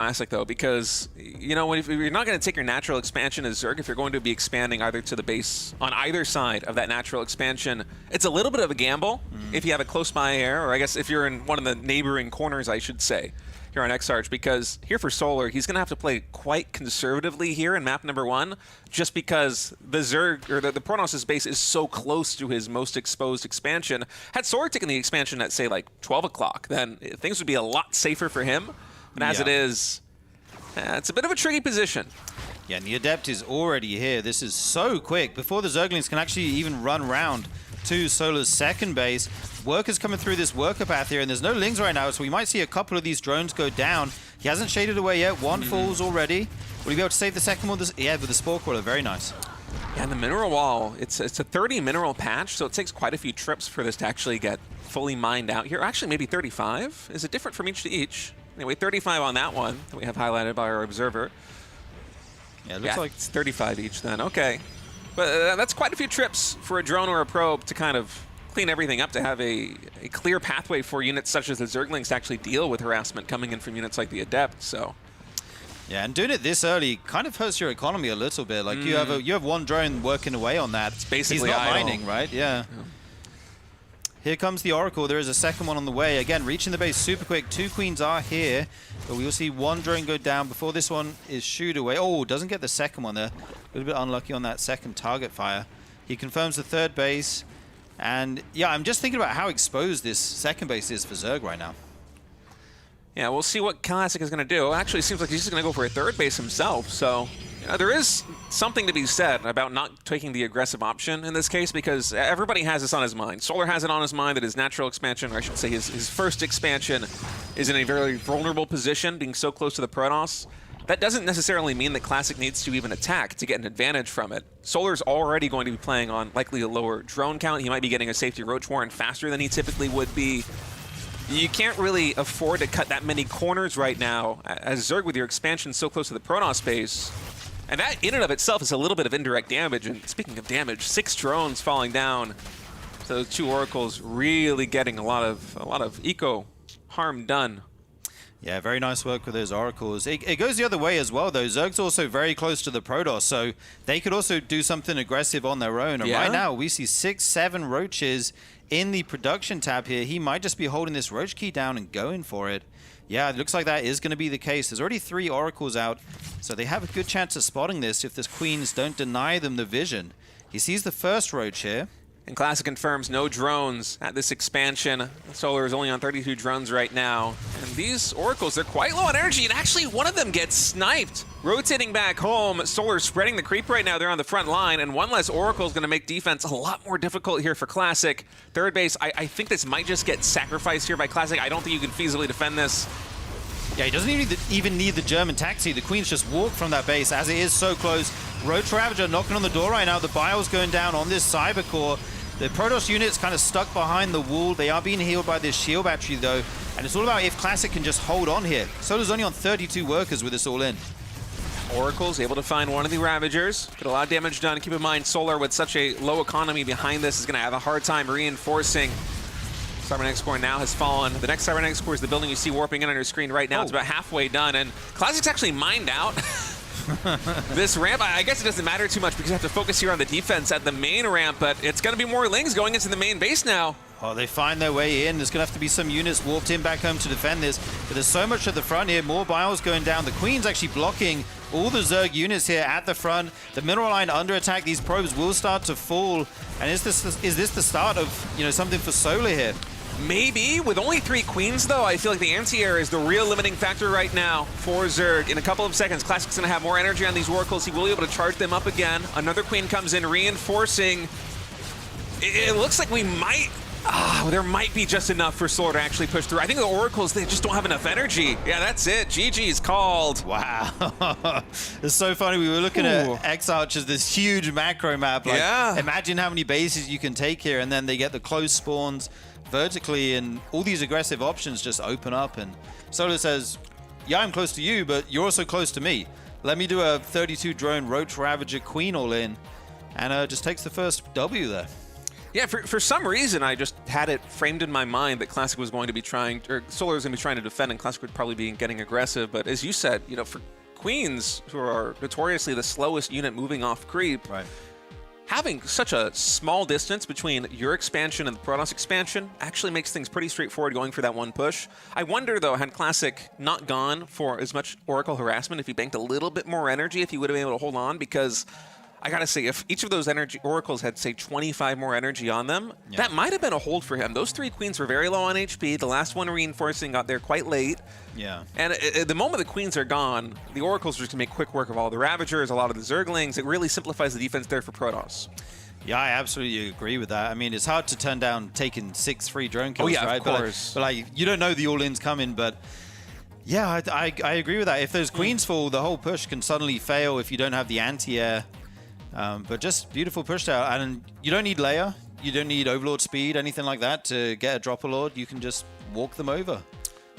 Classic, though, because, you know, if you're not going to take your natural expansion as Zerg, if you're going to be expanding either to the base on either side of that natural expansion, it's a little bit of a gamble if you have a close by air, or I guess if you're in one of the neighboring corners, I should say, here on Exarch, because here for Solar, he's going to have to play quite conservatively here in map number 1, just because the Zerg, or the Protoss' base is so close to his most exposed expansion. Had Solar taken the expansion at, say, like 12 o'clock, then things would be a lot safer for him. But as it is, it's a bit of a tricky position. Yeah, and the Adept is already here. This is so quick. Before the Zerglings can actually even run round to Solar's second base, Workers coming through this worker path here, and there's no Lings right now, so we might see a couple of these drones go down. He hasn't shaded away yet. One falls already. Will he be able to save the second one? Yeah, with the Spore Crawler. Very nice. Yeah, and the mineral wall, it's a 30 mineral patch, so it takes quite a few trips for this to actually get fully mined out here. Actually, maybe 35. Is it different from each to each? Anyway, 35 on that one that we have highlighted by our observer. Yeah, it looks like it's 35 each then. Okay. But that's quite a few trips for a drone or a probe to kind of clean everything up, to have a clear pathway for units such as the Zerglings to actually deal with harassment coming in from units like the Adept. So yeah, and doing it this early kind of hurts your economy a little bit. Like you have one drone working away on that. It's basically he's not idle. mining, right? Yeah. Here comes the Oracle. There is a second one on the way. Again, reaching the base super quick. 2 Queens are here, but we will see one drone go down before this one is shooed away. Oh, doesn't get the second one there. A little bit unlucky on that second target fire. He confirms the third base. And yeah, I'm just thinking about how exposed this second base is for Zerg right now. yeah, we'll see what Classic is going to do. Actually, it seems like he's just going to go for a third base himself. So there is something to be said about not taking the aggressive option in this case, because everybody has this on his mind. Solar has it on his mind that his natural expansion, or I should say his first expansion, is in a very vulnerable position, being so close to the Protoss. That doesn't necessarily mean that Classic needs to even attack to get an advantage from it. Solar's already going to be playing on likely a lower drone count. He might be getting a safety Roach Warren faster than he typically would be. You can't really afford to cut that many corners right now as Zerg with your expansion so close to the Protoss base. And that in and of itself is a little bit of indirect damage. And speaking of damage, 6 drones falling down. So those 2 Oracles really getting a lot of eco harm done. Yeah, very nice work with those Oracles. It goes the other way as well, though. Zerg's also very close to the Protoss, so they could also do something aggressive on their own. And right now, we see 6, 7 Roaches in the production tab here. He might just be holding this Roach key down and going for it. Yeah, it looks like that is going to be the case. There's already 3 Oracles out, so they have a good chance of spotting this if the Queens don't deny them the vision. He sees the first Roach here. And Classic confirms no drones at this expansion. Solar is only on 32 drones right now. And these Oracles, they're quite low on energy, and actually one of them gets sniped. Rotating back home, Solar spreading the creep right now. They're on the front line, and one less Oracle is going to make defense a lot more difficult here for Classic. Third base, I think this might just get sacrificed here by Classic. I don't think you can feasibly defend this. Yeah, he doesn't even need the German taxi. The Queens just walk from that base as it is so close. Roach Ravager knocking on the door right now. The Bio's going down on this Cyber Core. The Protoss unit's kind of stuck behind the wall. They are being healed by this shield battery, though. And it's all about if Classic can just hold on here. Solar's only on 32 workers with this all in. Oracle's able to find one of the Ravagers. Get a lot of damage done. Keep in mind, Solar, with such a low economy behind this, is going to have a hard time reinforcing. Cybernetic Core now has fallen. The next Cybernetic Core is the building you see warping in on your screen right now. It's about halfway done, and Classic's actually mined out. This ramp, I guess it doesn't matter too much because you have to focus here on the defense at the main ramp, but it's going to be more Lings going into the main base now. Oh, they find their way in. There's going to have to be some units warped in back home to defend this. But there's so much at the front here. More Bios going down. The Queen's actually blocking all the Zerg units here at the front. The mineral line under attack. These probes will start to fall. And is this the start of, you know, something for Solar here? Maybe. With only 3 Queens, though, I feel like the anti-air is the real limiting factor right now for Zerg. In a couple of seconds, Classic's going to have more energy on these Oracles. He will be able to charge them up again. Another Queen comes in, reinforcing. It looks like we might... there might be just enough for Solar to actually push through. I think the Oracles, they just don't have enough energy. Yeah, that's it. GG's called. Wow. It's so funny. We were looking at Exarch as this huge macro map. Like, imagine how many bases you can take here, and then they get the close spawns vertically, and all these aggressive options just open up. And Solar says, yeah, I'm close to you, but you're also close to me. Let me do a 32 drone Roach Ravager Queen all in, and just takes the first W there. Yeah, for some reason, I just had it framed in my mind that Classic was going to be trying, or Solar was going to be trying to defend, and Classic would probably be getting aggressive. But as you said, you know, for Queens, who are notoriously the slowest unit moving off creep, Right. having such a small distance between your expansion and the Protoss expansion actually makes things pretty straightforward going for that one push. I wonder, though, had Classic not gone for as much Oracle harassment, if he banked a little bit more energy, if he would have been able to hold on, because I gotta say, if each of those energy oracles had, say, 25 more energy on them, that might have been a hold for him. Those 3 queens were very low on HP. The last one reinforcing got there quite late. Yeah. And at the moment the queens are gone, the oracles are just gonna make quick work of all the Ravagers, a lot of the Zerglings. It really simplifies the defense there for Protoss. Yeah, I absolutely agree with that. I mean, it's hard to turn down taking 6 free drone kills, right? Of course. But like, you don't know the all-in's coming, but yeah, I agree with that. If those queens fall, the whole push can suddenly fail if you don't have the anti-air. But just beautiful push out, and you don't need layer, you don't need overlord speed, anything like that to get a dropper lord. You can just walk them over.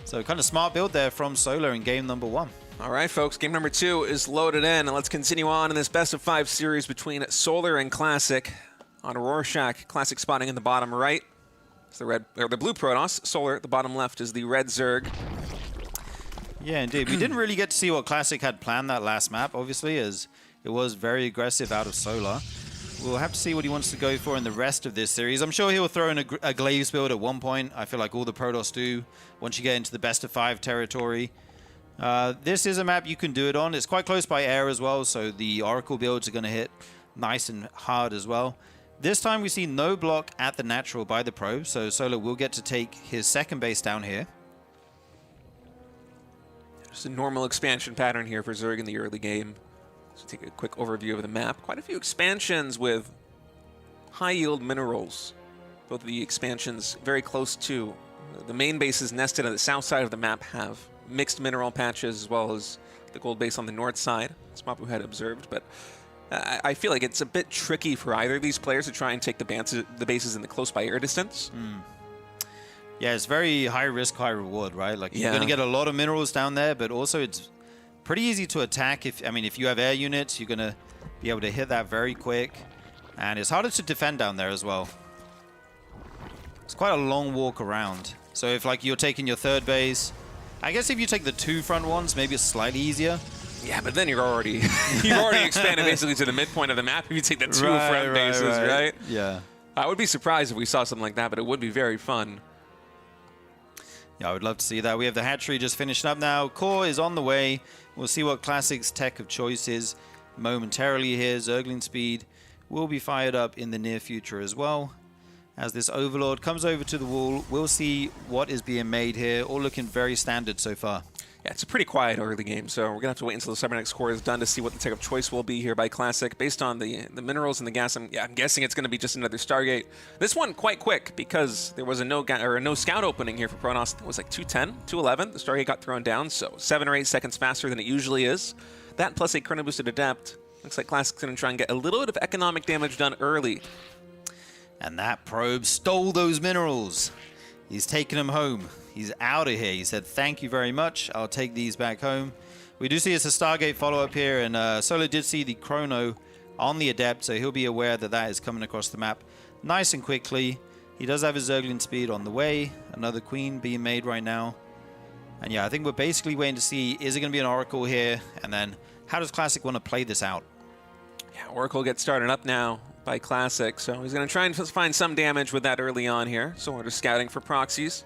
So kind of smart build there from Solar in game number 1. All right, folks, game number 2 is loaded in, and let's continue on in this best of 5 series between Solar and Classic. On Rorschach, Classic spotting in the bottom right. It's the red or the blue Protoss. Solar at the bottom left is the red Zerg. Yeah, indeed. We didn't really get to see what Classic had planned that last map, obviously, as it was very aggressive out of Solar. We'll have to see what he wants to go for in the rest of this series. I'm sure he'll throw in a Glaives build at one point. I feel like all the Protoss do once you get into the best of 5 territory. This is a map you can do it on. It's quite close by air as well, so the Oracle builds are going to hit nice and hard as well. This time we see no block at the natural by the Probe, so Solar will get to take his second base down here. Just a normal expansion pattern here for Zerg in the early game. So take a quick overview of the map. Quite a few expansions with high-yield minerals. Both of the expansions very close to the main bases nested on the south side of the map have mixed mineral patches, as well as the gold base on the north side, as Mapu had observed. But I feel like it's a bit tricky for either of these players to try and take the bases in the close by air distance. Yeah, it's very high risk, high reward, right? Like you're going to get a lot of minerals down there, but also it's pretty easy to attack. If you have air units, you're going to be able to hit that very quick. And it's harder to defend down there as well. It's quite a long walk around. So if like you're taking your third base, I guess if you take the 2 front ones, maybe it's slightly easier. Yeah, but then you've already expanded basically to the midpoint of the map if you take the 2 front bases, right? Yeah. I would be surprised if we saw something like that, but it would be very fun. Yeah, I would love to see that. We have the hatchery just finishing up now. Core is on the way. We'll see what Classic's tech of choice is momentarily here. Zergling speed will be fired up in the near future as well. As this Overlord comes over to the wall, we'll see what is being made here. All looking very standard so far. Yeah, it's a pretty quiet early game, so we're going to have to wait until the Cybernetic core is done to see what the tech of choice will be here by Classic. Based on the minerals and the gas, I'm guessing it's going to be just another Stargate. This one quite quick because there was a no scout opening here for Protoss. It was like 2:10, 2:11. The Stargate got thrown down, so 7 or 8 seconds faster than it usually is. That plus a Chrono Boosted Adept. Looks like Classic's going to try and get a little bit of economic damage done early. And that Probe stole those minerals. He's taking them home. He's out of here. He said, thank you very much. I'll take these back home. We do see it's a Stargate follow-up here, and Solo did see the Chrono on the Adept, so he'll be aware that that is coming across the map nice and quickly. He does have his Zergling speed on the way. Another Queen being made right now. And yeah, I think we're basically waiting to see, is it going to be an Oracle here? And then, how does Classic want to play this out? Yeah, Oracle gets started up now by Classic, so he's going to try and find some damage with that early on here. So we're just scouting for proxies.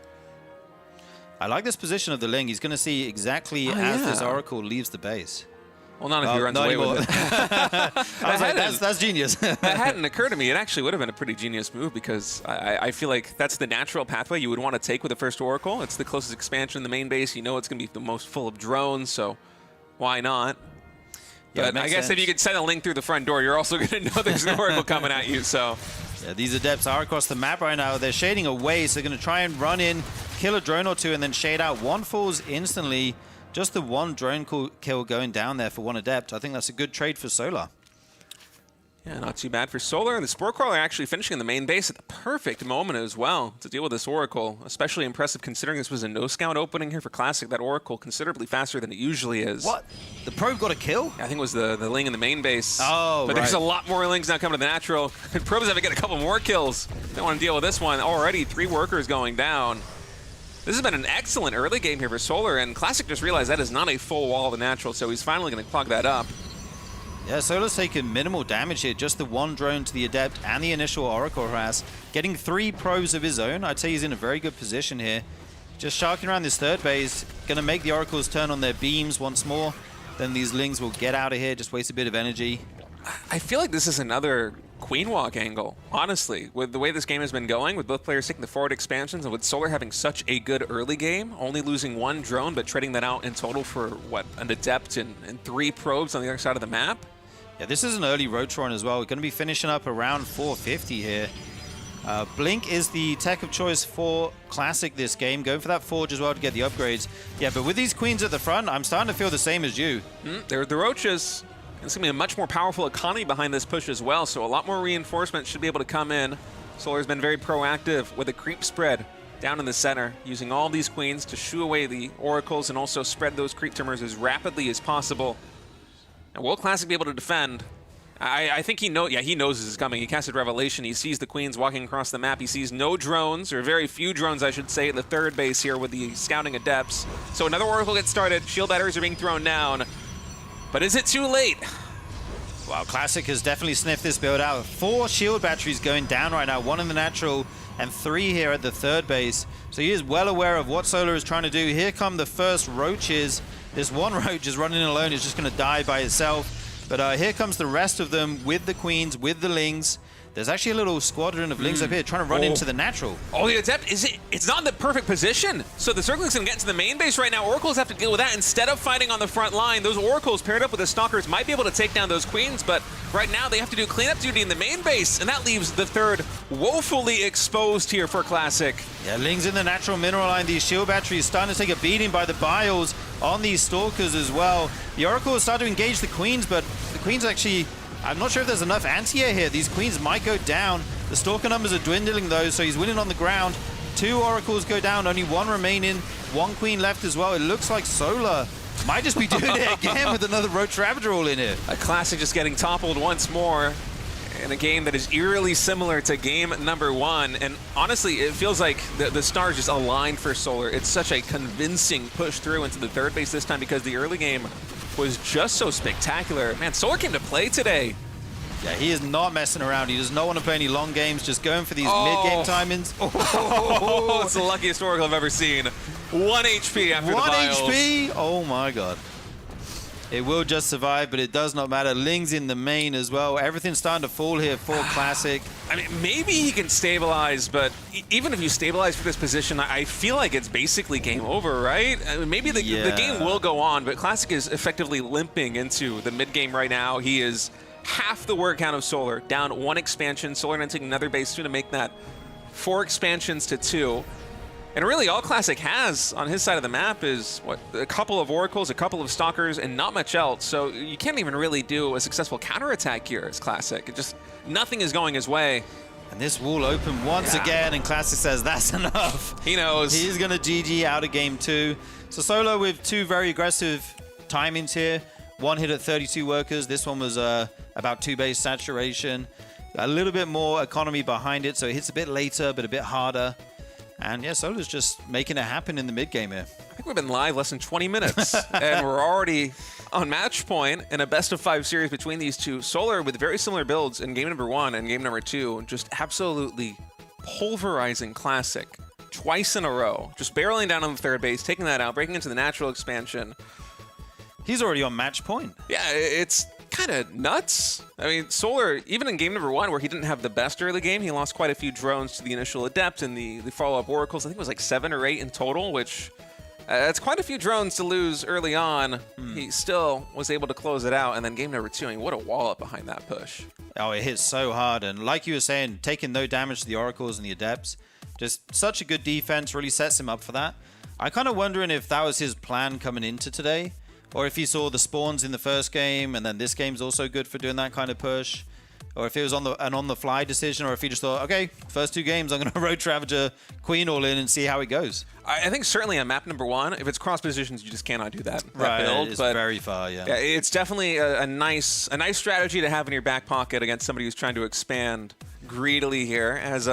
I like this position of the Ling. He's going to see exactly as this Oracle leaves the base. Well, not if he runs away with it. I was like, that's genius. That hadn't occurred to me. It actually would have been a pretty genius move because I feel like that's the natural pathway you would want to take with the first Oracle. It's the closest expansion in the main base. You know it's going to be the most full of drones, so why not? Yeah, but I guess if you could send a Ling through the front door, you're also going to know there's an Oracle coming at you, so... Yeah, these Adepts are across the map right now. They're shading away, so they're going to try and run in, kill a drone or two, and then shade out. One falls instantly. Just the one drone kill going down there for one Adept. I think that's a good trade for Solar. Yeah, not too bad for Solar. And the Spore Crawler actually finishing in the main base at the perfect moment as well to deal with this Oracle. Especially impressive considering this was a no-scout opening here for Classic. That Oracle considerably faster than it usually is. What? The Probe got a kill? Yeah, I think it was the Ling in the main base. Oh, but right. there's a lot more Lings now coming to the natural. Probes have to get a couple more kills. They want to deal with this one. Already 3 workers going down. This has been an excellent early game here for Solar, and Classic just realized that is not a full wall of the natural, so he's finally going to clog that up. Yeah, Solar's taken minimal damage here. Just the 1 drone to the Adept and the initial Oracle harass. Getting 3 probes of his own. I'd say he's in a very good position here. Just sharking around this third base. Going to make the Oracles turn on their beams once more. Then these Lings will get out of here. Just waste a bit of energy. I feel like this is another Queen Walk angle, honestly. With the way this game has been going, with both players taking the forward expansions, and with Solar having such a good early game, only losing 1 drone, but trading that out in total for, what, an Adept and 3 probes on the other side of the map? Yeah, this is an early Rotron as well. We're going to be finishing up around 450 here. Blink is the tech of choice for Classic this game. Going for that Forge as well to get the upgrades. Yeah, but with these Queens at the front, I'm starting to feel the same as you. They're the Roaches. It's going to be a much more powerful economy behind this push as well, so a lot more reinforcement should be able to come in. Solar's been very proactive with a creep spread down in the center, using all these Queens to shoo away the Oracles and also spread those creep timbers as rapidly as possible. And will Classic be able to defend? I think he knows this is coming. He casted Revelation. He sees the Queens walking across the map. He sees no drones, or very few drones, I should say, at the third base here with the scouting Adepts. So another Oracle gets started. Shield batteries are being thrown down. But is it too late? Wow, Classic has definitely sniffed this build out. 4 shield batteries going down right now. 1 in the natural and 3 here at the third base. So he is well aware of what Solar is trying to do. Here come the first Roaches. This 1 Roach is running alone. Is just going to die by itself. But here comes the rest of them with the Queens, with the Lings. There's actually a little squadron of Lings up here trying to run into the natural. Oh, the Adept, it's not in the perfect position. So the Circling's going to get into the main base right now. Oracles have to deal with that. Instead of fighting on the front line, those Oracles paired up with the Stalkers might be able to take down those Queens, but right now they have to do cleanup duty in the main base, and that leaves the third woefully exposed here for Classic. Yeah, Lings in the natural mineral line. These shield batteries starting to take a beating by the Biles on these Stalkers as well. The Oracles start to engage the Queens, but the Queens actually... I'm not sure if there's enough anti-air here. These Queens might go down. The Stalker numbers are dwindling though, so he's winning on the ground. 2 Oracles go down, only 1 remaining. 1 Queen left as well. It looks like Solar might just be doing it again with another Roach Ravager all in here. A Classic just getting toppled once more in a game that is eerily similar to game number 1. And honestly, it feels like the stars just aligned for Solar. It's such a convincing push through into the third base this time because the early game was just so spectacular. Man, Solar came to play today. Yeah, he is not messing around. He does not want to play any long games, just going for these mid-game timings. Oh, it's the luckiest Oracle I've ever seen. 1 HP after the Biles. 1 HP? Oh my god. It will just survive, but it does not matter. Ling's in the main as well. Everything's starting to fall here for Classic. I mean, maybe he can stabilize, but even if you stabilize for this position, I feel like it's basically game over, right? I mean, maybe the game will go on, but Classic is effectively limping into the mid-game right now. He is half the word count of Solar, down 1 expansion. Solar then taking another base 2 to make that 4 expansions to 2. And really, all Classic has on his side of the map is, what, a couple of Oracles, a couple of Stalkers, and not much else. So you can't even really do a successful counterattack here as Classic. It just, nothing is going his way. And this wall open once again, and Classic says, that's enough. He knows. He's going to GG out of game 2. So Solar with 2 very aggressive timings here. 1 hit at 32 workers. This one was about 2 base saturation. A little bit more economy behind it, so it hits a bit later, but a bit harder. And yeah, Solar's just making it happen in the mid-game here. I think we've been live less than 20 minutes, and we're already on match point in a best-of-5 series between these two. Solar with very similar builds in game number 1 and game number 2, just absolutely pulverizing Classic twice in a row. Just barreling down on the third base, taking that out, breaking into the natural expansion. He's already on match point. Yeah, it's kind of nuts. I mean, Solar, even in game number 1, where he didn't have the best early game, he lost quite a few drones to the initial Adept and the follow-up Oracles. I think it was like 7 or 8 in total, which that's quite a few drones to lose early on. He still was able to close it out. And then game number 2, I mean, what a wall-up behind that push. Oh, it hits so hard. And like you were saying, taking no damage to the Oracles and the Adepts, just such a good defense, really sets him up for that. I kind of wondering if that was his plan coming into today, or if he saw the spawns in the first game, and then this game's also good for doing that kind of push. or if it was an on-the-fly decision, or if he just thought, okay, first 2 games, I'm going to road Ravager Queen all in and see how it goes. I think certainly on map number 1, if it's cross positions, you just cannot do that build. It's very far, yeah. It's definitely a nice strategy to have in your back pocket against somebody who's trying to expand greedily here. As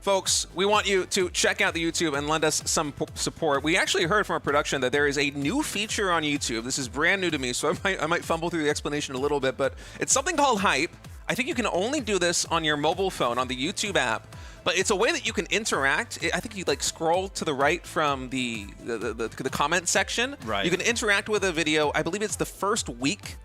folks, we want you to check out the YouTube and lend us some support. We actually heard from our production that there is a new feature on YouTube. This is brand new to me, so I might fumble through the explanation a little bit, but it's something called Hype. I think you can only do this on your mobile phone, on the YouTube app, but it's a way that you can interact. I think you like scroll to the right from the comment section. Right. You can interact with a video. I believe it's the first week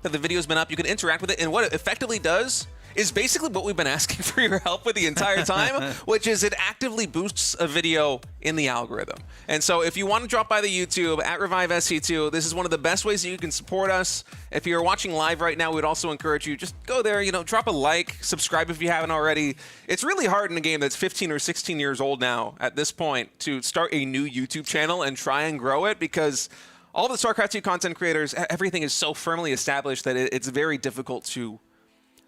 that the video's been up. You can interact with it, and what it effectively does is basically what we've been asking for your help with the entire time, which is it actively boosts a video in the algorithm. And so if you want to drop by the YouTube at Revive SC2, this is one of the best ways that you can support us. If you're watching live right now, we'd also encourage you, just go there, drop a like, subscribe if you haven't already. It's really hard in a game that's 15 or 16 years old now at this point to start a new YouTube channel and try and grow it, because all the StarCraft 2 content creators, everything is so firmly established that it's very difficult to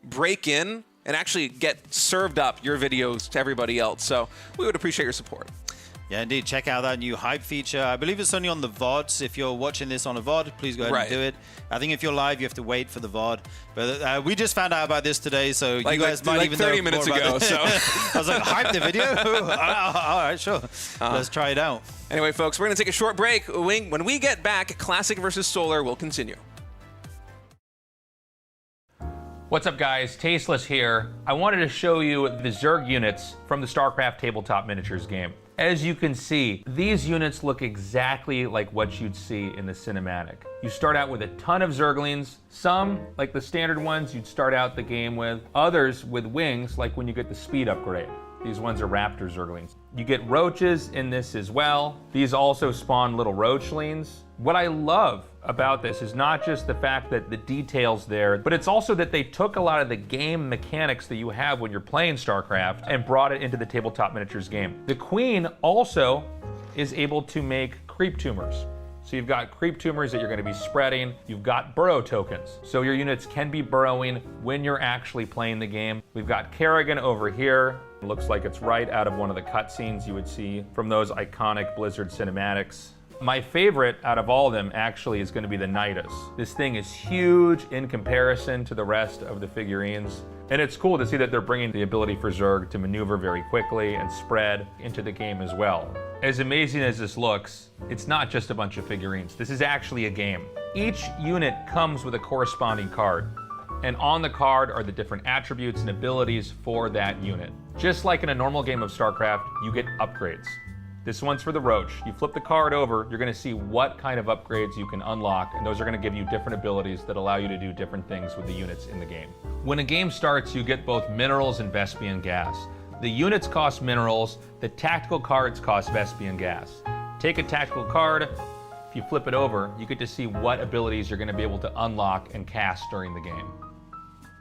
break in and actually get served up your videos to everybody else. So we would appreciate your support. Yeah, indeed. Check out that new Hype feature. I believe it's only on the VOD. If you're watching this on a VOD, please go ahead and do it. I think if you're live, you have to wait for the VOD. But we just found out about this today, so you guys might even know 30 minutes ago. So I was like, Hype the video? All right, sure. Let's try it out. Anyway, folks, we're going to take a short break. When we get back, Classic versus Solar will continue. What's up, guys? Tasteless here. I wanted to show you the Zerg units from the StarCraft Tabletop Miniatures game. As you can see, these units look exactly like what you'd see in the cinematic. You start out with a ton of Zerglings, some, like the standard ones, you'd start out the game with, others with wings, like when you get the speed upgrade. These ones are Raptor Zerglings. You get roaches in this as well. These also spawn little roachlings. What I love about this is not just the fact that the detail's there, but it's also that they took a lot of the game mechanics that you have when you're playing StarCraft and brought it into the Tabletop Miniatures game. The Queen also is able to make creep tumors. So you've got creep tumors that you're going to be spreading. You've got burrow tokens. So your units can be burrowing when you're actually playing the game. We've got Kerrigan over here. It looks like it's right out of one of the cutscenes you would see from those iconic Blizzard cinematics. My favorite out of all of them actually is going to be the Nidus. This thing is huge in comparison to the rest of the figurines. And it's cool to see that they're bringing the ability for Zerg to maneuver very quickly and spread into the game as well. As amazing as this looks, it's not just a bunch of figurines. This is actually a game. Each unit comes with a corresponding card. And on the card are the different attributes and abilities for that unit. Just like in a normal game of StarCraft, you get upgrades. This one's for the Roach. You flip the card over, you're going to see what kind of upgrades you can unlock, and those are going to give you different abilities that allow you to do different things with the units in the game. When a game starts, you get both minerals and Vespian gas. The units cost minerals, the tactical cards cost Vespian gas. Take a tactical card, if you flip it over, you get to see what abilities you're going to be able to unlock and cast during the game.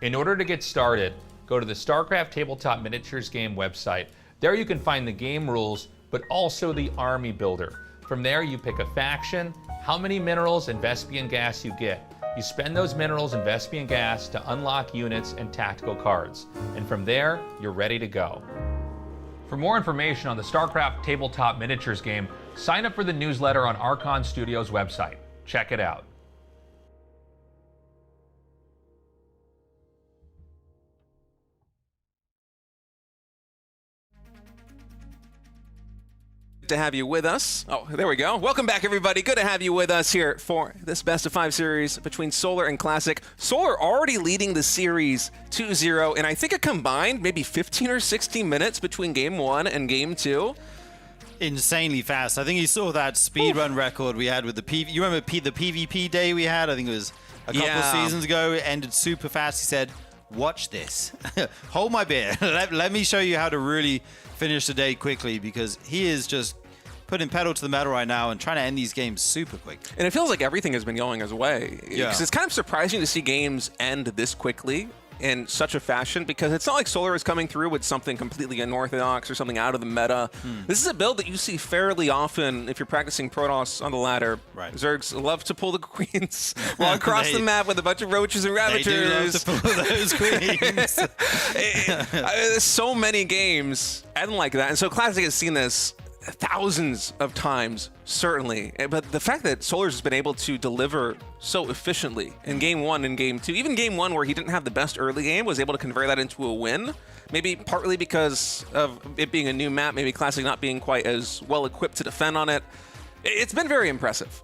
In order to get started, go to the StarCraft Tabletop Miniatures game website. There you can find the game rules, but also the army builder. From there, you pick a faction, how many minerals and Vespian gas you get. You spend those minerals and Vespian gas to unlock units and tactical cards. And from there, you're ready to go. For more information on the StarCraft Tabletop Miniatures game, sign up for the newsletter on Archon Studios' website. Check it out. To have you with us. Oh, there we go. Welcome back, everybody. Good to have you with us here for this best of 5 series between Solar and Classic. Solar already leading the series 2-0, and I think a combined maybe 15 or 16 minutes between game 1 and game 2. Insanely fast. I think you saw that speedrun record we had with the PvP. You remember the PvP day we had? I think it was a couple of seasons ago. It ended super fast. He said, watch this. Hold my beer. Let me show you how to really finish the day quickly, because he is just putting pedal to the metal right now and trying to end these games super quick. And it feels like everything has been going his way. Yeah. Because it's kind of surprising to see games end this quickly. in such a fashion, because it's not like Solar is coming through with something completely unorthodox or something out of the meta. This is a build that you see fairly often if you're practicing Protoss on the ladder. Right. Zergs love to pull the queens while across the map with a bunch of roaches and ravagers. They do love to pull those queens. There's so many games and like that, and so Classic has seen this thousands of times, certainly. But the fact that Solar's has been able to deliver so efficiently in Game 1 and Game 2, even Game 1 where he didn't have the best early game, was able to convert that into a win. Maybe partly because of it being a new map, maybe Classic not being quite as well equipped to defend on it. It's been very impressive.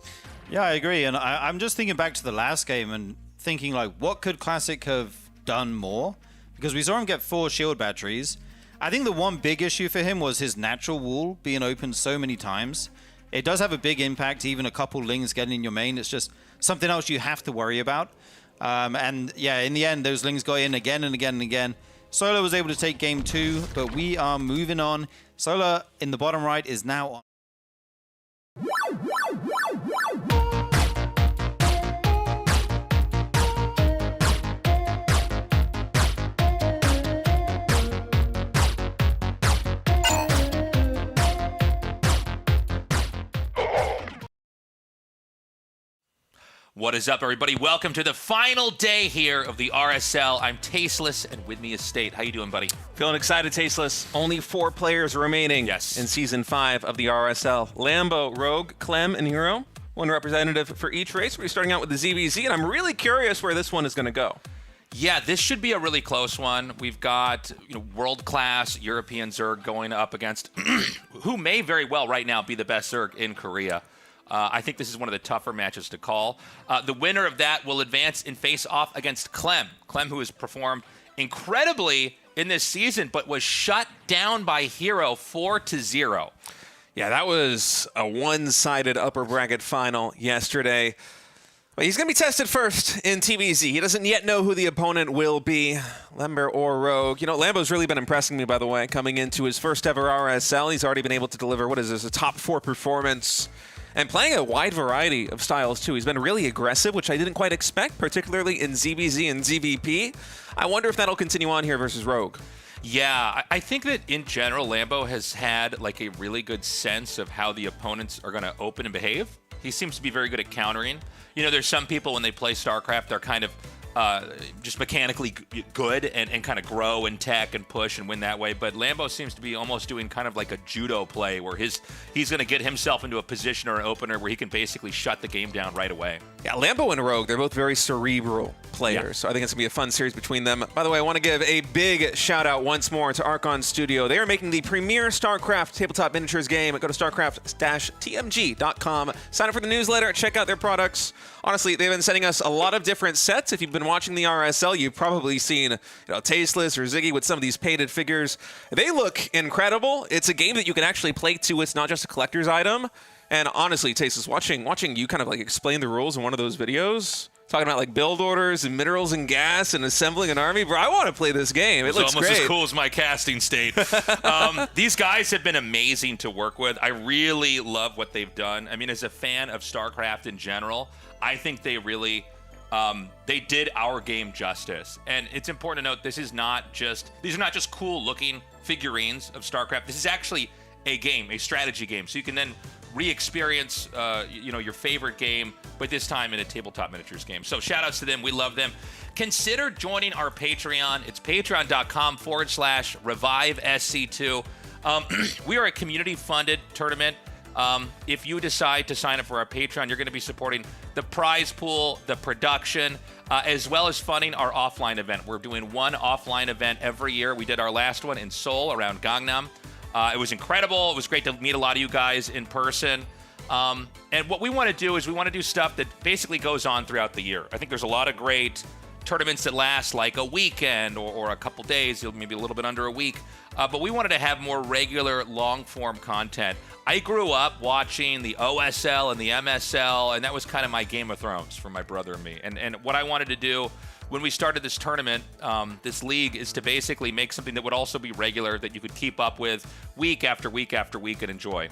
Yeah, I agree. And I'm just thinking back to the last game and thinking, like, what could Classic have done more? Because we saw him get 4 shield batteries. I think the one big issue for him was his natural wall being opened so many times. It does have a big impact, even a couple lings getting in your main. It's just something else you have to worry about. And yeah, in the end, those lings go in again and again and again. Solar was able to take game 2, but we are moving on. Solar in the bottom right is now on. What is up, everybody? Welcome to the final day here of the RSL. I'm Tasteless, and with me is State. How you doing, buddy? Feeling excited, Tasteless. Only 4 players remaining in Season 5 of the RSL. Lambo, Rogue, Clem, and Hero. One representative for each race. We're starting out with the ZVZ, and I'm really curious where this one is going to go. Yeah, this should be a really close one. We've got world-class European Zerg going up against who may very well right now be the best Zerg in Korea. I think this is one of the tougher matches to call. The winner of that will advance and face off against Clem. Clem, who has performed incredibly in this season, but was shut down by Hero 4-0. Yeah, that was a one-sided upper bracket final yesterday. But he's going to be tested first in TVZ. He doesn't yet know who the opponent will be, Lambo or Rogue. You know, Lambo's really been impressing me, by the way, coming into his first ever RSL. He's already been able to deliver, what is this, a top 4 performance. And playing a wide variety of styles, too. He's been really aggressive, which I didn't quite expect, particularly in ZVZ and ZVP. I wonder if that'll continue on here versus Rogue. Yeah, I think that in general, Lambo has had like a really good sense of how the opponents are going to open and behave. He seems to be very good at countering. You know, there's some people when they play StarCraft, they're kind of just mechanically good and kind of grow and tech and push and win that way. But Lambo seems to be almost doing kind of like a judo play where he's going to get himself into a position or an opener where he can basically shut the game down right away. Yeah, Lambo and Rogue, they're both very cerebral players. Yeah. So I think it's going to be a fun series between them. By the way, I want to give a big shout out once more to Archon Studio. They are making the premier StarCraft tabletop miniatures game. Go to starcraft-tmg.com. Sign up for the newsletter. Check out their products. Honestly, they've been sending us a lot of different sets. If you've been watching the RSL, you've probably seen Tasteless or Ziggy with some of these painted figures. They look incredible. It's a game that you can actually play to. It's not just a collector's item. And honestly, Tasteless, watching you kind of like explain the rules in one of those videos, talking about like build orders and minerals and gas and assembling an army, bro, I want to play this game. It looks almost great. As cool as my casting state. These guys have been amazing to work with. I really love what they've done. I mean, as a fan of StarCraft in general, I think they really they did our game justice. And it's important to note these are not just cool looking figurines of StarCraft. This is actually a game, a strategy game. So you can then re-experience your favorite game, but this time in a tabletop miniatures game. So shout outs to them. We love them. Consider joining our Patreon. It's patreon.com/ReviveSC2. We are a community funded tournament. If you decide to sign up for our Patreon, you're going to be supporting the prize pool, the production, as well as funding our offline event. We're doing one offline event every year. We did our last one in Seoul around Gangnam. It was incredible. It was great to meet a lot of you guys in person. And what we want to do is we want to do stuff that basically goes on throughout the year. I think there's a lot of great tournaments that last like a weekend or a couple days, maybe a little bit under a week. But we wanted to have more regular, long-form content. I grew up watching the OSL and the MSL, and that was kind of my Game of Thrones for my brother and me. And what I wanted to do when we started this tournament, this league, is to basically make something that would also be regular, that you could keep up with week after week after week and enjoy.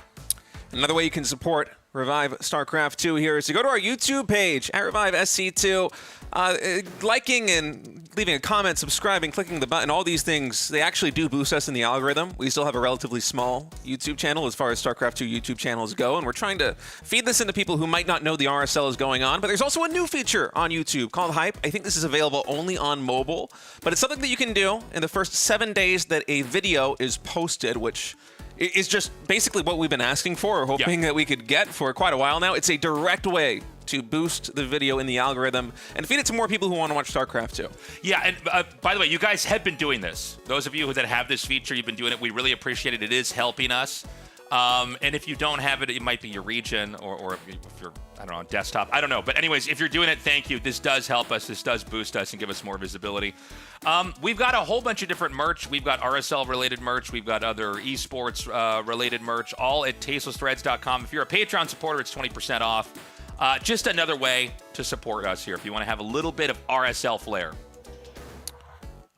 Another way you can support Revive StarCraft 2 here. So go to our YouTube page at Revive SC2. Liking and leaving a comment, subscribing, clicking the button, all these things, they actually do boost us in the algorithm. We still have a relatively small YouTube channel as far as StarCraft 2 YouTube channels go, and we're trying to feed this into people who might not know the RSL is going on. But there's also a new feature on YouTube called Hype. I think this is available only on mobile, but it's something that you can do in the first 7 days that a video is posted, which is just basically what we've been asking for, or hoping that we could get for quite a while now. It's a direct way to boost the video in the algorithm and feed it to more people who want to watch StarCraft 2. Yeah, and by the way, you guys have been doing this. Those of you that have this feature, you've been doing it. We really appreciate it. It is helping us. And if you don't have it, it might be your region, or if you're, I don't know, on desktop. I don't know. But anyways, if you're doing it, thank you. This does help us. This does boost us and give us more visibility. We've got a whole bunch of different merch. We've got RSL-related merch. We've got other esports-related merch, all at tastelessthreads.com. If you're a Patreon supporter, it's 20% off. Just another way to support us here if you want to have a little bit of RSL flair.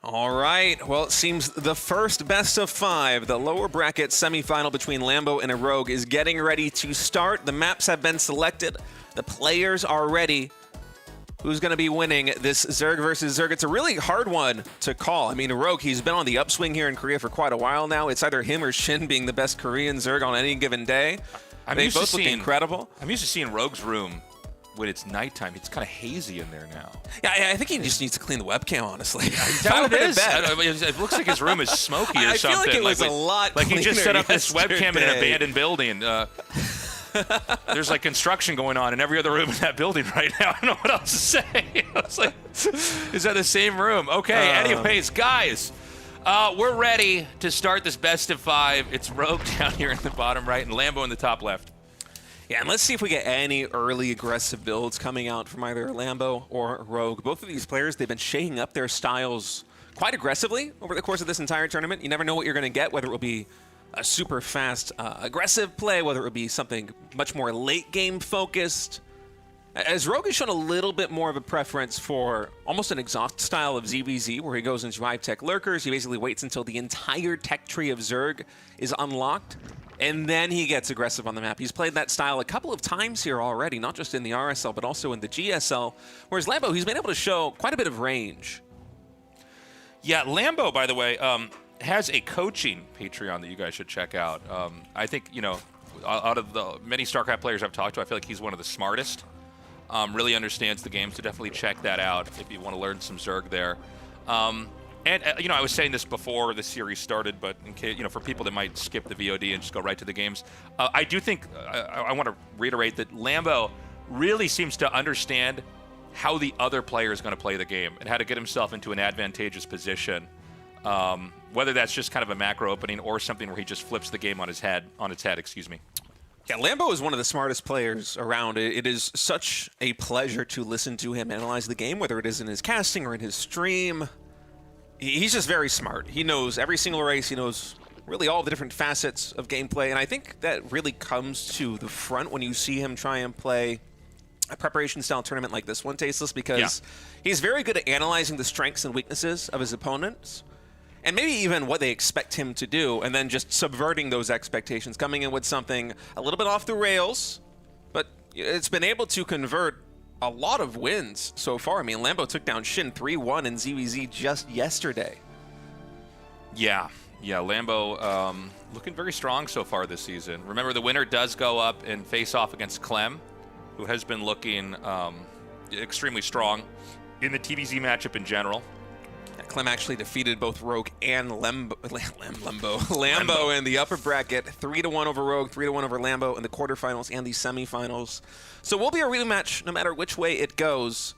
All right. Well, it seems the first best of 5, the lower bracket semifinal between Lambo and a Rogue, is getting ready to start. The maps have been selected. The players are ready. Who's going to be winning this Zerg versus Zerg? It's a really hard one to call. I mean, Rogue, he's been on the upswing here in Korea for quite a while now. It's either him or Shin being the best Korean Zerg on any given day. They both look incredible. I'm used to seeing Rogue's room when it's nighttime. It's kind of hazy in there now. Yeah, I think he just needs to clean the webcam, honestly. Is that what it is? It looks like his room is smoky or something. I feel like it was a lot like he just set up this yesterday. webcam in an abandoned building. There's like construction going on in every other room in that building right now. I don't know what else to say. I was like, is that the same room? Okay, anyways, guys, we're ready to start this best of 5. It's Rogue down here in the bottom right and Lambo in the top left. Yeah, and let's see if we get any early aggressive builds coming out from either Lambo or Rogue. Both of these players, they've been shaking up their styles quite aggressively over the course of this entire tournament. You never know what you're going to get, whether it will be a super fast, aggressive play, whether it would be something much more late game focused. As Rogue has shown a little bit more of a preference for almost an exhaust style of ZVZ, where he goes into Hive Tech Lurkers. He basically waits until the entire tech tree of Zerg is unlocked, and then he gets aggressive on the map. He's played that style a couple of times here already, not just in the RSL, but also in the GSL. Whereas Lambo, he's been able to show quite a bit of range. Yeah, Lambo, by the way, has a coaching Patreon that you guys should check out. I think, you know, out of the many StarCraft players I've talked to, I feel like he's one of the smartest. Really understands the game, so definitely check that out if you want to learn some Zerg there. You know, I was saying this before the series started, but in case, you know, for people that might skip the VOD and just go right to the games, I do think I want to reiterate that Lambo really seems to understand how the other player is going to play the game and how to get himself into an advantageous position. Whether that's just kind of a macro opening or something where he just flips the game on its head. Excuse me. Yeah, Lambo is one of the smartest players around. It is such a pleasure to listen to him analyze the game, whether it is in his casting or in his stream. He's just very smart. He knows every single race. He knows really all the different facets of gameplay, and I think that really comes to the front when you see him try and play a preparation-style tournament like this one, Tasteless, because he's very good at analyzing the strengths and weaknesses of his opponents, and maybe even what they expect him to do, and then just subverting those expectations, coming in with something a little bit off the rails, but it's been able to convert a lot of wins so far. I mean, Lambo took down Shin 3-1 in ZVZ just yesterday. Yeah, Lambo looking very strong so far this season. Remember, the winner does go up and face off against Clem, who has been looking extremely strong in the TVZ matchup in general. Clem actually defeated both Rogue and Lambo in the upper bracket, 3-1 over Rogue, 3-1 over Lambo in the quarterfinals and the semifinals. So we'll be a rematch no matter which way it goes.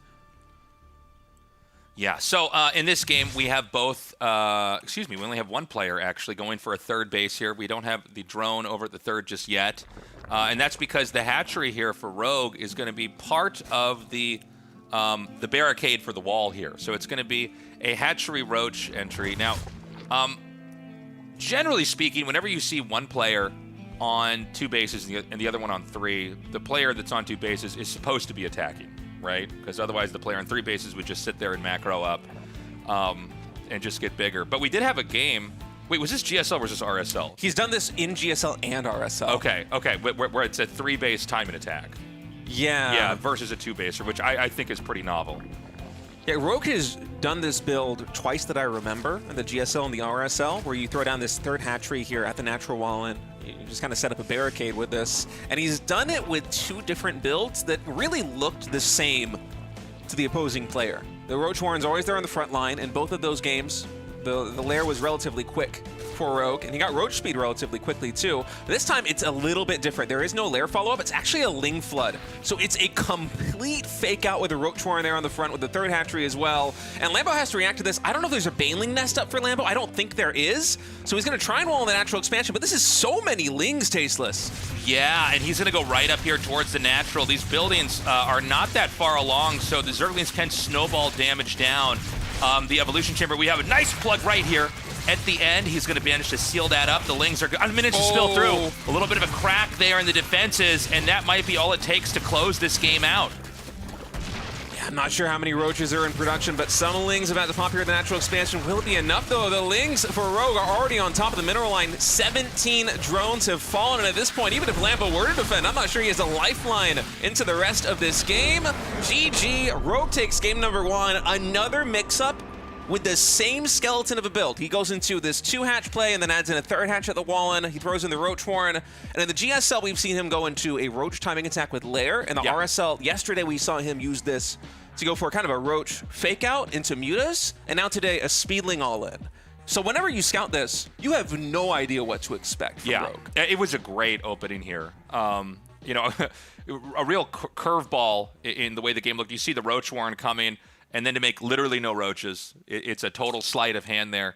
Yeah, so in this game, we have both, we only have one player actually going for a third base here. We don't have the drone over at the third just yet. And that's because the hatchery here for Rogue is going to be part of the barricade for the wall here. So it's going to be a hatchery roach entry. Now, generally speaking, whenever you see one player on 2 bases and the other one on 3, the player that's on 2 bases is supposed to be attacking, right? Because otherwise the player on 3 bases would just sit there and macro up and just get bigger. But we did have a game Wait, was this GSL versus RSL? He's done this in GSL and RSL. Okay, where it's a 3-base time and attack. Yeah, versus a 2-baser, which I think is pretty novel. Yeah, Rogue has done this build twice that I remember in the GSL and the RSL, where you throw down this third hatchery here at the natural wall and you just kind of set up a barricade with this. And he's done it with 2 different builds that really looked the same to the opposing player. The Roach Warren's always there on the front line. In both of those games, the lair was relatively quick for Rogue, and he got roach speed relatively quickly too. This time it's a little bit different. There is no lair follow-up. It's actually a Ling Flood. So it's a complete fake out with a Roach Warren there on the front with the third hatchery as well. And Lambo has to react to this. I don't know if there's a Baneling nest up for Lambo. I don't think there is. So he's going to try and wall in the natural expansion, but this is so many Lings, Tasteless. Yeah, and he's going to go right up here towards the natural. These buildings are not that far along, so the Zerglings can snowball damage down. The Evolution Chamber, we have a nice plug right here. At the end, he's going to manage to seal that up. The Lings are managed to spill through. A little bit of a crack there in the defenses, and that might be all it takes to close this game out. Yeah, I'm not sure how many roaches are in production, but some Lings about to pop here at the natural expansion. Will it be enough, though? The Lings for Rogue are already on top of the mineral line. 17 drones have fallen, and at this point, even if Lambo were to defend, I'm not sure he has a lifeline into the rest of this game. GG. Rogue takes game number 1. Another mix-up with the same skeleton of a build. He goes into this 2-hatch play and then adds in a 3rd hatch at the Wallen. He throws in the Roach Warren. And in the GSL, we've seen him go into a Roach timing attack with Lair. In the RSL, yesterday we saw him use this to go for kind of a Roach fake out into Mutas. And now today, a Speedling all-in. So whenever you scout this, you have no idea what to expect from Rogue. It was a great opening here. You know, a real curveball in the way the game looked. You see the Roach Warren coming, and then to make literally no roaches. It's a total sleight of hand there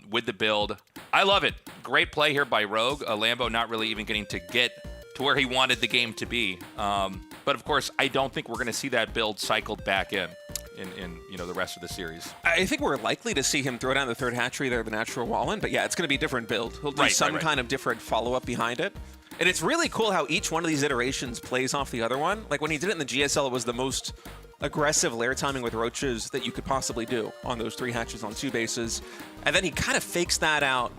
with the build. I love it. Great play here by Rogue. Lambo not really even getting to get to where he wanted the game to be. But of course, I don't think we're going to see that build cycled back in you know, the rest of the series. I think we're likely to see him throw down the 3rd hatchery there, the natural Wallen. But yeah, it's going to be a different build. He'll do some kind of different follow-up behind it. And it's really cool how each one of these iterations plays off the other one. Like when he did it in the GSL, it was the most aggressive lair timing with roaches that you could possibly do on those 3 hatches on 2 bases. And then he kind of fakes that out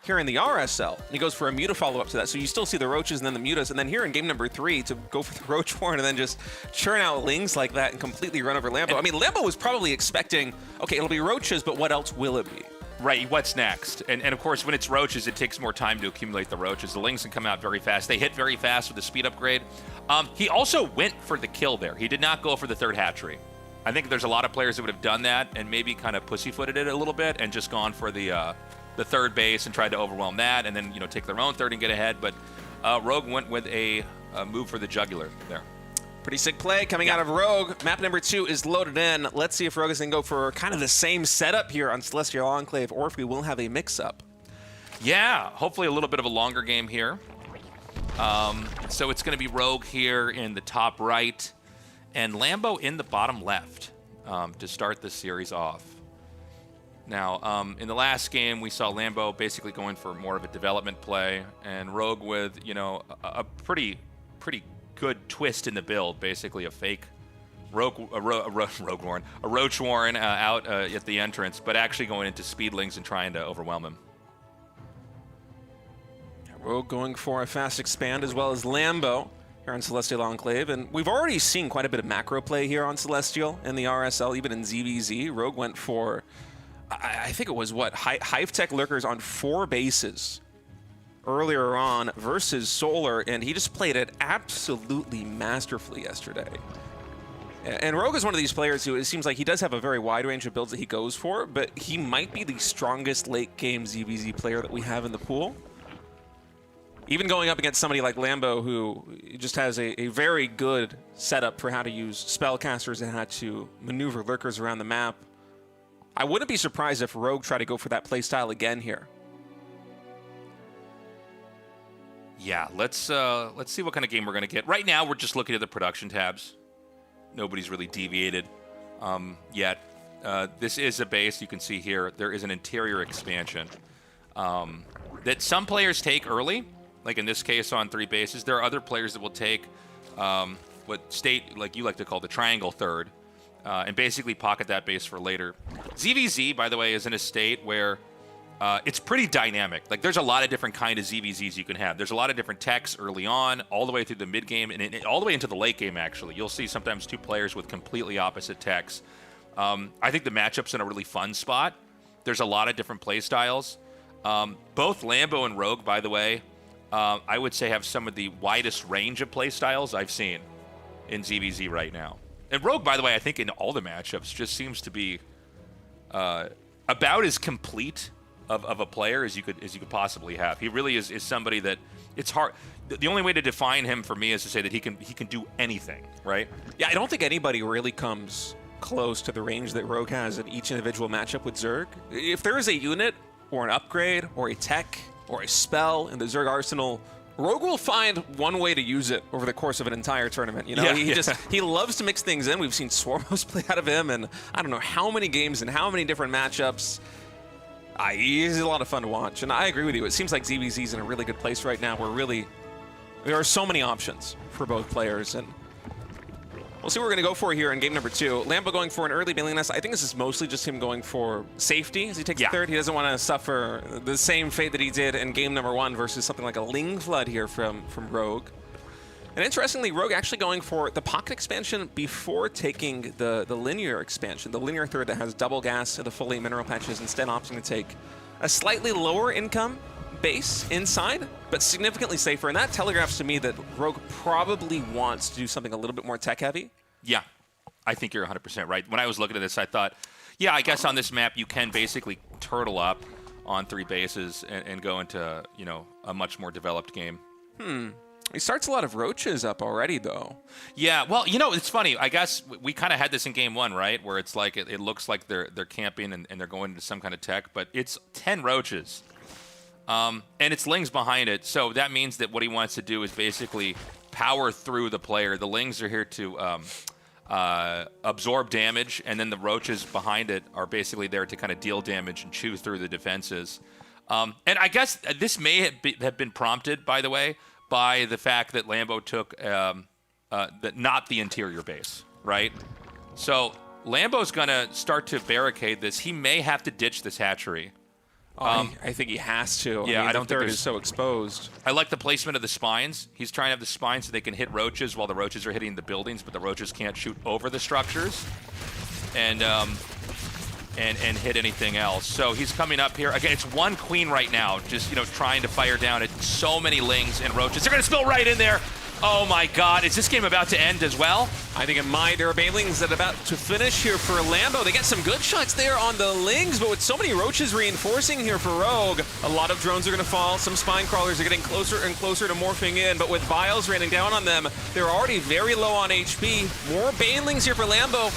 here in the RSL. And he goes for a Muta follow-up to that. So you still see the roaches and then the Mutas. And then here in game number 3 to go for the Roach Warren and then just churn out Lings like that and completely run over Lambo. I mean, Lambo was probably expecting, okay, it'll be roaches, but what else will it be? Right, what's next? And of course, when it's roaches, it takes more time to accumulate the roaches. The Lings can come out very fast. They hit very fast with the speed upgrade. He also went for the kill there. He did not go for the 3rd hatchery. I think there's a lot of players that would have done that and maybe kind of pussyfooted it a little bit and just gone for the 3rd base and tried to overwhelm that and then, you know, take their own 3rd and get ahead. But Rogue went with a move for the jugular there. Pretty sick play coming out of Rogue. Map number 2 is loaded in. Let's see if Rogue is going to go for kind of the same setup here on Celestial Enclave, or if we will have a mix-up. Yeah, hopefully a little bit of a longer game here. So it's going to be Rogue here in the top right, and Lambo in the bottom left to start this series off. Now, in the last game, we saw Lambo basically going for more of a development play, and Rogue with, you know, a pretty good twist in the build, basically a fake Roach Warren out at the entrance, but actually going into Speedlings and trying to overwhelm him. Rogue going for a fast expand as well as Lambo here on Celestial Enclave, and we've already seen quite a bit of macro play here on Celestial in the RSL, even in ZVZ. Rogue went for, I think it was what, Hive Tech Lurkers on 4 bases earlier on versus Solar, and he just played it absolutely masterfully yesterday. And Rogue is one of these players who it seems like he does have a very wide range of builds that he goes for, but he might be the strongest late game ZVZ player that we have in the pool. Even going up against somebody like Lambo, who just has a very good setup for how to use spellcasters and how to maneuver lurkers around the map, I wouldn't be surprised if Rogue tried to go for that playstyle again here. Yeah, let's see what kind of game we're going to get. Right now, we're just looking at the production tabs. Nobody's really deviated yet. This is a base. You can see here there is an interior expansion that some players take early, like in this case on 3 bases. There are other players that will take what state, like you like to call the triangle 3rd, and basically pocket that base for later. ZVZ, by the way, is in a state where it's pretty dynamic. Like, there's a lot of different kind of ZVZs you can have. There's a lot of different techs early on, all the way through the mid game, and all the way into the late game, actually. You'll see sometimes 2 players with completely opposite techs. I think the matchup's in a really fun spot. There's a lot of different play styles. Both Lambo and Rogue, by the way, I would say have some of the widest range of play styles I've seen in ZVZ right now. And Rogue, by the way, I think in all the matchups just seems to be about as complete of a player as you could possibly have. He really is somebody that it's hard. The only way to define him for me is to say that he can do anything, right? Yeah, I don't think anybody really comes close to the range that Rogue has in each individual matchup with Zerg. If there is a unit or an upgrade or a tech or a spell in the Zerg arsenal, Rogue will find one way to use it over the course of an entire tournament. You know, he loves to mix things in. We've seen Swarmos play out of him, and I don't know how many games and how many different matchups. He's a lot of fun to watch, and I agree with you. It seems like ZVZ's in a really good place right now. There are so many options for both players, and we'll see what we're going to go for here in game number 2. Lambo going for an early bailing nest. I think this is mostly just him going for safety as he takes the third. He doesn't want to suffer the same fate that he did in game number 1 versus something like a Ling Flood here from Rogue. And interestingly, Rogue actually going for the pocket expansion before taking the linear expansion, the linear third that has double gas and the fully mineral patches, instead opting to take a slightly lower income base inside, but significantly safer. And that telegraphs to me that Rogue probably wants to do something a little bit more tech heavy. Yeah, I think you're 100% right. When I was looking at this, I thought, yeah, I guess on this map you can basically turtle up on 3 bases and go into, you know, a much more developed game. He starts a lot of roaches up already, though. Yeah, well, you know, it's funny. I guess we kind of had this in game 1, right? Where it's like it looks like they're camping and they're going into some kind of tech, but it's 10 roaches. And it's Lings behind it, so that means that what he wants to do is basically power through the player. The Lings are here to absorb damage, and then the roaches behind it are basically there to kind of deal damage and chew through the defenses. And I guess this may have been prompted, by the way, by the fact that Lambo took not the interior base, right? So Lambo's going to start to barricade this. He may have to ditch this hatchery. I think he has to. Yeah, I don't think it is so exposed. I like the placement of the spines. He's trying to have the spines so they can hit roaches while the roaches are hitting the buildings, but the roaches can't shoot over the structures and hit anything else. So he's coming up here. Again, it's 1 queen right now, just, you know, trying to fire down at so many Lings and roaches. They're going to spill right in there. Oh my God, is this game about to end as well? I think it might. There are Bailings that are about to finish here for Lambo. They get some good shots there on the Lings, but with so many roaches reinforcing here for Rogue, a lot of drones are going to fall. Some spine crawlers are getting closer and closer to morphing in, but with vials raining down on them, they're already very low on HP. More Bailings here for Lambo.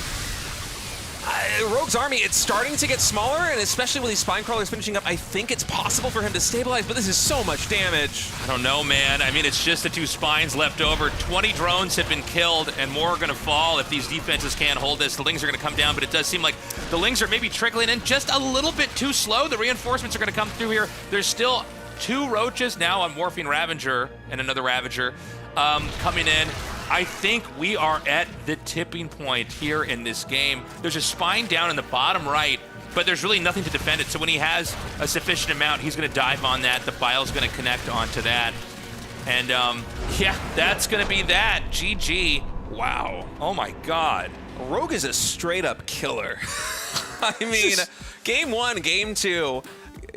Rogue's army, it's starting to get smaller, and especially with these spine crawlers finishing up, I think it's possible for him to stabilize, but this is so much damage. I don't know, man. I mean, it's just the 2 spines left over. 20 drones have been killed, and more are going to fall if these defenses can't hold this. The Lings are going to come down, but it does seem like the Lings are maybe trickling in just a little bit too slow. The reinforcements are going to come through here. There's still 2 roaches now on Morphing Ravager and another Ravager coming in. I think we are at the tipping point here in this game. There's a spine down in the bottom right, but there's really nothing to defend it. So when he has a sufficient amount, he's going to dive on that. The file's going to connect onto that. And, yeah, that's going to be that. GG. Wow. Oh, my God. Rogue is a straight-up killer. I mean, game 1, game 2.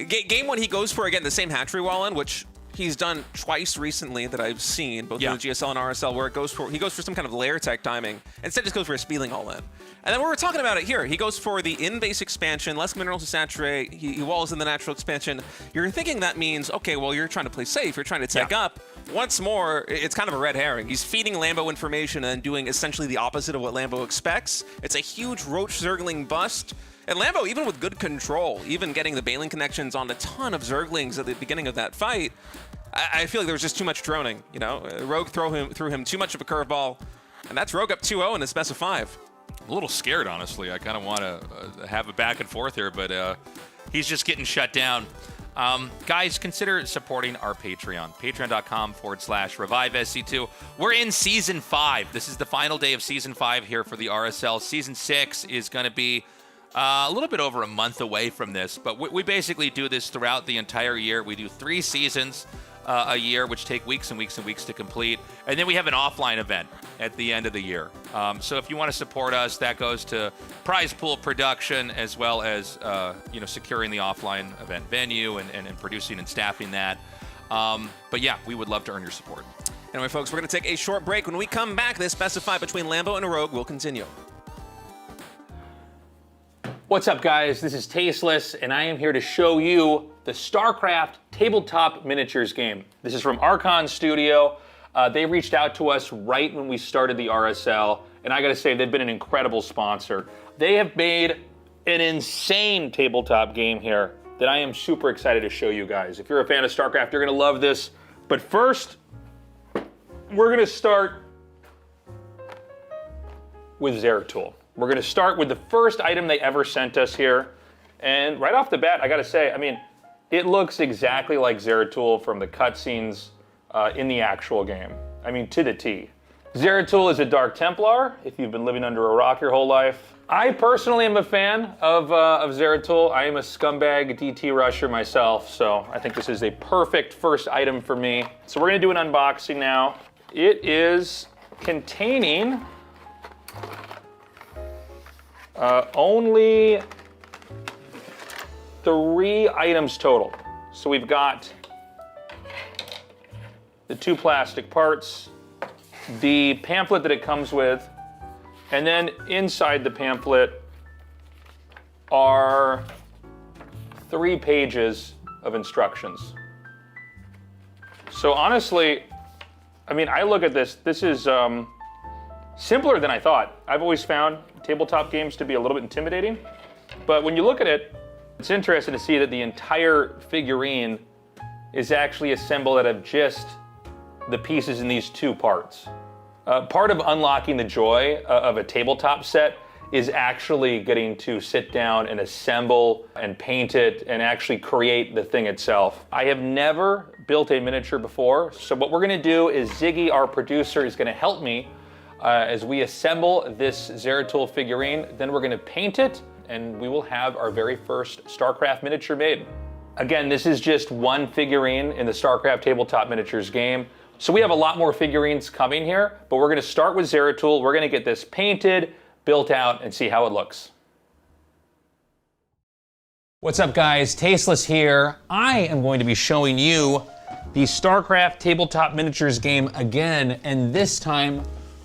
Game 1, he goes for, again, the same hatchery wall in, which he's done twice recently that I've seen, both in the GSL and RSL, where he goes for some kind of layer tech timing. Instead, just goes for a Spieling all in. And then we were talking about it here. He goes for the in-base expansion, less minerals to saturate. He walls in the natural expansion. You're thinking that means, okay, well, you're trying to play safe. You're trying to tech up. Once more, it's kind of a red herring. He's feeding Lambo information and doing essentially the opposite of what Lambo expects. It's a huge Roach Zergling bust. And Lambo, even with good control, even getting the Bailing connections on a ton of Zerglings at the beginning of that fight, I feel like there was just too much droning. You know, Rogue threw him too much of a curveball, and that's Rogue up 2-0 in this best of 5. I'm a little scared, honestly. I kind of want to have a back and forth here, but he's just getting shut down. Guys, consider supporting our Patreon. Patreon.com/ReviveSC2. We're in Season 5. This is the final day of Season 5 here for the RSL. Season 6 is going to be a little bit over a month away from this, but we basically do this throughout the entire year. We do 3 seasons a year, which take weeks and weeks and weeks to complete. And then we have an offline event at the end of the year. So if you want to support us, that goes to prize pool production, as well as securing the offline event venue and producing and staffing that. But yeah, we would love to earn your support. Anyway, folks, we're going to take a short break. When we come back, this specified between Lambo and a Rogue will continue. What's up, guys? This is Tasteless, and I am here to show you the StarCraft tabletop miniatures game. This is from Archon Studio. They reached out to us right when we started the RSL, and I gotta say, they've been an incredible sponsor. They have made an insane tabletop game here that I am super excited to show you guys. If you're a fan of StarCraft, you're gonna love this. But first, we're gonna start with Zeratul. We're gonna start with the first item they ever sent us here. And right off the bat, I gotta say, I mean, it looks exactly like Zeratul from the cutscenes in the actual game. I mean, to the T. Zeratul is a Dark Templar, if you've been living under a rock your whole life. I personally am a fan of Zeratul. I am a scumbag DT rusher myself, so I think this is a perfect first item for me. So we're gonna do an unboxing now. It is containing only 3 items total. So we've got the 2 plastic parts, the pamphlet that it comes with, and then inside the pamphlet are 3 pages of instructions. So honestly, I mean, I look at this is simpler than I thought. I've always found tabletop games to be a little bit intimidating, but when you look at it, it's interesting to see that the entire figurine is actually assembled out of just the pieces in these 2 parts. Part of unlocking the joy of a tabletop set is actually getting to sit down and assemble and paint it and actually create the thing itself. I have never built a miniature before, so what we're gonna do is Ziggy, our producer, is gonna help me as we assemble this Zeratul figurine. Then we're gonna paint it, and we will have our very first StarCraft miniature made. Again, this is just one figurine in the StarCraft tabletop miniatures game. So we have a lot more figurines coming here, but we're gonna start with Zeratul. We're gonna get this painted, built out, and see how it looks. What's up, guys? Tasteless here. I am going to be showing you the StarCraft tabletop miniatures game again, and this time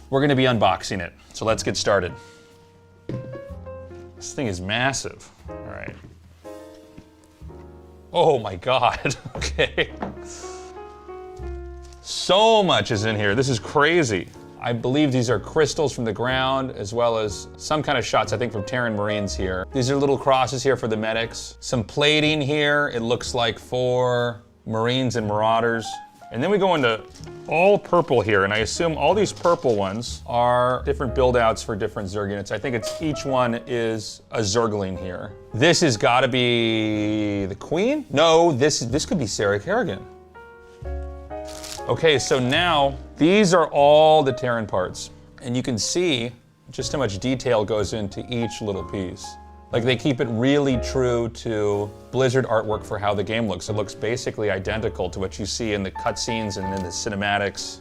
we're gonna be unboxing it. So let's get started. This thing is massive. All right. Oh my God, okay. So much is in here, this is crazy. I believe these are crystals from the ground, as well as some kind of shots, I think, from Terran Marines here. These are little crosses here for the medics. Some plating here, it looks like, for Marines and Marauders. And then we go into all purple here, and I assume all these purple ones are different build outs for different Zerg units. I think it's each one is a Zergling here. This has gotta be the Queen? No, this could be Sarah Kerrigan. Okay, so now these are all the Terran parts, and you can see just how much detail goes into each little piece. Like, they keep it really true to Blizzard artwork for how the game looks. It looks basically identical to what you see in the cutscenes and in the cinematics.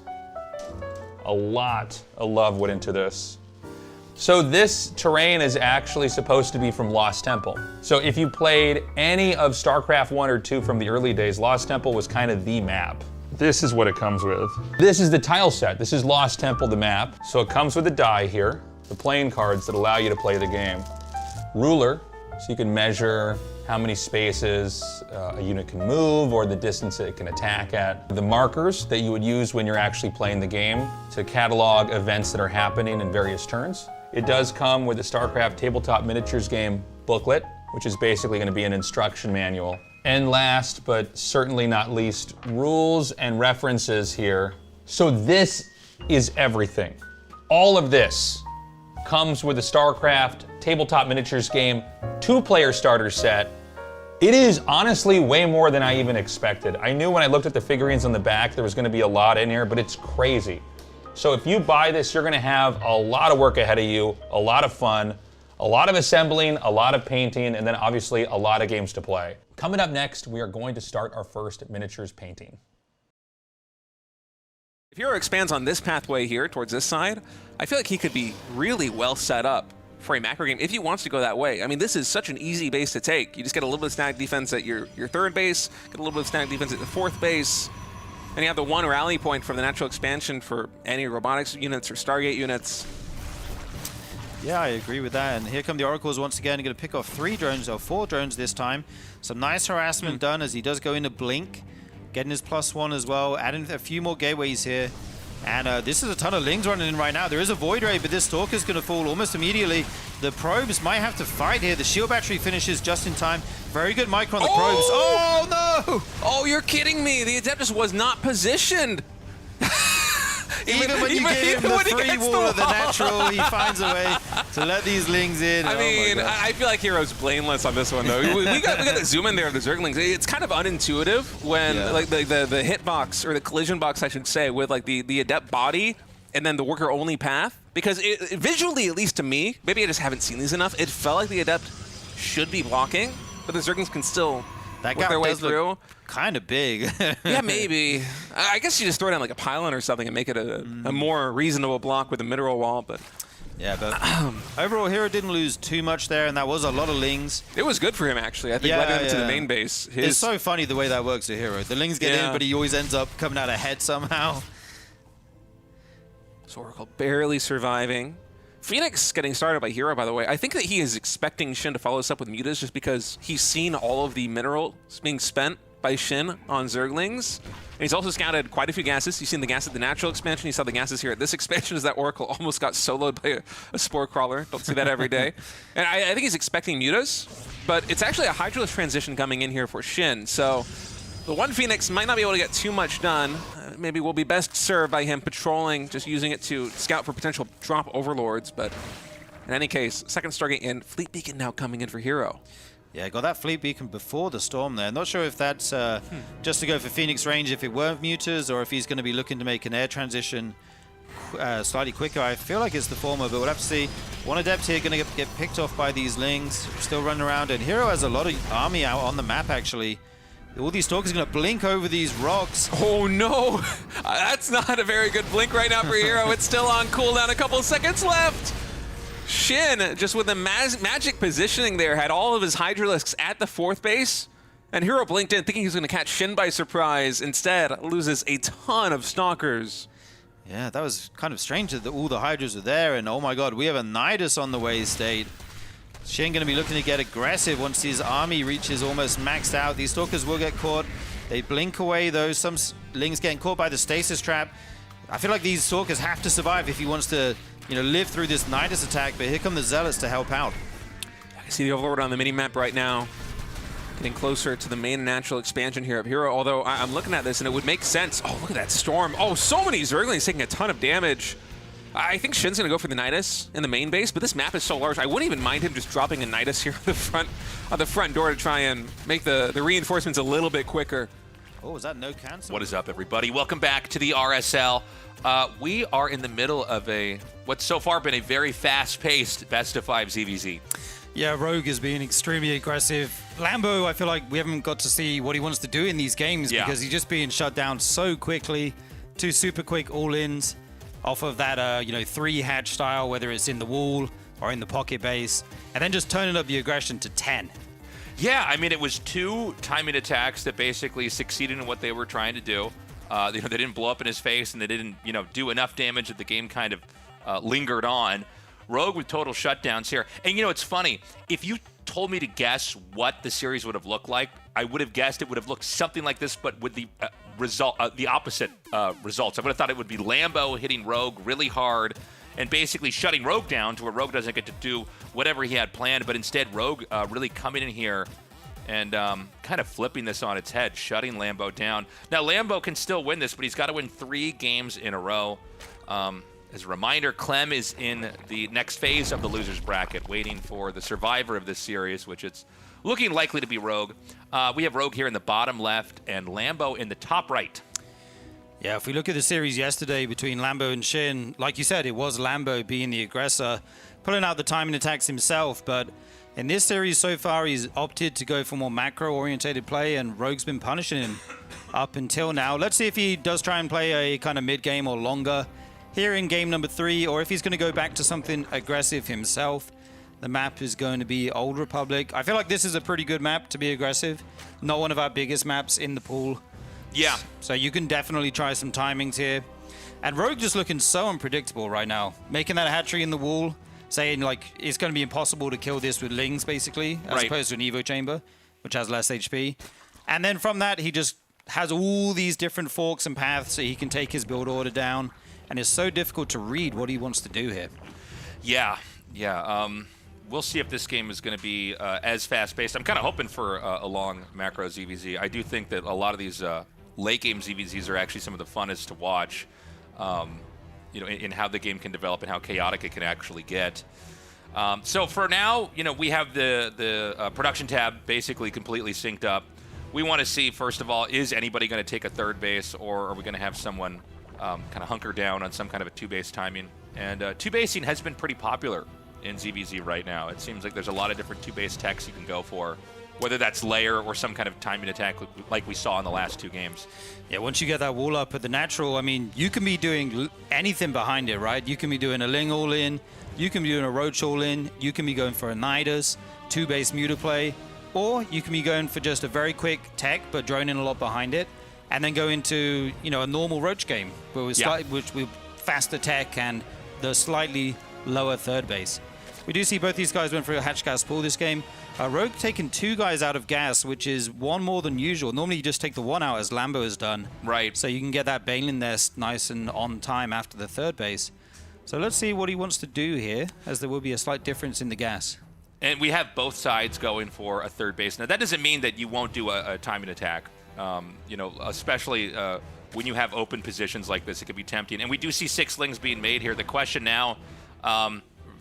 A lot of love went into this. So this terrain is actually supposed to be from Lost Temple. So if you played any of StarCraft 1 or 2 from the early days, Lost Temple was kind of the map. This is what it comes with. This is the tile set. This is Lost Temple, the map. So it comes with a die here, the playing cards that allow you to play the game. Ruler, so you can measure how many spaces a unit can move or the distance it can attack at. The markers that you would use when you're actually playing the game to catalog events that are happening in various turns. It does come with the StarCraft tabletop miniatures game booklet, which is basically going to be an instruction manual. And last, but certainly not least, rules and references here. So this is everything. All of this comes with the StarCraft tabletop miniatures game 2-player starter set. It is honestly way more than I even expected. I knew when I looked at the figurines on the back there was gonna be a lot in here, but it's crazy. So if you buy this, you're gonna have a lot of work ahead of you, a lot of fun. A lot of assembling, a lot of painting, and then obviously a lot of games to play. Coming up next, we are going to start our first miniatures painting. If Hero expands on this pathway here towards this side, I feel like he could be really well set up for a macro game if he wants to go that way. I mean, this is such an easy base to take. You just get a little bit of static defense at your third base, get a little bit of static defense at the fourth base, and you have the one rally point from the natural expansion for any robotics units or Stargate units. Yeah, I agree with that. And here come the Oracles once again. Going to pick off 3 drones, or 4 drones this time. Some nice harassment done as he does go into Blink. Getting his +1 as well. Adding a few more gateways here. And this is a ton of Lings running in right now. There is a Void Ray, but this Stalker's going to fall almost immediately. The probes might have to fight here. The shield battery finishes just in time. Very good micro on the probes. Oh, no! Oh, you're kidding me. The Adeptus was not positioned. Even when you give him the free wall of the natural, he finds a way to let these Lings in. I mean, I feel like Hero's blameless on this one, though. we got the zoom in there of the Zerglings. It's kind of unintuitive when like the hitbox, or the collision box, I should say, with like the Adept body and then the worker only path. Because visually, at least to me, maybe I just haven't seen these enough, it felt like the Adept should be blocking, but the Zerglings can still work their way through. Kind of big. Yeah, maybe. I guess you just throw down like a pylon or something and make it a more reasonable block with a mineral wall, but... Yeah, but overall, Hero didn't lose too much there, and that was a lot of Lings. It was good for him, actually. I think letting him to the main base. It's so funny the way that works with Hero. The Lings get in, but he always ends up coming out ahead somehow. So Oracle barely surviving. Phoenix getting started by Hero, by the way. I think that he is expecting Shin to follow this up with Mutas just because he's seen all of the minerals being spent by Shin on Zerglings. And he's also scouted quite a few gases. You've seen the gas at the natural expansion. You saw the gases here at this expansion as that Oracle almost got soloed by a Spore Crawler. Don't see that every day. And I think he's expecting Mutas, but it's actually a Hydralisk transition coming in here for Shin. So the one Phoenix might not be able to get too much done. Maybe will be best served by him patrolling, just using it to scout for potential drop overlords. But in any case, second Stargate in. Fleet Beacon now coming in for Hero. Yeah, got that Fleet Beacon before the storm there. Not sure if that's just to go for Phoenix range if it weren't Mutas, or if he's going to be looking to make an air transition slightly quicker. I feel like it's the former, but we'll have to see. One Adept here going to get picked off by these Lings. Still running around, and Hero has a lot of army out on the map, actually. All these Stalkers are going to blink over these rocks. Oh, no. That's not a very good blink right now for Hero. It's still on cooldown. A couple of seconds left. Shin, just with the magic positioning there, had all of his Hydralisks at the fourth base. And Hero blinked in thinking he was going to catch Shin by surprise. Instead, loses a ton of Stalkers. Yeah, that was kind of strange that all the Hydras are there. And oh my god, we have a Nidus on the way state. Shin going to be looking to get aggressive once his army reaches almost maxed out. These Stalkers will get caught. They blink away, though. Some Lings getting caught by the stasis trap. I feel like these Stalkers have to survive if he wants to, live through this Nidus attack. But here come the Zealots to help out. I see the Overlord on the mini-map right now. Getting closer to the main natural expansion here of Hero. Although I'm looking at this and it would make sense. Oh, look at that storm. Oh, so many Zerglings taking a ton of damage. I think Shin's going to go for the Nidus in the main base, but this map is so large, I wouldn't even mind him just dropping a Nidus here on the front door to try and make the reinforcements a little bit quicker. Oh, was that no cancel? What is up, everybody? Welcome back to the RSL. We are in the middle of what's so far been a very fast-paced best-of-5 ZVZ. Yeah, Rogue is being extremely aggressive. Lambo, I feel like we haven't got to see what he wants to do in these games because he's just being shut down so quickly. 2 super quick all-ins off of that, 3 hatch style, whether it's in the wall or in the pocket base, and then just turning up the aggression to 10. Yeah, I mean, it was 2 timing attacks that basically succeeded in what they were trying to do. They didn't blow up in his face, and they didn't, do enough damage that the game kind of lingered on. Rogue with total shutdowns here. And, it's funny. If you told me to guess what the series would have looked like, I would have guessed it would have looked something like this, but with the the opposite results. I would have thought it would be Lambo hitting Rogue really hard and basically shutting Rogue down to where Rogue doesn't get to do whatever he had planned, but instead Rogue really coming in here and kind of flipping this on its head, shutting Lambo down. Now, Lambo can still win this, but he's got to win 3 games in a row. As a reminder, Clem is in the next phase of the loser's bracket, waiting for the survivor of this series, which it's looking likely to be Rogue. We have Rogue here in the bottom left and Lambo in the top right. Yeah, if we look at the series yesterday between Lambo and Shin, like you said, it was Lambo being the aggressor, pulling out the timing attacks himself, but in this series so far, he's opted to go for more macro-orientated play, and Rogue's been punishing him up until now. Let's see if he does try and play a kind of mid-game or longer here in game number 3, or if he's going to go back to something aggressive himself. The map is going to be Old Republic. I feel like this is a pretty good map to be aggressive. Not one of our biggest maps in the pool. Yeah. So you can definitely try some timings here. And Rogue just looking so unpredictable right now. Making that hatchery in the wall, saying like it's going to be impossible to kill this with Lings, basically, as opposed to an Evo Chamber, which has less HP. And then from that, he just has all these different forks and paths so he can take his build order down. And it's so difficult to read what he wants to do here. Yeah. We'll see if this game is going to be as fast-paced. I'm kind of hoping for a long macro ZVZ. I do think that a lot of these late-game ZVZs are actually some of the funnest to watch, in how the game can develop and how chaotic it can actually get. So for now, we have the production tab basically completely synced up. We want to see, first of all, is anybody going to take a third base, or are we going to have someone kind of hunker down on some kind of a two-base timing? And two-basing has been pretty popular in ZVZ right now. It seems like there's a lot of different two-base techs you can go for, whether that's layer or some kind of timing attack like we saw in the last 2 games. Yeah, once you get that wall up at the natural, I mean, you can be doing anything behind it, right? You can be doing a Ling all-in, you can be doing a Roach all-in, you can be going for a Nidus, 2-base muta play, or you can be going for just a very quick tech but droning a lot behind it, and then go into, a normal Roach game where which with faster tech and the slightly lower third base. We do see both these guys went for a hatch gas pool this game. Rogue taking 2 guys out of gas, which is 1 more than usual. Normally you just take the 1 out as Lambo has done. Right. So you can get that Balin there nice and on time after the third base. So let's see what he wants to do here, as there will be a slight difference in the gas. And we have both sides going for a third base. Now that doesn't mean that you won't do a timing attack. Especially when you have open positions like this, it can be tempting. And we do see 6 Lings being made here. The question now,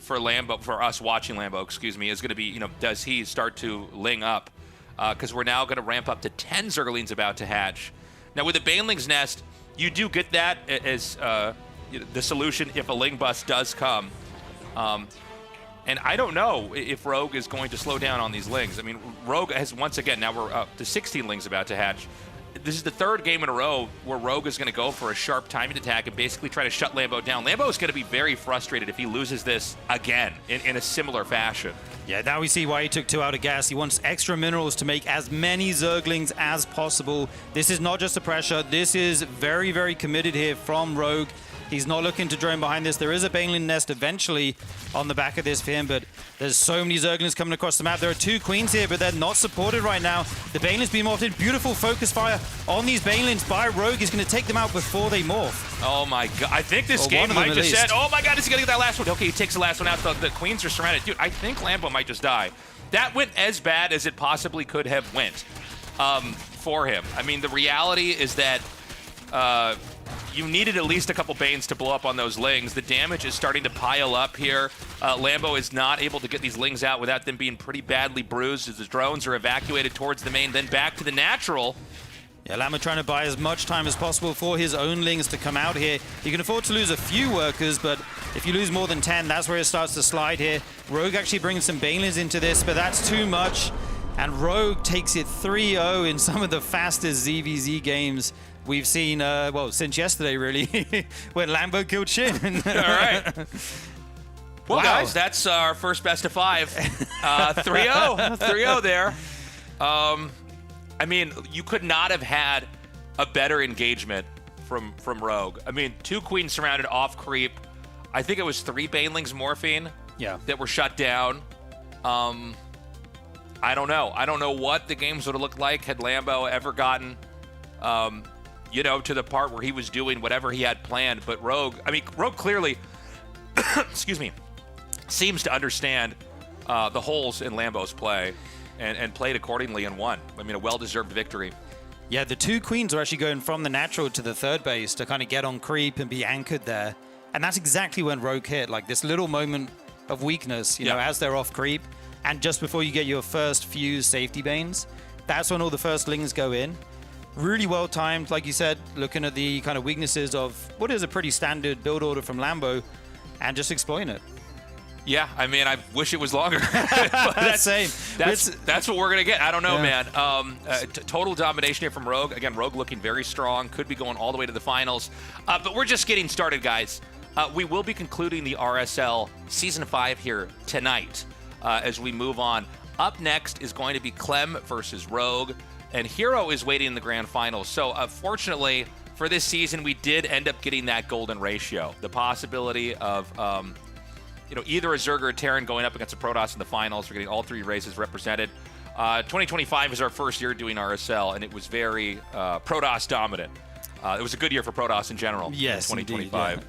for us watching Lambo, is going to be, does he start to Ling up? Because we're now going to ramp up to 10 Zerglings about to hatch. Now with the Baneling's Nest, you do get that as the solution if a Ling bust does come. And I don't know if Rogue is going to slow down on these Lings. I mean, Rogue has once again, now we're up to 16 Lings about to hatch. This is the 3rd game in a row where Rogue is going to go for a sharp timing attack and basically try to shut Lambo down. Lambo is going to be very frustrated if he loses this again in a similar fashion. Yeah, now we see why he took 2 out of gas. He wants extra minerals to make as many Zerglings as possible. This is not just a pressure. This is very, very committed here from Rogue. He's not looking to drone behind this. There is a Banelin nest eventually on the back of this for him, but there's so many Zerglings coming across the map. There are 2 queens here, but they're not supported right now. The Banelin's being morphed in. Beautiful focus fire on these Banelins by Rogue. He's going to take them out before they morph. Oh my god. I think this game might just set. Oh my god, is he going to get that last one? Okay, he takes the last one out. The queens are surrounded. Dude, I think Lambo might just die. That went as bad as it possibly could have went for him. I mean, the reality is that you needed at least a couple Banes to blow up on those Lings. The damage is starting to pile up here. Lambo is not able to get these Lings out without them being pretty badly bruised as the drones are evacuated towards the main, then back to the natural. Yeah, Lambo trying to buy as much time as possible for his own Lings to come out here. You can afford to lose a few workers, but if you lose more than 10, that's where it starts to slide here. Rogue actually brings some Banelins into this, but that's too much. And Rogue takes it 3-0 in some of the fastest ZVZ games we've seen, well, since yesterday, really, when Lambo killed Shin. All right. Well, guys, that's our first best of 5. 3-0. 3-0 there. I mean, you could not have had a better engagement from Rogue. I mean, 2 queens surrounded off creep. I think it was 3 Banelings morphine that were shut down. I don't know. I don't know what the games would have looked like had Lambo ever gotten to the part where he was doing whatever he had planned. But Rogue clearly, excuse me, seems to understand the holes in Lambo's play and played accordingly and won. I mean, a well-deserved victory. Yeah, the 2 queens are actually going from the natural to the third base to kind of get on creep and be anchored there. And that's exactly when Rogue hit, like this little moment of weakness, you know, as they're off creep. And just before you get your first few safety banes, that's when all the first Lings go in. Really well timed, like you said, looking at the kind of weaknesses of what is a pretty standard build order from Lambo and just exploiting it. Yeah, I mean, I wish it was longer. Same. That's what we're going to get. I don't know, man. Total domination here from Rogue. Again, Rogue looking very strong. Could be going all the way to the finals. But we're just getting started, guys. We will be concluding the RSL Season 5 here tonight as we move on. Up next is going to be Clem versus Rogue. And Hero is waiting in the grand finals. So, fortunately, for this season, we did end up getting that golden ratio. The possibility of... either a Zerg or a Terran going up against a Protoss in the finals. We're getting all three races represented. 2025 is our first year doing RSL, and it was very Protoss dominant. It was a good year for Protoss in general. Yes, in 2025. Indeed,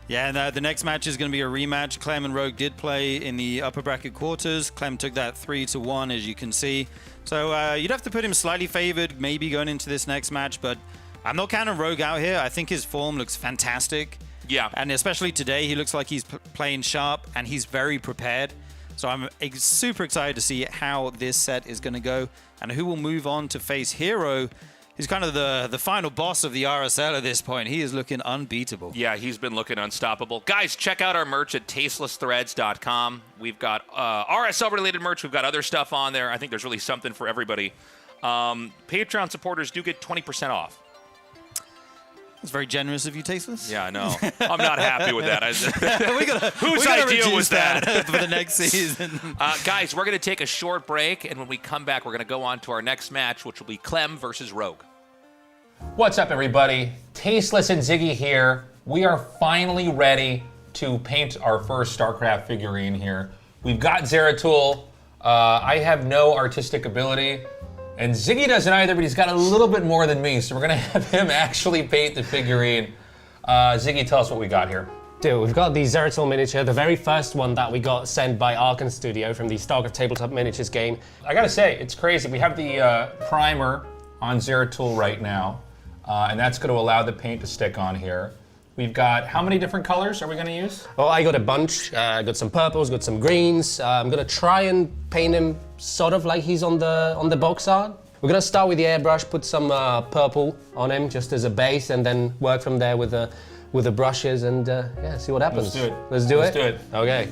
yeah, and the next match is going to be a rematch. Clem and Rogue did play in the upper bracket quarters. Clem took that 3-1, as you can see. So you'd have to put him slightly favored, maybe going into this next match, but I'm not counting Rogue out here. I think his form looks fantastic. Yeah. And especially today, he looks like he's playing sharp and he's very prepared. So I'm super excited to see how this set is going to go and who will move on to face Hero. He's kind of the final boss of the RSL at this point. He is looking unbeatable. Yeah, he's been looking unstoppable. Guys, check out our merch at tastelessthreads.com. We've got RSL-related merch. We've got other stuff on there. I think there's really something for everybody. Patreon supporters do get 20% off. It's very generous of you, Tasteless. Yeah, I know. I'm not happy with that. Whose idea was that? For the next season. Guys, we're going to take a short break, and when we come back, we're going to go on to our next match, which will be Clem versus Rogue. What's up, everybody? Tasteless and Ziggy here. We are finally ready to paint our first StarCraft figurine here. We've got Zeratul. I have no artistic ability. And Ziggy doesn't either, but he's got a little bit more than me, so we're gonna have him actually paint the figurine. Ziggy, tell us what we got here. Dude, we've got the Zeratul miniature, the very first one that we got sent by Arkan Studio from the StarCraft Tabletop Miniatures game. I gotta say, it's crazy. We have the primer on Zeratul right now, and that's gonna allow the paint to stick on here. We've got, how many different colors are we gonna use? Oh, I got a bunch. I got some purples, got some greens. I'm gonna try and paint him sort of like he's on the box art. We're gonna start with the airbrush, put some purple on him just as a base, and then work from there with the brushes and yeah, see what happens. Let's do it. Let's do it? Let's do it. Okay.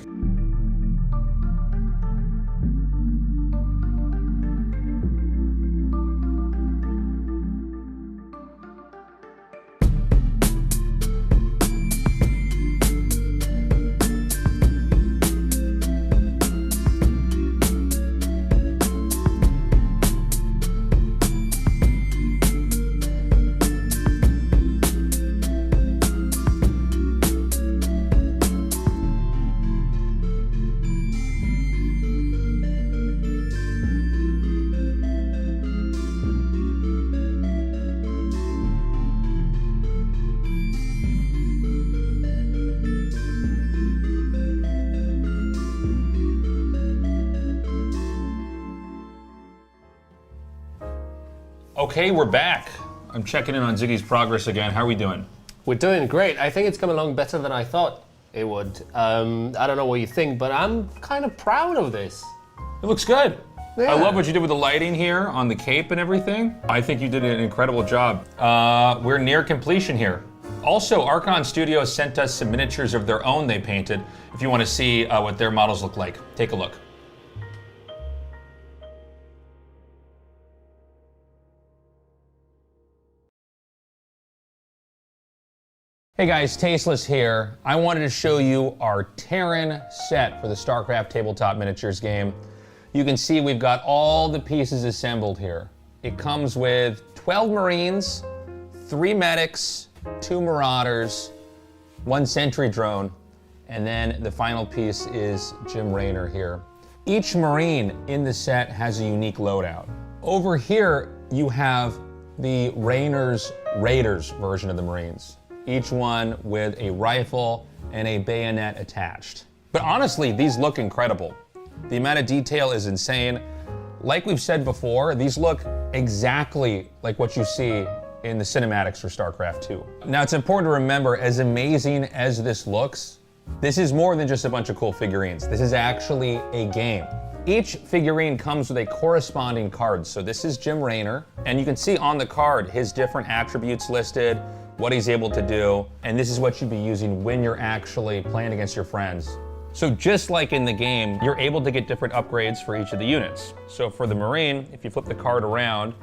Okay, we're back. I'm checking in on Ziggy's progress again. How are we doing? We're doing great. I think it's coming along better than I thought it would. I don't know what you think, but I'm kind of proud of this. It looks good. Yeah. I love what you did with the lighting here on the cape and everything. I think you did an incredible job. We're near completion here. Also, Arkan Studios sent us some miniatures of their own they painted. If you want to see what their models look like, take a look. Hey guys, Tasteless here. I wanted to show you our Terran set for the StarCraft Tabletop Miniatures game. You can see we've got all the pieces assembled here. It comes with 12 Marines, 3 Medics, 2 Marauders, 1 Sentry Drone, and then the final piece is Jim Raynor here. Each Marine in the set has a unique loadout. Over here, you have the Raynor's Raiders version of the Marines. Each one with a rifle and a bayonet attached. But honestly, these look incredible. The amount of detail is insane. Like we've said before, these look exactly like what you see in the cinematics for StarCraft 2. Now it's important to remember, as amazing as this looks, this is more than just a bunch of cool figurines. This is actually a game. Each figurine comes with a corresponding card. So this is Jim Raynor, and you can see on the card his different attributes listed, what he's able to do, and this is what you'd be using when you're actually playing against your friends. So just like in the game, you're able to get different upgrades for each of the units. So for the Marine, if you flip the card around,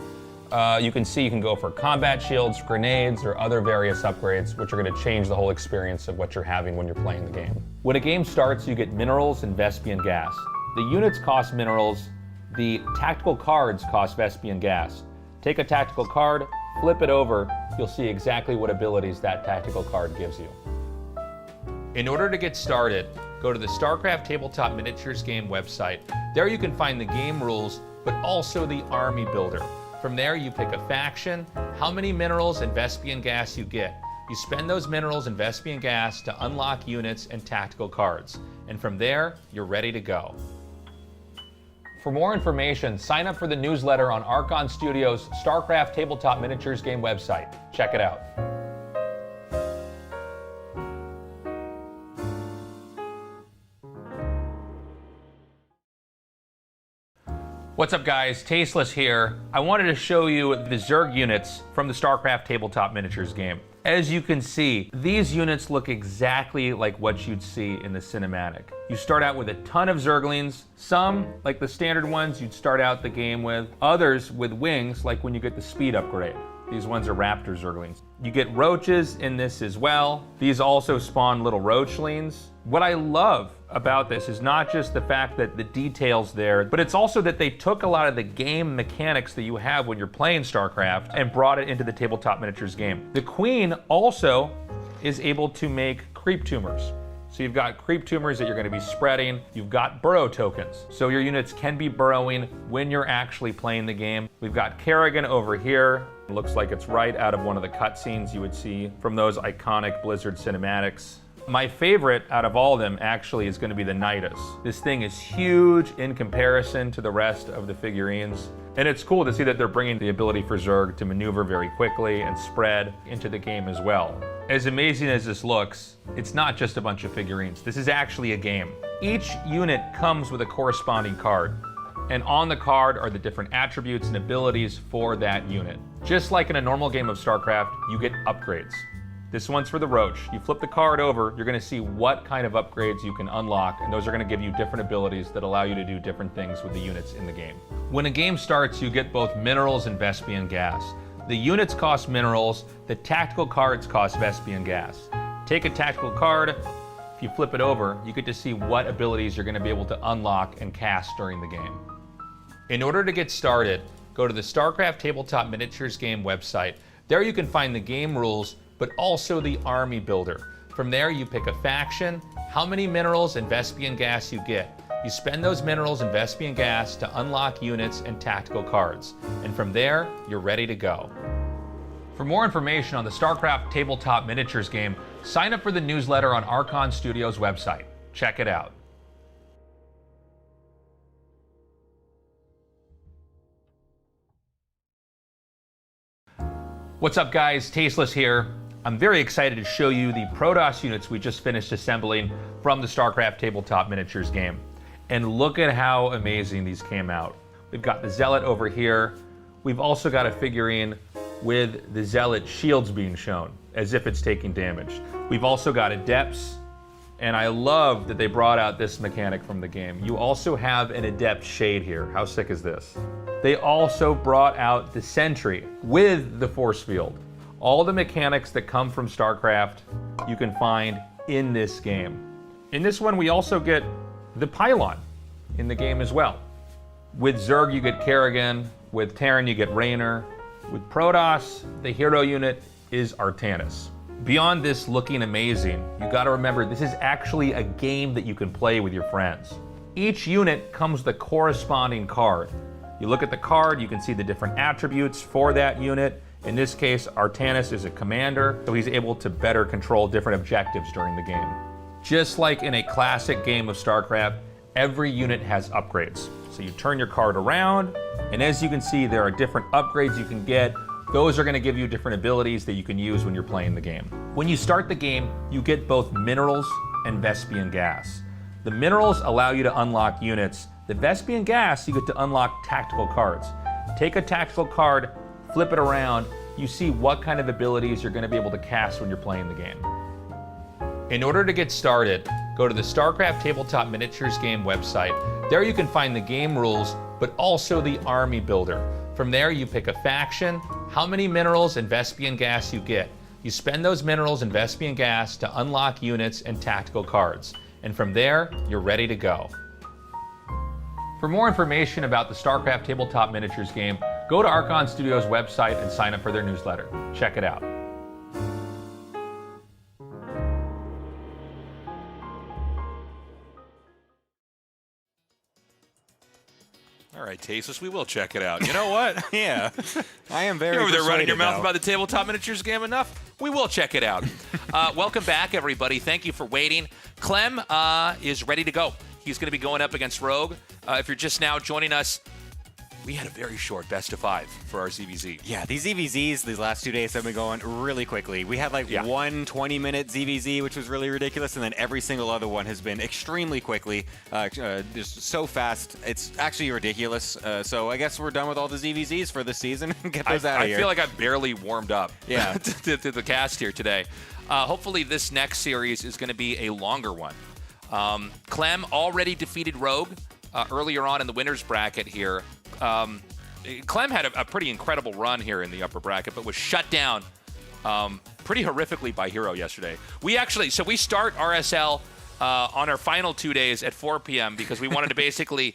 you can see you can go for combat shields, grenades, or other various upgrades, which are going to change the whole experience of what you're having when you're playing the game. When a game starts, you get minerals and Vespian gas. The units cost minerals, the tactical cards cost Vespian gas. Take a tactical card, flip it over, you'll see exactly what abilities that tactical card gives you. In order to get started, go to the StarCraft Tabletop Miniatures game website. There you can find the game rules, but also the army builder. From there, you pick a faction, how many minerals and Vespian gas you get. You spend those minerals and Vespian gas to unlock units and tactical cards. And from there, you're ready to go. For more information, sign up for the newsletter on Archon Studios' StarCraft Tabletop Miniatures game website. Check it out. What's up guys, Tasteless here. I wanted to show you the Zerg units from the StarCraft Tabletop Miniatures game. As you can see, these units look exactly like what you'd see in the cinematic. You start out with a ton of Zerglings, some, like the standard ones you'd start out the game with, others with wings, like when you get the speed upgrade. These ones are Raptor Zerglings. You get roaches in this as well. These also spawn little roachlings. What I love about this is not just the fact that the detail's there, but it's also that they took a lot of the game mechanics that you have when you're playing StarCraft and brought it into the tabletop miniatures game. The Queen also is able to make creep tumors. So you've got creep tumors that you're going to be spreading. You've got burrow tokens. So your units can be burrowing when you're actually playing the game. We've got Kerrigan over here. It looks like it's right out of one of the cutscenes you would see from those iconic Blizzard cinematics. My favorite out of all of them actually is going to be the Nidus. This thing is huge in comparison to the rest of the figurines. And it's cool to see that they're bringing the ability for Zerg to maneuver very quickly and spread into the game as well. As amazing as this looks, it's not just a bunch of figurines. This is actually a game. Each unit comes with a corresponding card. And on the card are the different attributes and abilities for that unit. Just like in a normal game of StarCraft, you get upgrades. This one's for the Roach. You flip the card over, you're gonna see what kind of upgrades you can unlock, and those are gonna give you different abilities that allow you to do different things with the units in the game. When a game starts, you get both minerals and Vespian gas. The units cost minerals, the tactical cards cost Vespian gas. Take a tactical card, if you flip it over, you get to see what abilities you're gonna be able to unlock and cast during the game. In order to get started, go to the StarCraft Tabletop Miniatures game website. There you can find the game rules, but also the army builder. From there, you pick a faction, how many minerals and Vespian gas you get. You spend those minerals and Vespian gas to unlock units and tactical cards. And from there, you're ready to go. For more information on the StarCraft Tabletop Miniatures game, sign up for the newsletter on Archon Studios website. Check it out. What's up guys, Tasteless here. I'm very excited to show you the Protoss units we just finished assembling from the StarCraft Tabletop Miniatures game. And look at how amazing these came out. We've got the Zealot over here. We've also got a figurine with the Zealot shields being shown, as if it's taking damage. We've also got Adepts, and I love that they brought out this mechanic from the game. You also have an Adept Shade here. How sick is this? They also brought out the Sentry with the Force Field. All the mechanics that come from StarCraft, you can find in this game. In this one, we also get the Pylon in the game as well. With Zerg, you get Kerrigan. With Terran, you get Raynor. With Protoss, the hero unit is Artanis. Beyond this looking amazing, you gotta remember this is actually a game that you can play with your friends. Each unit comes with a corresponding card. You look at the card, you can see the different attributes for that unit. In this case, Artanis is a commander, so he's able to better control different objectives during the game. Just like in a classic game of StarCraft, every unit has upgrades. So you turn your card around, and as you can see, there are different upgrades you can get. Those are going to give you different abilities that you can use when you're playing the game. When you start the game, you get both minerals and Vespian gas. The minerals allow you to unlock units. The Vespian Gas, you get to unlock tactical cards. Take a tactical card, flip it around, you see what kind of abilities you're going to be able to cast when you're playing the game. In order to get started, go to the StarCraft Tabletop Miniatures game website. There you can find the game rules, but also the army builder. From there, you pick a faction, how many minerals and Vespian Gas you get. You spend those minerals and Vespian Gas to unlock units and tactical cards. And from there, you're ready to go. For more information about the StarCraft Tabletop Miniatures game, go to Archon Studios' website and sign up for their newsletter. Check it out. All right, Tasteless, we will check it out. You know what? Yeah, I am very. You're over there running your mouth now. about the Tabletop Miniatures game enough? We will check it out. Welcome back, everybody. Thank you for waiting. Clem is ready to go. He's going to be going up against Rogue. If you're just now joining us, we had a very short best of 5 for our ZVZ. Yeah, these ZVZs these last 2 days have been going really quickly. We had like one 20-minute ZVZ, which was really ridiculous, and then every single other one has been extremely quickly, just so fast. It's actually ridiculous. So I guess we're done with all the ZVZs for this season. Get those out of here. I feel like I've barely warmed up to the cast here today. Hopefully this next series is going to be a longer one. Clem already defeated Rogue earlier on in the winner's bracket here. Clem had a pretty incredible run here in the upper bracket, but was shut down pretty horrifically by Hero yesterday. We start RSL on our final 2 days at 4 p.m. because we wanted to basically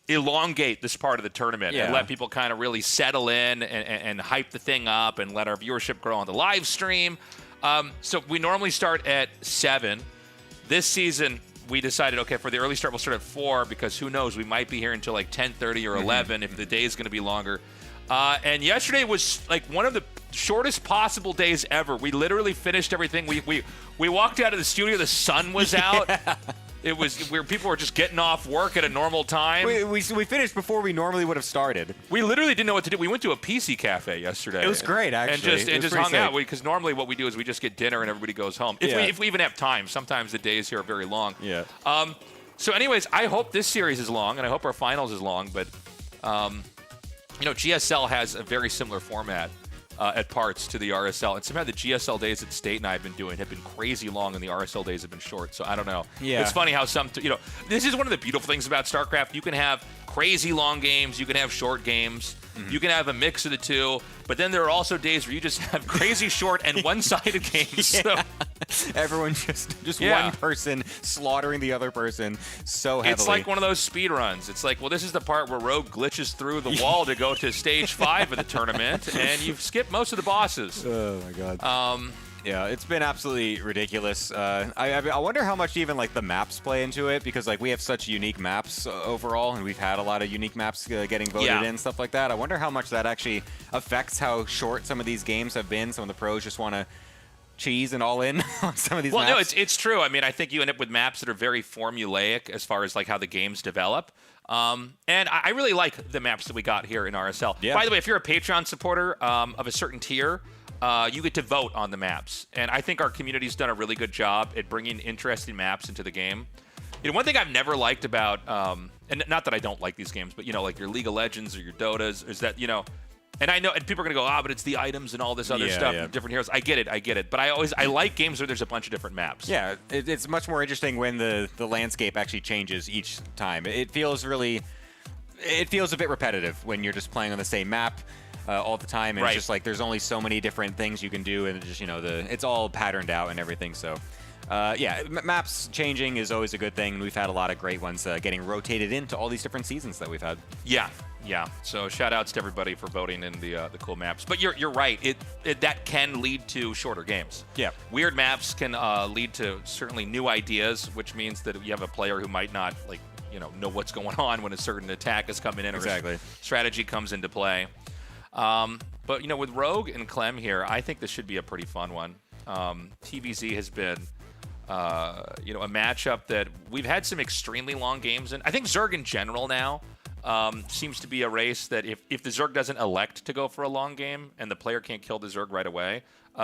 elongate this part of the tournament and let people kind of really settle in and hype the thing up and let our viewership grow on the live stream. So we normally start at 7. This season, we decided, okay, for the early start, we'll start at 4 because who knows, we might be here until like 10:30 or 11 if the day is going to be longer. And yesterday was like one of the shortest possible days ever. We literally finished everything. We walked out of the studio, the sun was out. It was where people were just getting off work at a normal time. We finished before we normally would have started. We literally didn't know what to do. We went to a PC cafe yesterday. It was great, actually. And just hung out. Because normally what we do is we just get dinner and everybody goes home. If we even have time. Sometimes the days here are very long. Yeah. So anyways, I hope this series is long, and I hope our finals is long. But, GSL has a very similar format at parts to the RSL. And somehow the GSL days that State and I have been doing have been crazy long, and the RSL days have been short. So I don't know. Yeah. It's funny how this is one of the beautiful things about StarCraft. You can have crazy long games. You can have short games. You can have a mix of the two. But then there are also days where you just have crazy short and one-sided games. So. Everyone just one person slaughtering the other person so heavily. It's like one of those speed runs. It's like, well, this is the part where Rogue glitches through the wall to go to stage 5 of the tournament, and you've skipped most of the bosses. Oh my god. Yeah, it's been absolutely ridiculous. I wonder how much even like the maps play into it, because like we have such unique maps overall, and we've had a lot of unique maps getting voted in, stuff like that. I wonder how much that actually affects how short some of these games have been. Some of the pros just want to cheese and all in on some of these maps. Well, no, it's true. I mean, I think you end up with maps that are very formulaic as far as like how the games develop. And I really like the maps that we got here in RSL. Yeah. By the way, if you're a Patreon supporter of a certain tier, you get to vote on the maps. And I think our community's done a really good job at bringing interesting maps into the game. One thing I've never liked about, and not that I don't like these games, but, like your League of Legends or your Dotas, is that, and I know, and people are going to go, but it's the items and all this other stuff, and different heroes. I get it. But I like games where there's a bunch of different maps. Yeah, it's much more interesting when the landscape actually changes each time. It feels a bit repetitive when you're just playing on the same map all the time, and it's just like there's only so many different things you can do, and just it's all patterned out and everything. So maps changing is always a good thing. We've had a lot of great ones getting rotated into all these different seasons that we've had. Yeah. So shout outs to everybody for voting in the cool maps. But you're right. That can lead to shorter games. Yeah. Weird maps can lead to certainly new ideas, which means that you have a player who might not know what's going on when a certain attack is coming in or a strategy comes into play. But with Rogue and Clem here, I think this should be a pretty fun one. TVZ has been a matchup that we've had some extremely long games in. I think Zerg in general now seems to be a race that if the Zerg doesn't elect to go for a long game and the player can't kill the Zerg right away,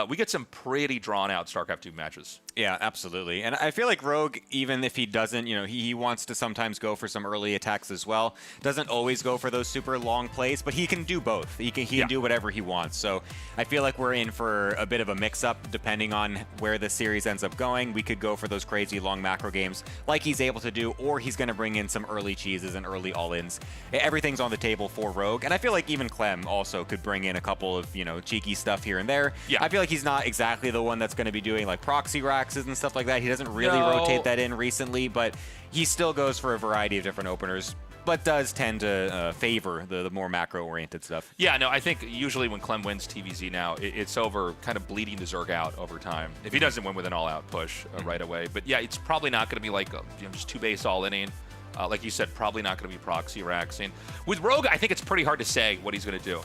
we get some pretty drawn-out StarCraft 2 matches. Yeah, absolutely. And I feel like Rogue, even if he doesn't, he wants to sometimes go for some early attacks as well. Doesn't always go for those super long plays, but he can do both. He can do whatever he wants. So I feel like we're in for a bit of a mix-up depending on where the series ends up going. We could go for those crazy long macro games like he's able to do, or he's going to bring in some early cheeses and early all-ins. Everything's on the table for Rogue. And I feel like even Clem also could bring in a couple of, cheeky stuff here and there. Yeah. I feel like he's not exactly the one that's going to be doing like proxy racks and stuff like that. He doesn't really rotate that in recently, but he still goes for a variety of different openers, but does tend to favor the more macro-oriented stuff. Yeah, no, I think usually when Clem wins TVZ now, it's over kind of bleeding the Zerg out over time. If he doesn't win with an all-out push right away. But yeah, it's probably not going to be like just 2-base all-inning. Like you said, probably not going to be proxy racks. And with Rogue, I think it's pretty hard to say what he's going to do.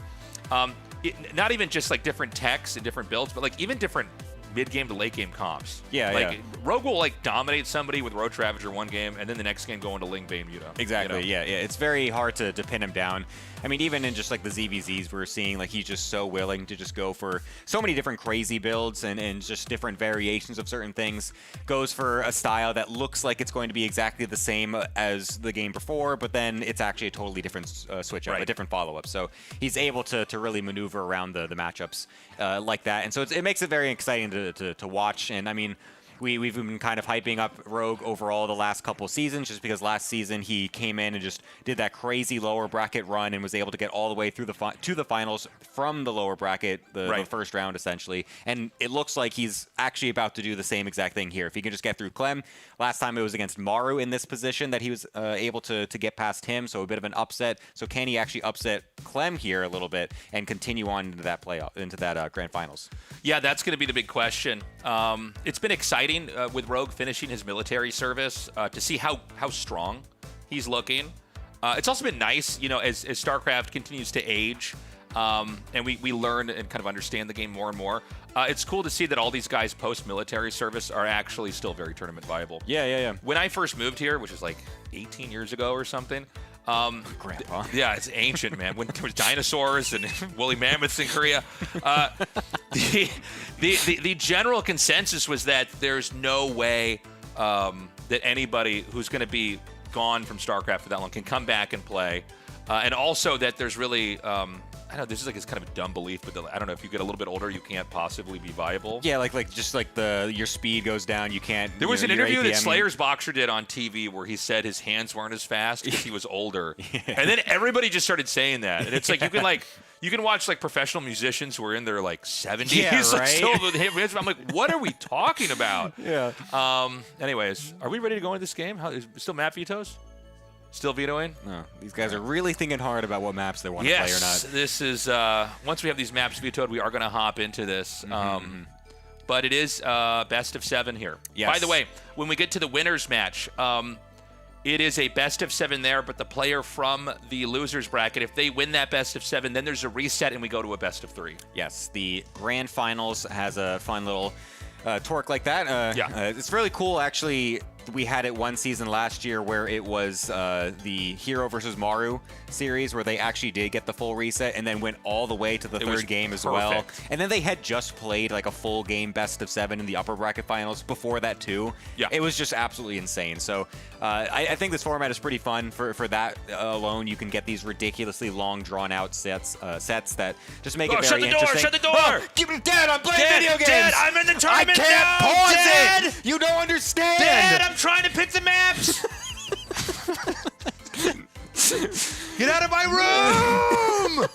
Not even just like different techs and different builds, but like even different mid-game to late-game comps. Yeah, Rogue will like dominate somebody with Roach Ravager one game, and then the next game go into Ling Bane Muta. Exactly, yeah. It's very hard to pin him down. I mean, even in just like the ZVZs, we're seeing like he's just so willing to just go for so many different crazy builds and just different variations of certain things. Goes for a style that looks like it's going to be exactly the same as the game before, but then it's actually a totally different switch up, a different follow-up. So he's able to really maneuver around the matchups like that. And so it makes it very exciting to watch. And I mean, we've been kind of hyping up Rogue overall the last couple seasons, just because last season he came in and just did that crazy lower bracket run and was able to get all the way through to the finals from the lower bracket, the first round essentially. And it looks like he's actually about to do the same exact thing here. If he can just get through Clem. Last time it was against Maru in this position that he was able to get past him, so a bit of an upset. So can he actually upset Clem here a little bit and continue on into that playoff, into that grand finals? Yeah, that's going to be the big question. It's been exciting with Rogue finishing his military service to see how strong he's looking. It's also been nice, as StarCraft continues to age and we learn and kind of understand the game more and more. It's cool to see that all these guys post-military service are actually still very tournament viable. Yeah. When I first moved here, which was like 18 years ago or something, Grandpa. Yeah, it's ancient, man. When there was dinosaurs and woolly mammoths in Korea, the general consensus was that there's no way that anybody who's going to be gone from StarCraft for that long can come back and play, and also that there's really I don't know, this is like this kind of a dumb belief, but I don't know, if you get a little bit older, you can't possibly be viable. Yeah, like your speed goes down, you can't. There was an interview that Slayer's Boxer did on TV where he said his hands weren't as fast because he was older, and then everybody just started saying that, and it's like you can watch like professional musicians who are in their like 70s, yeah, right? like still with hands. I'm like, what are we talking about? Yeah. Anyways, are we ready to go into this game? Is still Matt vetoes? Still vetoing? No, these guys are really thinking hard about what maps they want to play or not. Yes, this is, once we have these maps vetoed, we are going to hop into this. But it is best of 7 here. Yes. By the way, when we get to the winners match, it is a best of 7 there, but the player from the losers bracket, if they win that best of 7, then there's a reset and we go to a best of 3. Yes, the grand finals has a fun little torque like that. It's really cool, actually. We had it one season last year where it was the Hero versus Maru series where they actually did get the full reset and then went all the way to the third game as well. And then they had just played like a full game best of 7 in the upper bracket finals before that too. Yeah. It was just absolutely insane. So I think this format is pretty fun for that alone. You can get these ridiculously long drawn out sets that just make it very interesting. Shut the door! Dad, I'm playing video games! Dad, I'm in the tournament I can't pause Dad! it! You don't understand! Dad, I'm trying to pick the maps! Get out of my room!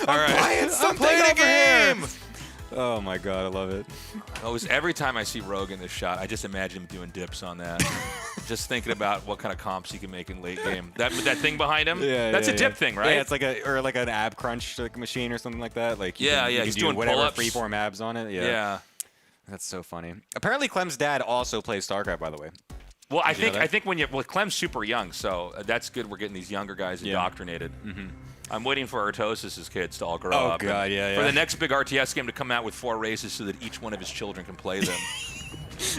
All right. I'm playing a game! Oh my god, I love it. Every time I see Rogue in this shot, I just imagine him doing dips on that. Just thinking about what kind of comps he can make in late game. That thing behind him, that's a dip thing, right? Yeah, it's like an ab crunch machine or something like that. Like you he's can doing whatever pull-ups. freeform abs on it. Yeah. That's so funny. Apparently, Clem's dad also plays StarCraft, by the way. Well, I think Clem's super young, so that's good. We're getting these younger guys indoctrinated. I'm waiting for Artosis' kids to all grow up. Oh god, yeah. For the next big RTS game to come out with 4 races, so that each one of his children can play them.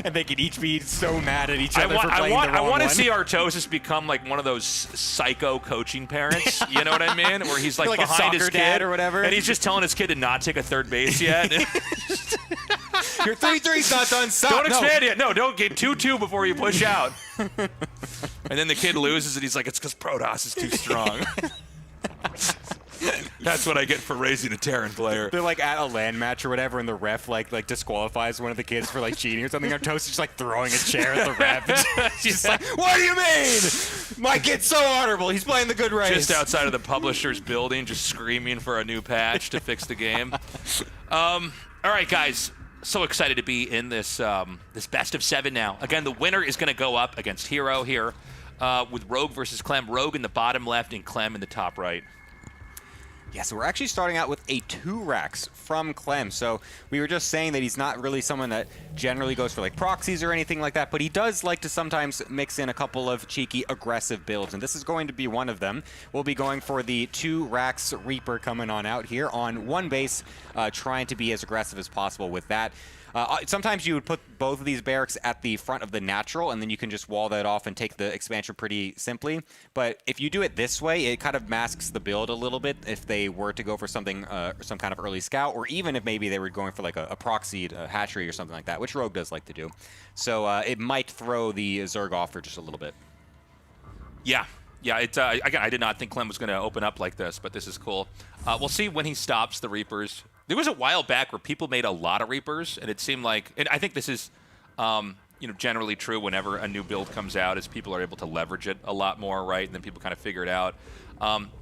And they could each be so mad at each other for playing the wrong one. I want to see Artosis become like one of those psycho coaching parents. You know what I mean? Where he's like behind his kid or whatever, and he's just telling his kid to not take a third base yet. Your 3-3's not done. Stop. Don't expand yet. No, don't get 2-2 before you push out. And then the kid loses, and he's like, "It's because Protoss is too strong." That's what I get for raising a Terran player. They're like at a LAN match or whatever, and the ref like disqualifies one of the kids for like cheating or something. Artosis is just like throwing a chair at the ref. She's like, "What do you mean? My kid's so honorable. He's playing the good race." Just outside of the publisher's building, just screaming for a new patch to fix the game. All right, guys. So excited to be in this this best of 7 now. Again, the winner is going to go up against Hero here with Rogue versus Clem. Rogue in the bottom left and Clem in the top right. Yeah, so we're actually starting out with a 2 racks from Clem. So we were just saying that he's not really someone that generally goes for like proxies or anything like that, but he does like to sometimes mix in a couple of cheeky aggressive builds, and this is going to be one of them. We'll be going for the 2 racks Reaper coming on out here on 1 base, trying to be as aggressive as possible with that. Sometimes you would put both of these barracks at the front of the natural, and then you can just wall that off and take the expansion pretty simply. But if you do it this way, it kind of masks the build a little bit if they were to go for something, some kind of early scout, or even if maybe they were going for like a proxied hatchery or something like that, which Rogue does like to do. So it might throw the Zerg off for just a little bit. Yeah. Yeah, again, I did not think Clem was going to open up like this, but this is cool. We'll see when he stops the Reapers. There was a while back where people made a lot of Reapers, and it seemed like, and I think this is, generally true whenever a new build comes out, is people are able to leverage it a lot more, right? And then people kind of figure it out.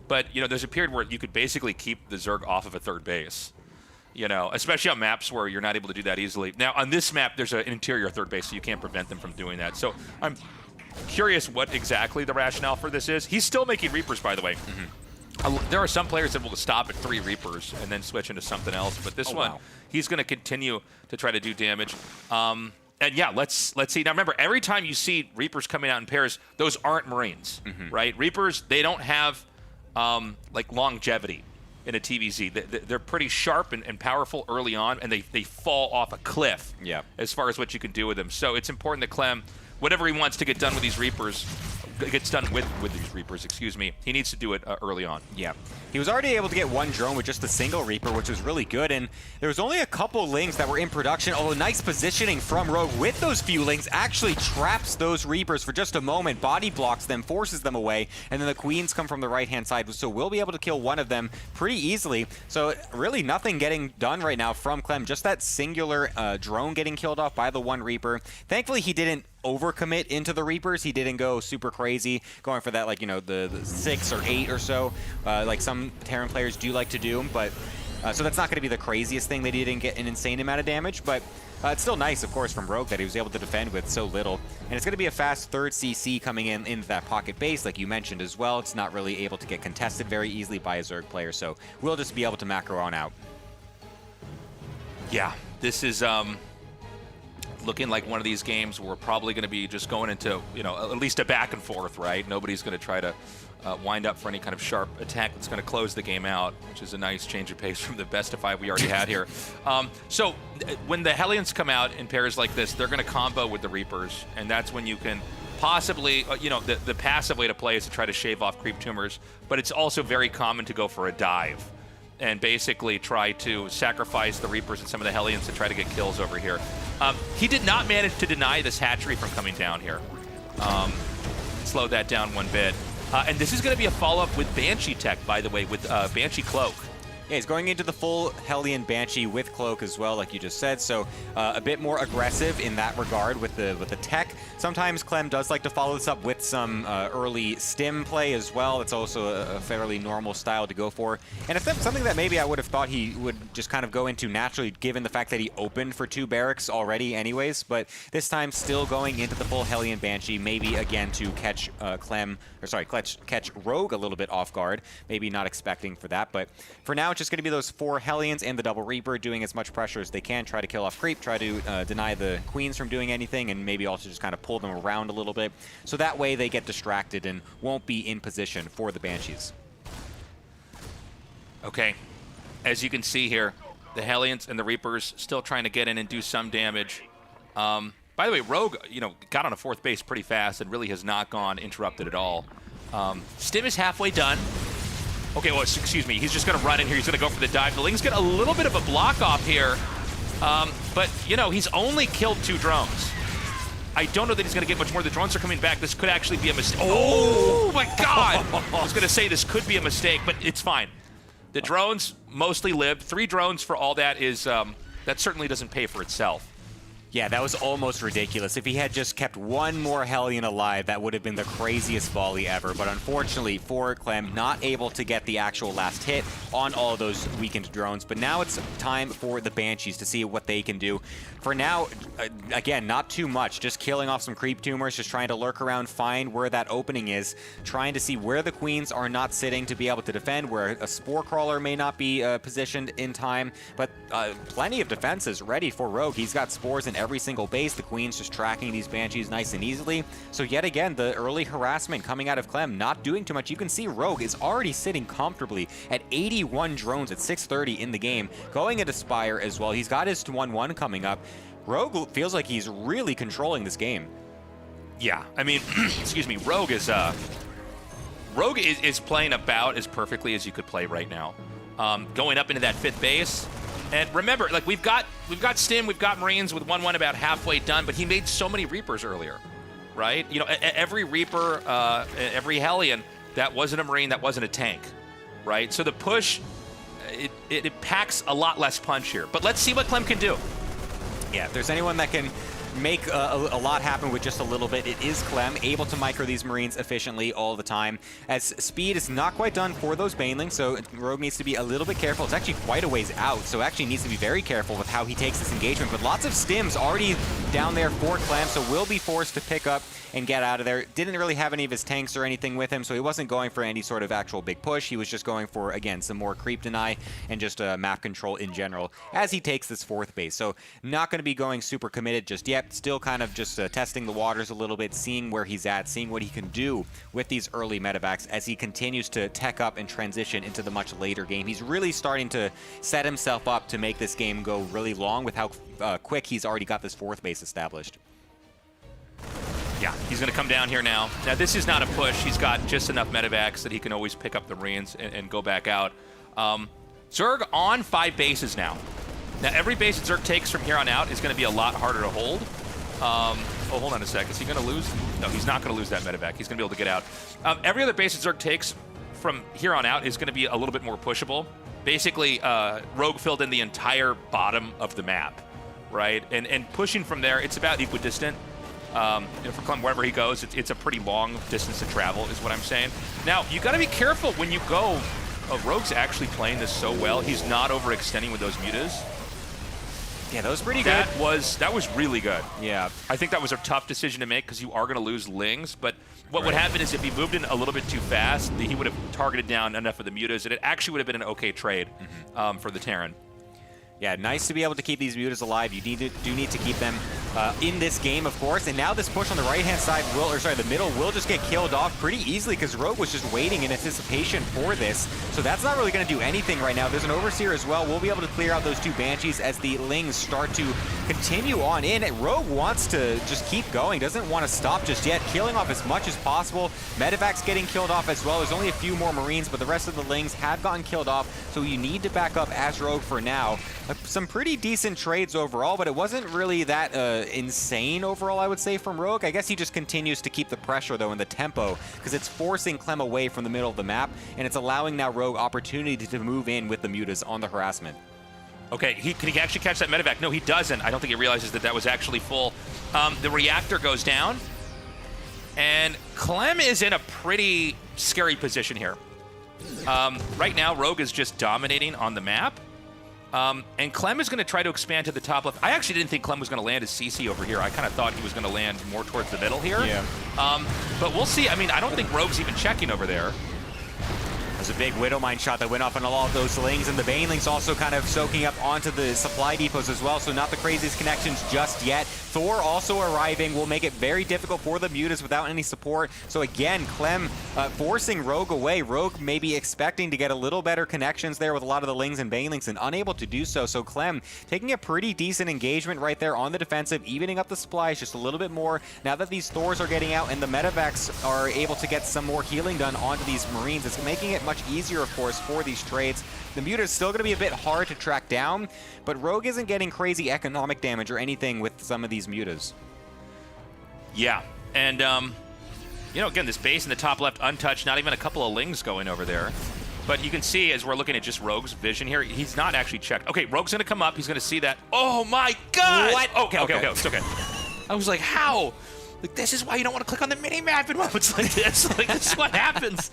But there's a period where you could basically keep the Zerg off of a third base. Especially on maps where you're not able to do that easily. Now, on this map, there's an interior third base, so you can't prevent them from doing that. So I'm curious what exactly the rationale for this is. He's still making Reapers, by the way. Mm-hmm. There are some players that will stop at 3 Reapers and then switch into something else, but this one, he's going to continue to try to do damage. And yeah, let's see. Now remember, every time you see Reapers coming out in pairs, those aren't Marines, right? Reapers, they don't have like longevity in a TVZ. They're pretty sharp and powerful early on, and they fall off a cliff as far as what you can do with them. So it's important that Clem, whatever he wants to get done with these Reapers, gets done with these Reapers, excuse me. He needs to do it early on. Yeah. He was already able to get 1 drone with just a single Reaper, which was really good, and there was only a couple Lings that were in production, although nice positioning from Rogue with those few Lings actually traps those Reapers for just a moment, body blocks them, forces them away, and then the Queens come from the right-hand side, so we'll be able to kill one of them pretty easily. So really nothing getting done right now from Clem, just that singular drone getting killed off by the 1 Reaper. Thankfully, he didn't overcommit into the Reapers. He didn't go super crazy, going for that, like, the 6 or 8 or so, like some Terran players do like to do, but so that's not going to be the craziest thing that he didn't get an insane amount of damage, but it's still nice, of course, from Rogue that he was able to defend with so little. And it's going to be a fast 3rd CC coming into that pocket base, like you mentioned as well. It's not really able to get contested very easily by a Zerg player, so we'll just be able to macro on out. Yeah, this is looking like one of these games where we're probably going to be just going into, at least a back and forth, right? Nobody's going to try to wind up for any kind of sharp attack that's going to close the game out, which is a nice change of pace from the best of 5 we already had here. So when the Hellions come out in pairs like this, they're going to combo with the Reapers, and that's when you can possibly, the passive way to play is to try to shave off creep tumors, but it's also very common to go for a dive and basically try to sacrifice the Reapers and some of the Hellions to try to get kills over here. He did not manage to deny this hatchery from coming down here. Slowed that down 1 bit. And this is going to be a follow-up with Banshee tech, by the way, with Banshee Cloak. Yeah, he's going into the full Hellion Banshee with Cloak as well, like you just said, so a bit more aggressive in that regard with the tech. Sometimes Clem does like to follow this up with some early stim play as well. It's also a fairly normal style to go for. And it's something that maybe I would have thought he would just kind of go into naturally, given the fact that he opened for 2 barracks already anyways, but this time still going into the full Hellion Banshee, maybe again to catch catch Rogue a little bit off guard. Maybe not expecting for that, but for now, just going to be those 4 Hellions and the double Reaper doing as much pressure as they can, try to kill off creep, try to deny the Queens from doing anything, and maybe also just kind of pull them around a little bit. So that way they get distracted and won't be in position for the Banshees. Okay, as you can see here, the Hellions and the Reapers still trying to get in and do some damage. By the way, Rogue, got on a 4th base pretty fast and really has not gone interrupted at all. Stim is halfway done. Okay, well, excuse me. He's just going to run in here. He's going to go for the dive. The Ling's get a little bit of a block off here. But, he's only killed 2 drones. I don't know that he's going to get much more. The drones are coming back. This could actually be a mistake. Oh, my God. I was going to say this could be a mistake, but it's fine. The drones mostly lived. 3 drones for all that is, that certainly doesn't pay for itself. Yeah, that was almost ridiculous. If he had just kept one more Hellion alive, that would have been the craziest volley ever. But unfortunately for Clem, not able to get the actual last hit on all of those weakened drones. But now it's time for the Banshees to see what they can do. For now, again, not too much. Just killing off some creep tumors, just trying to lurk around, find where that opening is, trying to see where the queens are not sitting to be able to defend, where a spore crawler may not be positioned in time. But plenty of defenses ready for Rogue. He's got spores in every single base. The queen's just tracking these Banshees nice and easily. So yet again, the early harassment coming out of Clem, not doing too much. You can see Rogue is already sitting comfortably at 81 drones at 6:30 in the game, going into Spire as well. He's got his 1-1 coming up. Rogue feels like he's really controlling this game. Yeah, I mean, excuse me, Rogue is playing about as perfectly as you could play right now. Going up into that 5th base. And remember, like we've got Stim, we've got Marines with 1-1 about halfway done, but he made so many Reapers earlier, right? Every Reaper, every Hellion, that wasn't a Marine, that wasn't a tank, right? So the push, it packs a lot less punch here. But let's see what Clem can do. Yeah, if there's anyone that can make a lot happen with just a little bit, it is Clem, able to micro these Marines efficiently all the time. As speed is not quite done for those Banelings, so Rogue needs to be a little bit careful. It's actually quite a ways out, so actually needs to be very careful with how he takes this engagement. But lots of stims already down there for Clem, so will be forced to pick up and get out of there. Didn't really have any of his tanks or anything with him, so he wasn't going for any sort of actual big push. He was just going for, again, some more creep deny and just map control in general as he takes this 4th base. So not going to be going super committed just yet. Still kind of just testing the waters a little bit, seeing where he's at, seeing what he can do with these early medevacs as he continues to tech up and transition into the much later game. He's really starting to set himself up to make this game go really long with how quick he's already got this 4th base established. Yeah, he's going to come down here now. Now, this is not a push. He's got just enough medevacs that he can always pick up the Marines and go back out. Zerg on 5 bases now. Now, every base that Zerg takes from here on out is going to be a lot harder to hold. Oh, hold on a sec. Is he going to lose? No, he's not going to lose that medevac. He's going to be able to get out. Every other base that Zerg takes from here on out is going to be a little bit more pushable. Basically, Rogue filled in the entire bottom of the map, right? And pushing from there, it's about equidistant. For Clem, wherever he goes, it's a pretty long distance to travel, is what I'm saying. Now, you got to be careful when you go. Rogue's actually playing this so well. He's not overextending with those mutas. Yeah, that was pretty good. That was really good. Yeah. I think that was a tough decision to make because you are going to lose Lings. But what would happen is if he moved in a little bit too fast, he would have targeted down enough of the mutas, and it actually would have been an okay trade for the Terran. Yeah, nice to be able to keep these mutas alive. You do need to keep them in this game, of course. And now this push on the right-hand side the middle will just get killed off pretty easily because Rogue was just waiting in anticipation for this. So that's not really going to do anything right now. There's an Overseer as well. We'll be able to clear out those 2 Banshees as the Lings start to continue on in. Rogue wants to just keep going, doesn't want to stop just yet, killing off as much as possible. Medevac's getting killed off as well. There's only a few more Marines, but the rest of the Lings have gotten killed off. So you need to back up as Rogue for now. Some pretty decent trades overall, but it wasn't really that insane overall, I would say, from Rogue. I guess he just continues to keep the pressure, though, in the tempo, because it's forcing Clem away from the middle of the map, and it's allowing now Rogue opportunity to move in with the mutas on the harassment. Okay, can he actually catch that medevac? No, he doesn't. I don't think he realizes that was actually full. The reactor goes down, and Clem is in a pretty scary position here. Right now, Rogue is just dominating on the map. And Clem is going to try to expand to the top left. I actually didn't think Clem was going to land his CC over here. I kind of thought he was going to land more towards the middle here. Yeah. But we'll see. I mean, I don't think Rogue's even checking over there. As a big Widowmine shot that went off on all of those Lings, and the Banelings also kind of soaking up onto the supply depots as well, so not the craziest connections just yet. Thor also arriving will make it very difficult for the Mutas without any support. So again, Clem forcing Rogue away. Rogue maybe expecting to get a little better connections there with a lot of the Lings and Banelings and unable to do so. So Clem taking a pretty decent engagement right there on the defensive, evening up the supplies just a little bit more. Now that these Thors are getting out and the Medivacs are able to get some more healing done onto these Marines, it's making it much easier, of course, for these trades. The Muta is still going to be a bit hard to track down, but Rogue isn't getting crazy economic damage or anything with some of these Mutas. Yeah, and you know, again, this base in the top left untouched, not even a couple of Lings going over there. But you can see, as we're looking at just Rogue's vision here, he's not actually checked. Okay, Rogue's going to come up. He's going to see that. Oh, my God! What? Okay, it's okay. I was like, how? Like, this is why you don't want to click on the mini-map in moments like this. Like, this is what happens.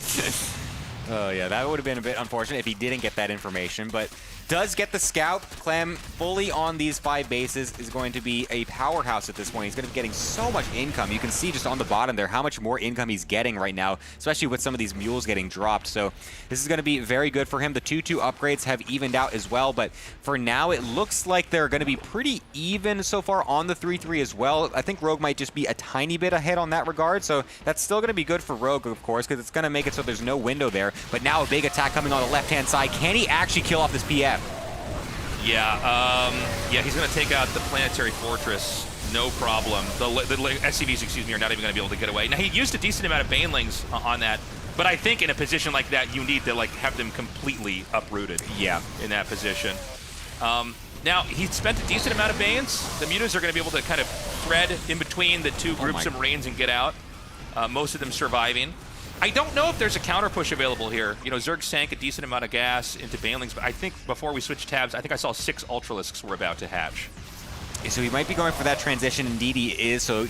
Oh, yeah, that would have been a bit unfortunate if he didn't get that information, but does get the scout. Clem, fully on these 5 bases, is going to be a powerhouse at this point. He's going to be getting so much income. You can see just on the bottom there how much more income he's getting right now, especially with some of these mules getting dropped. So this is going to be very good for him. The 2-2 upgrades have evened out as well, but for now it looks like they're going to be pretty even so far on the 3-3 as well. I think Rogue might just be a tiny bit ahead on that regard, so that's still going to be good for Rogue, of course, because it's going to make it so there's no window there. But now a big attack coming on the left-hand side. Can he actually kill off this PF? Yeah, he's going to take out the Planetary Fortress, no problem. The SCVs, excuse me, are not even going to be able to get away. Now, he used a decent amount of Banelings on that, but I think in a position like that, you need to like have them completely uprooted. Yeah, in that position. Now, he spent a decent amount of Banes. The Mutas are going to be able to kind of thread in between the two groups of Marines and get out. Most of them surviving. I don't know if there's a counter push available here. You know, Zerg sank a decent amount of gas into Banelings, but I think before we switch tabs, I think I saw 6 Ultralisks were about to hatch. So he might be going for that transition. Indeed he is. So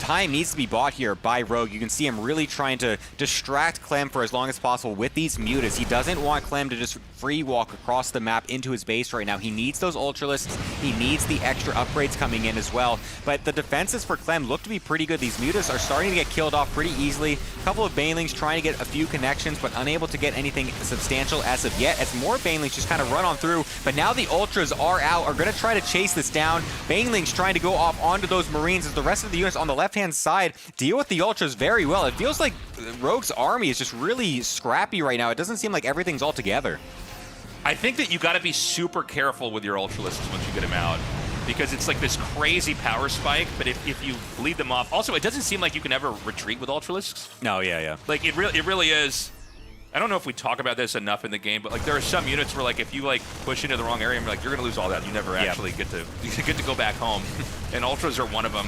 time needs to be bought here by Rogue. You can see him really trying to distract Clem for as long as possible with these Mutas. He doesn't want Clem to just free walk across the map into his base right now. He needs those Ultralisks. He needs the extra upgrades coming in as well. But the defenses for Clem look to be pretty good. These Mutas are starting to get killed off pretty easily. A couple of Banelings trying to get a few connections, but unable to get anything substantial as of yet, as more Banelings just kind of run on through. But now the Ultras are out, are going to try to chase this down. Banelings trying to go off onto those Marines as the rest of the units on the left-hand side deal with the Ultras very well. It feels like Rogue's army is just really scrappy right now. It doesn't seem like everything's all together. I think that you got to be super careful with your Ultralisks once you get them out, because it's like this crazy power spike, but if you bleed them off... Also, it doesn't seem like you can ever retreat with Ultralisks. No, yeah. Like, it really is... I don't know if we talk about this enough in the game, but like there are some units where like if you like push into the wrong area, and like you're gonna lose all that. You never actually get to go back home, and Ultras are one of them.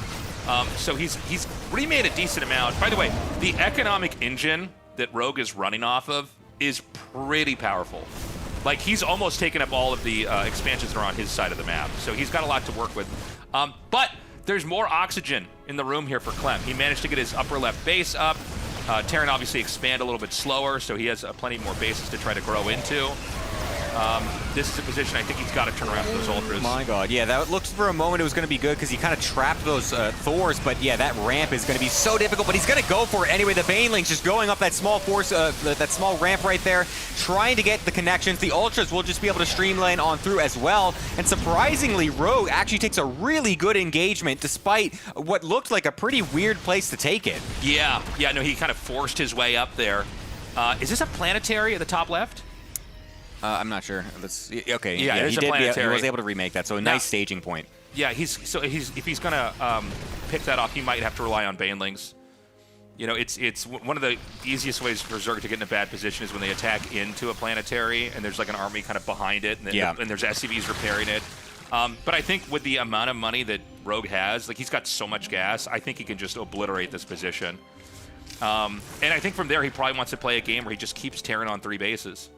So he's remade a decent amount. By the way, the economic engine that Rogue is running off of is pretty powerful. Like he's almost taken up all of the expansions that are on his side of the map, so he's got a lot to work with. But there's more oxygen in the room here for Clem. He managed to get his upper left base up. Terran obviously expand a little bit slower, so he has plenty more bases to try to grow into. This is a position I think he's got to turn around for those Ultras. My God, yeah, that looked for a moment it was going to be good because he kind of trapped those Thors, but yeah, that ramp is going to be so difficult, but he's going to go for it anyway. The Banelings just going up that small force, that small ramp right there, trying to get the connections. The Ultras will just be able to streamline on through as well, and surprisingly, Rogue actually takes a really good engagement despite what looked like a pretty weird place to take it. Yeah, no, he kind of forced his way up there. Is this a planetary at the top left? I'm not sure. Okay, yeah, he was able to remake that, so a nice staging point. Yeah, if he's gonna pick that off, he might have to rely on Banelings. You know, it's one of the easiest ways for Zerg to get in a bad position is when they attack into a planetary and there's like an army kind of behind it, and there's SCVs repairing it. But I think with the amount of money that Rogue has, like he's got so much gas, I think he can just obliterate this position. And I think from there he probably wants to play a game where he just keeps tearing on 3 bases.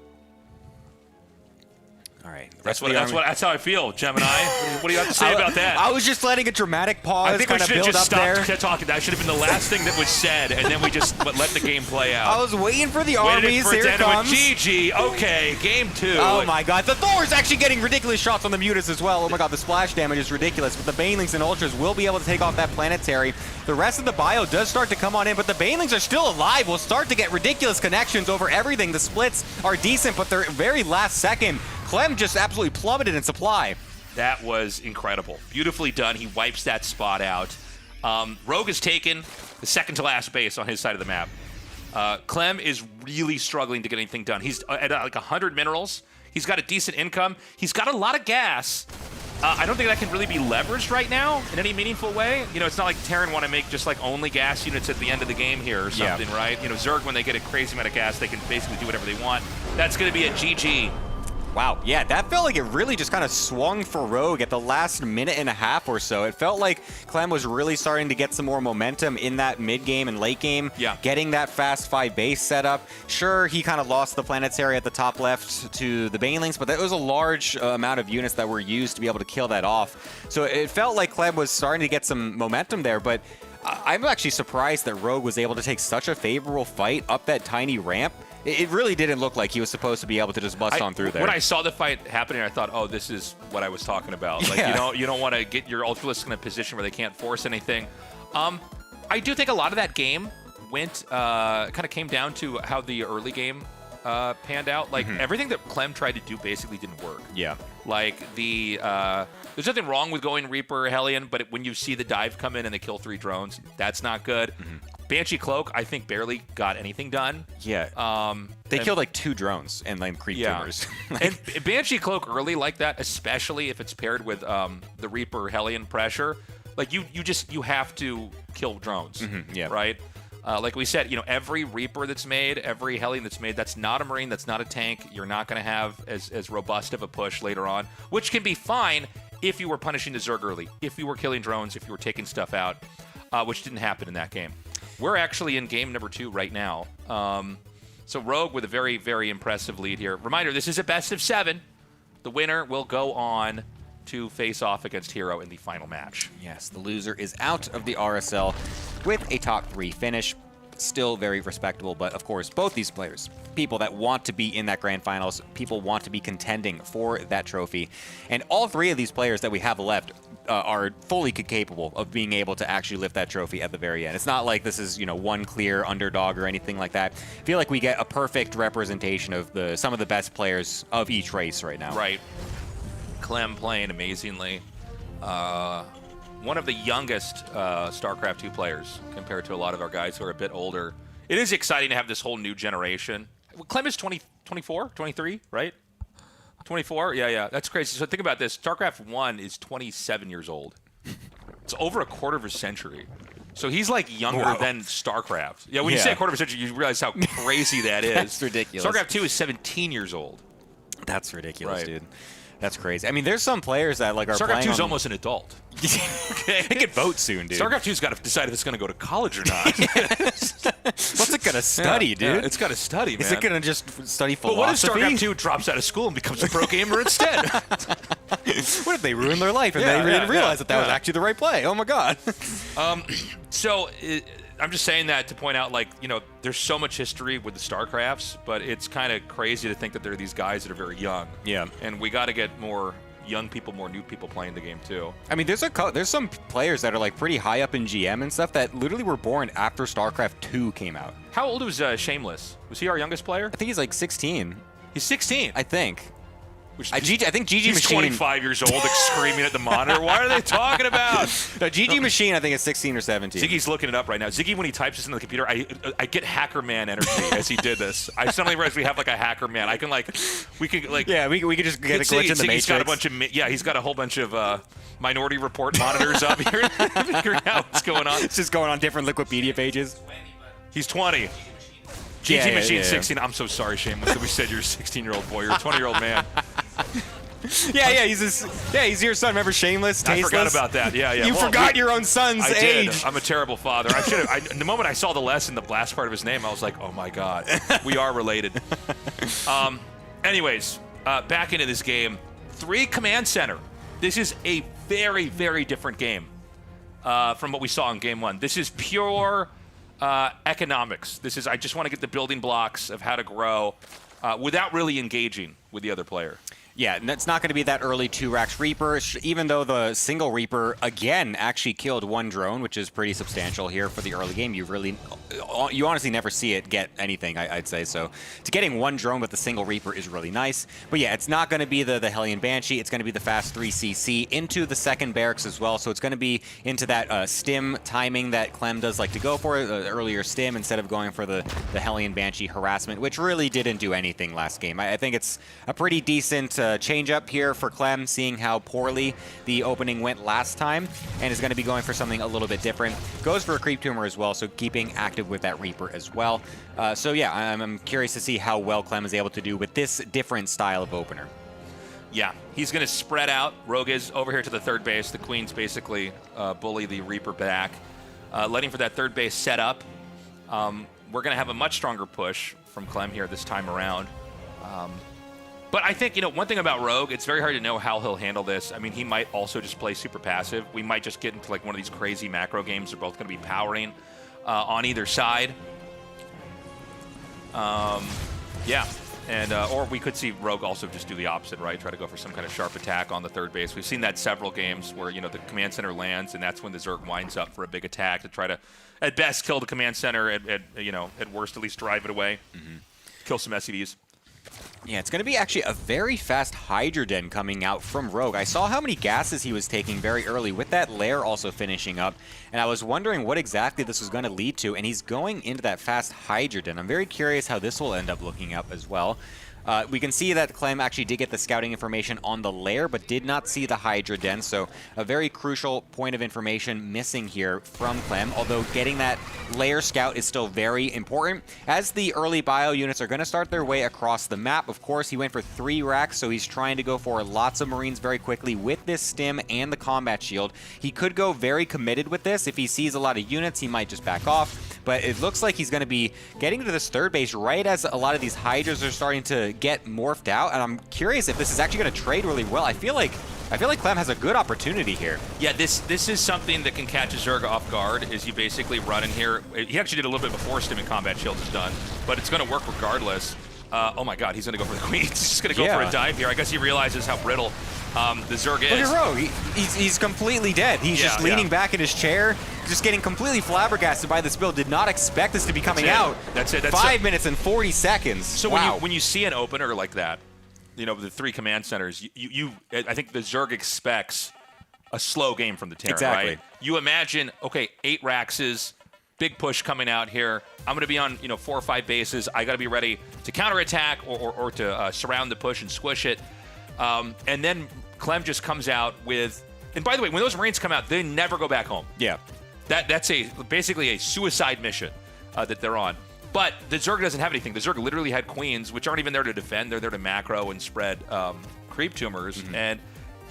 All right. That's how I feel, Gemini. What do you have to say about that? I was just letting a dramatic pause I think we kind of should have build just up there. stopped talking. That should have been the last thing that was said, and then we just let the game play out. I was waiting for the Waited armies. for it Here to it end with comes. GG. Okay, game 2. Oh my god, the Thor's actually getting ridiculous shots on the Mutas as well. Oh my god, the splash damage is ridiculous, but the Banelings and Ultras will be able to take off that Planetary. The rest of the bio does start to come on in, but the Banelings are still alive. We'll start to get ridiculous connections over everything. The splits are decent, but they're very last second. Clem just absolutely plummeted in supply. That was incredible. Beautifully done. He wipes that spot out. Rogue has taken the second to last base on his side of the map. Clem is really struggling to get anything done. He's at like 100 minerals. He's got a decent income. He's got a lot of gas. I don't think that can really be leveraged right now in any meaningful way. You know, it's not like Terran want to make just like only gas units at the end of the game here or something, right? You know, Zerg, when they get a crazy amount of gas, they can basically do whatever they want. That's going to be a GG. Wow, yeah, that felt like it really just kind of swung for Rogue at the last minute and a half or so. It felt like Clem was really starting to get some more momentum in that mid-game and late game, getting that fast 5 base set up. Sure, he kind of lost the Planetary at the top left to the Banelings, but that was a large amount of units that were used to be able to kill that off. So it felt like Clem was starting to get some momentum there, but I'm actually surprised that Rogue was able to take such a favorable fight up that tiny ramp. It really didn't look like he was supposed to be able to just bust on through there. When I saw the fight happening, I thought, oh, this is what I was talking about. Like, you don't want to get your Ultralists in a position where they can't force anything. I do think a lot of that game went, kind of came down to how the early game panned out. Like, everything that Clem tried to do basically didn't work. Yeah. Like, there's nothing wrong with going Reaper or Hellion, but when you see the dive come in and they kill 3 drones, that's not good. Banshee Cloak, I think, barely got anything done. Yeah. They killed like 2 drones and like creep tumors. And Banshee Cloak early like that, especially if it's paired with the Reaper Hellion pressure, like you have to kill drones. Right? Like we said, you know, every Reaper that's made, every Hellion that's made, that's not a Marine, that's not a tank. You're not going to have as robust of a push later on, which can be fine if you were punishing the Zerg early, if you were killing drones, if you were taking stuff out, which didn't happen in that game. We're actually in game number 2 right now. So Rogue with a very, very impressive lead here. Reminder, this is a best of 7. The winner will go on to face off against Hero in the final match. Yes, the loser is out of the RSL with a top 3 finish. Still very respectable, but of course, both these players, people that want to be in that grand finals, people want to be contending for that trophy. And all 3 of these players that we have left are fully capable of being able to actually lift that trophy at the very end. It's not like this is, you know, one clear underdog or anything like that. I feel like we get a perfect representation of some of the best players of each race right now. Right. Clem playing amazingly. One of the youngest StarCraft 2 players compared to a lot of our guys who are a bit older. It is exciting to have this whole new generation. Clem is 24, 23, right? 24? Yeah. That's crazy. So think about this. StarCraft 1 is 27 years old. It's over a quarter of a century. So he's like younger than StarCraft. Yeah, when you say a quarter of a century, you realize how crazy that is. That's ridiculous. StarCraft 2 is 17 years old. That's ridiculous, dude. That's crazy. I mean, there's some players that like are StarCraft 2 is on... almost an adult. Okay. They could vote soon, dude. StarCraft 2's got to decide if it's going to go to college or not. What's it going to study, dude? Yeah, it's got to study, man. Is it going to just study philosophy? But what if StarCraft 2 drops out of school and becomes a pro gamer instead? What if they ruined their life and they didn't realize that was actually the right play? Oh, my God. I'm just saying that to point out, like, you know, there's so much history with the StarCrafts, but it's kind of crazy to think that there are these guys that are very young. Yeah. And we got to get more young people, more new people playing the game, too. I mean, there's some players that are, like, pretty high up in GM and stuff that literally were born after StarCraft 2 came out. How old was Shameless? Was he our youngest player? I think he's, like, 16. He's 16? I think. I think GG He's Machine... 25 years old, like, screaming at the monitor. What are they talking about? No, GG Machine, I think, is 16 or 17. Ziggy's looking it up right now. Ziggy, when he types this into the computer, I get Hacker Man energy as he did this. I suddenly realized we have, like, a Hacker Man. I can, like... We could could just get a glitch in the Matrix. Got a bunch of... he's got a whole bunch of Minority Report monitors up here figuring out what's going on. It's just going on different Wikipedia pages. He's 20. GG Machine 16. I'm so sorry, Shameless, that we said you're a 16-year-old boy. You're a 20-year-old man. He's your son. Remember Shameless, Tasteless? I forgot about that. Yeah. You forgot your own son's age. Did. I'm a terrible father. I should have. The moment I saw the less in the last part of his name, I was like, oh my God, we are related. Anyways, back into this game. 3 command center. This is a very, very different game from what we saw in game 1. This is pure economics. This is, I just want to get the building blocks of how to grow without really engaging with the other player. Yeah, and it's not going to be that early 2-Rax Reaper, even though the single Reaper, again, actually killed 1 drone, which is pretty substantial here for the early game. You honestly never see it get anything, I'd say. So to getting 1 drone with the single Reaper is really nice. But yeah, it's not going to be the Hellion Banshee. It's going to be the fast 3CC into the second barracks as well. So it's going to be into that stim timing that Clem does like to go for, the earlier stim, instead of going for the Hellion Banshee harassment, which really didn't do anything last game. I think it's a pretty decent change up here for Clem, seeing how poorly the opening went last time, and is going to be going for something a little bit different. Goes for a creep tumor as well, so keeping active with that Reaper as well. So yeah, I'm curious to see how well Clem is able to do with this different style of opener. Yeah, he's going to spread out. Rogue is over here to the third base. The Queens basically bully the Reaper back, letting for that third base set up. We're going to have a much stronger push from Clem here this time around. But I think, one thing about Rogue, it's very hard to know how he'll handle this. I mean, he might also just play super passive. We might just get into like one of these crazy macro games. They're both going to be powering on either side. Yeah, and or we could see Rogue also just do the opposite, right? Try to go for some kind of sharp attack on the third base. We've seen that several games where, the command center lands, and that's when the Zerg winds up for a big attack to try to, at best, kill the command center, at worst, at least drive it away, kill some SCVs. Yeah, it's going to be actually a very fast Hydra Den coming out from Rogue. I saw how many gases he was taking very early, with that lair also finishing up, and I was wondering what exactly this was going to lead to, and he's going into that fast Hydra Den. I'm very curious how this will end up looking up as well. We can see that Clem actually did get the scouting information on the lair, but did not see the Hydra Den, so a very crucial point of information missing here from Clem, although getting that lair scout is still very important, as the early bio units are going to start their way across the map. Of course, he went for 3 racks, so he's trying to go for lots of Marines very quickly with this stim and the combat shield. He could go very committed with this. If he sees a lot of units, he might just back off, but it looks like he's going to be getting to this third base right as a lot of these Hydras are starting to get morphed out, and I'm curious if this is actually going to trade really well. I feel like Clem has a good opportunity here. Yeah, this is something that can catch a Zerg off guard, is you basically run in here. He actually did a little bit before Stim and Combat Shield is done, but it's going to work regardless. Oh my god, he's going to go for the Queens. He's just going to go for a dive here. I guess he realizes how brittle the Zerg is. Look at Rogue. He's completely dead. He's just leaning back in his chair, just getting completely flabbergasted by this build. Did not expect this to be coming out. That's it. 5 minutes and 40 seconds. So wow. when you see an opener like that, the 3 command centers, I think the Zerg expects a slow game from the Terran, right? You imagine, okay, 8 Raxes, big push coming out here. I'm going to be on 4 or 5 bases. I got to be ready to counterattack or to surround the push and squish it. And then Clem just comes out with, and by the way, when those Marines come out, they never go back home. Yeah. That's basically a suicide mission that they're on. But the Zerg doesn't have anything. The Zerg literally had Queens, which aren't even there to defend. They're there to macro and spread creep tumors. And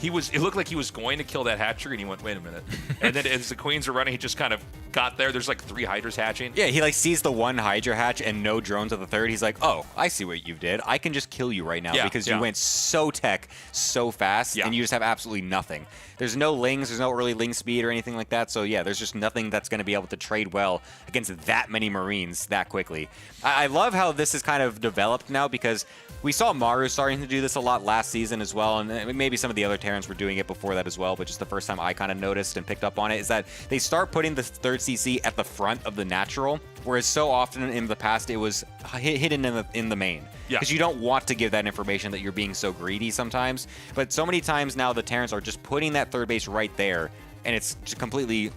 it looked like he was going to kill that hatchery, and he went, wait a minute. And then as the Queens were running, he just kind of got there. There's like 3 Hydras hatching. Yeah, he sees the 1 Hydra hatch and no drones at the third. He's like, oh, I see what you did. I can just kill you right now because you went so tech so fast, and you just have absolutely nothing. There's no lings, there's no early ling speed or anything like that. So yeah, there's just nothing that's going to be able to trade well against that many Marines that quickly. I love how this is kind of developed now, because we saw Maru starting to do this a lot last season as well, and maybe some of the other Terrans were doing it before that as well, but just the first time I kind of noticed and picked up on it is that they start putting the third CC at the front of the natural, whereas so often in the past it was hidden in the main. Because you don't want to give that information that you're being so greedy sometimes, but so many times now the Terrans are just putting that third base right there, and it's just completely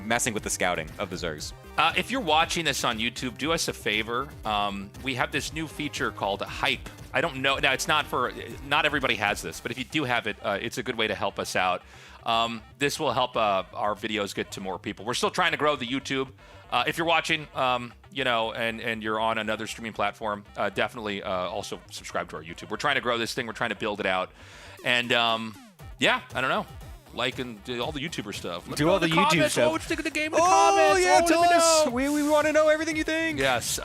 messing with the scouting of the Zergs. If you're watching this on YouTube, do us a favor. We have this new feature called Hype. I don't know. Now, it's not everybody has this, but if you do have it, it's a good way to help us out. This will help our videos get to more people. We're still trying to grow the YouTube. If you're watching, and you're on another streaming platform, definitely also subscribe to our YouTube. We're trying to grow this thing. We're trying to build it out. And, I don't know. Like and do all the YouTuber stuff. Do all the YouTube stuff. What you think of the game in the comments? Yeah, tell us. We want to know everything you think. Yes.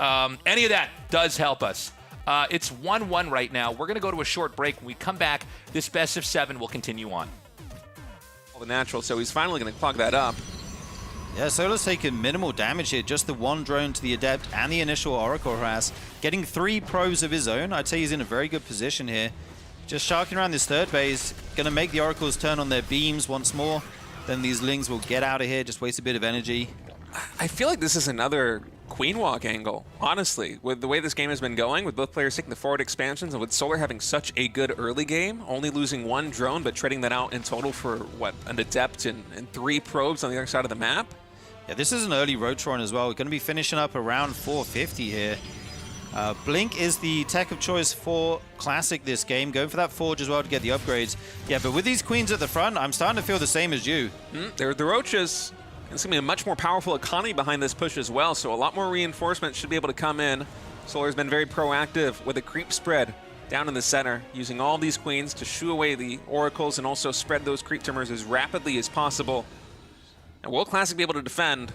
Any of that does help us. It's 1-1 right now. We're going to go to a short break. When we come back, this best of 7 will continue on. All the natural, so he's finally going to clog that up. Yeah, Solar's taken minimal damage here. Just the one drone to the Adept and the initial Oracle harass. Getting 3 probes of his own. I'd say he's in a very good position here. Just sharking around this third base. Going to make the Oracles turn on their beams once more. Then these Lings will get out of here. Just waste a bit of energy. I feel like this is another Queen Walk angle, honestly. With the way this game has been going, with both players taking the forward expansions, and with Solar having such a good early game, only losing 1 drone, but trading that out in total for, what, an Adept and 3 probes on the other side of the map? Yeah, this is an early Rotron as well. We're going to be finishing up around 450 here. Blink is the tech of choice for Classic this game. Going for that Forge as well to get the upgrades. Yeah, but with these Queens at the front, I'm starting to feel the same as you. They're the Roaches. It's going to be a much more powerful economy behind this push as well, so a lot more reinforcement should be able to come in. Solar's been very proactive with a creep spread down in the center, using all these Queens to shoo away the Oracles and also spread those creep timbers as rapidly as possible. And will Classic be able to defend?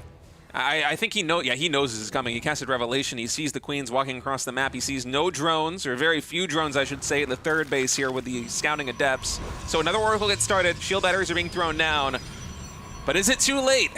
I think he knows this is coming. He casted Revelation. He sees the Queens walking across the map. He sees no drones, or very few drones, I should say, at the third base here with the scouting Adepts. So another Oracle gets started. Shield batteries are being thrown down. But is it too late?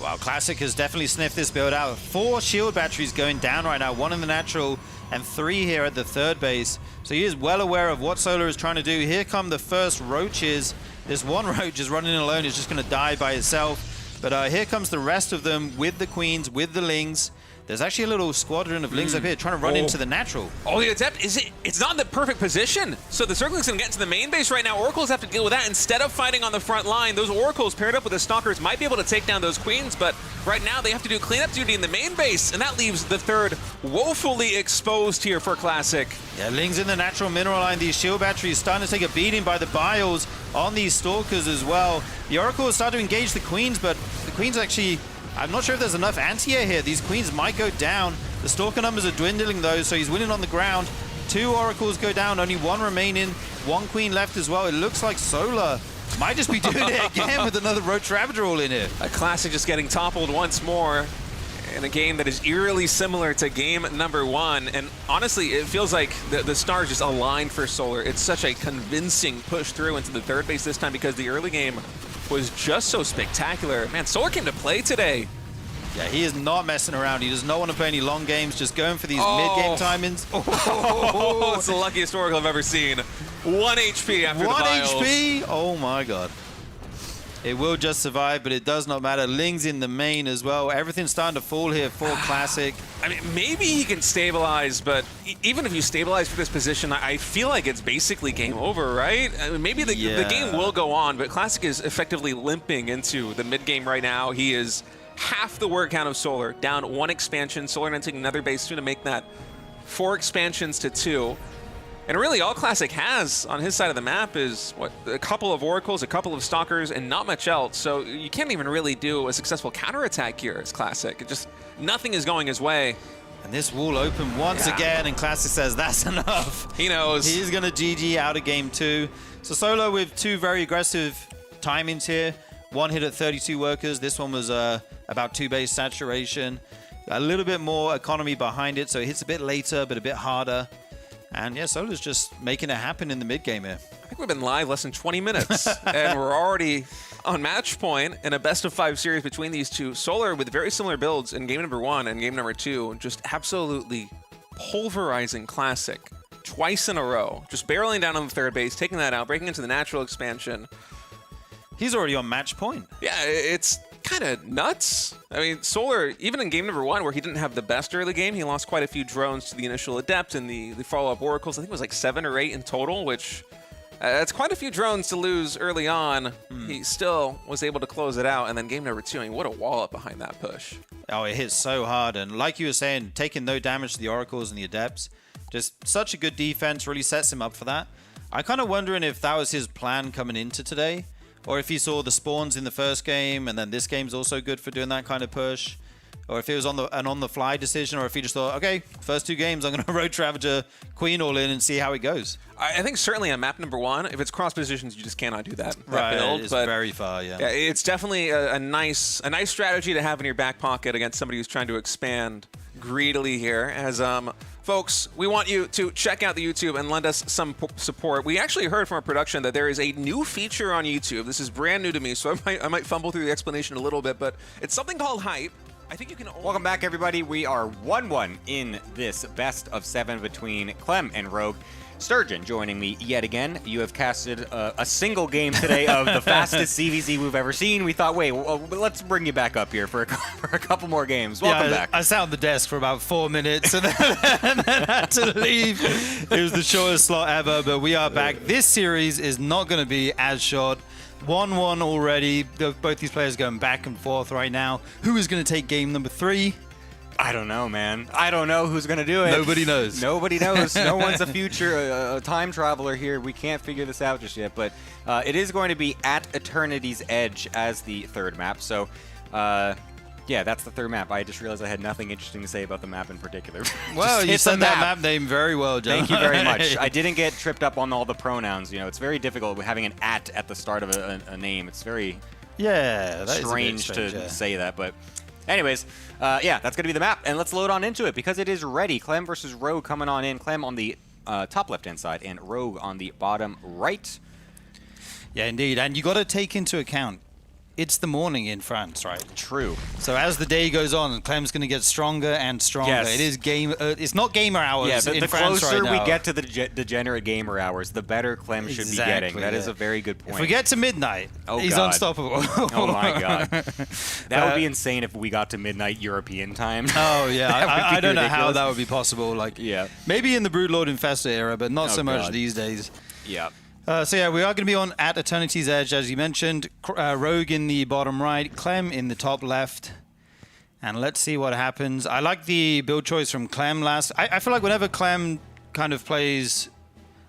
Wow, Classic has definitely sniffed this build out. 4 shield batteries going down right now. 1 in the natural and 3 here at the third base. So he is well aware of what Solar is trying to do. Here come the first Roaches. This one Roach is running alone. Is just going to die by itself. But here comes the rest of them with the Queens, with the Lings. There's actually a little squadron of Lings up here trying to run into the natural. Oh, the Adept, it's not in the perfect position. So the Circling's going to get into the main base right now. Oracles have to deal with that. Instead of fighting on the front line, those Oracles paired up with the Stalkers might be able to take down those Queens, but right now they have to do cleanup duty in the main base, and that leaves the third woefully exposed here for Classic. Yeah, Lings in the natural mineral line. These shield batteries starting to take a beating by the Biles on these Stalkers as well. The Oracles start to engage the Queens, but the Queens actually... I'm not sure if there's enough anti-air here. These Queens might go down. The Stalker numbers are dwindling though, so he's winning on the ground. 2 Oracles go down, only 1 remaining. 1 Queen left as well. It looks like Solar might just be doing it again with another Roach Ravager all in here. A Classic just getting toppled once more in a game that is eerily similar to game number 1. And honestly, it feels like the stars just aligned for Solar. It's such a convincing push through into the third base this time because the early game was just so spectacular. Man, Solar came to play today. Yeah, he is not messing around. He does not want to play any long games, just going for these mid-game timings. Oh, it's the luckiest Oracle I've ever seen. 1 HP after the Biles. 1 HP? Oh my god. It will just survive, but it does not matter. Ling's in the main as well. Everything's starting to fall here for Classic. I mean, maybe he can stabilize, but even if you stabilize for this position, I feel like it's basically game over, right? I mean, maybe the game will go on, but Classic is effectively limping into the mid-game right now. He is half the word count of Solar, down 1 expansion. Solar then taking another base 2 to make that 4 expansions to 2. And really, all Classic has on his side of the map is, what, a couple of Oracles, a couple of Stalkers, and not much else. So you can't even really do a successful counterattack here as Classic. It just, nothing is going his way. And this wall open once again, and Classic says that's enough. He knows. He's going to GG out of game 2. So Solar with 2 very aggressive timings here. 1 hit at 32 workers. This one was about 2 base saturation. A little bit more economy behind it, so it hits a bit later, but a bit harder. And yeah, Solar's just making it happen in the mid-game here. I think we've been live less than 20 minutes, and we're already on match point in a best-of-5 series between these two. Solar with very similar builds in game number 1 and game number 2, just absolutely pulverizing Classic twice in a row. Just barreling down on the third base, taking that out, breaking into the natural expansion. He's already on match point. Yeah, it's kind of nuts. I mean, Solar, even in game number 1, where he didn't have the best early game, he lost quite a few drones to the initial Adept and the follow-up Oracles. I think it was like 7 or 8 in total, which that's quite a few drones to lose early on. He still was able to close it out. And then game number 2, I mean, what a wall-up behind that push. Oh, it hits so hard. And like you were saying, taking no damage to the Oracles and the Adepts. Just such a good defense, really sets him up for that. I'm kind of wondering if that was his plan coming into today. Or if he saw the spawns in the first game, and then this game's also good for doing that kind of push. Or if it was an on-the-fly decision, or if he just thought, okay, first 2 games, I'm going to Roach Ravager Queen all in and see how it goes. I think certainly on map number 1, if it's cross positions, you just cannot do that. Right, build, it's but very far, yeah. It's definitely a nice strategy to have in your back pocket against somebody who's trying to expand greedily here as folks, we want you to check out the YouTube and lend us some support. We actually heard from our production that there is a new feature on YouTube. This is brand new to me, so I might fumble through the explanation a little bit, but it's something called Hype. I think you can Welcome back, everybody. We are 1-1 in this best of 7 between Clem and Rogue. Sturgeon joining me yet again. You have casted a single game today of the fastest CVZ we've ever seen. We thought, wait, well, let's bring you back up here for a couple more games. Welcome back. I sat on the desk for about 4 minutes and then had to leave. It was the shortest slot ever, but we are back. This series is not going to be as short. 1-1 already. Both these players going back and forth right now. Who is going to take game number 3? I don't know, man. I don't know who's going to do it. Nobody knows. Nobody knows. No one's a future a time traveler here. We can't figure this out just yet. But it is going to be at Eternity's Edge as the third map. So, yeah, that's the third map. I just realized I had nothing interesting to say about the map in particular. Well, you said that map name very well, John. Thank you very much. I didn't get tripped up on all the pronouns. You know, it's very difficult having an at the start of a name. It's very strange to say that, but... Anyways, yeah, that's going to be the map, and let's load on into it because it is ready. Clem versus Rogue coming on in. Clem on the top left-hand side and Rogue on the bottom right. Yeah, indeed, and you got to take into account it's the morning in France, right? True. So as the day goes on, Clem's going to get stronger and stronger. Yes. It is it's not gamer hours in the France closer right now. we get to the degenerate gamer hours, the better Clem should be getting. That is a very good point. If we get to midnight, he's God. unstoppable. Oh my God. That would be insane if we got to midnight European time. Oh yeah, I don't know how that would be possible. Like, yeah, maybe in the Broodlord Infestor era, but not so much these days. Yeah. So yeah, we are going to be on at Eternity's Edge, as you mentioned. Rogue in the bottom right, Clem in the top left. And let's see what happens. I like the build choice from Clem last. I feel like whenever Clem kind of plays,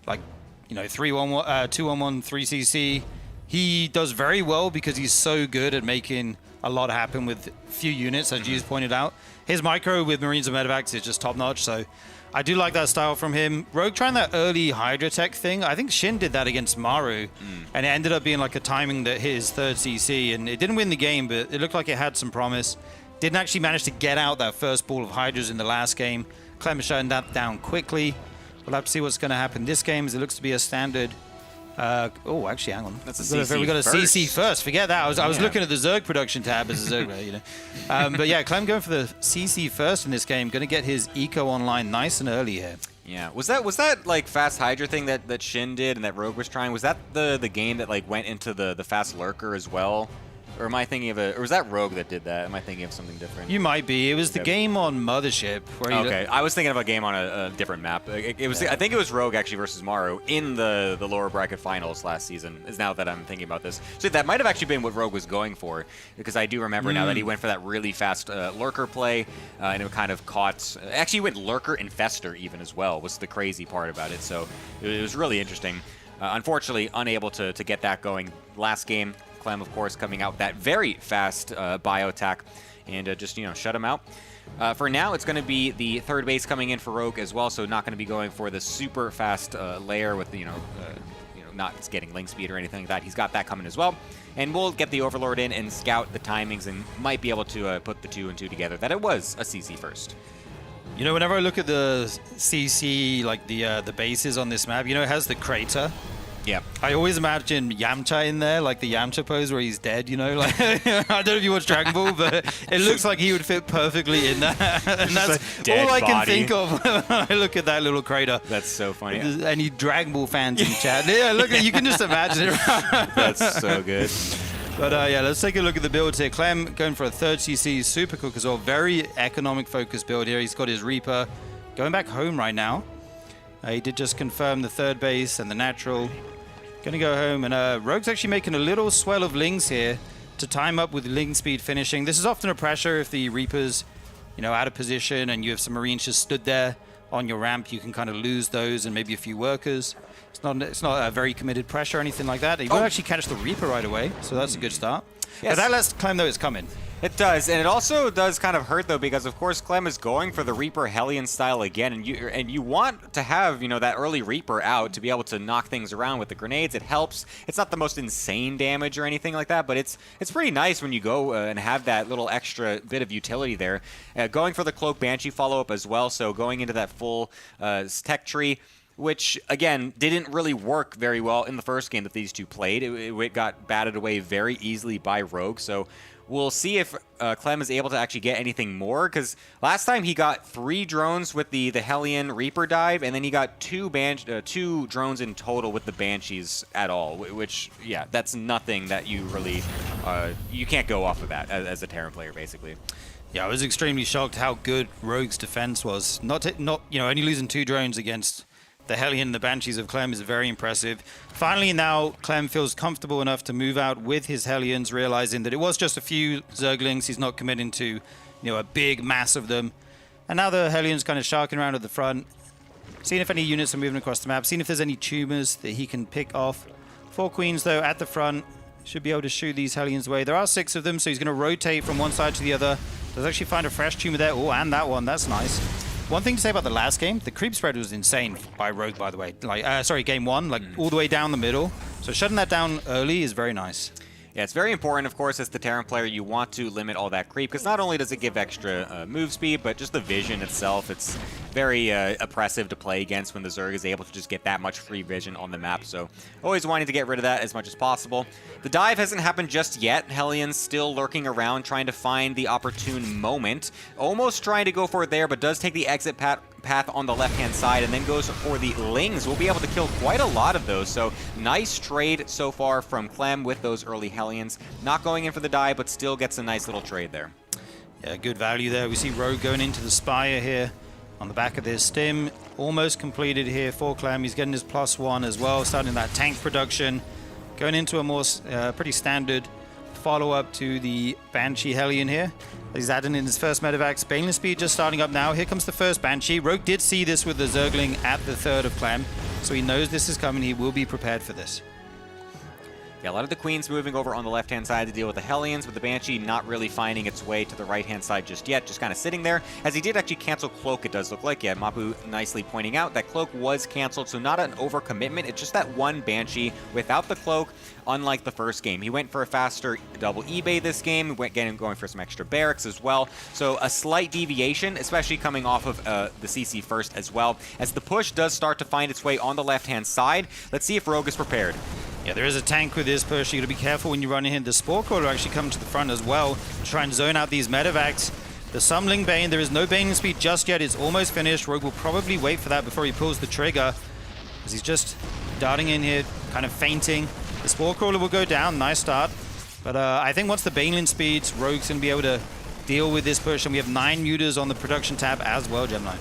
like, you know, 3-1-1, 2-1-1, 3CC, he does very well because he's so good at making a lot happen with few units, as you just pointed out. His micro with Marines and Medevacs is just top-notch, so... I do like that style from him. Rogue trying that early Hydra Tech thing. I think Shin did that against Maru, and it ended up being like a timing that hit his third CC, and it didn't win the game, but it looked like it had some promise. Didn't actually manage to get out that first ball of Hydras in the last game. Clem shutting that down quickly. We'll have to see what's going to happen this game, as it looks to be a standard... oh, actually, hang on. That's a CC. We got a first. CC first. Forget that. I was looking at the Zerg production tab as a Zerg, you know. But yeah, Clem going for the CC first in this game. Going to get his eco online nice and early here. Yeah. Was that like fast Hydra thing that Shin did and that Rogue was trying? Was that the game that like went into the fast lurker as well? Or am I thinking of or was that Rogue that did that? Am I thinking of something different? You might be. It was the game on Mothership. Where okay, I was thinking of a game on a different map. It was. I think it was Rogue actually versus Maru in the lower bracket finals last season. Is now that I'm thinking about this. So that might have actually been what Rogue was going for, because I do remember now that he went for that really fast lurker play, and it kind of caught. Actually, he went lurker infester even as well. Was the crazy part about it. So it was really interesting. Unfortunately, unable to get that going last game. Clem, of course, coming out with that very fast bio attack and just, you know, shut him out. For now, it's going to be the third base coming in for Rogue as well, so not going to be going for the super fast layer with, you know, not getting link speed or anything like that. He's got that coming as well. And we'll get the Overlord in and scout the timings and might be able to put the 2 and 2 together, that it was a CC first. You know, whenever I look at the CC, like the bases on this map, you know, it has the crater. Yeah. I always imagine Yamcha in there, like the Yamcha pose where he's dead, you know? Like, I don't know if you watch Dragon Ball, but it looks like he would fit perfectly in that. And that's all I can think of when I look at that little crater. That's so funny. Any Dragon Ball fans in chat. Yeah, look, you can just imagine it. That's so good. But yeah, let's take a look at the builds here. Clem going for a third CC, super cook as well. Very economic focused build here. He's got his Reaper going back home right now. He did just confirm the third base and the natural. Gonna go home, and Rogue's actually making a little swell of Lings here to time up with Ling speed finishing. This is often a pressure if the Reaper's, you know, out of position and you have some Marines just stood there on your ramp. You can kind of lose those and maybe a few workers. It's not a very committed pressure or anything like that. He will actually catch the Reaper right away, so that's a good start. But that lets Clem know it's coming. It does, and it also does kind of hurt though, because of course Clem is going for the Reaper Hellion style again, and you want to have, you know, that early Reaper out to be able to knock things around with the grenades. It helps. It's not the most insane damage or anything like that, but it's pretty nice when you go and have that little extra bit of utility there. Going for the Cloak Banshee follow-up as well, so going into that full tech tree, which, again, didn't really work very well in the first game that these two played. It got batted away very easily by Rogue, so we'll see if Clem is able to actually get anything more, because last time he got 3 drones with the Hellion Reaper dive, and then he got 2 drones in total with the Banshees at all, which, yeah, that's nothing that you really, you can't go off of that as a Terran player, basically. Yeah, I was extremely shocked how good Rogue's defense was. Not you know, only losing 2 drones against the Hellion and the Banshees of Clem is very impressive. Finally now, Clem feels comfortable enough to move out with his Hellions, realizing that it was just a few Zerglings. He's not committing to, you know, a big mass of them. And now the Hellion's kind of sharking around at the front, seeing if any units are moving across the map, seeing if there's any tumors that he can pick off. 4 Queens, though, at the front. Should be able to shoot these Hellions away. There are 6 of them, so he's going to rotate from one side to the other. Does actually find a fresh tumor there. Oh, and that one. That's nice. One thing to say about the last game, the creep spread was insane by Rogue, by the way. Like, sorry, game 1, like all the way down the middle. So shutting that down early is very nice. Yeah, it's very important, of course, as the Terran player, you want to limit all that creep, because not only does it give extra move speed, but just the vision itself, it's very oppressive to play against when the Zerg is able to just get that much free vision on the map, so always wanting to get rid of that as much as possible. The dive hasn't happened just yet. Hellion's still lurking around, trying to find the opportune moment. Almost trying to go for it there, but does take the exit path on the left-hand side and then goes for the Lings. We'll be able to kill quite a lot of those, so nice trade so far from Clem with those early Hellions. Not going in for the dive, but still gets a nice little trade there. Yeah, good value there. We see Rogue going into the Spire here on the back of this stim. Almost completed here for Clem. He's getting his +1 as well, starting that tank production. Going into a more pretty standard follow-up to the Banshee Hellion here. He's adding in his first medevacs. Baneless speed just starting up now. Here comes the first Banshee. Rogue did see this with the Zergling at the 3rd of Clem, so he knows this is coming. He will be prepared for this. Yeah, a lot of the Queens moving over on the left-hand side to deal with the Hellions, but the Banshee not really finding its way to the right-hand side just yet, just kind of sitting there. As he did actually cancel Cloak, it does look like. Yeah, Mapu nicely pointing out that Cloak was canceled, so not an overcommitment. It's just that one Banshee without the Cloak, unlike the first game. He went for a faster double eBay this game, going for some extra barracks as well. So a slight deviation, especially coming off of the CC first as well. As the push does start to find its way on the left-hand side, let's see if Rogue is prepared. Yeah, there is a tank with this push. You got to be careful when you run in. The Spore Crawler actually come to the front as well to try and zone out these medevacs. The Summoning Bane, there is no Bane speed just yet. It's almost finished. Rogue will probably wait for that before he pulls the trigger, as he's just darting in here, kind of feinting. The Spore Crawler will go down. Nice start. But I think once the Baneling speeds, Rogue's going to be able to deal with this push. And we have 9 mutas on the production tab as well, Gemini.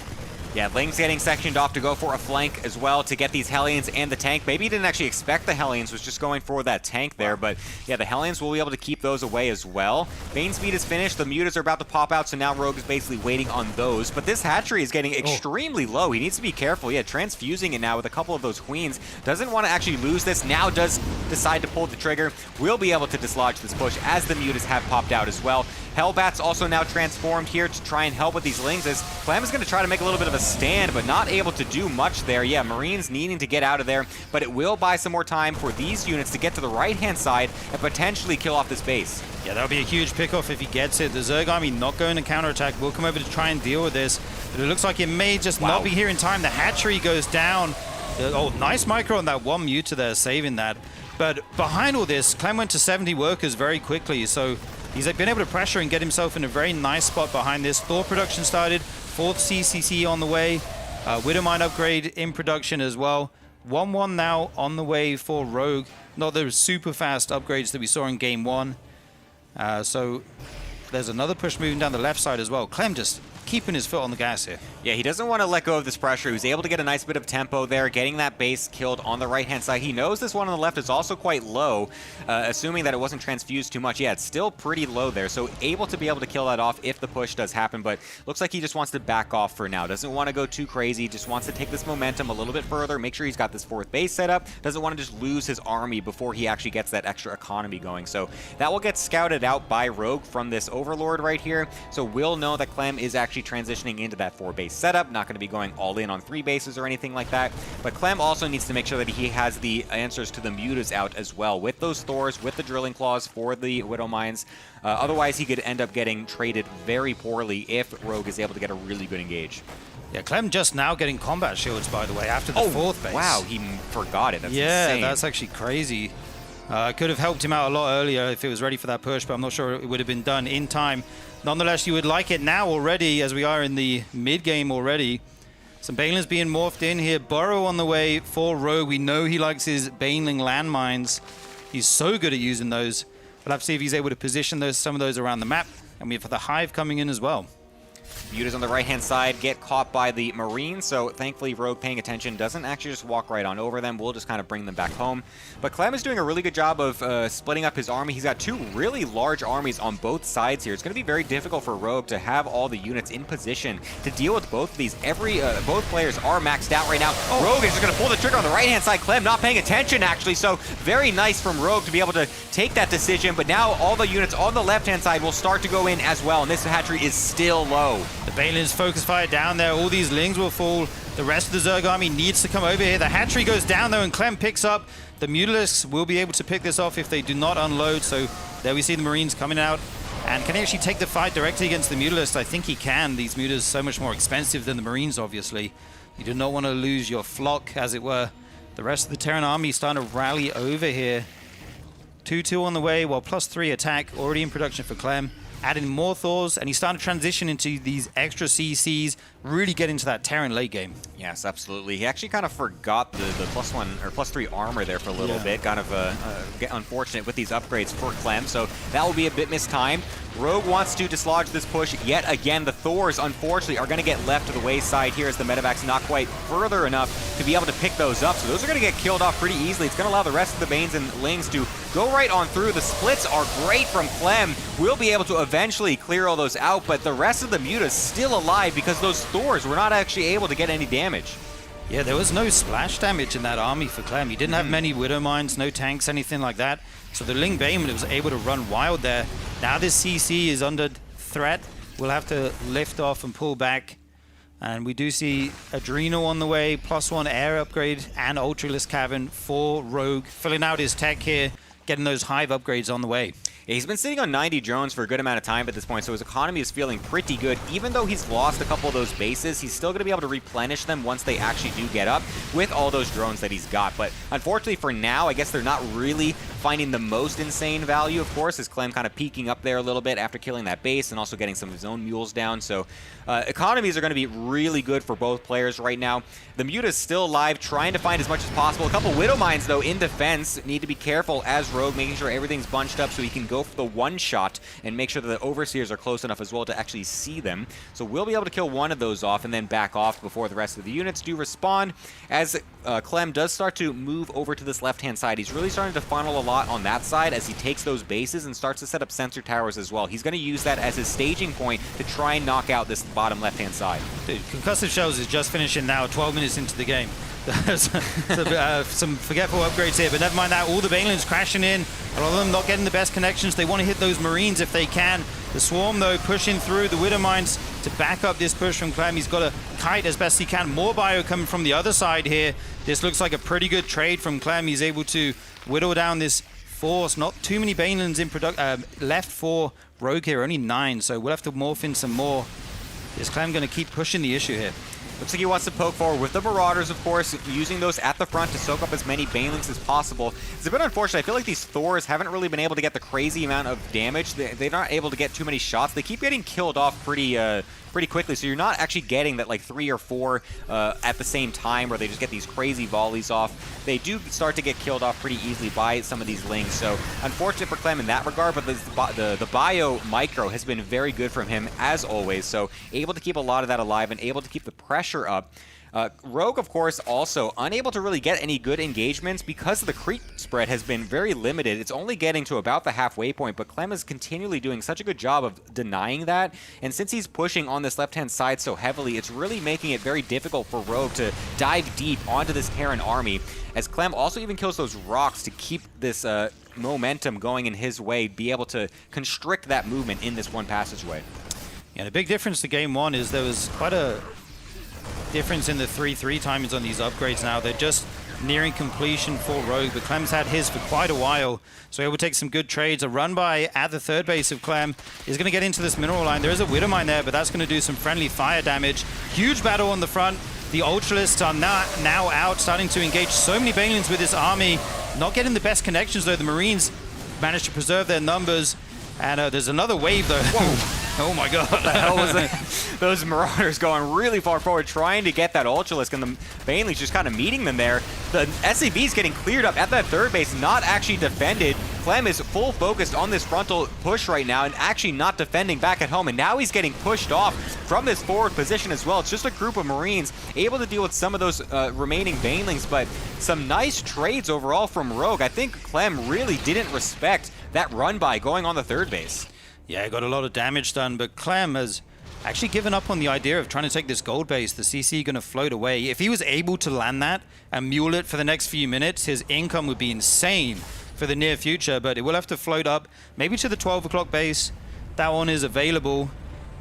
Yeah, Ling's getting sectioned off to go for a flank as well to get these Hellions and the tank. Maybe he didn't actually expect the Hellions, was just going for that tank there. But yeah, the Hellions will be able to keep those away as well. Bane speed is finished. The mutas are about to pop out, so now Rogue is basically waiting on those. But this hatchery is getting extremely low. He needs to be careful. Yeah, transfusing it now with a couple of those Queens. Doesn't want to actually lose this. Now does decide to pull the trigger. Will be able to dislodge this push as the mutas have popped out as well. Hellbat's also now transformed here to try and help with these Lings, as Clem is going to try to make a little bit of a stand, but not able to do much there. Yeah, Marines needing to get out of there, but it will buy some more time for these units to get to the right-hand side and potentially kill off this base. Yeah, that'll be a huge pickoff if he gets it. The Zerg army not going to counterattack. Will come over to try and deal with this, but it looks like it may just not be here in time. The hatchery goes down. Oh, nice micro on that one muta there, saving that. But behind all this, Clem went to 70 workers very quickly, so he's been able to pressure and get himself in a very nice spot behind this. Thor production started, 4th CCC on the way, Widowmine upgrade in production as well. 1-1 now on the way for Rogue. Not the super fast upgrades that we saw in game 1. So there's another push moving down the left side as well. Clem just keeping his foot on the gas here. Yeah, he doesn't want to let go of this pressure. He was able to get a nice bit of tempo there, getting that base killed on the right-hand side. He knows this one on the left is also quite low, assuming that it wasn't transfused too much. Yeah, it's still pretty low there, so able to be able to kill that off if the push does happen, but looks like he just wants to back off for now. Doesn't want to go too crazy, just wants to take this momentum a little bit further, make sure he's got this fourth base set up, doesn't want to just lose his army before he actually gets that extra economy going. So that will get scouted out by Rogue from this Overlord right here, so we'll know that Clem is actually transitioning into that 4-base setup, not going to be going all in on 3 bases or anything like that. But Clem also needs to make sure that he has the answers to the mutas out as well, with those Thors, with the drilling claws for the Widow Mines. Otherwise, he could end up getting traded very poorly if Rogue is able to get a really good engage. Yeah, Clem just now getting combat shields, by the way, after the 4th base. Wow, he forgot it. That's yeah, insane. that's actually crazy. Could have helped him out a lot earlier if it was ready for that push, but I'm not sure it would have been done in time. Nonetheless, you would like it now already, as we are in the mid-game already. Some Banelings being morphed in here. Burrow on the way for Rogue. We know he likes his Baneling landmines. He's so good at using those. We'll have to see if he's able to position some of those around the map. And we have the Hive coming in as well. Mutas on the right-hand side get caught by the Marines, so thankfully Rogue paying attention doesn't actually just walk right on over them. We'll just kind of bring them back home. But Clem is doing a really good job of splitting up his army. He's got 2 really large armies on both sides here. It's going to be very difficult for Rogue to have all the units in position to deal with both of these. Both players are maxed out right now. Rogue is just going to pull the trigger on the right-hand side. Clem not paying attention, actually, so very nice from Rogue to be able to take that decision. But now all the units on the left-hand side will start to go in as well, and this hatchery is still low. The Banelings focus fire down there. All these Lings will fall. The rest of the Zerg army needs to come over here. The hatchery goes down though, and Clem picks up. The Mutalisks will be able to pick this off if they do not unload. So there we see the Marines coming out. And can he actually take the fight directly against the Mutalisks? I think he can. These Mutas are so much more expensive than the Marines, obviously. You do not want to lose your flock, as it were. The rest of the Terran army is starting to rally over here. 2-2 on the way, while +3 attack already in production for Clem. Adding more Thors, and he's starting to transition into these extra CCs, really get into that Terran late game. Yes, absolutely. He actually kind of forgot the +1 or +3 armor there for a little bit. Kind of unfortunate with these upgrades for Clem, so that will be a bit mistimed. Rogue wants to dislodge this push yet again. The Thors, unfortunately, are going to get left to the wayside here as the Medevac's not quite further enough to be able to pick those up. So those are going to get killed off pretty easily. It's going to allow the rest of the Banes and Lings to go right on through. The splits are great from Clem. We'll be able to eventually clear all those out, but the rest of the Mutas still alive because those Thors were not actually able to get any damage. Yeah, there was no splash damage in that army for Clem. He didn't have many Widow Mines, no tanks, anything like that. So the Ling Bane was able to run wild there. Now this CC is under threat. We'll have to lift off and pull back. And we do see Adrenal on the way, +1 air upgrade and Ultralisk Cavern for Rogue. Filling out his tech here, getting those Hive upgrades on the way. Yeah, he's been sitting on 90 drones for a good amount of time at this point, so his economy is feeling pretty good. Even though he's lost a couple of those bases, he's still going to be able to replenish them once they actually do get up with all those drones that he's got. But unfortunately for now, I guess they're not really finding the most insane value, of course, as Clem kind of peaking up there a little bit after killing that base and also getting some of his own mules down. So economies are going to be really good for both players right now. The Muta's still alive, trying to find as much as possible. A couple Widow Mines, though, in defense. Need to be careful as Rogue, making sure everything's bunched up so he can go for the one-shot and make sure that the Overseers are close enough as well to actually see them. So we'll be able to kill one of those off and then back off before the rest of the units do respond. As Clem does start to move over to this left-hand side, he's really starting to funnel a lot on that side as he takes those bases and starts to set up sensor towers as well. He's going to use that as his staging point to try and knock out this bottom left-hand side. Dude, Concussive Shells is just finishing now, 12 minutes into the game. Some forgetful upgrades here, but never mind that. All the Banelings crashing in. A lot of them not getting the best connections. They want to hit those Marines if they can. The Swarm, though, pushing through the Widow Mines to back up this push from Clem. He's got to kite as best he can. More bio coming from the other side here. This looks like a pretty good trade from Clem. He's able to whittle down this force. Not too many Banelings in left for Rogue here, only 9, so we'll have to morph in some more. Is Clem going to keep pushing the issue here? Looks like he wants to poke forward with the Marauders, of course, using those at the front to soak up as many Banelings as possible. It's a bit unfortunate. I feel like these Thors haven't really been able to get the crazy amount of damage. They're not able to get too many shots. They keep getting killed off pretty pretty quickly. So you're not actually getting that like 3 or 4 at the same time where they just get these crazy volleys off. They do start to get killed off pretty easily by some of these Lings. So unfortunate for Clem in that regard, but the bio micro has been very good from him as always. So able to keep a lot of that alive and able to keep the pressure up. Rogue, of course, also unable to really get any good engagements because the creep spread has been very limited. It's only getting to about the halfway point, but Clem is continually doing such a good job of denying that. And since he's pushing on this left-hand side so heavily, it's really making it very difficult for Rogue to dive deep onto this Terran army, as Clem also even kills those rocks to keep this momentum going in his way, be able to constrict that movement in this one passageway. Yeah, the big difference to game one is there was quite a difference in the 3-3 timings on these upgrades now. They're just nearing completion for Rogue, but Clem's had his for quite a while, so he will take some good trades. A run by at the third base of Clem is going to get into this mineral line. There is a Widow Mine there, but that's going to do some friendly fire damage. Huge battle on the front. The Ultralists are now out, starting to engage so many Banelings with this army. Not getting the best connections, though. The Marines managed to preserve their numbers. And there's another wave, though. Oh my god. What the hell was that? Those Marauders going really far forward, trying to get that Ultralisk, and the Banelings just kind of meeting them there. The SCV's getting cleared up at that third base, not actually defended. Clem is full focused on this frontal push right now and actually not defending back at home. And now he's getting pushed off from this forward position as well. It's just a group of Marines able to deal with some of those remaining Banelings, but some nice trades overall from Rogue. I think Clem really didn't respect that run by going on the third base. Yeah, got a lot of damage done, but Clem has actually given up on the idea of trying to take this gold base. The CC going to float away. If he was able to land that and mule it for the next few minutes, his income would be insane for the near future, but it will have to float up maybe to the 12 o'clock base. That one is available.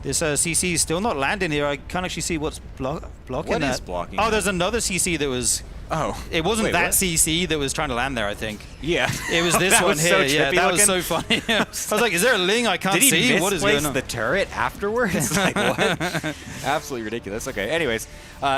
This CC is still not landing here. I can't actually see what's blocking what that. What is blocking Oh, that? There's another CC that was... Oh. It wasn't Wait, that what? CC that was trying to land there, I think. Yeah. It was this that one was here. So Yeah, trippy that looking. was so funny. I was like, is there a Ling I can't Did he see? What is misplace going on? the turret afterwards? Like, what? Absolutely ridiculous. Okay, anyways.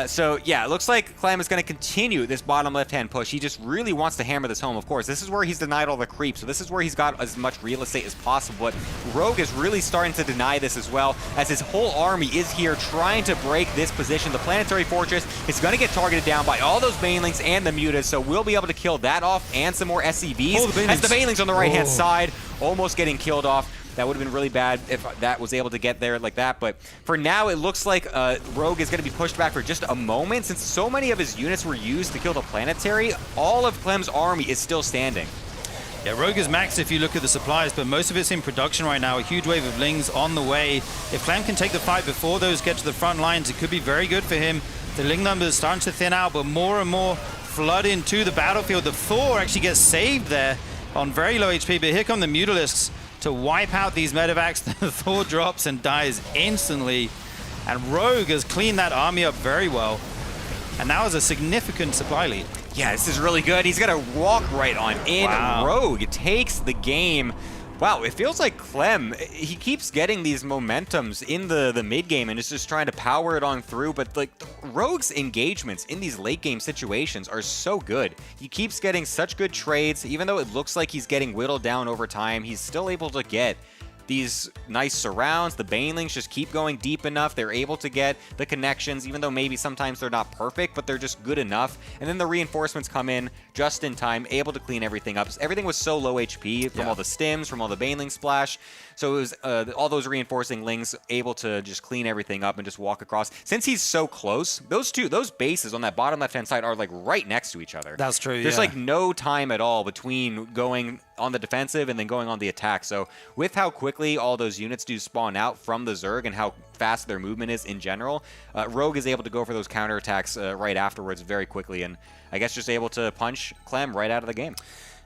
So, yeah, it looks like Clem is going to continue this bottom left-hand push. He just really wants to hammer this home, of course. This is where he's denied all the creep, so this is where he's got as much real estate as possible. But Rogue is really starting to deny this as well, as his whole army is here trying to break this position. The Planetary Fortress is going to get targeted down by all those Banelings and the Mutas, so we'll be able to kill that off and some more SCVs. As the Banelings on the right-hand side almost getting killed off. That would have been really bad if that was able to get there like that. But for now, it looks like Rogue is going to be pushed back for just a moment. Since so many of his units were used to kill the Planetary, all of Clem's army is still standing. Yeah, Rogue is maxed if you look at the supplies, but most of it's in production right now. A huge wave of Lings on the way. If Clem can take the fight before those get to the front lines, it could be very good for him. The Ling numbers starting to thin out, but more and more flood into the battlefield. The Thor actually gets saved there on very low HP, but here come the Mutalisks to wipe out these medevacs. The Thor drops and dies instantly, and Rogue has cleaned that army up very well, and now has a significant supply lead. Yeah, this is really good. He's going to walk right on in. Wow. Rogue takes the game. Wow, it feels like Clem, he keeps getting these momentums in the mid-game and is just trying to power it on through, but like Rogue's engagements in these late-game situations are so good. He keeps getting such good trades. Even though it looks like he's getting whittled down over time, he's still able to get these nice surrounds. The Banelings just keep going deep enough. They're able to get the connections, even though maybe sometimes they're not perfect, but they're just good enough. And then the reinforcements come in just in time, able to clean everything up. Everything was so low HP from all the stims, from all the Baneling splash. So it was all those reinforcing Lings able to just clean everything up and just walk across. Since he's so close, those bases on that bottom left-hand side are like right next to each other. That's true, There's yeah. like no time at all between going on the defensive and then going on the attack. So with how quickly all those units do spawn out from the Zerg and how fast their movement is in general, Rogue is able to go for those counterattacks right afterwards very quickly, and I guess just able to punch Clem right out of the game.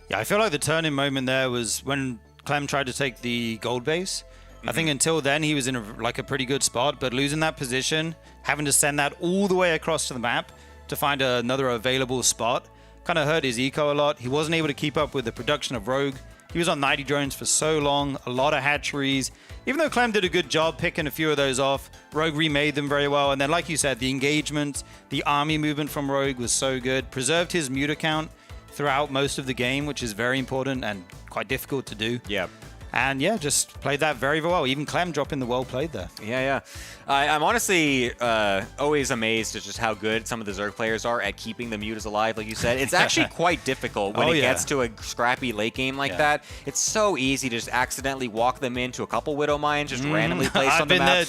Yeah, I feel like the turning moment there was when Clem tried to take the gold base. I think until then he was in a pretty good spot, but losing that position, having to send that all the way across to the map to find another available spot, kind of hurt his eco a lot. He wasn't able to keep up with the production of Rogue. He was on 90 drones for so long, a lot of hatcheries. Even though Clem did a good job picking a few of those off, Rogue remade them very well. And then, like you said, the engagement, the army movement from Rogue was so good. Preserved his muta count throughout most of the game, which is very important and quite difficult to do. Yeah. And yeah, just played that very, very well. Even Clem dropping the well played there. Yeah. I'm honestly always amazed at just how good some of the Zerg players are at keeping the mutas alive, like you said. It's actually quite difficult when it gets to a scrappy late game like that. It's so easy to just accidentally walk them into a couple Widow Mines, just randomly placed on the map.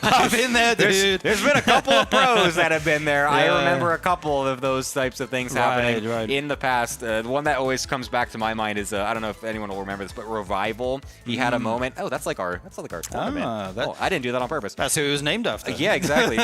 I've been there, dude. There's been a couple of pros that have been there. I remember a couple of those types of things happening in the past. The one that always comes back to my mind is, I don't know if anyone will remember this, but Revival. He had a moment. Oh, that's like our tournament. I didn't do that on purpose. That's who it was named after. Yeah, exactly.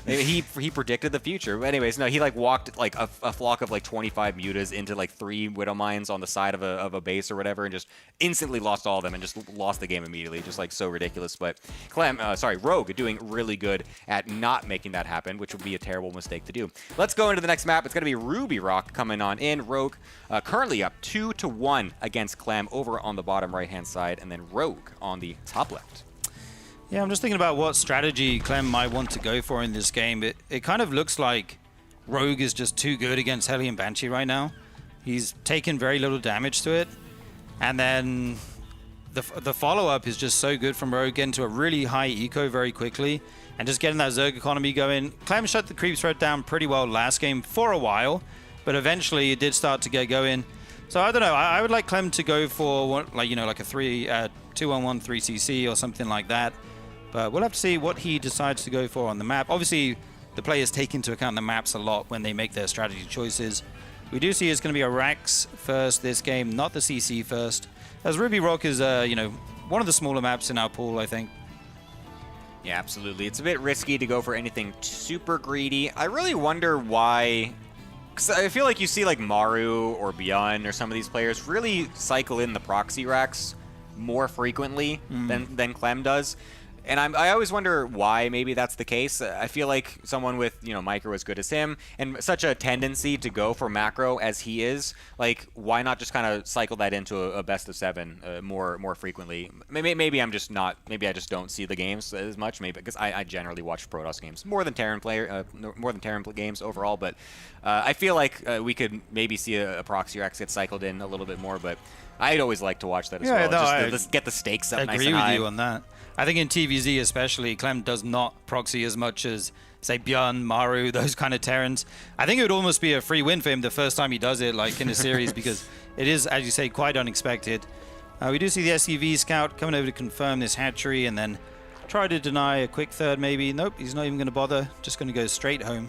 he predicted the future. But anyways, no, he like walked like a flock of like 25 mutas into like 3 Widow Mines on the side of a base or whatever, and just instantly lost all of them and just lost the game immediately. Just like so ridiculous. But Rogue doing really good at not making that happen, which would be a terrible mistake to do. Let's go into the next map. It's going to be Ruby Rock coming on in. Rogue currently up 2-1 against Clem over on the bottom right-hand side, and then Rogue on the top left. Yeah, I'm just thinking about what strategy Clem might want to go for in this game. It kind of looks like Rogue is just too good against Hellion Banshee right now. He's taken very little damage to it, and then the follow-up is just so good from Rogue, getting to a really high eco very quickly, and just getting that Zerg economy going. Clem shut the creep threat down pretty well last game for a while, but eventually it did start to get going. So I don't know. I would like Clem to go for like a 2-on-1 3cc or something like that. But we'll have to see what he decides to go for on the map. Obviously, the players take into account the maps a lot when they make their strategy choices. We do see it's going to be a Rax first this game, not the CC first. As Ruby Rock is, one of the smaller maps in our pool, I think. Yeah, absolutely. It's a bit risky to go for anything super greedy. I really wonder why. Because I feel like you see like Maru or Beyond or some of these players really cycle in the proxy racks more frequently than Clem does. And I always wonder why maybe that's the case. I feel like someone with, micro as good as him and such a tendency to go for macro as he is, like, why not just kind of cycle that into a best of 7 more frequently? Maybe I just don't see the games as much, maybe because I generally watch Protoss games more than Terran games overall, but I feel like we could maybe see a proxy Rex get cycled in a little bit more, but I'd always like to watch that as well. No, just get the stakes up nice and high. I agree with you on that. I think in TVZ especially, Clem does not proxy as much as, say, Björn, Maru, those kind of Terrans. I think it would almost be a free win for him the first time he does it, like in a series, because it is, as you say, quite unexpected. We do see the SCV scout coming over to confirm this hatchery and then try to deny a quick third maybe. Nope, he's not even going to bother, just going to go straight home.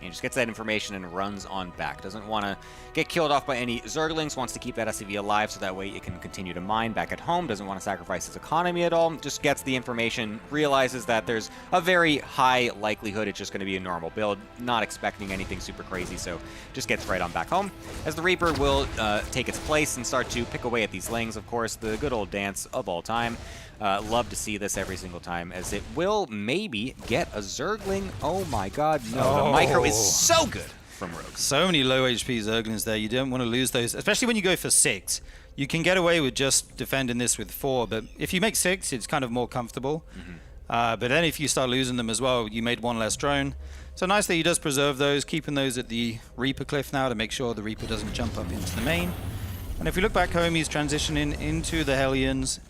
He just gets that information and runs on back. Doesn't want to get killed off by any Zerglings. Wants to keep that SCV alive so that way it can continue to mine back at home. Doesn't want to sacrifice his economy at all. Just gets the information, realizes that there's a very high likelihood it's just going to be a normal build. Not expecting anything super crazy, so just gets right on back home. As the Reaper will take its place and start to pick away at these Lings, of course, the good old dance of all time. Love to see this every single time, as it will maybe get a Zergling. Oh my god, no. The micro is so good from Rogue. So many low HP Zerglings there. You don't want to lose those, especially when you go for 6. You can get away with just defending this with 4, but if you make 6, it's kind of more comfortable. But then if you start losing them as well, you made 1 less drone. So nice that he does preserve those, keeping those at the Reaper cliff now to make sure the Reaper doesn't jump up into the main. And if we look back home, he's transitioning into the Hellions.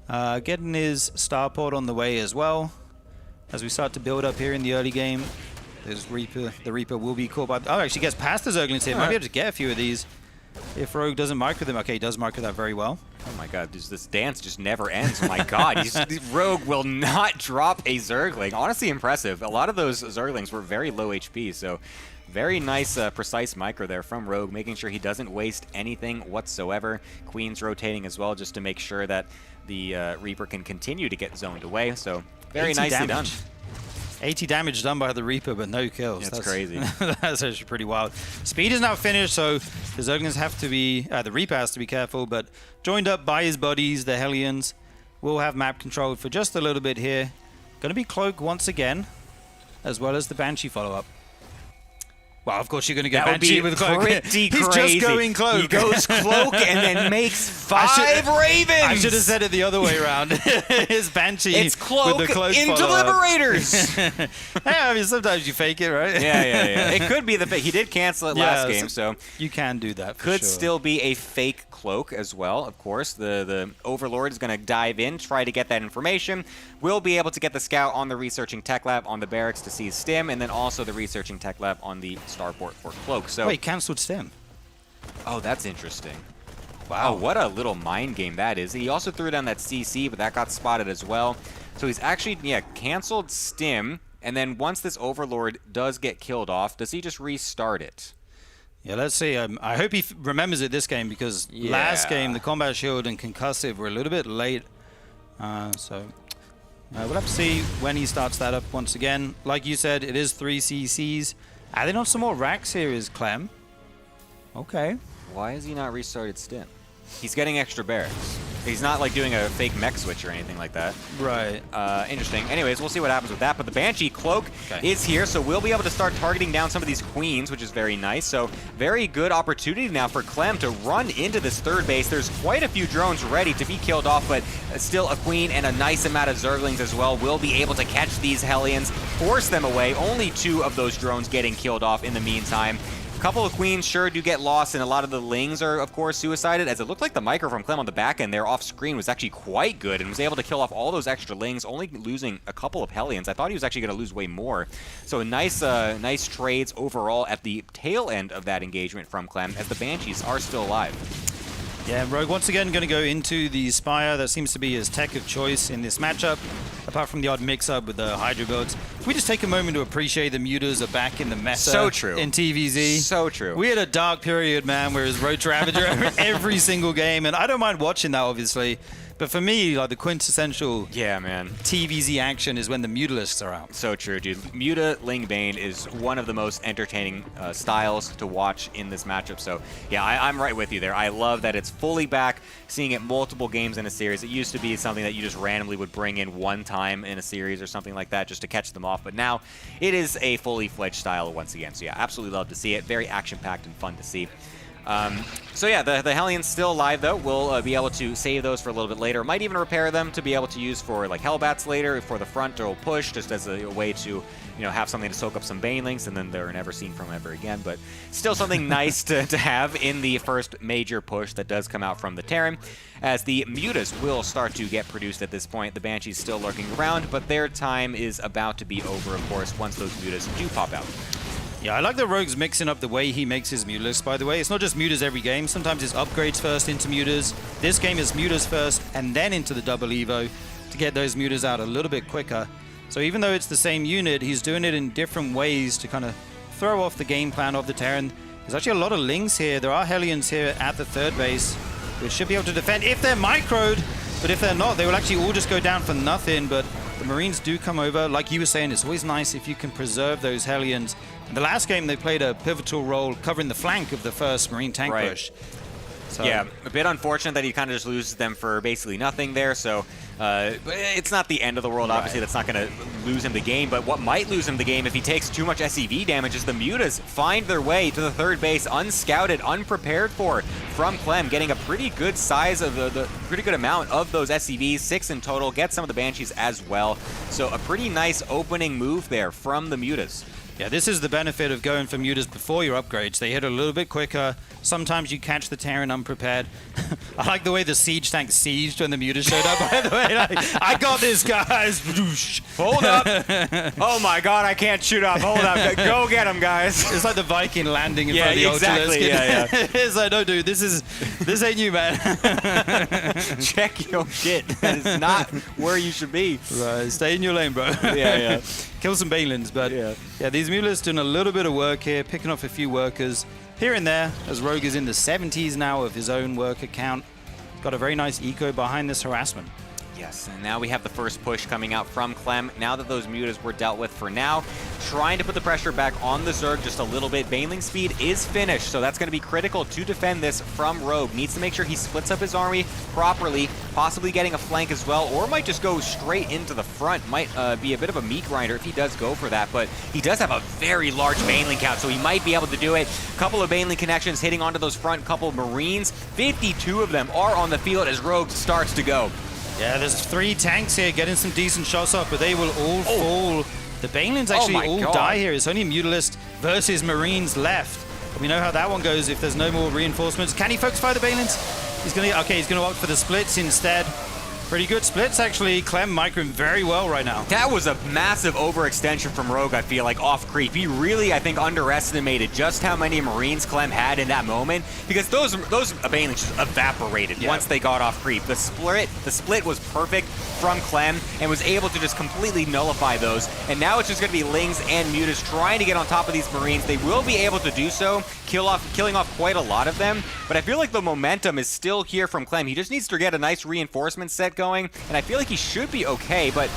Getting his starport on the way as well. As we start to build up here in the early game, the Reaper will be caught by... Oh, actually gets past the Zerglings here. Might be able to get a few of these if Rogue doesn't micro them. Okay, he does micro that very well. Oh my god, this dance just never ends. Oh my god, Rogue will not drop a Zergling. Honestly impressive. A lot of those Zerglings were very low HP, so... Very nice, precise micro there from Rogue, making sure he doesn't waste anything whatsoever. Queen's rotating as well, just to make sure that the Reaper can continue to get zoned away. So very nicely done. 80 damage done by the Reaper, but no kills. That's crazy. That's actually pretty wild. Speed is now finished, so the Zerglings have to be... the Reaper has to be careful, but joined up by his buddies, the Hellions, will have map control for just a little bit here. Going to be Cloak once again, as well as the Banshee follow-up. Well, of course you're going to go That would Banshee be with Cloak. pretty He's crazy. just going Cloak. He goes Cloak and then makes 5 Ravens. I should have said it the other way around. His Banshee It's Cloak with the Cloak into follow-up. Liberators. Yeah, I mean, sometimes you fake it, right? yeah. It could be the fake. He did cancel it last game, so you can do that. For could sure. still be a fake Cloak as well. Of course, the Overlord is going to dive in, try to get that information. We'll be able to get the scout on the researching tech lab on the barracks to see Stim, and then also the researching tech lab on the starport for Cloak. So Wait, cancelled Stim. oh, that's interesting. Wow, what a little mind game that is. He also threw down that CC, but that got spotted as well. So he's actually, canceled Stim, and then once this Overlord does get killed off, does he just restart it? Yeah, let's see. I hope he remembers it this game, because last game the Combat Shield and Concussive were a little bit late. We'll have to see when he starts that up once again. Like you said, it is 3 CCs. Adding on some more racks here is Clem. Okay. Why has he not restarted Stim? He's getting extra barracks. He's not like doing a fake mech switch or anything like that. Right. Interesting. Anyways, we'll see what happens with that. But the Banshee Cloak is here, so we'll be able to start targeting down some of these queens, which is very nice. So very good opportunity now for Clem to run into this third base. There's quite a few drones ready to be killed off, but still a queen and a nice amount of Zerglings as well will be able to catch these Hellions, force them away. Only 2 of those drones getting killed off in the meantime. A couple of queens sure do get lost, and a lot of the lings are, of course, suicided, as it looked like the micro from Clem on the back end there off screen was actually quite good and was able to kill off all those extra lings, only losing a couple of Hellions. I thought he was actually going to lose way more. So nice trades overall at the tail end of that engagement from Clem, as the Banshees are still alive. Yeah, Rogue once again going to go into the Spire. That seems to be his tech of choice in this matchup, apart from the odd mix-up with the Hydra builds. If we just take a moment to appreciate the Mutas are back in the meta So true. in TVZ. So true. We had a dark period, man, where it was Roach Ravager every single game, and I don't mind watching that, obviously. But for me, like the quintessential TVZ action is when the Mutalisks are out. So true, dude. Muta Ling Bane is one of the most entertaining styles to watch in this matchup. So yeah, I'm right with you there. I love that it's fully back, seeing it multiple games in a series. It used to be something that you just randomly would bring in one time in a series or something like that just to catch them off. But now it is a fully fledged style once again. So yeah, absolutely love to see it. Very action-packed and fun to see. So yeah, the Hellions still alive though. We'll be able to save those for a little bit later. Might even repair them to be able to use for like Hellbats later for the front or push, just as a way to have something to soak up some Banelings, and then they're never seen from ever again. But still something nice to have in the first major push that does come out from the Terran, as the Mutas will start to get produced at this point. The Banshees still lurking around, but their time is about to be over, of course, once those Mutas do pop out. Yeah, I like that Rogue's mixing up the way he makes his Mutalisks, by the way. It's not just Mutas every game. Sometimes it's upgrades first into Mutas. This game is Mutas first and then into the double Evo to get those Mutas out a little bit quicker. So even though it's the same unit, he's doing it in different ways to kind of throw off the game plan of the Terran. There's actually a lot of Lings here. There are Hellions here at the third base, which should be able to defend if they're microed. But if they're not, they will actually all just go down for nothing. But the Marines do come over. Like you were saying, it's always nice if you can preserve those Hellions. In the last game, they played a pivotal role covering the flank of the first Marine tank push. So, yeah, a bit unfortunate that he kind of just loses them for basically nothing there. So it's not the end of the world. Obviously, that's not going to lose him the game. But what might lose him the game if he takes too much SCV damage is the Mutas find their way to the third base, unscouted, unprepared for, from Clem, getting a pretty good size of the pretty good amount of those SCVs, 6 in total, get some of the Banshees as well. So a pretty nice opening move there from the Mutas. Yeah, this is the benefit of going for Mutas before your upgrades. They hit a little bit quicker. Sometimes you catch the Terran unprepared. I like the way the siege tank sieged when the Mutas showed up, by the way. Like, I got this, guys. Hold up. Oh my god, I can't shoot up. Hold up. Go get him, guys. It's like the Viking landing in front of the exactly. Ultralisk. Yeah. It's like, no, dude, this ain't you, man. Check your shit. That is not where you should be. Right, stay in your lane, bro. Yeah. Kill some Banelings, but yeah, these Mutalisks doing a little bit of work here, picking off a few workers here and there, as Rogue is in the 70s now of his own worker count. Got a very nice eco behind this harassment. Yes, and now we have the first push coming out from Clem. Now that those mutas were dealt with for now, trying to put the pressure back on the Zerg just a little bit. Baneling speed is finished, so that's going to be critical to defend this from Rogue. Needs to make sure he splits up his army properly, possibly getting a flank as well, or might just go straight into the front. Might be a bit of a meat grinder if he does go for that, but he does have a very large Baneling count, so he might be able to do it. A couple of Baneling connections hitting onto those front couple of Marines. 52 of them are on the field as Rogue starts to go. Yeah, there's 3 tanks here getting some decent shots off, but they will all fall. The Banelings actually all die here. It's only Mutalist versus Marines left. We know how that one goes if there's no more reinforcements. Can he focus fire the Banelings? He's gonna opt for the splits instead. Pretty good splits, actually. Clem microing very well right now. That was a massive overextension from Rogue, I feel like, off creep. He really, I think, underestimated just how many Marines Clem had in that moment, because those Banelings just evaporated once they got off creep. The split was perfect from Clem and was able to just completely nullify those. And now it's just going to be Lings and Mutas trying to get on top of these Marines. They will be able to do so, killing off quite a lot of them, but I feel like the momentum is still here from Clem. He just needs to get a nice reinforcement set going, and I feel like he should be okay, but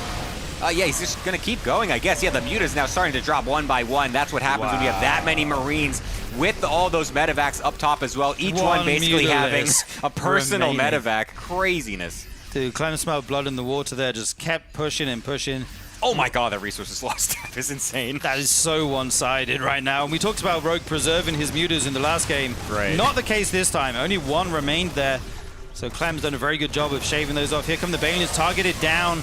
yeah, he's just gonna keep going, I guess. Yeah, the Muta's now starting to drop one by one. That's what happens when you have that many Marines with all those medevacs up top as well. Each one basically having a personal medevac. Craziness. Dude, Clem smelled blood in the water there, just kept pushing and pushing. Oh my god, that resources lost step is insane. That is so one-sided right now. And we talked about Rogue preserving his mutas in the last game. Right. Not the case this time. Only 1 remained there. So Clem's done a very good job of shaving those off. Here come the Banelings, targeted down.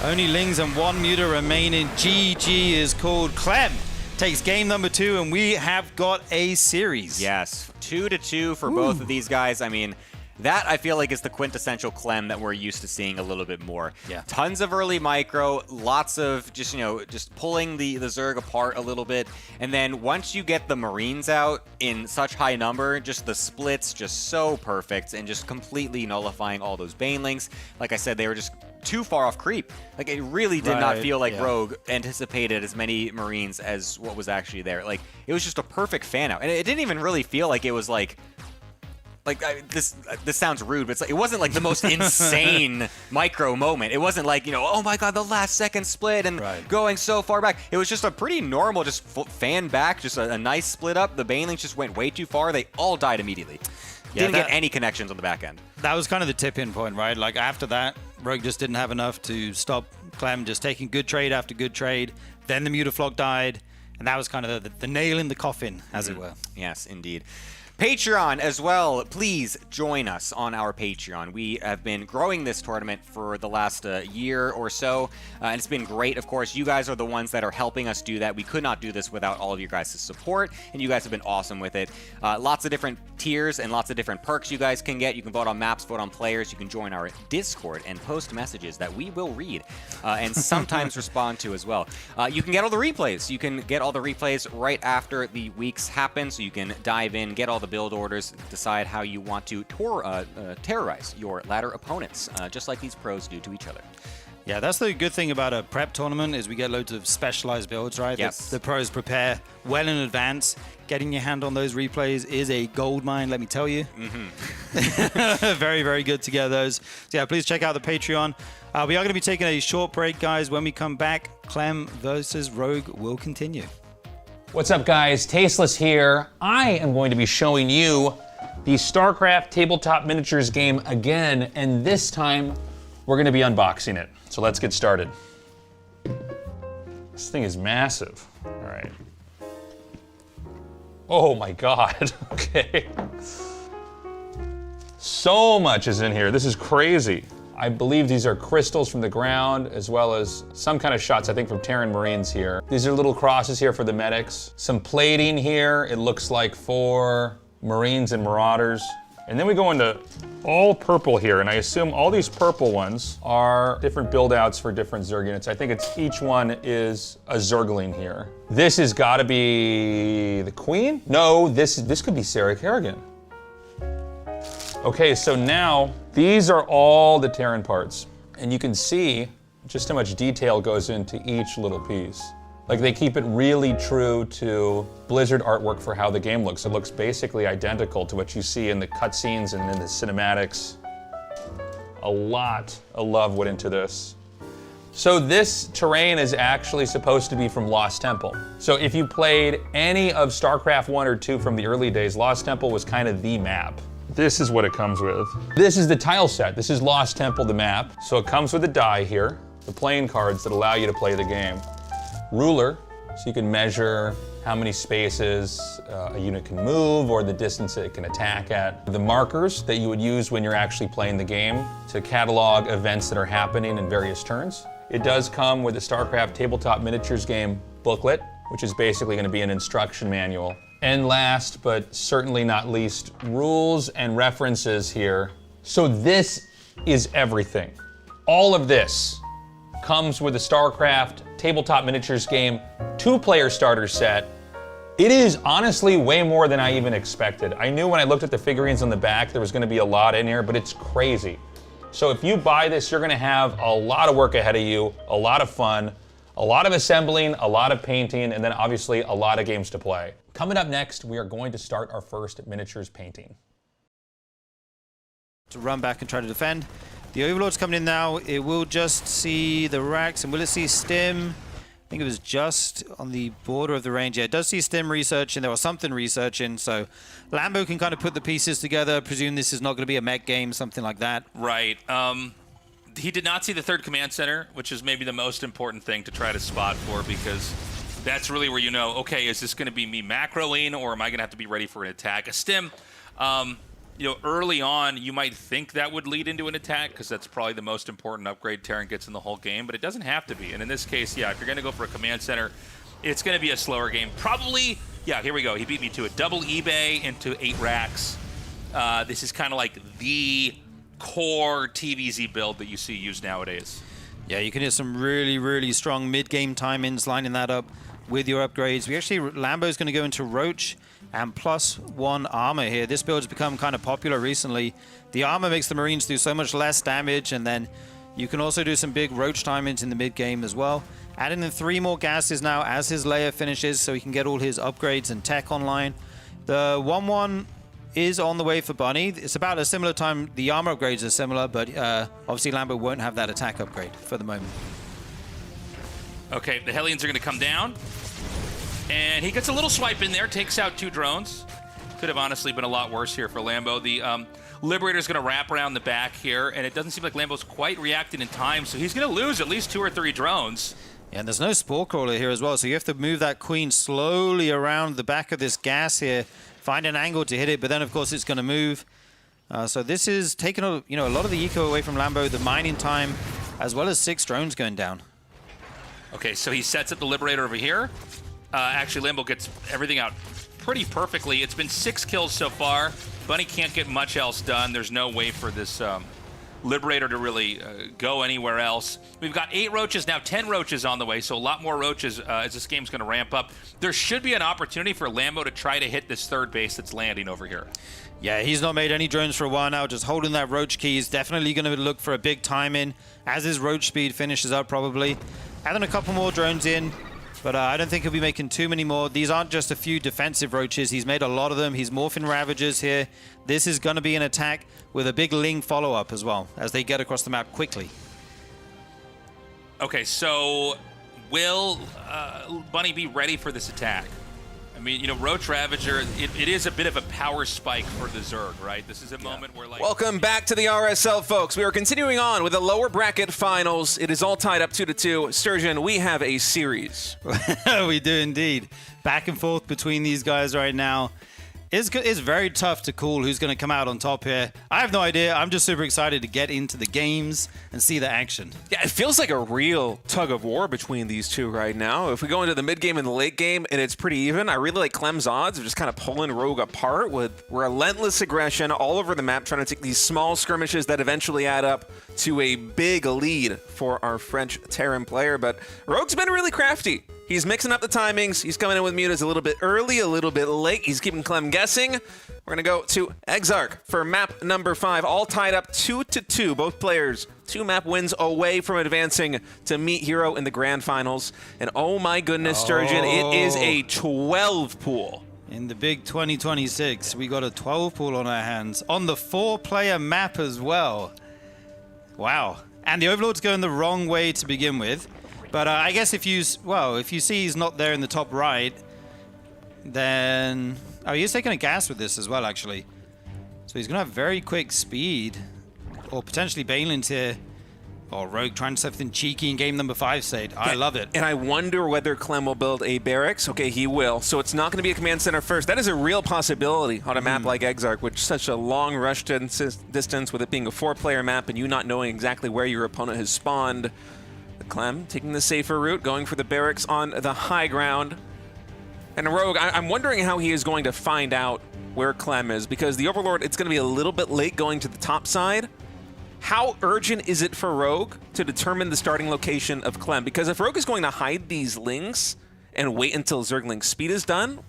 Only Lings and 1 muta remaining. GG is called. Clem takes game number 2, and we have got a series. Yes, 2-2 for both of these guys. I mean, that, I feel like, is the quintessential Clem that we're used to seeing a little bit more. Yeah. Tons of early micro, lots of just, just pulling the Zerg apart a little bit. And then once you get the Marines out in such high number, just the splits just so perfect and just completely nullifying all those Banelings. Like I said, they were just too far off creep. Like, it really did not feel like Rogue anticipated as many Marines as what was actually there. Like, it was just a perfect fan out. And it didn't even really feel like it was like this sounds rude, but it wasn't like the most insane micro moment. It wasn't like, oh my god, the last second split and going so far back. It was just a pretty normal, just fan back, just a nice split up. The Banelings just went way too far. They all died immediately. Didn't get any connections on the back end. That was kind of the tip-in point, right? Like, after that, Rogue just didn't have enough to stop Clem just taking good trade after good trade. Then the Mutaflock died, and that was kind of the nail in the coffin, as it were. Yes, indeed. Patreon as well. Please join us on our Patreon. We have been growing this tournament for the last year or so, and it's been great. Of course, you guys are the ones that are helping us do that. We could not do this without all of you guys' support, and you guys have been awesome with it. Lots of different tiers and lots of different perks you guys can get. You can vote on maps, vote on players. You can join our Discord and post messages that we will read and sometimes respond to as well. You can get all the replays. You can get all the replays right after the weeks happen, so you can dive in, get all the build orders, decide how you want to terrorize your ladder opponents, just like these pros do to each other. Yeah, that's the good thing about a prep tournament is we get loads of specialized builds, right? Yes. The pros prepare well in advance. Getting your hand on those replays is a gold mine, let me tell you. Very, very good to get those. So yeah, please check out the Patreon. We are going to be taking a short break, guys. When we come back, Clem versus Rogue will continue. What's up, guys? Tasteless here. I am going to be showing you the StarCraft Tabletop Miniatures game again, and this time we're going to be unboxing it. So let's get started. This thing is massive. All right. Oh my God. Okay. So much is in here. This is crazy. I believe these are crystals from the ground, as well as some kind of shots, I think, from Terran Marines here. These are little crosses here for the medics. Some plating here, it looks like, for Marines and Marauders. And then we go into all purple here, and I assume all these purple ones are different build outs for different Zerg units. I think each one is a Zergling here. This has gotta be the Queen? No, this could be Sarah Kerrigan. Okay, so now these are all the Terran parts, and you can see just how much detail goes into each little piece. Like, they keep it really true to Blizzard artwork for how the game looks. It looks basically identical to what you see in the cutscenes and in the cinematics. A lot of love went into this. So this terrain is actually supposed to be from Lost Temple. So if you played any of StarCraft 1 or 2 from the early days, Lost Temple was kind of the map. This is what it comes with. This is the tile set. This is Lost Temple, the map. So it comes with a die here, the playing cards that allow you to play the game. Ruler, so you can measure how many spaces a unit can move or the distance it can attack at. The markers that you would use when you're actually playing the game to catalog events that are happening in various turns. It does come with a StarCraft tabletop miniatures game booklet, which is basically going to be an instruction manual. And last, but certainly not least, rules and references here. So this is everything. All of this comes with a StarCraft tabletop miniatures game 2-player starter set. It is honestly way more than I even expected. I knew when I looked at the figurines on the back there was going to be a lot in here, but it's crazy. So if you buy this, you're going to have a lot of work ahead of you, a lot of fun, a lot of assembling, a lot of painting, and then obviously a lot of games to play. Coming up next, we are going to start our first miniatures painting. To run back and try to defend. The Overlord's coming in now. It will just see the racks, and will it see Stim? I think it was just on the border of the range. Yeah, it does see Stim researching. There was something researching, so Lambo can kind of put the pieces together. Presume this is not going to be a mech game, something like that. Right. He did not see the third command center, which is maybe the most important thing to try to spot for, because that's really where you know, okay, is this going to be me macroing, or am I going to have to be ready for an attack? A Stim, you know, early on, you might think that would lead into an attack because that's probably the most important upgrade Terran gets in the whole game, but it doesn't have to be. And in this case, yeah, if you're going to go for a command center, it's going to be a slower game. Probably, yeah, here we go. He beat me to a double eBay into 8 racks. This is kind of like the core TVZ build that you see used nowadays. Yeah, you can hit some really, really strong mid-game timings lining that up with your upgrades. Lambo's going to go into Roach and +1 armor here. This build has become kind of popular recently. The armor makes the Marines do so much less damage, and then you can also do some big Roach timings in the mid-game as well. Adding in 3 more gases now as his layer finishes, so he can get all his upgrades and tech online. The 1-1 is on the way for Bunny. It's about a similar time. The armor upgrades are similar, but obviously Lambo won't have that attack upgrade for the moment. Okay, the Hellions are going to come down. And he gets a little swipe in there, takes out 2 drones. Could have honestly been a lot worse here for Lambo. The Liberator's going to wrap around the back here, and it doesn't seem like Lambo's quite reacting in time, so he's going to lose at least 2 or 3 drones. Yeah, and there's no Spore Crawler here as well, so you have to move that Queen slowly around the back of this gas here, find an angle to hit it, but then of course it's going to move. So this is taking a lot of the eco away from Lambo, the mining time, as well as 6 drones going down. Okay, so he sets up the Liberator over here. Actually, Lambo gets everything out pretty perfectly. It's been 6 kills so far. Bunny can't get much else done. There's no way for this Liberator to really go anywhere else. We've got 8 roaches, now 10 roaches on the way, so a lot more roaches as this game's going to ramp up. There should be an opportunity for Lambo to try to hit this 3rd base that's landing over here. Yeah, he's not made any drones for a while now, just holding that roach key. He's definitely going to look for a big time in as his roach speed finishes up probably. Adding a couple more drones in. But I don't think he'll be making too many more. These aren't just a few defensive roaches. He's made a lot of them. He's morphing Ravagers here. This is going to be an attack with a big Ling follow-up as well, as they get across the map quickly. Okay, so will Bunny be ready for this attack? I mean, you know, Roach Ravager, it is a bit of a power spike for the Zerg, right? This is a moment where, like... Welcome back to the RSL, folks. We are continuing on with the lower bracket finals. It is all tied up 2-2. Sturgeon, we have a series. We do indeed. Back and forth between these guys right now. It's very tough to call who's going to come out on top here. I have no idea. I'm just super excited to get into the games and see the action. Yeah, it feels like a real tug of war between these two right now. If we go into the mid game and the late game and it's pretty even, I really like Clem's odds of just kind of pulling Rogue apart with relentless aggression all over the map, trying to take these small skirmishes that eventually add up to a big lead for our French Terran player. But Rogue's been really crafty. He's mixing up the timings. He's coming in with mutas a little bit early, a little bit late. He's keeping Clem guessing. We're going to go to Exarch for map number 5, all tied up 2-2. Both players 2 map wins away from advancing to meet Hero in the grand finals. And oh my goodness, Sturgeon, it is a 12 pool. In the big 2026, we got a 12 pool on our hands on the 4-player map as well. Wow. And the Overlord's going the wrong way to begin with. But I guess if you see he's not there in the top right, then... Oh, he's taking a gas with this as well, actually. So he's going to have very quick speed. Or potentially Banelin's here. Or Rogue trying something cheeky in game number 5, Sade. I love it. And I wonder whether Clem will build a barracks. Okay, he will. So it's not going to be a command center first. That is a real possibility on a map like Exarch, which is such a long rush distance with it being a 4-player map and you not knowing exactly where your opponent has spawned. Clem taking the safer route, going for the barracks on the high ground. And Rogue, I'm wondering how he is going to find out where Clem is, because the Overlord, it's going to be a little bit late going to the top side. How urgent is it for Rogue to determine the starting location of Clem? Because if Rogue is going to hide these links and wait until Zergling's speed is done,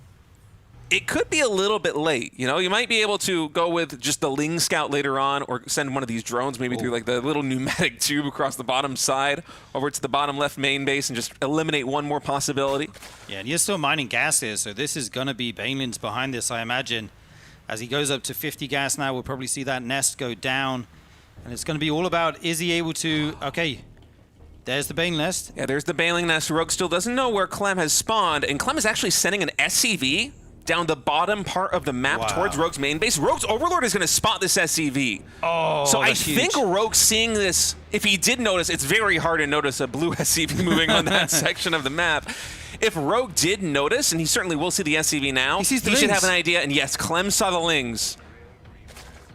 it could be a little bit late. You know, you might be able to go with just the Ling Scout later on, or send one of these drones maybe through like the little pneumatic tube across the bottom side over to the bottom left main base and just eliminate one more possibility. Yeah, and you're still mining gas here, so this is going to be Banelin's behind this, I imagine. As he goes up to 50 gas now, we'll probably see that nest go down. And it's going to be all about, is he able to... Okay, there's the Bane nest. Yeah, there's the Baneling nest. Rogue still doesn't know where Clem has spawned, and Clem is actually sending an SCV down the bottom part of the map towards Rogue's main base. Rogue's Overlord is going to spot this SCV. Oh, so I think Rogue seeing this, if he did notice, it's very hard to notice a blue SCV moving on that section of the map. If Rogue did notice, and he certainly will see the SCV now, he should have an idea. And yes, Clem saw the Lings.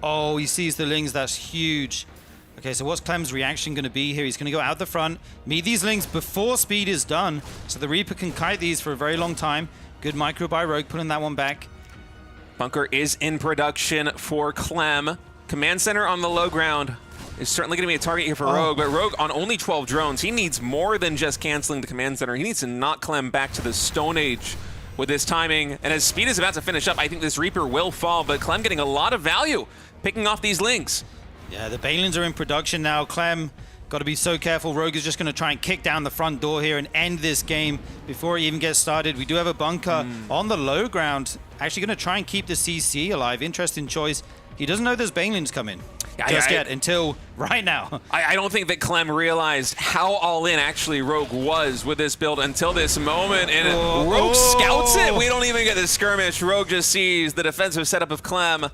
Oh, he sees the Lings. That's huge. Okay, so what's Clem's reaction going to be here? He's going to go out the front, meet these Lings before speed is done, so the Reaper can kite these for a very long time. Good micro by Rogue, pulling that one back. Bunker is in production for Clem. Command center on the low ground is certainly going to be a target here for Rogue, but Rogue on only 12 drones. He needs more than just canceling the command center. He needs to knock Clem back to the Stone Age with his timing. And as speed is about to finish up, I think this Reaper will fall, but Clem getting a lot of value picking off these links. Yeah, the Banelings are in production now. Clem, got to be so careful. Rogue is just going to try and kick down the front door here and end this game before it even gets started. We do have a bunker on the low ground. Actually going to try and keep the CC alive. Interesting choice. He doesn't know there's Banelings coming just yet until right now. I don't think that Clem realized how all in actually Rogue was with this build until this moment, and Rogue scouts it. We don't even get the skirmish. Rogue just sees the defensive setup of Clem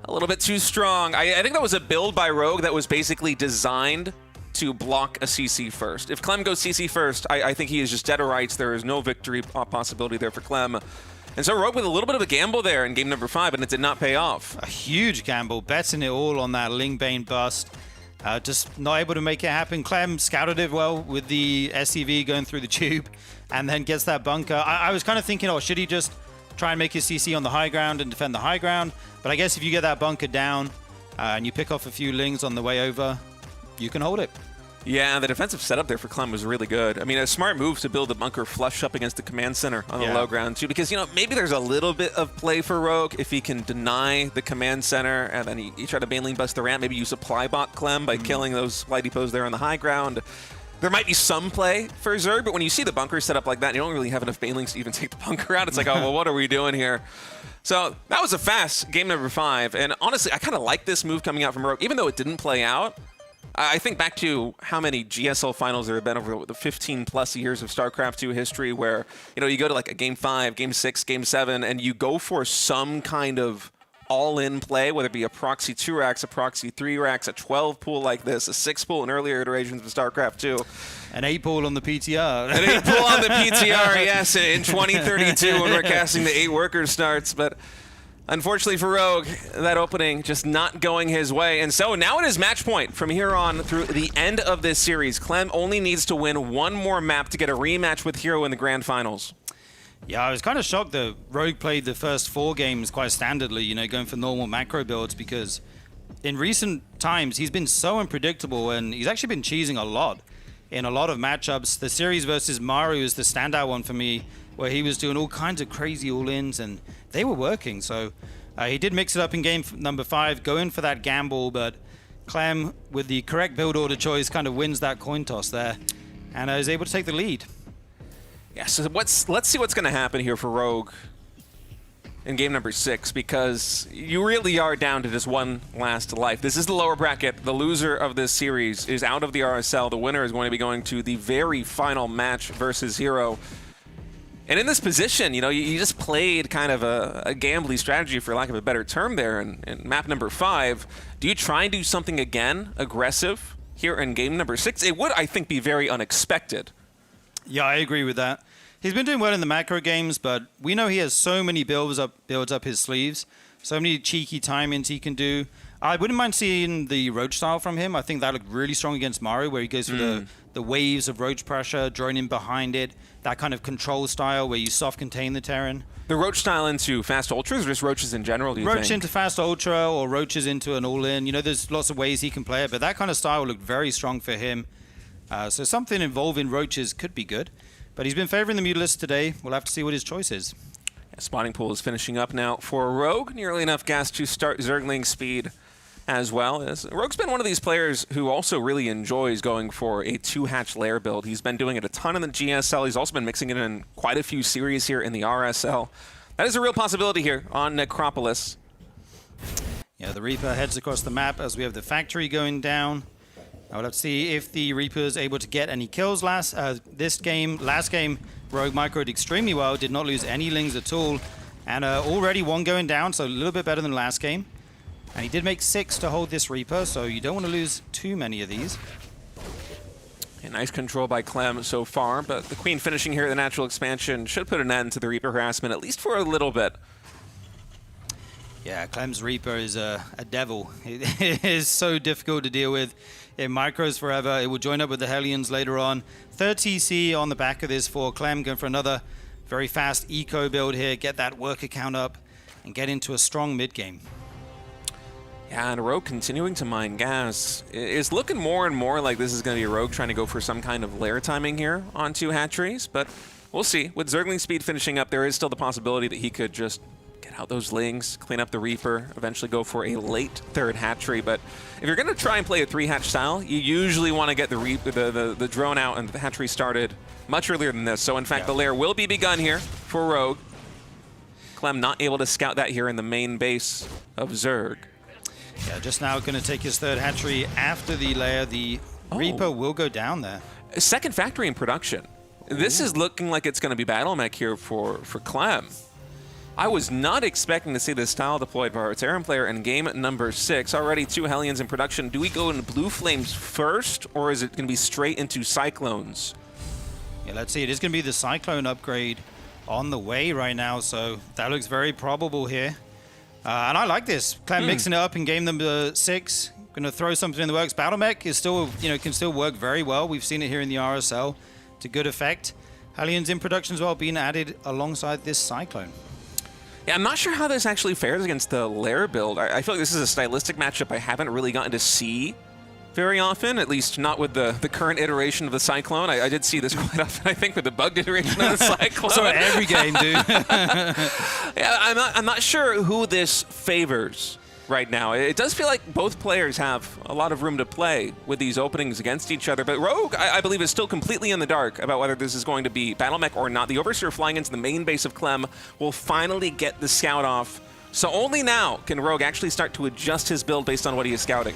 a little bit too strong. I think that was a build by Rogue that was basically designed to block a CC first. If Clem goes CC first, I think he is just dead to rights. There is no victory possibility there for Clem. And so Rogue with a little bit of a gamble there in game number 5, and it did not pay off. A huge gamble, betting it all on that Ling Bane bust. Just not able to make it happen. Clem scouted it well with the SCV going through the tube and then gets that bunker. I was kind of thinking, oh, should he just try and make his CC on the high ground and defend the high ground? But I guess if you get that bunker down and you pick off a few Lings on the way over, you can hold it. Yeah, the defensive setup there for Clem was really good. I mean, a smart move to build the bunker flush up against the command center on the low ground, too, because, you know, maybe there's a little bit of play for Rogue if he can deny the command center and then you try to Baneling bust the ramp, maybe you supply bot Clem by killing those flight depots there on the high ground. There might be some play for Zerg, but when you see the bunker set up like that, you don't really have enough Banelings to even take the bunker out. It's like, oh, well, what are we doing here? So that was a fast game number 5, and honestly, I kind of like this move coming out from Rogue, even though it didn't play out. I think back to how many GSL finals there have been over the 15+ years of StarCraft 2 history where, you know, you go to like a game 5, game 6, game 7, and you go for some kind of all-in play, whether it be a proxy 2 racks, a proxy 3 racks, a 12 pool like this, a 6 pool in earlier iterations of StarCraft 2. An 8 pool on the PTR. An 8 pool on the PTR, yes, in 2032 when we're casting the 8 workers starts, but unfortunately for Rogue, that opening just not going his way. And so now it is match point from here on through the end of this series. Clem only needs to win one more map to get a rematch with Hero in the grand finals. Yeah, I was kind of shocked that Rogue played the first 4 games quite standardly, you know, going for normal macro builds, because in recent times he's been so unpredictable and he's actually been cheesing a lot in a lot of matchups. The series versus Maru is the standout one for me, where he was doing all kinds of crazy all-ins and they were working. So he did mix it up in game number 5, go in for that gamble, but Clem, with the correct build order choice, kind of wins that coin toss there and is able to take the lead. Yeah, so let's see what's going to happen here for Rogue. in game number 6, because you really are down to just one last life. This is the lower bracket. The loser of this series is out of the RSL. The winner is going to be going to the very final match versus Hero. And in this position, you know, you just played kind of a gambly strategy, for lack of a better term there, in map number 5. Do you try and do something again, aggressive, here in game number 6? It would, I think, be very unexpected. Yeah, I agree with that. He's been doing well in the macro games, but we know he has so many builds up his sleeves, so many cheeky timings he can do. I wouldn't mind seeing the Roach style from him. I think that looked really strong against Mario, where he goes through the waves of Roach pressure, drawing in behind it. That kind of control style where you soft contain the Terran. The Roach style into fast ultras, or just Roaches in general, do you think? Roach into fast ultra, or Roaches into an all-in. You know, there's lots of ways he can play it, but that kind of style looked very strong for him. So something involving Roaches could be good. But he's been favoring the Mutalisk today. We'll have to see what his choice is. Yeah, spawning pool is finishing up now for Rogue. Nearly enough gas to start Zergling speed as well. Rogue's been one of these players who also really enjoys going for a 2-hatch lair build. He's been doing it a ton in the GSL. He's also been mixing it in quite a few series here in the RSL. That is a real possibility here on Necropolis. Yeah, the Reaper heads across the map as we have the factory going down. I will have to see if the Reaper is able to get any kills last game. Last game, Rogue microed extremely well, did not lose any lings at all. And already one going down, so a little bit better than last game. And he did make 6 to hold this Reaper, so you don't want to lose too many of these. A nice control by Clem so far, but the Queen finishing here at the natural expansion should put an end to the Reaper harassment, at least for a little bit. Yeah, Clem's Reaper is a devil. It is so difficult to deal with. It micros forever. It will join up with the Hellions later on. 3rd TC on the back of this for Clem, going for another very fast eco build here, get that worker count up, and get into a strong mid game. Yeah, and Rogue continuing to mine gas. It's looking more and more like this is going to be Rogue trying to go for some kind of lair timing here on 2 hatcheries, but we'll see. With Zergling speed finishing up, there is still the possibility that he could just get out those lings, clean up the Reaper, eventually go for a late 3rd hatchery. But if you're going to try and play a 3-hatch style, you usually want to get the drone out and the hatchery started much earlier than this. So in fact, the lair will be begun here for Rogue. Clem not able to scout that here in the main base of Zerg. Yeah, just now going to take his 3rd hatchery after the lair. The Reaper will go down there. A 2nd factory in production. This is looking like it's going to be battle mech here for Clem. I was not expecting to see this style deployed by our Terran player in game number 6. Already 2 Hellions in production. Do we go into Blue Flames first, or is it going to be straight into Cyclones? Yeah, let's see. It is going to be the Cyclone upgrade on the way right now, so that looks very probable here. And I like this. Clem mixing it up in game number 6. Going to throw something in the works. Battle mech is still, can still work very well. We've seen it here in the RSL to good effect. Hellions in production as well, being added alongside this Cyclone. Yeah, I'm not sure how this actually fares against the lair build. I feel like this is a stylistic matchup I haven't really gotten to see very often, at least not with the current iteration of the Cyclone. I did see this quite often, I think, with the bugged iteration of the Cyclone. So every game, dude. Yeah, I'm not sure who this favors right now. It does feel like both players have a lot of room to play with these openings against each other, but Rogue, I believe, is still completely in the dark about whether this is going to be battle mech or not. The Overseer flying into the main base of Clem will finally get the scout off, so only now can Rogue actually start to adjust his build based on what he is scouting.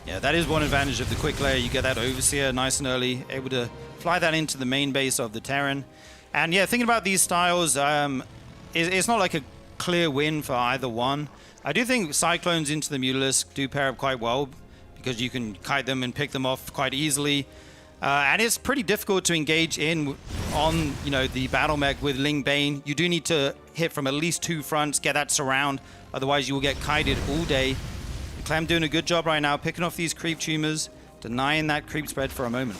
Yeah, that is one advantage of the quick layer. You get that Overseer nice and early, able to fly that into the main base of the Terran. And yeah, thinking about these styles, it's not like a clear win for either one. I do think Cyclones into the Mutalisk do pair up quite well because you can kite them and pick them off quite easily. And it's pretty difficult to engage in on, the battle mech with Ling Bane. You do need to hit from at least 2 fronts, get that surround. Otherwise, you will get kited all day. Clem doing a good job right now, picking off these creep tumors, denying that creep spread for a moment.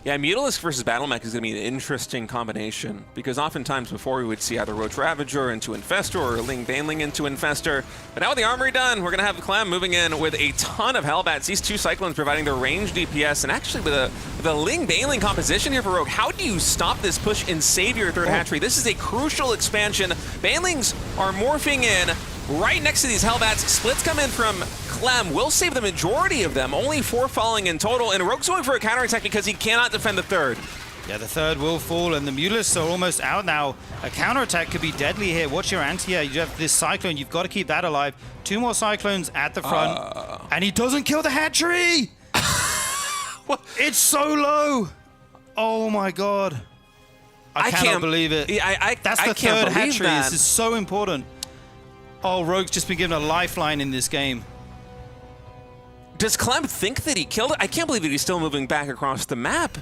Yeah, Mutalisk versus Battle Mech is going to be an interesting combination, because oftentimes before we would see either Roach Ravager into Infestor or Ling Baneling into Infestor. But now with the armory done, we're going to have Clem moving in with a ton of Hellbats. These 2 Cyclones providing their range DPS, and actually with a Ling Baneling composition here for Rogue, how do you stop this push and save your 3rd hatchery? This is a crucial expansion. Banelings are morphing in right next to these Hellbats. Splits come in from Clem, will save the majority of them, only 4 falling in total, and Rogue's going for a counterattack because he cannot defend the 3rd. Yeah, the third will fall, and the Mutalisks are almost out now. A counterattack could be deadly here. Watch your anti-air. You have this Cyclone. You've got to keep that alive. 2 more Cyclones at the front. And he doesn't kill the hatchery! It's so low! Oh my god. I cannot believe it. That's the third hatchery. This is so important. Oh, Rogue's just been given a lifeline in this game. Does Clem think that he killed it? I can't believe that he's still moving back across the map.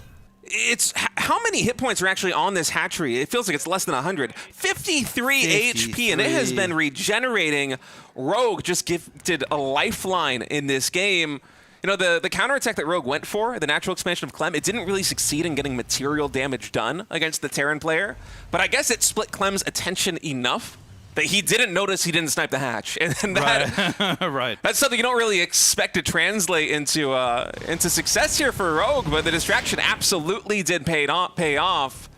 It's how many hit points are actually on this hatchery? It feels like it's less than 100. 53 HP, and it has been regenerating. Rogue just gifted a lifeline in this game. You know, the counterattack that Rogue went for, the natural expansion of Clem, it didn't really succeed in getting material damage done against the Terran player. But I guess it split Clem's attention enough that he didn't notice he didn't snipe the hatch. And that, right. That's something you don't really expect to translate into success here for Rogue, but the distraction absolutely did pay off.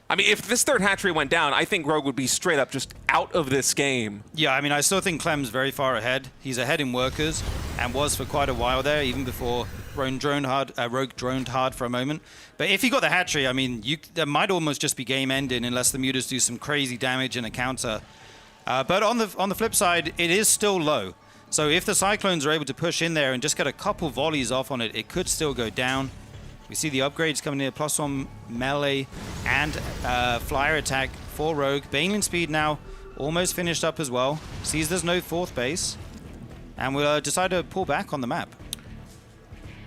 I mean, if this third hatchery went down, I think Rogue would be straight up just out of this game. Yeah, I mean, I still think Clem's very far ahead. He's ahead in workers and was for quite a while there, even before Rogue droned hard for a moment. But if he got the hatchery, I mean, that might almost just be game ending unless the Mutas do some crazy damage in a counter. But on the flip side, it is still low. So if the Cyclones are able to push in there and just get a couple volleys off on it, it could still go down. We see the upgrades coming in, +1 melee and flyer attack for Rogue. Baneling speed now almost finished up as well. Sees there's no 4th base. And we'll decide to pull back on the map.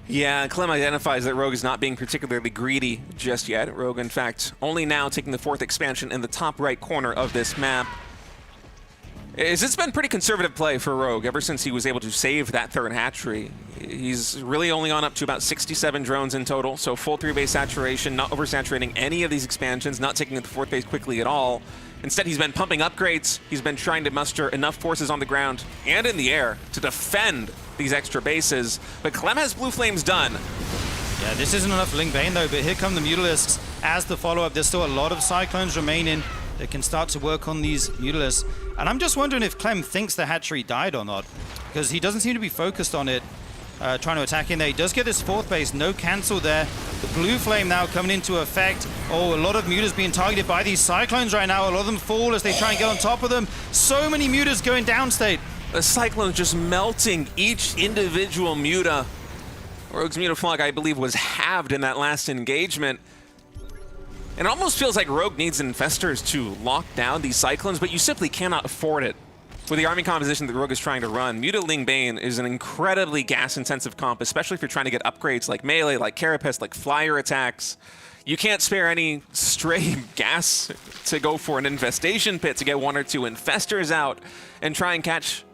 Yeah, Clem identifies that Rogue is not being particularly greedy just yet. Rogue, in fact, only now taking the 4th expansion in the top right corner of this map. It's been pretty conservative play for Rogue ever since he was able to save that 3rd hatchery. He's really only on up to about 67 drones in total, so full 3-base saturation, not oversaturating any of these expansions, not taking the 4th base quickly at all. Instead, he's been pumping upgrades. He's been trying to muster enough forces on the ground and in the air to defend these extra bases. But Clem has Blue Flames done. Yeah, this isn't enough Ling Bane though, but here come the Mutalisks as the follow-up. There's still a lot of Cyclones remaining that can start to work on these Mutalisks. And I'm just wondering if Clem thinks the hatchery died or not, because he doesn't seem to be focused on it, trying to attack in there. He does get this 4th base, no cancel there. The Blue Flame now coming into effect. Oh, a lot of Mutas being targeted by these Cyclones right now. A lot of them fall as they try and get on top of them. So many Mutas going downstate. The Cyclones just melting each individual Muta. Rogue's Mutaflog, I believe, was halved in that last engagement. And it almost feels like Rogue needs Infestors to lock down these Cyclones, but you simply cannot afford it with the army composition that Rogue is trying to run. Muta Ling Bane is an incredibly gas-intensive comp, especially if you're trying to get upgrades like melee, like Carapace, like flyer attacks. You can't spare any stray gas to go for an infestation pit to get 1 or 2 Infestors out and try and catch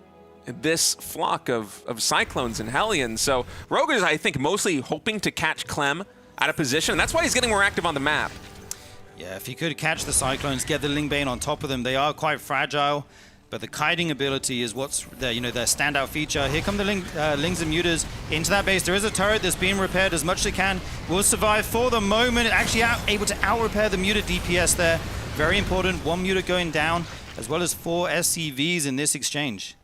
this flock of Cyclones and Hellions. So Rogue is, I think, mostly hoping to catch Clem out of position. That's why he's getting more active on the map. Yeah, if he could catch the Cyclones, get the Ling Bane on top of them, they are quite fragile, but the kiting ability is what's their standout feature. Here come the Lings and Mutas into that base. There is a turret that's being repaired as much as it can. Will survive for the moment. Actually able to out-repair the Muta DPS there. Very important. 1 Muta going down, as well as 4 SCVs in this exchange.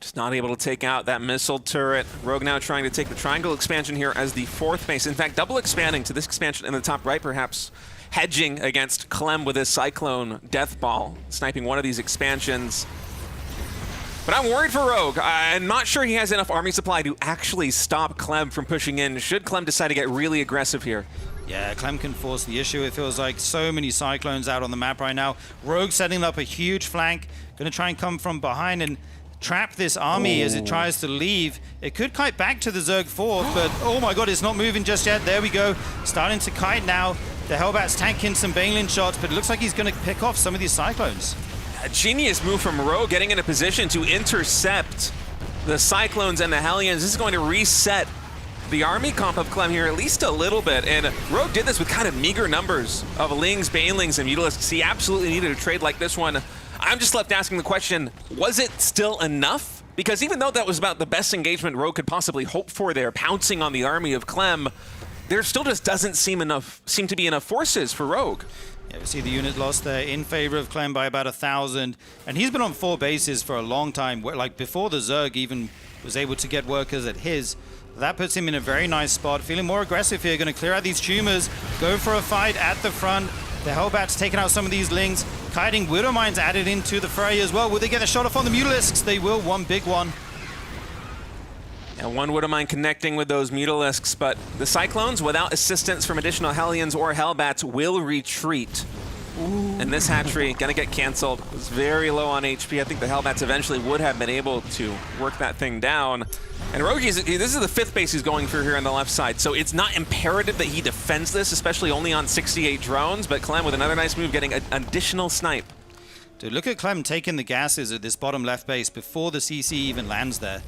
Just not able to take out that missile turret. Rogue now trying to take the triangle expansion here as the 4th base. In fact, double expanding to this expansion in the top right, perhaps hedging against Clem with his Cyclone Death Ball, sniping one of these expansions. But I'm worried for Rogue. I'm not sure he has enough army supply to actually stop Clem from pushing in, should Clem decide to get really aggressive here. Yeah, Clem can force the issue. It feels like so many Cyclones out on the map right now. Rogue setting up a huge flank, going to try and come from behind and trap this army as it tries to leave. It could kite back to the Zerg 4th, but oh my god, it's not moving just yet. There we go. Starting to kite now. The Hellbat's tanking some Baneling shots, but it looks like he's going to pick off some of these Cyclones. A genius move from Rogue, getting in a position to intercept the Cyclones and the Hellions. This is going to reset the army comp of Clem here at least a little bit. And Rogue did this with kind of meager numbers of Lings, Banelings, and Mutalisks. He absolutely needed a trade like this one. I'm just left asking the question, was it still enough? Because even though that was about the best engagement Rogue could possibly hope for there, pouncing on the army of Clem, there still just doesn't seem to be enough forces for Rogue. Yeah, we see the unit lost there in favor of Clem by about 1,000. And he's been on 4 bases for a long time, like before the Zerg even was able to get workers at his. That puts him in a very nice spot. Feeling more aggressive here. Going to clear out these tumors. Go for a fight at the front. The Hellbat's taking out some of these Lings. Kiting Widow Mines added into the fray as well. Will they get a shot off on the Mutalisks? They will. One big one. And one Widow Mine connecting with those Mutalisks, but the Cyclones, without assistance from additional Hellions or Hellbats, will retreat. Ooh. And this hatchery gonna get canceled. It was very low on HP. I think the Hellbats eventually would have been able to work that thing down. And Rogue, this is the 5th base he's going for here on the left side, so it's not imperative that he defends this, especially only on 68 drones, but Clem with another nice move getting an additional snipe. Dude, look at Clem taking the gases at this bottom left base before the CC even lands there.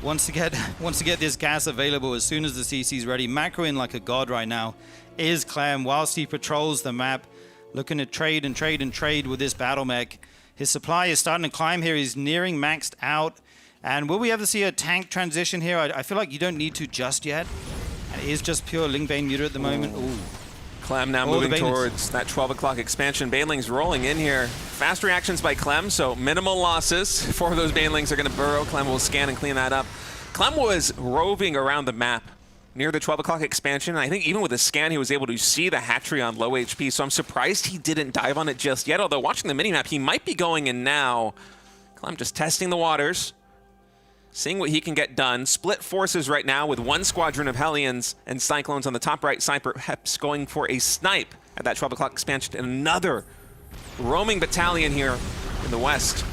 Wants to get this gas available as soon as the CC's ready. Macroing like a god right now is Clem whilst he patrols the map, looking to trade and trade and trade with this battle mech. His supply is starting to climb here. He's nearing maxed out. And will we ever see a tank transition here? I feel like you don't need to just yet. And it is just pure Lingbane Muta at the moment. Ooh. Clem now moving towards that 12 o'clock expansion. Banelings rolling in here. Fast reactions by Clem, so minimal losses. 4 of those Banelings are going to burrow. Clem will scan and clean that up. Clem was roving around the map near the 12 o'clock expansion. And I think even with a scan, he was able to see the hatchery on low HP. So I'm surprised he didn't dive on it just yet. Although watching the minimap, he might be going in now. Clem just testing the waters, seeing what he can get done. Split forces right now with 1 squadron of Hellions and Cyclones on the top right. Sniper Heps going for a snipe at that 12 o'clock expansion. And another roaming battalion here in the west.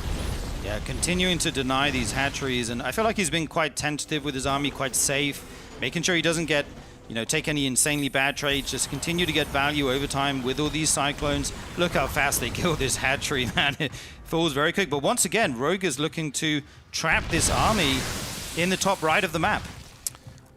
Yeah, continuing to deny these hatcheries. And I feel like he's been quite tentative with his army, quite safe. Making sure he doesn't get, take any insanely bad trades. Just continue to get value over time with all these Cyclones. Look how fast they kill this hatchery, man. It falls very quick. But once again, Rogue is looking to trap this army in the top right of the map.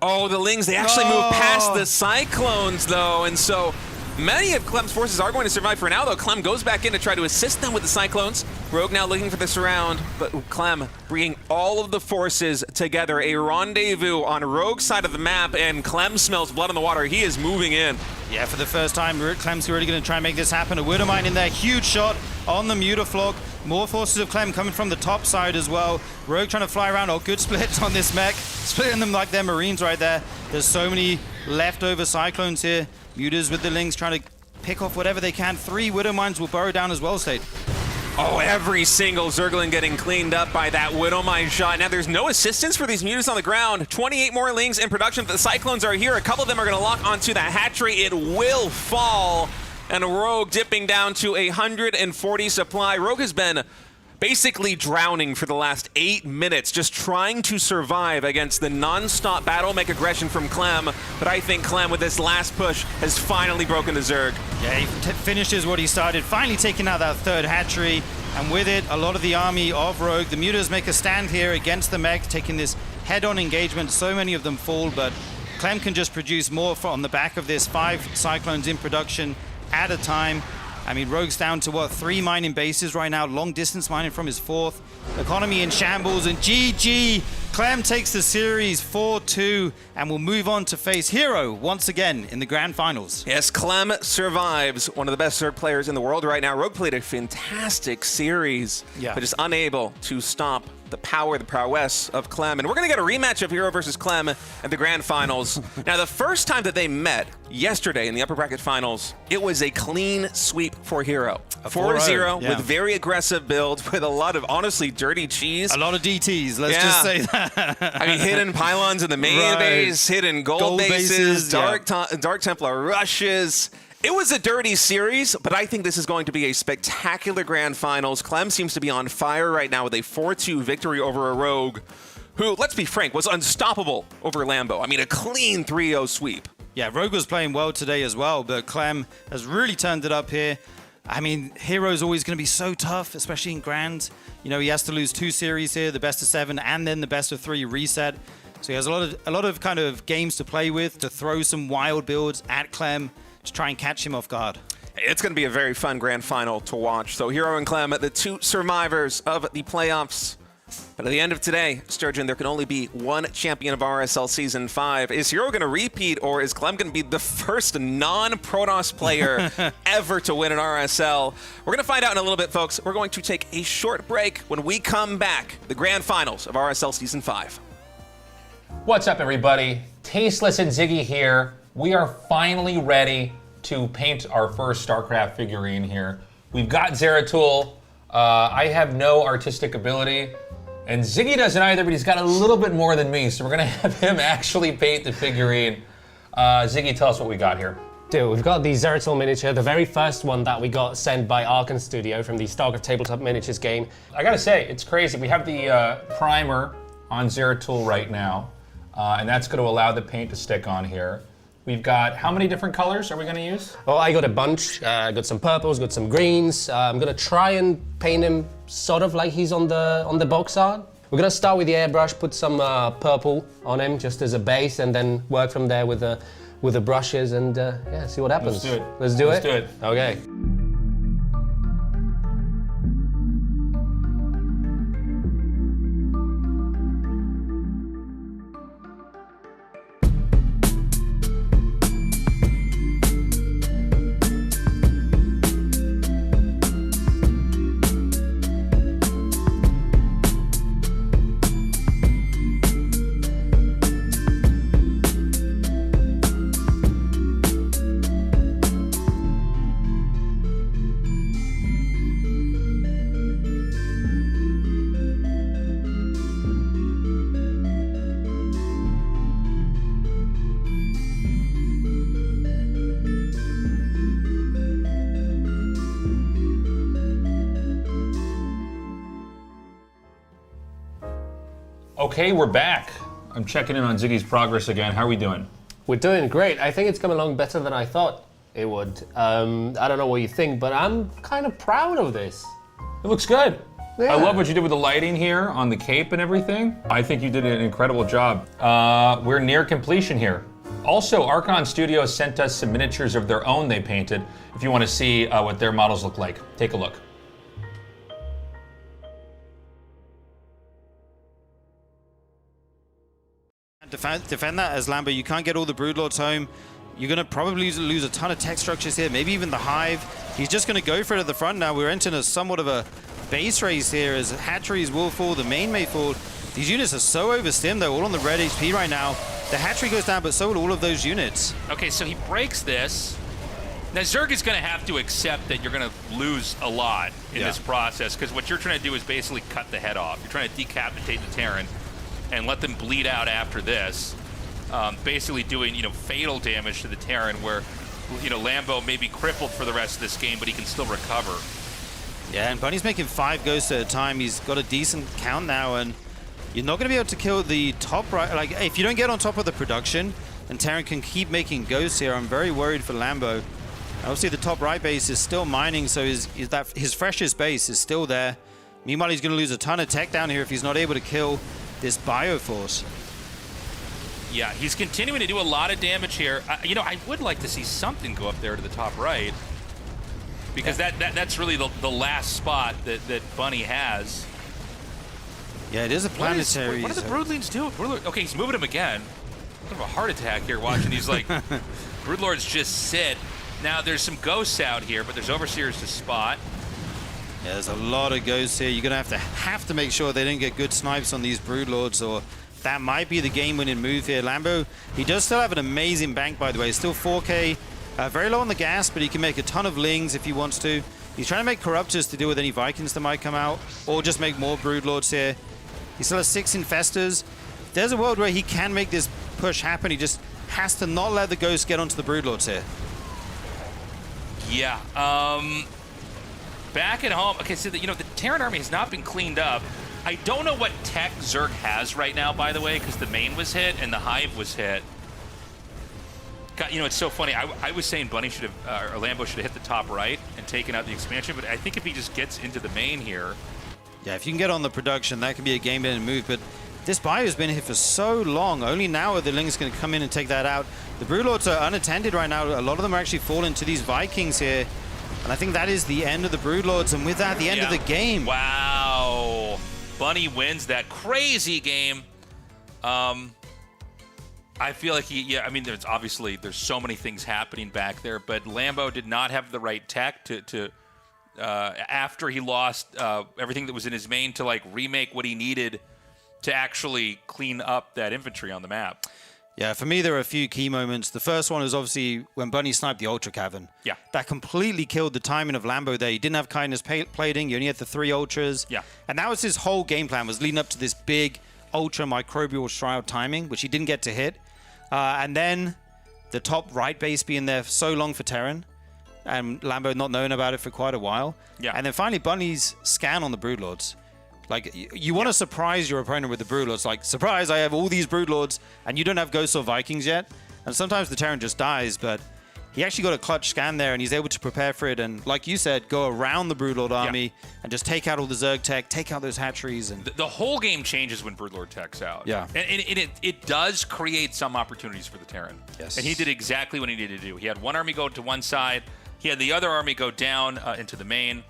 Oh, the Lings, they actually move past the Cyclones, though. And so many of Clem's forces are going to survive for now, though. Clem goes back in to try to assist them with the Cyclones. Rogue now looking for the surround, but Clem bringing all of the forces together. A rendezvous on Rogue's side of the map, and Clem smells blood on the water. He is moving in. Yeah, for the first time, Clem's really going to try and make this happen. A Widow Mine in there, huge shot on the Mutaflok. More forces of Clem coming from the top side as well. Rogue trying to fly around. Oh, good splits on this mech. Splitting them like they're Marines right there. There's so many leftover Cyclones here. Mutas with the Lings trying to pick off whatever they can. 3 Widow Mines will burrow down as well, State. Oh, every single Zergling getting cleaned up by that Widow Mine shot. Now, there's no assistance for these Mutas on the ground. 28 more Lings in production. The Cyclones are here. A couple of them are going to lock onto that hatchery. It will fall. And Rogue dipping down to 140 supply. Rogue has been basically drowning for the last 8 minutes, just trying to survive against the non-stop battle mech aggression from Clem. But I think Clem, with this last push, has finally broken the Zerg. Yeah, he finishes what he started, finally taking out that 3rd hatchery. And with it, a lot of the army of Rogue. The Mutas make a stand here against the mech, taking this head-on engagement. So many of them fall, but Clem can just produce more on the back of this. 5 Cyclones in production at a time. I mean, Rogue's down to, 3 mining bases right now. Long distance mining from his 4th. Economy in shambles, and GG! Clem takes the series 4-2 and will move on to face Hero once again in the grand finals. Yes, Clem survives. One of the best Zerg players in the world right now. Rogue played a fantastic series, but just unable to stop the power, the prowess of Clem. And we're going to get a rematch of Hero versus Clem at the grand finals. Now, the first time that they met yesterday in the upper bracket finals, it was a clean sweep for Hero. 4-0 with very aggressive builds with a lot of, honestly, dirty cheese. A lot of DTs, let's just say that. I mean, hidden pylons in the main base, hidden gold bases, Dark Templar rushes. It was a dirty series, but I think this is going to be a spectacular grand finals. Clem seems to be on fire right now with a 4-2 victory over a Rogue who, let's be frank, was unstoppable over Lambo. I mean, a clean 3-0 sweep. Yeah, Rogue was playing well today as well, but Clem has really turned it up here. I mean, Hero's always going to be so tough, especially in Grand. He has to lose 2 series here, the best of 7 and then the best of 3 reset. So he has a lot of kind of games to play with, to throw some wild builds at Clem to try and catch him off guard. It's going to be a very fun grand final to watch. So Hero and Clem, the 2 survivors of the playoffs. But at the end of today, Sturgeon, there can only be 1 champion of RSL Season 5. Is Hero going to repeat, or is Clem going to be the first non-Protoss player ever to win an RSL? We're going to find out in a little bit, folks. We're going to take a short break. When we come back, the grand finals of RSL Season 5. What's up, everybody? Tasteless and Ziggy here. We are finally ready to paint our first StarCraft figurine here. We've got Zeratul. I have no artistic ability, and Ziggy doesn't either, but he's got a little bit more than me, so we're gonna have him actually paint the figurine. Ziggy, tell us what we got here. Dude, we've got the Zeratul miniature, the very first one that we got sent by Arkan Studio from the StarCraft Tabletop Miniatures game. I gotta say, it's crazy. We have the primer on Zeratul right now, and that's gonna allow the paint to stick on here. We've got, how many different colors are we gonna use? Oh, I got a bunch. Got some purples, got some greens. I'm gonna try and paint him sort of like he's on the box art. We're gonna start with the airbrush, put some purple on him just as a base, and then work from there with the brushes and yeah, see what happens. Let's do it. Let's do it? Let's do it. Okay. Okay, we're back. I'm checking in on Ziggy's progress again. How are we doing? We're doing great. I think it's come along better than I thought it would. I don't know what you think, but I'm kind of proud of this. It looks good. Yeah. I love what you did with the lighting here on the cape and everything. I think you did an incredible job. We're near completion here. Also, Arkan Studios sent us some miniatures of their own they painted. If you want to see what their models look like, take a look. Defend that as Lambo. You can't get all the Broodlords home. You're going to probably lose a ton of tech structures here, maybe even the Hive. He's just going to go for it at the front now. We're entering somewhat of a base race here as hatcheries will fall, the main may fall. These units are so overstimmed, though, all on the red HP right now. The hatchery goes down, but so will all of those units. Okay, so he breaks this. Now, Zerg is going to have to accept that you're going to lose a lot in this process, because what you're trying to do is basically cut the head off. You're trying to decapitate the Terran and let them bleed out after this, basically doing, fatal damage to the Terran where, Lambo may be crippled for the rest of this game, but he can still recover. Yeah, and Bunny's making 5 ghosts at a time. He's got a decent count now, and you're not going to be able to kill the top right. Like, if you don't get on top of the production, and Terran can keep making ghosts here, I'm very worried for Lambo. Obviously, the top right base is still mining, so his freshest base is still there. Meanwhile, he's going to lose a ton of tech down here if he's not able to kill this Bioforce. Yeah, he's continuing to do a lot of damage here. I would like to see something go up there to the top right, because that's really the last spot that Bunny has. Yeah, it is a planetary. What are the Broodlings doing? Okay, he's moving him again. Kind of a heart attack here watching these Broodlords just sit. Now there's some ghosts out here, but there's Overseers to spot. Yeah, there's a lot of ghosts here. You're going to have to make sure they don't get good snipes on these Broodlords, or that might be the game-winning move here. Lambo, he does still have an amazing bank, by the way. Still 4K, very low on the gas, but he can make a ton of Lings if he wants to. He's trying to make Corruptors to deal with any Vikings that might come out, or just make more Broodlords here. He still has 6 Infestors. There's a world where he can make this push happen. He just has to not let the Ghosts get onto the Broodlords here. Yeah, back at home, okay, so the Terran army has not been cleaned up. I don't know what tech Zerg has right now, by the way, because the main was hit and the Hive was hit. God, it's so funny. I was saying Bunny should have, or Lambo should have hit the top right and taken out the expansion, but I think if he just gets into the main here. Yeah, if you can get on the production, that could be a game-winning move, but this bio has been here for so long. Only now are the Lings going to come in and take that out. The Broodlords are unattended right now. A lot of them are actually falling to these Vikings here. And I think that is the end of the Broodlords, and with that, the end of the game. Wow. Bunny wins that crazy game. I feel like there's so many things happening back there, but Lambo did not have the right tech to after he lost everything that was in his main to remake what he needed to actually clean up that infantry on the map. Yeah, for me, there are a few key moments. The first one is obviously when Bunny sniped the Ultra Cavern. Yeah. That completely killed the timing of Lambo there. He didn't have kindness plating. He only had the 3 Ultras. Yeah. And that was his whole game plan, was leading up to this big Ultra Microbial Shroud timing, which he didn't get to hit. And then the top right base being there so long for Terran, and Lambo not knowing about it for quite a while. Yeah. And then finally Bunny's scan on the Broodlords. Like, you want to surprise your opponent with the Broodlords. Like, surprise, I have all these Broodlords, and you don't have Ghosts or Vikings yet. And sometimes the Terran just dies, but he actually got a clutch scan there, and he's able to prepare for it. And like you said, go around the Broodlord army and just take out all the Zerg tech, take out those hatcheries. And The whole game changes when Broodlord tech's out. Yeah. And it does create some opportunities for the Terran. Yes. And he did exactly what he needed to do. He had one army go to one side. He had the other army go down into the main.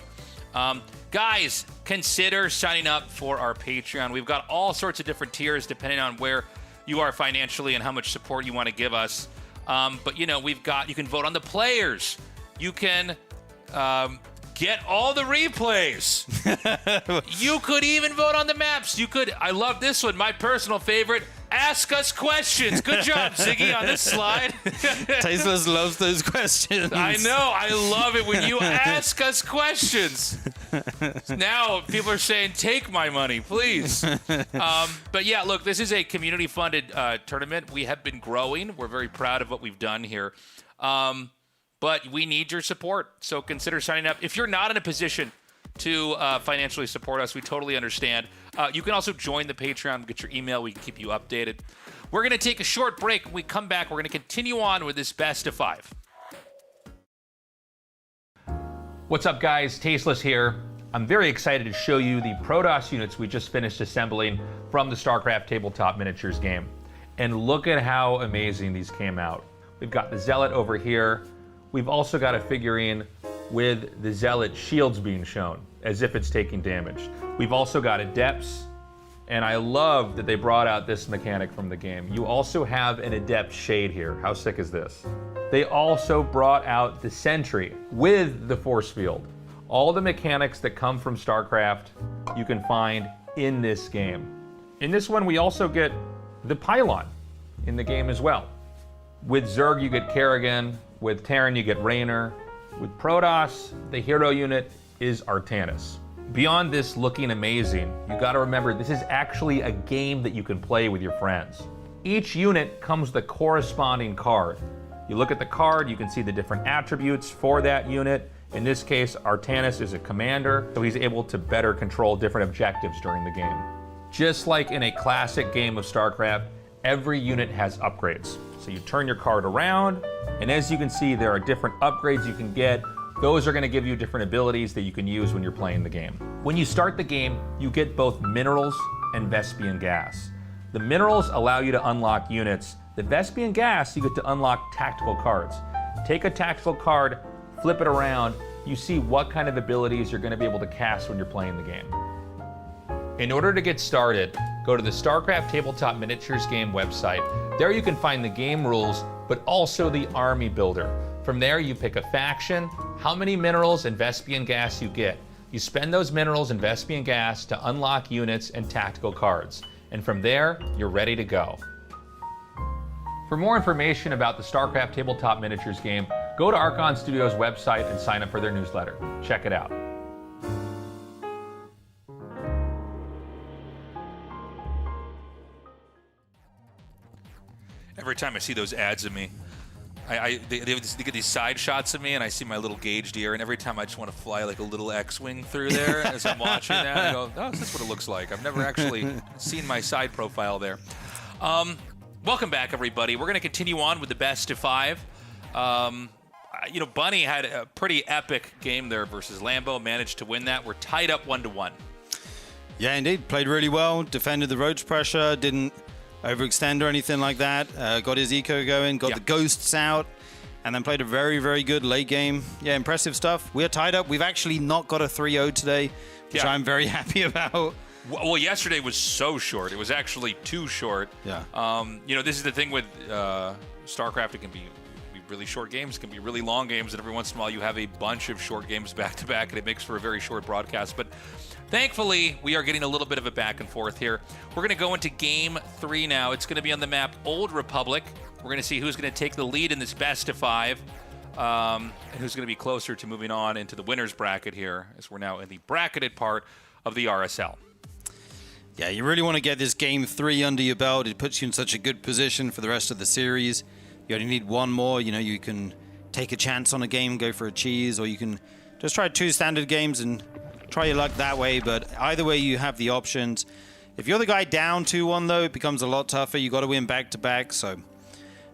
Guys, consider signing up for our Patreon. We've got all sorts of different tiers depending on where you are financially and how much support you want to give us. But, you know, you can vote on the players. You can get all the replays. You could even vote on the maps. I love this one, my personal favorite. Ask us questions. Good job, Ziggy, on this slide. Tasteless loves those questions. I know. I love it when you ask us questions. Now people are saying, take my money, please. But yeah, look, this is a community-funded tournament. We have been growing. We're very proud of what we've done here. But we need your support. So consider signing up. If you're not in a position to financially support us, we totally understand. You can also join the Patreon, get your email. We can keep you updated. We're going to take a short break. When we come back, we're going to continue on with this best of 5. What's up, guys? Tasteless here. I'm very excited to show you the Protoss units we just finished assembling from the StarCraft Tabletop Miniatures game. And look at how amazing these came out. We've got the Zealot over here. We've also got a figurine with the Zealot shields being shown, as if it's taking damage. We've also got Adepts, and I love that they brought out this mechanic from the game. You also have an Adept Shade here. How sick is this? They also brought out the Sentry with the Force Field. All the mechanics that come from StarCraft, you can find in this game. In this one, we also get the Pylon in the game as well. With Zerg, you get Kerrigan. With Terran, you get Raynor. With Protoss, the hero unit is Artanis. Beyond this looking amazing, you gotta remember this is actually a game that you can play with your friends. Each unit comes with a corresponding card. You look at the card, you can see the different attributes for that unit. In this case, Artanis is a commander, so he's able to better control different objectives during the game. Just like in a classic game of StarCraft, every unit has upgrades. So you turn your card around, and as you can see, there are different upgrades you can get. Those are going to give you different abilities that you can use when you're playing the game. When you start the game, you get both minerals and Vespian gas. The minerals allow you to unlock units. The Vespian gas, you get to unlock tactical cards. Take a tactical card, flip it around, you see what kind of abilities you're going to be able to cast when you're playing the game. In order to get started, go to the StarCraft Tabletop Miniatures game website. There you can find the game rules, but also the army builder. From there, you pick a faction, how many minerals and Vespian gas you get. You spend those minerals and Vespian gas to unlock units and tactical cards. And from there, you're ready to go. For more information about the StarCraft Tabletop Miniatures game, go to Archon Studios' website and sign up for their newsletter. Check it out. Every time I see those ads of me, they get these side shots of me, and I see my little gauged ear, and every time I just want to fly like a little X-wing through there as I'm watching that. I go, oh, this is what it looks like. I've never actually seen my side profile there. Welcome back, everybody. We're going to continue on with the best of 5. You know, Bunny had a pretty epic game there versus Lambo, managed to win that. We're tied up 1-1. Yeah, indeed. Played really well, defended the roach pressure, didn't overextend or anything like that. Got his eco going, got the ghosts out, and then played a very, very good late game. Yeah, impressive stuff. We're tied up. We've actually not got a 3-0 today, which I'm very happy about. Well, yesterday was so short. It was actually too short. Yeah. You know, this is the thing with StarCraft. It can be really short games can be really long games, and every once in a while you have a bunch of short games back-to-back, and it makes for a very short broadcast. But thankfully, we are getting a little bit of a back and forth here. We're going to go into Game 3 now. It's going to be on the map Old Republic. We're going to see who's going to take the lead in this best of 5, and who's going to be closer to moving on into the winner's bracket here, as we're now in the bracketed part of the RSL. Yeah, you really want to get this Game 3 under your belt. It puts you in such a good position for the rest of the series. You only need one more. You know, you can take a chance on a game, go for a cheese, or you can just try 2 standard games and try your luck that way. But either way, you have the options. If you're the guy down 2-1, though, it becomes a lot tougher. You got to win back-to-back, so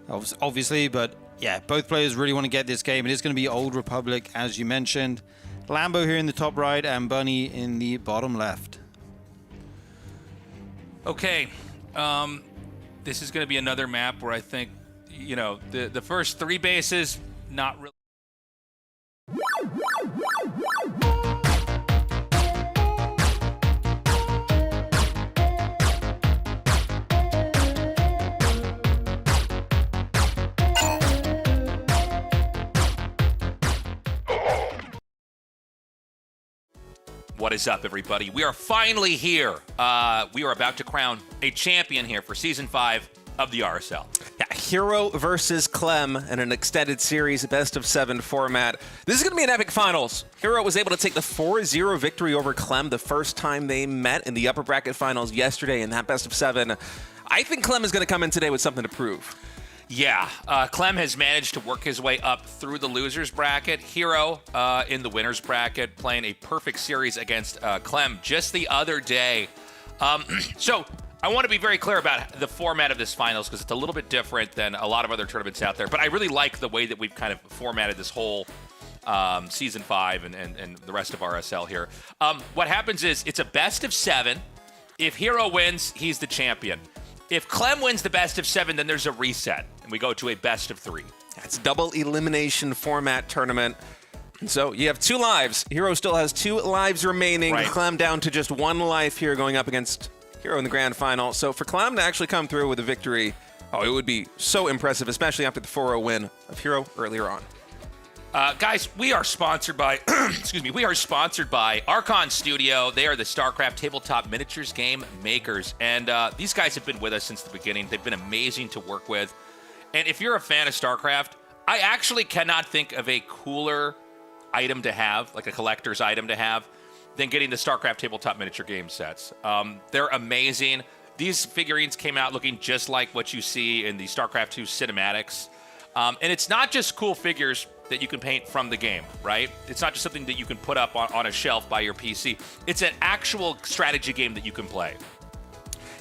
obviously. But yeah, both players really want to get this game. It is going to be Old Republic, as you mentioned. Lambo here in the top right and Bunny in the bottom left. Okay, this is going to be another map where I think, you know, the first 3 bases, not really. What is up, everybody? We are finally here. We are about to crown a champion here for Season 5 of the RSL. Yeah, Hero versus Clem in an extended series, best of 7 format. This is going to be an epic finals. Hero was able to take the 4-0 victory over Clem the first time they met in the upper bracket finals yesterday in that best of 7. I think Clem is going to come in today with something to prove. Yeah, Clem has managed to work his way up through the loser's bracket. Hero in the winner's bracket, playing a perfect series against Clem just the other day. So I want to be very clear about the format of this finals because it's a little bit different than a lot of other tournaments out there. But I really like the way that we've kind of formatted this whole Season 5 and the rest of RSL here. What happens is it's a best of 7. If Hero wins, he's the champion. If Clem wins the best of 7, then there's a reset, and we go to a best of 3. It's double elimination format tournament. So you have 2 lives. Hero still has 2 lives remaining. Right. Clem down to just 1 life here going up against Hero in the grand final. So for Clem to actually come through with a victory, it would be so impressive, especially after the 4-0 win of Hero earlier on. Guys, we are sponsored by, excuse me, we are sponsored by Archon Studio. They are the StarCraft tabletop miniatures game makers. And these guys have been with us since the beginning. They've been amazing to work with. And if you're a fan of StarCraft, I actually cannot think of a cooler item to have, like a collector's item to have, than getting the StarCraft tabletop miniature game sets. They're amazing. These figurines came out looking just like what you see in the StarCraft 2 cinematics. And it's not just cool figures that you can paint from the game, right? It's not just something that you can put up on a shelf by your PC. It's an actual strategy game that you can play.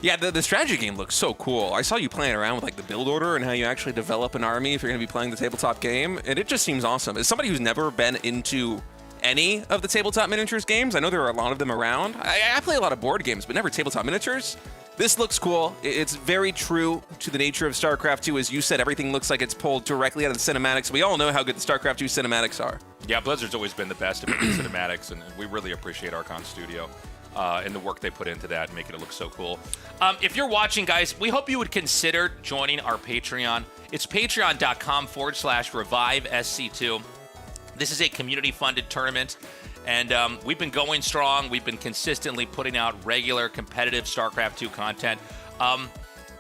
Yeah, the strategy game looks so cool. I saw you playing around with like the build order and how you actually develop an army if you're going to be playing the tabletop game, and it just seems awesome. As somebody who's never been into any of the tabletop miniatures games, I know there are a lot of them around. I play a lot of board games, but never tabletop miniatures. This looks cool. It's very true to the nature of StarCraft 2. As you said, everything looks like it's pulled directly out of the cinematics. We all know how good the StarCraft 2 cinematics are. Yeah, Blizzard's always been the best at making cinematics, and we really appreciate Archon Studio and the work they put into that and making it look so cool. If you're watching, guys, we hope you would consider joining our Patreon. It's patreon.com/ReviveSC2. This is a community-funded tournament. And we've been going strong. We've been consistently putting out regular competitive StarCraft 2 content.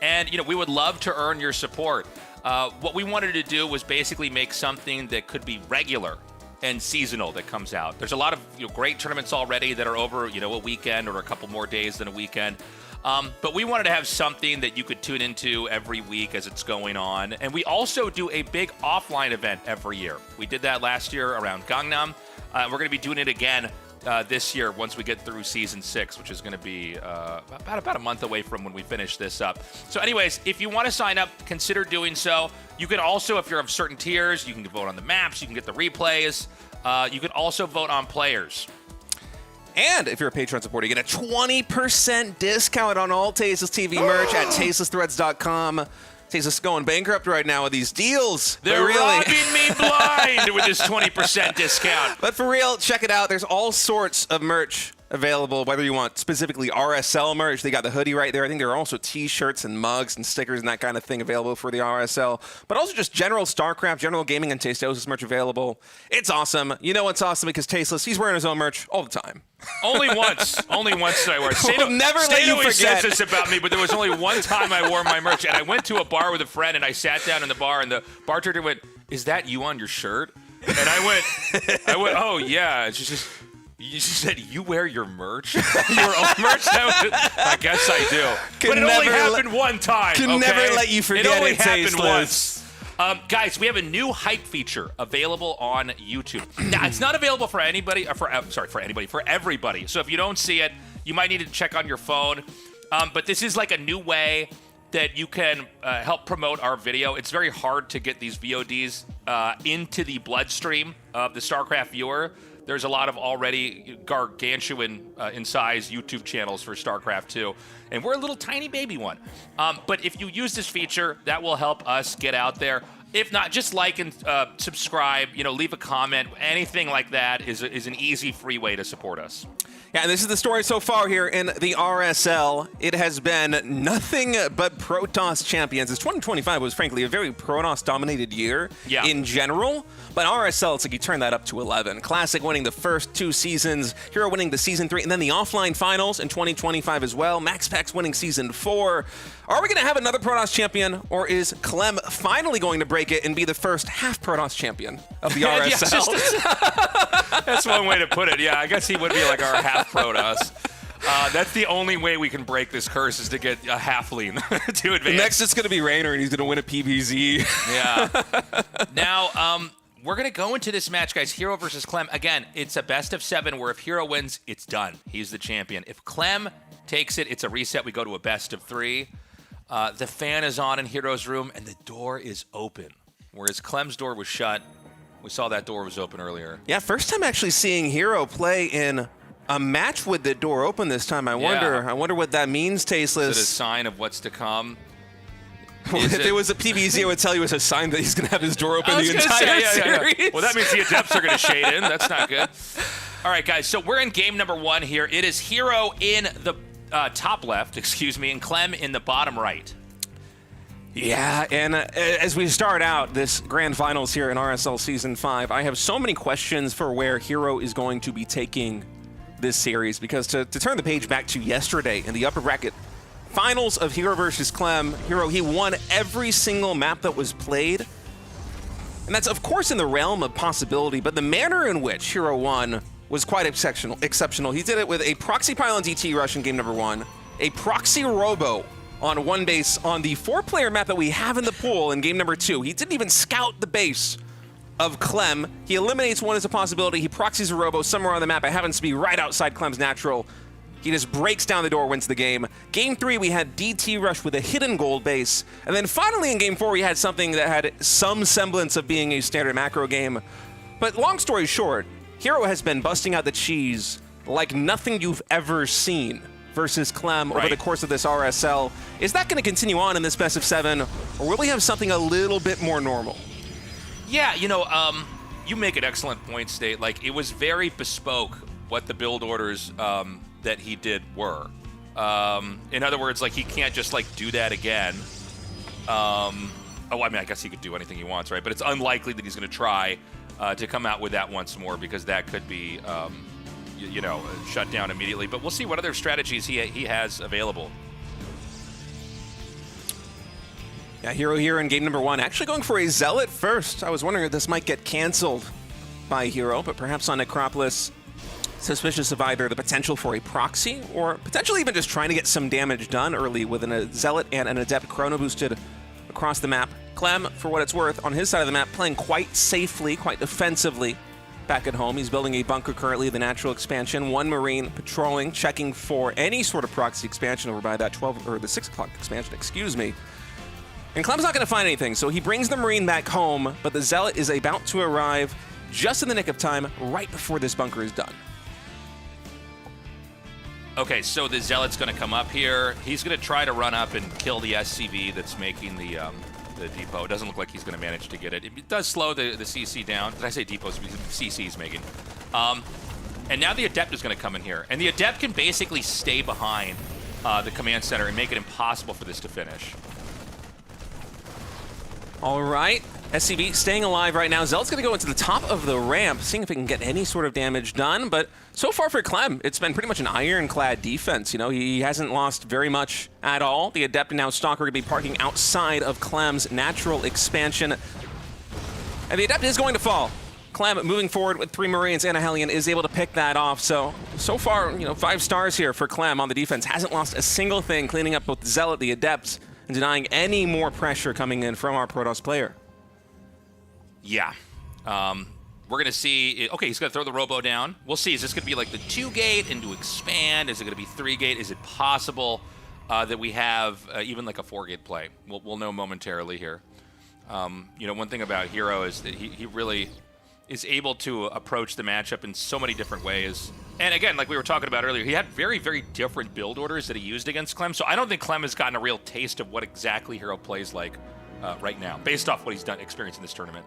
And, you know, we would love to earn your support. What we wanted to do was basically make something that could be regular and seasonal that comes out. There's a lot of great tournaments already that are over, a weekend or a couple more days than a weekend. But we wanted to have something that you could tune into every week as it's going on. And we also do a big offline event every year. We did that last year around Gangnam. We're going to be doing it again this year once we get through Season 6, which is going to be about a month away from when we finish this up. So anyways, if you want to sign up, consider doing so. You can also, if you're of certain tiers, you can vote on the maps, you can get the replays. You can also vote on players. And if you're a Patreon supporter, you get a 20% discount on all Tasteless TV merch at tastelessthreads.com. Tasteless going bankrupt right now with these deals. They're robbing me blind with this 20% discount. But for real, check it out. There's all sorts of merch available, whether you want specifically RSL merch. They got the hoodie right there. I think there are also T-shirts and mugs and stickers and that kind of thing available for the RSL, but also just general StarCraft, general gaming and Tasteosis merch available. It's awesome. You know it's awesome because Tasteless, he's wearing his own merch all the time. Only once. Only once did I wear it. We'll never let you always forget. says this about me, but there was only one time I wore my merch, and I went to a bar with a friend, and I sat down in the bar, and the bartender went, "Is that you on your shirt?" And I went, "Oh yeah." And she said, "You wear your merch, your own merch?" I guess I do. But it only happened one time. Can never let you forget it. It only happened Tasteless. once. Guys, we have a new hype feature available on YouTube. Now, it's not available for anybody. For everybody. So if you don't see it, you might need to check on your phone. But this is like a new way that you can help promote our video. It's very hard to get these VODs into the bloodstream of the StarCraft viewer. There's a lot of already gargantuan in size YouTube channels for StarCraft 2, and we're a little tiny baby one. But if you use this feature, that will help us get out there. If not, just like and subscribe, leave a comment. Anything like that is an easy, free way to support us. Yeah, and this is the story so far here in the RSL. It has been nothing but Protoss champions. This 2025 was, frankly, a very Protoss-dominated year in general. But RSL, it's like you turn that up to 11. Classic winning the first 2 seasons, Hero winning the Season 3, and then the offline finals in 2025 as well. MaxPax winning Season 4. Are we going to have another Protoss champion, or is Clem finally going to break it and be the first half Protoss champion of the RSL? That's one way to put it. Yeah, I guess he would be like our half Protoss. That's the only way we can break this curse is to get a halfling to advance. Next, it's going to be Raynor, and he's going to win a PBZ. Yeah. Now, we're going to go into this match, guys. Hero versus Clem. Again, it's a best of 7 where if Hero wins, it's done. He's the champion. If Clem takes it, it's a reset. We go to a best of 3. The fan is on in Hero's room, and the door is open. Whereas Clem's door was shut. We saw that door was open earlier. Yeah, first time actually seeing Hero play in a match with the door open this time. I wonder what that means, Tasteless. Is it a sign of what's to come? If it was a PBZ, I would tell you it's a sign that he's going to have his door open the entire series. Yeah. Well, that means the Adepts are going to shade in. That's not good. All right, guys, so we're in game number 1 here. It is Hero in the top left, and Clem in the bottom right. Yeah, and as we start out this grand finals here in RSL Season 5, I have so many questions for where Hero is going to be taking this series, because to turn the page back to yesterday in the upper bracket finals of Hero versus Clem, Hero, he won every single map that was played. And that's, of course, in the realm of possibility, but the manner in which Hero won was quite exceptional. He did it with a proxy pylon DT rush in game number 1, a proxy robo on 1 base on the 4-player map that we have in the pool in game number 2. He didn't even scout the base of Clem. He eliminates one as a possibility. He proxies a robo somewhere on the map. It happens to be right outside Clem's natural. He just breaks down the door, wins the game. Game 3, we had DT rush with a hidden gold base. And then finally in game 4, we had something that had some semblance of being a standard macro game. But long story short, Hero has been busting out the cheese like nothing you've ever seen versus Clem over the course of this RSL. Is that going to continue on in this best of 7, or will we have something a little bit more normal? Yeah, you make an excellent point, State. Like, it was very bespoke what the build orders that he did were. In other words, like, he can't just, like, do that again. I guess he could do anything he wants, right? But it's unlikely that he's going to try to come out with that once more, because that could be, shut down immediately. But we'll see what other strategies he has available. Yeah, Hero here in game number 1, actually going for a Zealot first. I was wondering if this might get canceled by Hero, but perhaps on Necropolis, suspicious of either the potential for a proxy or potentially even just trying to get some damage done early with a Zealot and an Adept chrono boosted across the map. Clem, for what it's worth, on his side of the map, playing quite safely, quite defensively back at home. He's building a bunker currently, the natural expansion, 1 Marine patrolling, checking for any sort of proxy expansion over by that 12 or the 6 o'clock expansion, excuse me. And Clem's not going to find anything, so he brings the Marine back home, but the Zealot is about to arrive just in the nick of time, right before this bunker is done. Okay, so the Zealot's going to come up here. He's going to try to run up and kill the SCV that's making the depot. It doesn't look like he's going to manage to get it. It does slow the CC down. Did I say depots? The CC's making. And now the Adept is going to come in here. And the Adept can basically stay behind the command center and make it impossible for this to finish. All right. SCV staying alive right now. Zealot's going to go into the top of the ramp, seeing if it can get any sort of damage done. But so far for Clem, it's been pretty much an ironclad defense. You know, he hasn't lost very much at all. The Adept and now Stalker going to be parking outside of Clem's natural expansion. And the Adept is going to fall. Clem moving forward with 3 Marines and a Hellion is able to pick that off. So far, 5 stars here for Clem on the defense. Hasn't lost a single thing, cleaning up both the Zealot, the Adept, and denying any more pressure coming in from our Protoss player. Yeah. We're going to see... Okay, he's going to throw the Robo down. We'll see. Is this going to be like the 2-gate and to expand? Is it going to be 3-gate? Is it possible that we have even like a 4-gate play? We'll know momentarily here. One thing about Hero is that he really is able to approach the matchup in so many different ways. And again, like we were talking about earlier, he had very, very different build orders that he used against Clem. So I don't think Clem has gotten a real taste of what exactly Hero plays like right now, based off what he's experienced in this tournament.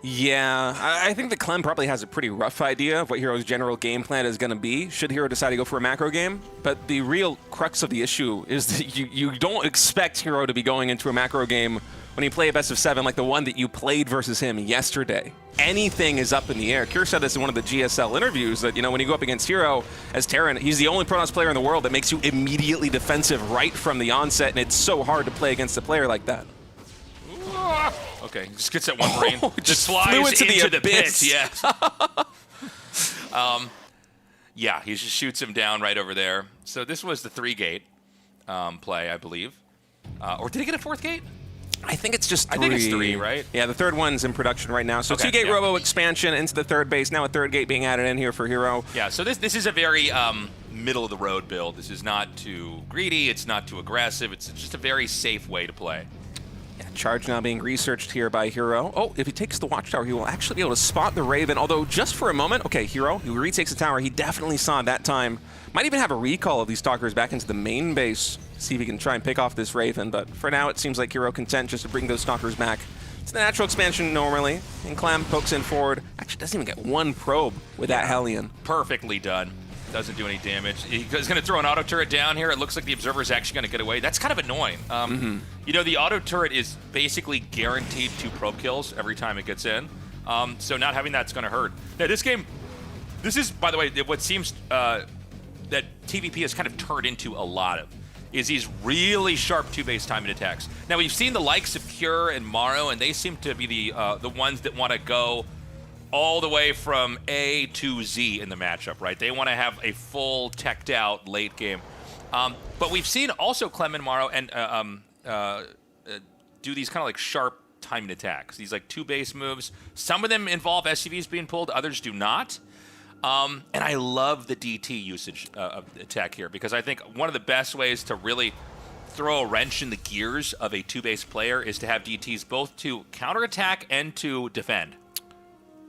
Yeah, I think that Clem probably has a pretty rough idea of what Hero's general game plan is going to be, should Hero decide to go for a macro game. But the real crux of the issue is that you don't expect Hero to be going into a macro game when you play a best of 7 like the one that you played versus him yesterday. Anything is up in the air. Kier said this in one of the GSL interviews that, when you go up against Hero as Terran, he's the only Protoss player in the world that makes you immediately defensive right from the onset, and it's so hard to play against a player like that. Okay, just gets that one Marine. Just flies flew into the pit. abyss. Yes. Yeah, he just shoots him down right over there. So this was the 3-gate play, I believe. Or did he get a 4th gate? I think it's just 3. I think it's 3, right? Yeah, the 3rd one's in production right now. So Okay, 2-gate yeah. Robo expansion into the 3rd base. Now a 3rd gate being added in here for Hero. Yeah, so this is a very middle-of-the-road build. This is not too greedy. It's not too aggressive. It's just a very safe way to play. Yeah, charge now being researched here by Hero. Oh, if he takes the Watchtower, he will actually be able to spot the Raven. Although, just for a moment, okay, Hero, he retakes the tower. He definitely saw it that time. Might even have a recall of these Stalkers back into the main base. See if he can try and pick off this Raven. But for now, it seems like Hero content just to bring those Stalkers back. It's the natural expansion normally. And Clem pokes in forward. Actually, doesn't even get one probe with that Hellion. Perfectly done. Doesn't do any damage. He's going to throw an auto turret down here. It looks like the Observer is actually going to get away. That's kind of annoying. The auto turret is basically guaranteed 2 probe kills every time it gets in. So not having that's going to hurt. Now, this is, by the way, what seems that TVP has kind of turned into a lot of, is these really sharp 2-base timing attacks. Now, we've seen the likes of Cure and Morrow, and they seem to be the ones that want to go all the way from A to Z in the matchup, right? They want to have a full teched out late game. But we've seen also Clem and Morrow and do these kind of like sharp timing attacks, these like 2-base moves. Some of them involve SCVs being pulled, others do not. And I love the DT usage of the attack here, because I think one of the best ways to really throw a wrench in the gears of a 2-base player is to have DTs both to counterattack and to defend.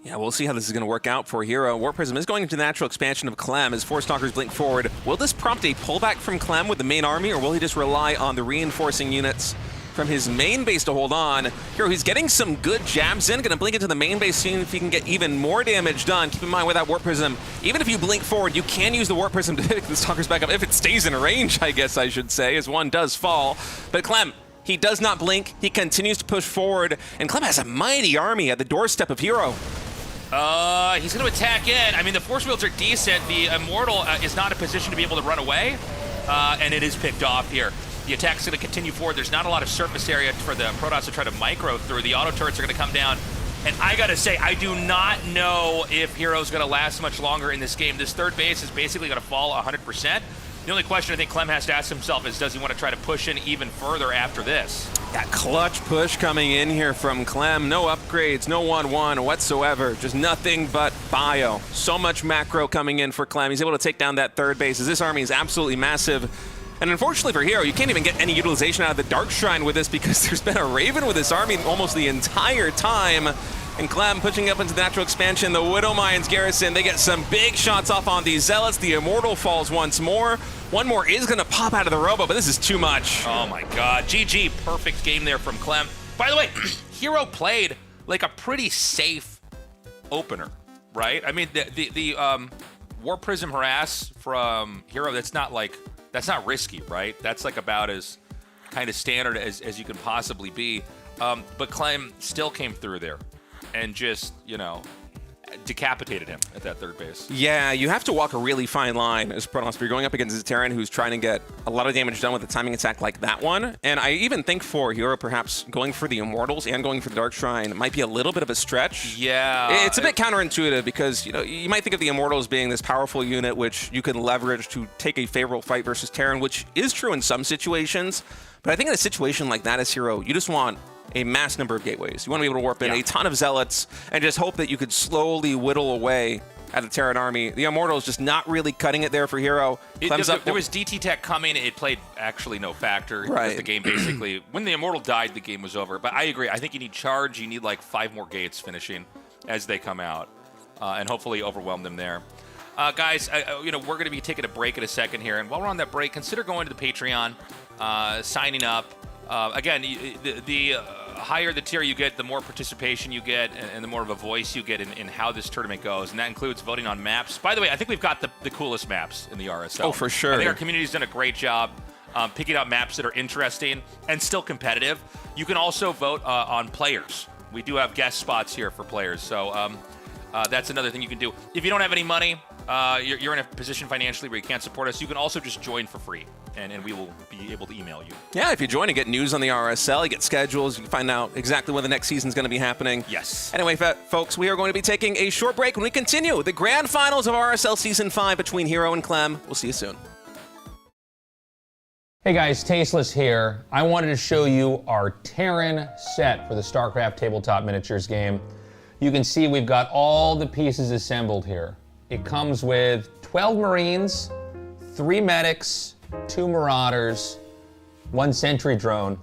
Yeah, we'll see how this is going to work out for Hero. Warp Prism is going into the natural expansion of Clem as 4 Stalkers blink forward. Will this prompt a pullback from Clem with the main army, or will he just rely on the reinforcing units from his main base to hold on? Hero, he's getting some good jabs in. Going to blink into the main base, seeing if he can get even more damage done. Keep in mind, with that Warp Prism, even if you blink forward, you can use the Warp Prism to pick the Stalkers back up, if it stays in range, I guess I should say, as one does fall. But Clem, he does not blink. He continues to push forward, and Clem has a mighty army at the doorstep of Hero. He's going to attack in. I mean, the force fields are decent. The Immortal is not in a position to be able to run away, and it is picked off here. The attack's going to continue forward. There's not a lot of surface area for the Protoss to try to micro through. The auto turrets are going to come down. And I got to say, I do not know if Hero's going to last much longer in this game. This 3rd base is basically going to fall 100%. The only question I think Clem has to ask himself is, does he want to try to push in even further after this? That clutch push coming in here from Clem. No upgrades, no 1-1 whatsoever. Just nothing but bio. So much macro coming in for Clem. He's able to take down that 3rd base, as this army is absolutely massive. And unfortunately for Hero, you can't even get any utilization out of the Dark Shrine with this, because there's been a Raven with this army almost the entire time. And Clem pushing up into the natural expansion. The Widow Mines garrison, they get some big shots off on these Zealots. The Immortal falls once more. One more is going to pop out of the Robo, but this is too much. Oh my god. GG. Perfect game there from Clem. By the way, Hero played like a pretty safe opener, right? I mean, the War Prism Harass from Hero, that's not risky, right? That's like about as kind of standard as you can possibly be. But Clem still came through there and just, decapitated him at that third base. Yeah, you have to walk a really fine line as Protoss. You're going up against a Terran who's trying to get a lot of damage done with a timing attack like that one. And I even think for Hero, perhaps going for the Immortals and going for the Dark Shrine might be a little bit of a stretch. Yeah. It's a bit counterintuitive because, you might think of the Immortals being this powerful unit which you can leverage to take a favorable fight versus Terran, which is true in some situations. But I think in a situation like that as Hero, you just want a mass number of gateways. You want to be able to warp in a ton of zealots and just hope that you could slowly whittle away at the Terran army. The Immortals just not really cutting it there for Hero. There was DT tech coming. It played actually no factor. Right. The game basically, when the Immortal died, the game was over. But I agree. I think you need charge. You need like 5 more gates finishing as they come out, and hopefully overwhelm them there. Guys, we're going to be taking a break in a second here. And while we're on that break, consider going to the Patreon, signing up. Again, the higher the tier you get, the more participation you get, and the more of a voice you get in how this tournament goes. And that includes voting on maps. By the way, I think we've got the coolest maps in the RSL. Oh, for sure. I think our community's done a great job picking out maps that are interesting and still competitive. You can also vote on players. We do have guest spots here for players. So that's another thing you can do. If you don't have any money, you're in a position financially where you can't support us, you can also just join for free, and we will be able to email you. Yeah, if you join, you get news on the RSL, you get schedules, you can find out exactly when the next season's going to be happening. Yes. Anyway, folks, we are going to be taking a short break. When we continue the grand finals of RSL Season 5 between Hero and Clem. We'll see you soon. Hey guys, Tasteless here. I wanted to show you our Terran set for the StarCraft Tabletop Miniatures game. You can see we've got all the pieces assembled here. It comes with 12 Marines, 3 Medics, 2 Marauders, 1 Sentry Drone,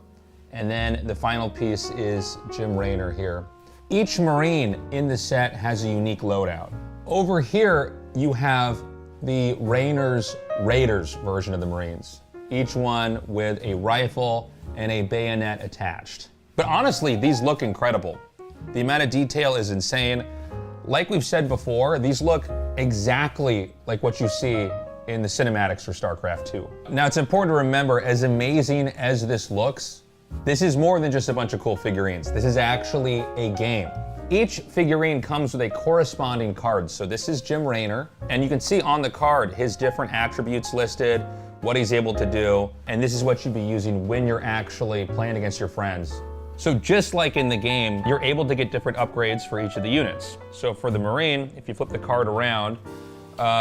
and then the final piece is Jim Raynor here. Each Marine in the set has a unique loadout. Over here, you have the Raynor's Raiders version of the Marines, each one with a rifle and a bayonet attached. But honestly, these look incredible. The amount of detail is insane. Like we've said before, these look exactly like what you see in the cinematics for StarCraft 2. Now, it's important to remember, as amazing as this looks, this is more than just a bunch of cool figurines. This is actually a game. Each figurine comes with a corresponding card. So this is Jim Raynor, and you can see on the card his different attributes listed, what he's able to do, and this is what you'd be using when you're actually playing against your friends. So just like in the game, you're able to get different upgrades for each of the units. So for the Marine, if you flip the card around,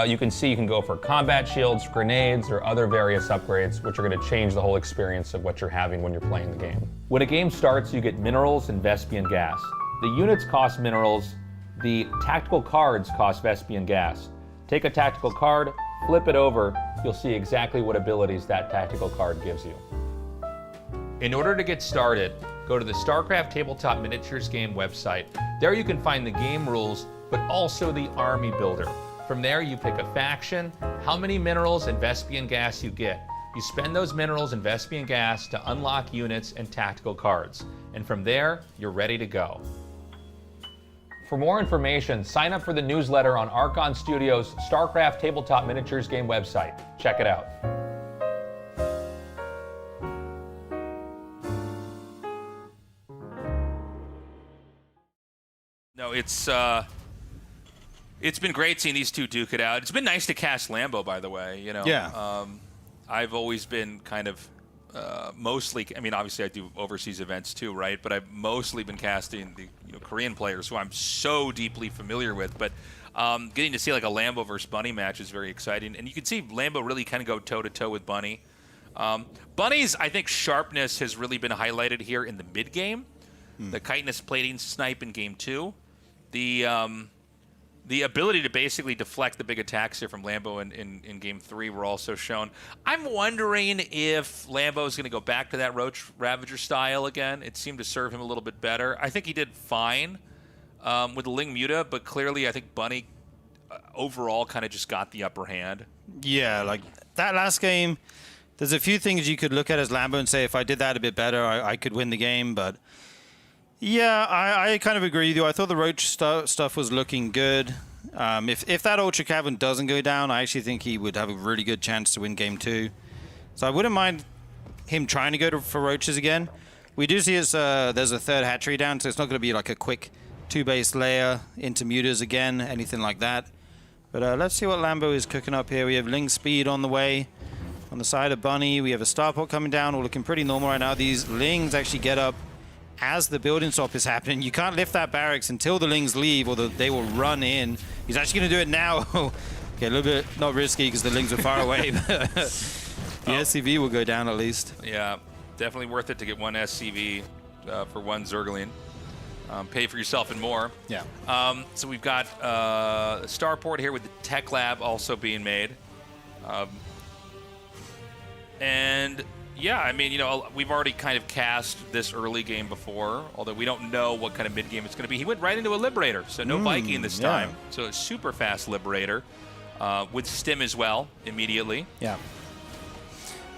you can see you can go for combat shields, grenades, or other various upgrades, which are going to change the whole experience of what you're having when you're playing the game. When a game starts, you get minerals and Vespian gas. The units cost minerals, the tactical cards cost Vespian gas. Take a tactical card, flip it over, you'll see exactly what abilities that tactical card gives you. In order to get started, go to the StarCraft Tabletop Miniatures game website. There you can find the game rules, but also the army builder. From there, you pick a faction, how many minerals and Vespian gas you get. You spend those minerals and Vespian gas to unlock units and tactical cards. And from there, you're ready to go. For more information, sign up for the newsletter on Archon Studios' StarCraft Tabletop Miniatures game website. Check it out. No, it's been great seeing these two duke it out. It's been nice to cast Lambo, by the way. Yeah. I've always been kind of mostly. I mean, obviously, I do overseas events too, right? But I've mostly been casting the Korean players who I'm so deeply familiar with. But getting to see like a Lambo versus Bunny match is very exciting, and you can see Lambo really kind of go toe to toe with Bunny. Bunny's, I think, sharpness has really been highlighted here in the mid game. The chitinous plating snipe in game 2. The ability to basically deflect the big attacks here from Lambo in Game 3 were also shown. I'm wondering if Lambo is going to go back to that Roach Ravager style again. It seemed to serve him a little bit better. I think he did fine with the Ling Muta, but clearly I think Bunny overall kind of just got the upper hand. Yeah, like that last game, there's a few things you could look at as Lambo and say, if I did that a bit better, I could win the game, but... Yeah, I kind of agree with you. I thought the Roach stuff was looking good. If that Ultra Cavern doesn't go down, I actually think he would have a really good chance to win game 2. So I wouldn't mind him trying to go for Roaches again. We do see there's a third hatchery down, so it's not going to be like a quick 2-base layer into mutas again, anything like that. But let's see what Lambo is cooking up here. We have Ling Speed on the way. On the side of Bunny, we have a Starport coming down, all looking pretty normal right now. These Lings actually get up as the building swap is happening. You can't lift that barracks until the Lings leave, or they will run in. He's actually going to do it now. Okay, a little bit not risky because the Lings are far away. But the SCV will go down at least. Yeah, definitely worth it to get one SCV for one Zergling. Pay for yourself and more. Yeah. So we've got a Starport here with the Tech Lab also being made. And yeah, I mean, we've already kind of cast this early game before, although we don't know what kind of mid game it's going to be. He went right into a Liberator, so no Viking this time. So a super fast Liberator with Stim as well immediately. Yeah.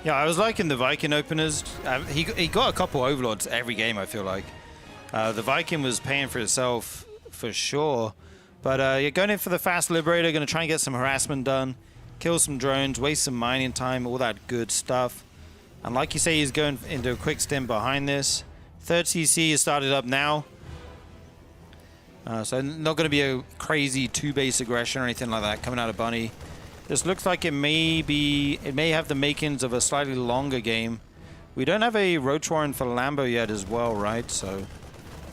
Yeah, I was liking the Viking openers. He got a couple Overlords every game, I feel like. The Viking was paying for itself for sure. But you're going in for the fast Liberator, going to try and get some harassment done. Kill some drones, waste some mining time, all that good stuff. And like you say, he's going into a quick stim behind this. Third CC is started up now. So not going to be a crazy 2-base aggression or anything like that coming out of Bunny. This looks like it may have the makings of a slightly longer game. We don't have a Roach Warren for Lambo yet as well, right? So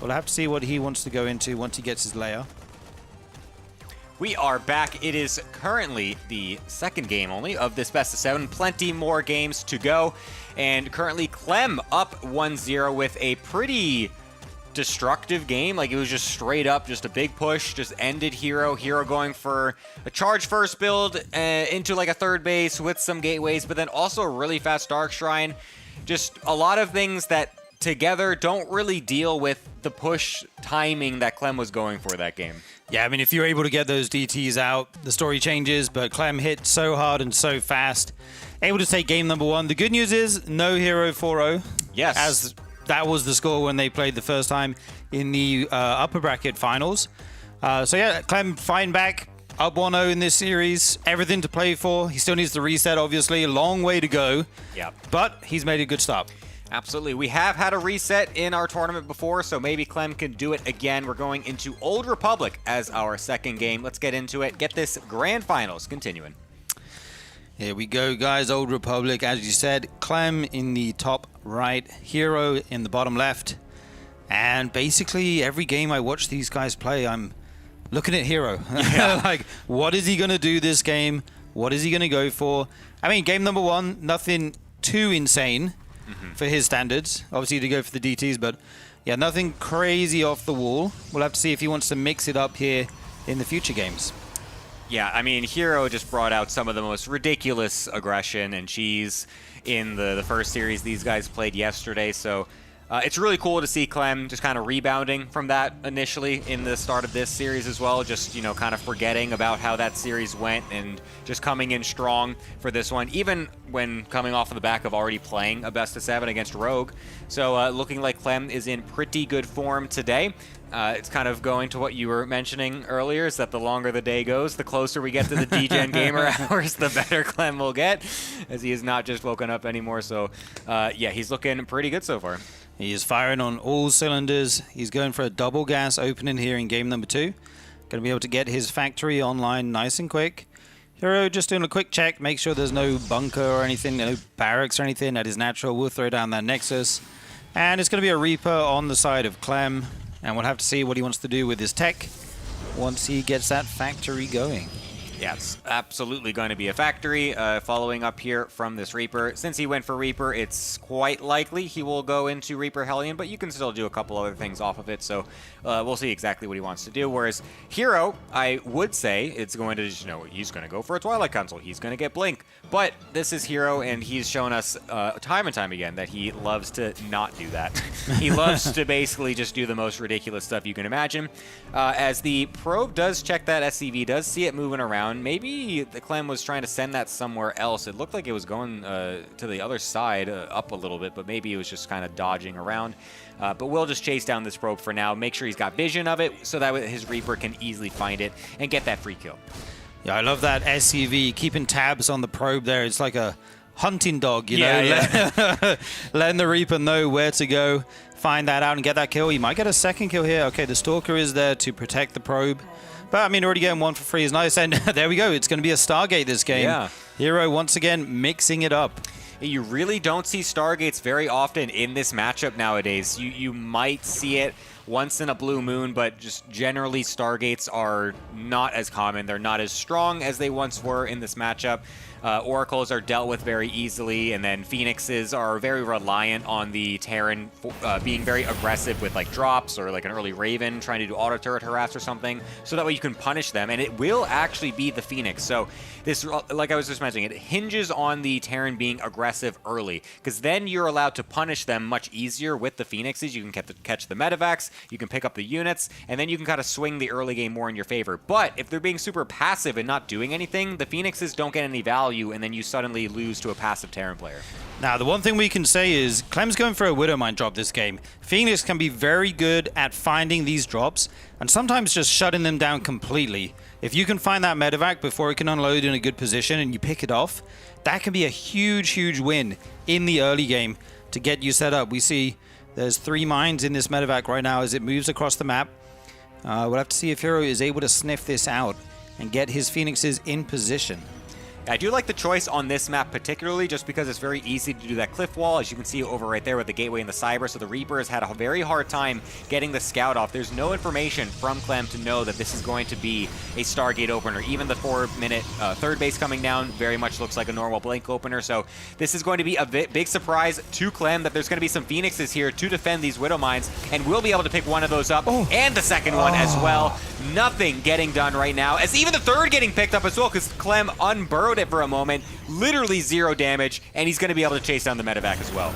we'll have to see what he wants to go into once he gets his layer. We are back. It is currently the second game only of this best of 7. Plenty more games to go. And currently Clem up 1-0 with a pretty destructive game. Like, it was just straight up, just a big push, just ended Hero. Hero going for a charge first build into like a third base with some gateways, but then also a really fast Dark Shrine. Just a lot of things that together don't really deal with the push timing that Clem was going for that game. Yeah, I mean, if you're able to get those DTs out, the story changes, but Clem hit so hard and so fast. Able to take game number 1. The good news is no Hero 4-0. Yes. As that was the score when they played the first time in the upper bracket finals. So yeah, Clem fighting back, up 1-0 in this series. Everything to play for. He still needs to reset, obviously. A long way to go. Yep. But he's made a good start. Absolutely. We have had a reset in our tournament before, so maybe Clem can do it again. We're going into Old Republic as our second game. Let's get into it. Get this grand finals continuing. Here we go, guys. Old Republic, as you said. Clem in the top right, Hero in the bottom left. And basically, every game I watch these guys play, I'm looking at Hero. Yeah. Like, what is he going to do this game? What is he going to go for? I mean, game number 1, nothing too insane. For his standards, obviously to go for the DTs, but yeah, nothing crazy off the wall. We'll have to see if he wants to mix it up here in the future games. Yeah, I mean, Hero just brought out some of the most ridiculous aggression and cheese in the first series these guys played yesterday, so it's really cool to see Clem just kind of rebounding from that initially in the start of this series as well, just, kind of forgetting about how that series went and just coming in strong for this one, even when coming off of the back of already playing a best of 7 against Rogue. So looking like Clem is in pretty good form today. It's kind of going to what you were mentioning earlier, is that the longer the day goes, the closer we get to the DGen Gamer hours, the better Clem will get, as he is not just woken up anymore. So yeah, he's looking pretty good so far. He is firing on all cylinders. He's going for a double gas opening here in game number 2. Going to be able to get his factory online nice and quick. Hero just doing a quick check, make sure there's no bunker or anything, no barracks or anything. That is natural. We'll throw down that Nexus. And it's going to be a Reaper on the side of Clem. And we'll have to see what he wants to do with his tech once he gets that factory going. Yeah, it's absolutely going to be a factory. Following up here from this Reaper. Since he went for Reaper, it's quite likely he will go into Reaper Hellion, but you can still do a couple other things off of it, so we'll see exactly what he wants to do. Whereas Hero, I would say it's going to, he's going to go for a Twilight Council. He's going to get Blink. But this is Hero, and he's shown us time and time again that he loves to not do that. He loves to basically just do the most ridiculous stuff you can imagine. As the probe does check that SCV, does see it moving around, down. Maybe the Clem was trying to send that somewhere else. It looked like it was going to the other side, up a little bit, but maybe it was just kind of dodging around. But we'll just chase down this probe for now, make sure he's got vision of it so that his Reaper can easily find it and get that free kill. Yeah, I love that SCV, keeping tabs on the probe there. It's like a hunting dog, you know, letting the Reaper know where to go, find that out and get that kill. He might get a second kill here. Okay, the Stalker is there to protect the probe. But, I mean, already getting one for free is nice. And there we go. It's going to be a Stargate this game. Yeah. Hero, once again, mixing it up. You really don't see Stargates very often in this matchup nowadays. You might see it once in a blue moon, but just generally Stargates are not as common. They're not as strong as they once were in this matchup. Oracles are dealt with very easily, and then Phoenixes are very reliant on the Terran being very aggressive with like drops or like an early Raven trying to do auto turret harass or something, so that way you can punish them, and it will actually be the Phoenix. So this, like I was just mentioning, it hinges on the Terran being aggressive early, because then you're allowed to punish them much easier with the Phoenixes. You can catch the medevacs, you can pick up the units, and then you can kind of swing the early game more in your favor. But if they're being super passive and not doing anything, the Phoenixes don't get any value, and then you suddenly lose to a passive Terran player. Now, the one thing we can say is Clem's going for a Widowmine drop this game. Phoenix can be very good at finding these drops and sometimes just shutting them down completely. If you can find that medevac before it can unload in a good position and you pick it off, that can be a huge, huge win in the early game to get you set up. We see there's 3 mines in this medevac right now as it moves across the map. We'll have to see if Hero is able to sniff this out and get his Phoenixes in position. I do like the choice on this map particularly just because it's very easy to do that cliff wall, as you can see over right there with the gateway and the cyber. So the Reaper has had a very hard time getting the scout off. There's no information from Clem to know that this is going to be a Stargate opener. Even the 4-minute third base coming down very much looks like a normal blink opener. So this is going to be a big surprise to Clem that there's going to be some Phoenixes here to defend these Widow Mines, and we'll be able to pick one of those up and the second one as well. Nothing getting done right now, as even the third getting picked up as well, because Clem unburrowed it for a moment, literally 0 damage, and he's going to be able to chase down the medevac as well.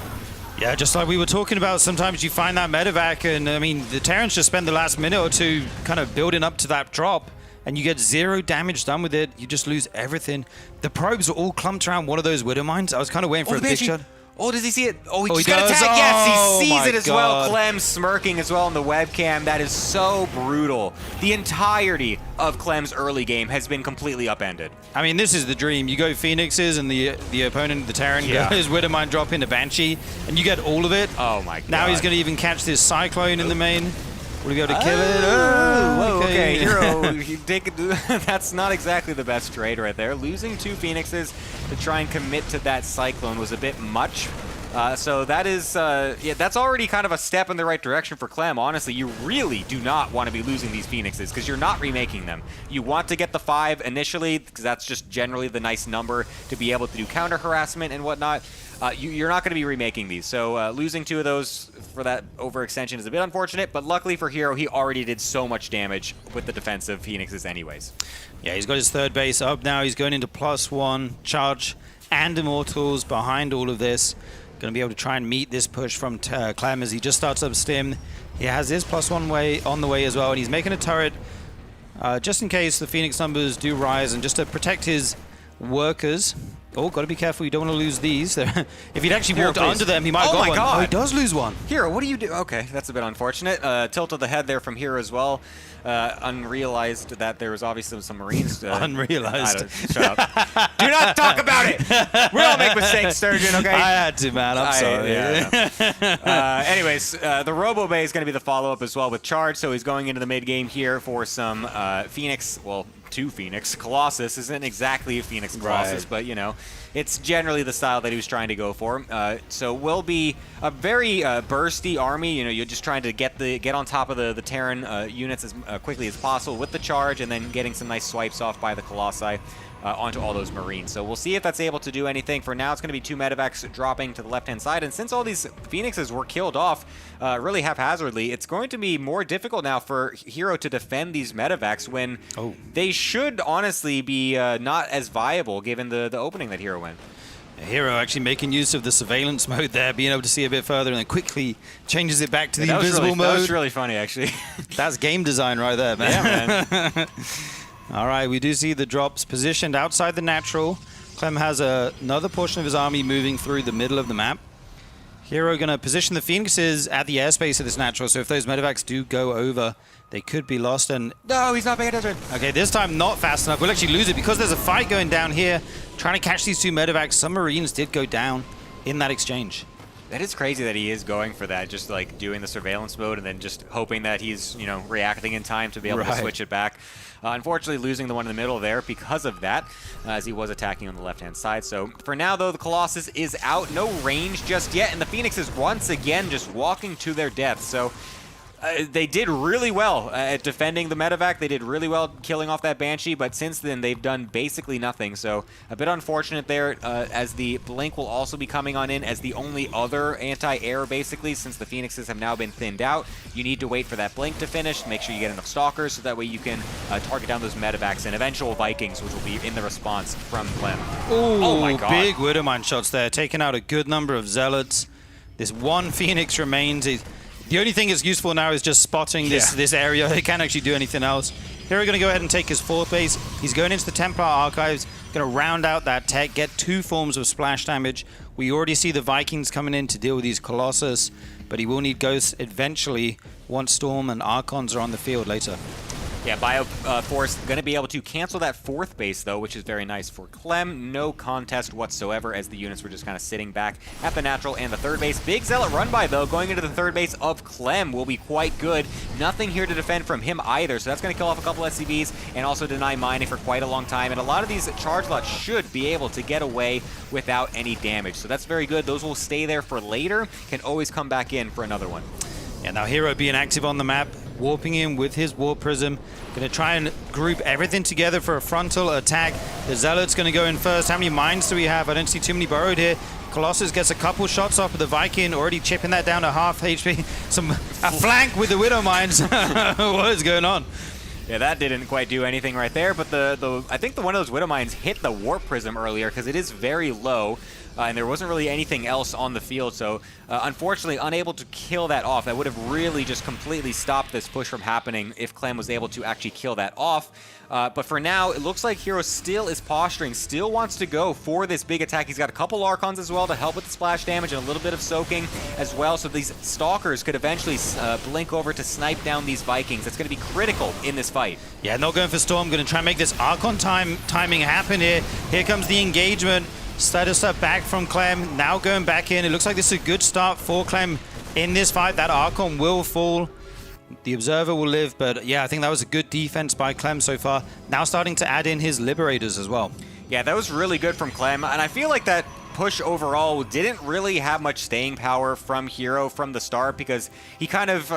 Yeah, just like we were talking about, sometimes you find that medevac, and I mean, the Terrans just spend the last minute or two kind of building up to that drop, and you get 0 damage done with it. You just lose everything. The probes are all clumped around one of those Widow Mines. I was kind of waiting for a big shot. Oh, does he see it? Oh, he just he got does. attacked. Yes, he sees it as well. God. Clem smirking as well on the webcam. That is so brutal. The entirety of Clem's early game has been completely upended. I mean, this is the dream. You go Phoenixes, and the opponent, the Terran, goes Widowmine drop into Banshee, and you get all of it. Oh my god. Now he's going to even catch this Cyclone in the main. Will he be able to kill it? Oh, okay. Hero, you take it. That's not exactly the best trade right there. Losing 2 Phoenixes to try and commit to that Cyclone was a bit much. So that is, yeah, that's already kind of a step in the right direction for Clem. Honestly, you really do not want to be losing these Phoenixes because you're not remaking them. You want to get the 5 initially because that's just generally the nice number to be able to do counter harassment and whatnot. You're not going to be remaking these. So losing 2 of those for that overextension is a bit unfortunate, but luckily for Hero, he already did so much damage with the defensive Phoenixes anyways. Yeah, he's got his third base up now. He's going into +1 charge and Immortals behind all of this. Going to be able to try and meet this push from Clem as he just starts up Stim. He has his +1 way on the way as well, and he's making a turret just in case the Phoenix numbers do rise and just to protect his workers. Oh, got to be careful. You don't want to lose these. If he'd actually walked under them, he might have got one. God. Oh, he does lose one. Hero, what do you do? Okay, that's a bit unfortunate. Tilt of the head there from Hero as well. Unrealized that there was obviously some Marines. Unrealized. Shut up. Do not talk about it. We all make mistakes, Sturgeon, okay? I had to, man. I'm sorry. Yeah, anyways, the Robo Bay is going to be the follow-up as well with Charge, so he's going into the mid-game here for some Phoenix, well, 2 Phoenix. Colossus isn't exactly a Phoenix Colossus, but, you know, it's generally the style that he was trying to go for. So will be a very bursty army. You know, you're just trying to get on top of the Terran units as quickly as possible with the charge, and then getting some nice swipes off by the Colossi onto all those Marines. So we'll see if that's able to do anything. For now, it's going to be 2 medevacs dropping to the left-hand side. And since all these Phoenixes were killed off really haphazardly, it's going to be more difficult now for Hero to defend these medevacs when they should honestly be not as viable given the opening that Hero went. Hero actually making use of the surveillance mode there, being able to see a bit further, and then quickly changes it back to the invisible mode. That was really funny, actually. That's game design right there, man. Yeah, man. All right, we do see the drops positioned outside the natural. Clem has another portion of his army moving through the middle of the map. Hero going to position the Phoenixes at the airspace of this natural, so if those medevacs do go over, they could be lost. And no, he's not paying attention. Okay, this time not fast enough. We'll actually lose it because there's a fight going down here, trying to catch these two medevacs. Some Marines did go down in that exchange. That is crazy that he is going for that, just like doing the surveillance mode and then just hoping that he's, you know, reacting in time to be able to switch it back. Unfortunately, losing the one in the middle there because of that, as he was attacking on the left-hand side. So for now, though, the Colossus is out. No range just yet, and the Phoenix is once again just walking to their death. So they did really well at defending the medevac. They did really well killing off that Banshee, but since then they've done basically nothing. So a bit unfortunate there, as the Blink will also be coming on in as the only other anti-air, basically, since the Phoenixes have now been thinned out. You need to wait for that Blink to finish, make sure you get enough Stalkers, so that way you can target down those medevacs and eventual Vikings, which will be in the response from Clem. Ooh, oh my god. Big Widowmine shots there, taking out a good number of Zealots. This one Phoenix remains. The only thing that's useful now is just spotting this area. They can't actually do anything else. Hero going to go ahead and take his 4th base. He's going into the Templar Archives, going to round out that tech, get 2 forms of splash damage. We already see the Vikings coming in to deal with these Colossus, but he will need Ghosts eventually once Storm and Archons are on the field later. Yeah, Bioforce going to be able to cancel that 4th base, though, which is very nice for Clem. No contest whatsoever, as the units were just kind of sitting back at the natural and the 3rd base. Big Zealot run by, though, going into the 3rd base of Clem will be quite good. Nothing here to defend from him either, so that's going to kill off a couple SCVs and also deny mining for quite a long time. And a lot of these charge lots should be able to get away without any damage, so that's very good. Those will stay there for later, can always come back in for another one. Yeah, now Hero being active on the map, warping in with his Warp Prism. Going to try and group everything together for a frontal attack. The Zealot's going to go in first. How many mines do we have? I don't see too many burrowed here. Colossus gets a couple shots off of the Viking, already chipping that down to half HP. A flank with the Widow Mines. What is going on? Yeah, that didn't quite do anything right there, but I think one of those Widow Mines hit the Warp Prism earlier because it is very low. And there wasn't really anything else on the field, so unfortunately unable to kill that off. That would have really just completely stopped this push from happening if Clem was able to actually kill that off. But for now, it looks like Hero still is posturing, still wants to go for this big attack. He's got a couple Archons as well to help with the splash damage and a little bit of soaking as well, so these Stalkers could eventually blink over to snipe down these Vikings. That's going to be critical in this fight. Yeah, not going for Storm, going to try and make this Archon timing happen here. Here comes the engagement. Status step back from Clem, now going back in. It looks like this is a good start for Clem in this fight. That Archon will fall. The Observer will live, but yeah, I think that was a good defense by Clem so far. Now starting to add in his Liberators as well. Yeah, that was really good from Clem, and I feel like that push overall didn't really have much staying power from Hero from the start because he kind of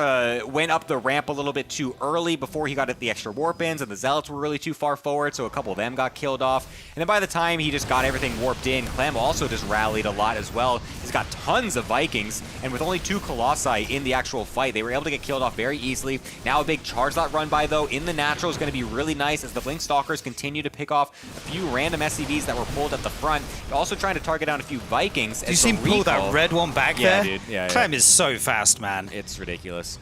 went up the ramp a little bit too early before he got at the extra warp ins, and the Zealots were really too far forward, so a couple of them got killed off. And then by the time he just got everything warped in, Clem also just rallied a lot as well. He's got tons of Vikings, and with only 2 Colossi in the actual fight, they were able to get killed off very easily. Now a big charge lot run by, though, in the natural is going to be really nice as the Blink Stalkers continue to pick off a few random SCVs that were pulled at the front. Also trying to target down a few Vikings. Do you see him pull that red one back there? Dude. Yeah, Clem is so fast, man. It's ridiculous.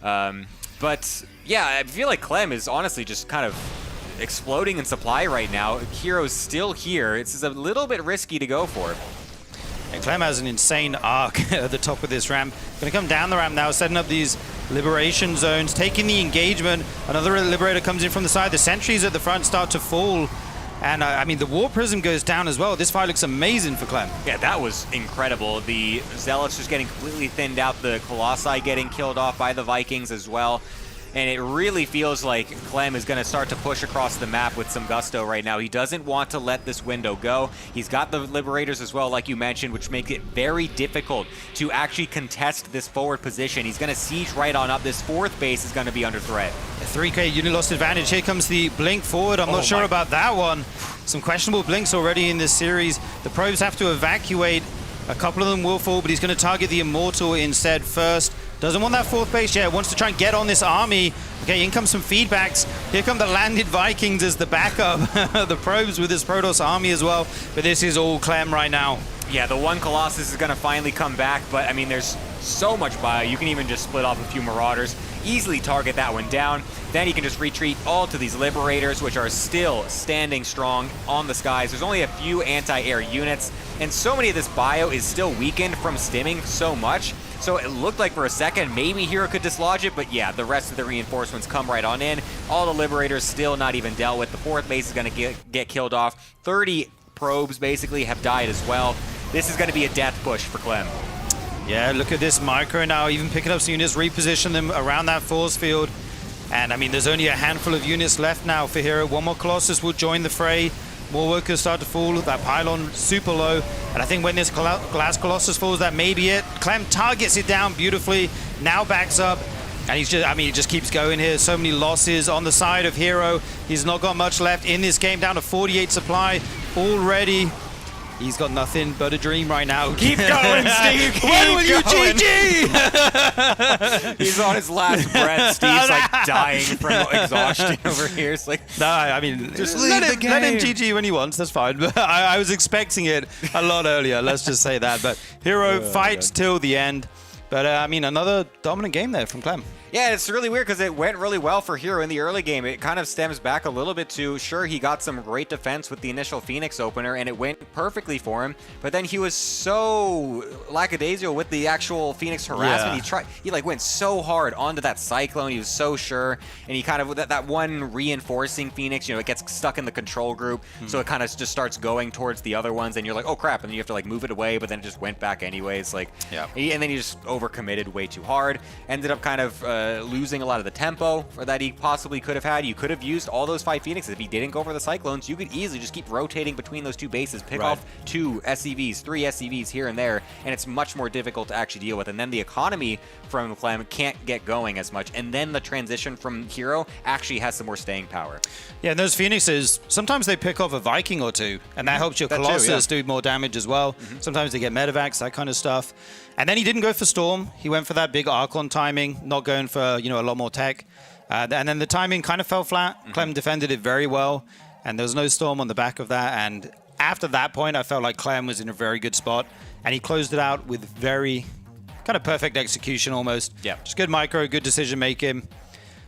But yeah, I feel like Clem is honestly just kind of exploding in supply right now. Hero's still here. It's a little bit risky to go for. And Clem has an insane arc at the top of this ramp. Going to come down the ramp now, setting up these liberation zones, taking the engagement. Another Liberator comes in from the side. The sentries at the front start to fall. And I mean, the Warp Prism goes down as well. This fight looks amazing for Clem. Yeah, that was incredible. The Zealots just getting completely thinned out. The Colossi getting killed off by the Vikings as well. And it really feels like Clem is going to start to push across the map with some gusto right now. He doesn't want to let this window go. He's got the Liberators as well, like you mentioned, which makes it very difficult to actually contest this forward position. He's going to siege right on up. This 4th base is going to be under threat. A 3K unit lost advantage. Here comes the blink forward. I'm not sure about that one. Some questionable blinks already in this series. The probes have to evacuate. A couple of them will fall, but he's going to target the Immortal instead first. Doesn't want that 4th base yet. Wants to try and get on this army. Okay, in comes some feedbacks. Here come the landed Vikings as the backup. The probes with this Protoss army as well. But this is all Clem right now. Yeah, the one Colossus is going to finally come back, but I mean, there's so much bio. You can even just split off a few Marauders easily target that one down. Then he can just retreat all to these Liberators, which are still standing strong on the skies. There's only a few anti-air units, and so many of this bio is still weakened from stimming so much. So it looked like for a second maybe Hero could dislodge it, but yeah, the rest of the reinforcements come right on in. All the Liberators still not even dealt with. The 4th base is going to get killed off. 30 probes basically have died as well. This is going to be a death push for Clem. Yeah, look at this micro now, even picking up some units, reposition them around that force field. And I mean, there's only a handful of units left now for Hero. One more Colossus will join the fray. More workers start to fall. That pylon super low. And I think when this glass Colossus falls, that may be it. Clem targets it down beautifully. Now backs up. And he's just, I mean, he just keeps going here. So many losses on the side of Hero. He's not got much left in this game. Down to 48 supply already. He's got nothing but a dream right now. Keep going, Steve. Keep when will you going. GG? He's on his last breath. Steve's like dying from exhaustion over here. It's like, no, I mean, just let leave the him game. GG when he wants. That's fine. But I was expecting it a lot earlier. Let's just say that. But Hero fights till the end. But I mean, another dominant game there from Clem. Yeah, it's really weird because it went really well for Hero in the early game. It kind of stems back a little bit to, sure, he got some great defense with the initial Phoenix opener, and it went perfectly for him. But then he was so lackadaisical with the actual Phoenix harassment. Yeah. He like went so hard onto that Cyclone. He was so sure, and he kind of that one reinforcing Phoenix. You know, it gets stuck in the control group, so it kind of just starts going towards the other ones, and you're like, oh crap, and then you have to like move it away, but then it just went back anyways. Like, yeah. And then he just overcommitted way too hard. Ended up kind of losing a lot of the tempo that he possibly could have had. You could have used all those 5 Phoenixes. If he didn't go for the Cyclones, you could easily just keep rotating between those 2 bases, pick off 2 SCVs, 3 SCVs here and there, and it's much more difficult to actually deal with. And then the economy from Clem can't get going as much, and then the transition from Hero actually has some more staying power. Yeah, and those Phoenixes, sometimes they pick off a Viking or 2, and that helps your Colossus do more damage as well. Sometimes they get medevacs, that kind of stuff. And then he didn't go for Storm. He went for that big Archon timing, not going for, you know, a lot more tech. And then the timing kind of fell flat. Clem defended it very well, and there was no Storm on the back of that. And after that point, I felt like Clem was in a very good spot, and he closed it out with very kind of perfect execution almost. Yeah. Just good micro, good decision making,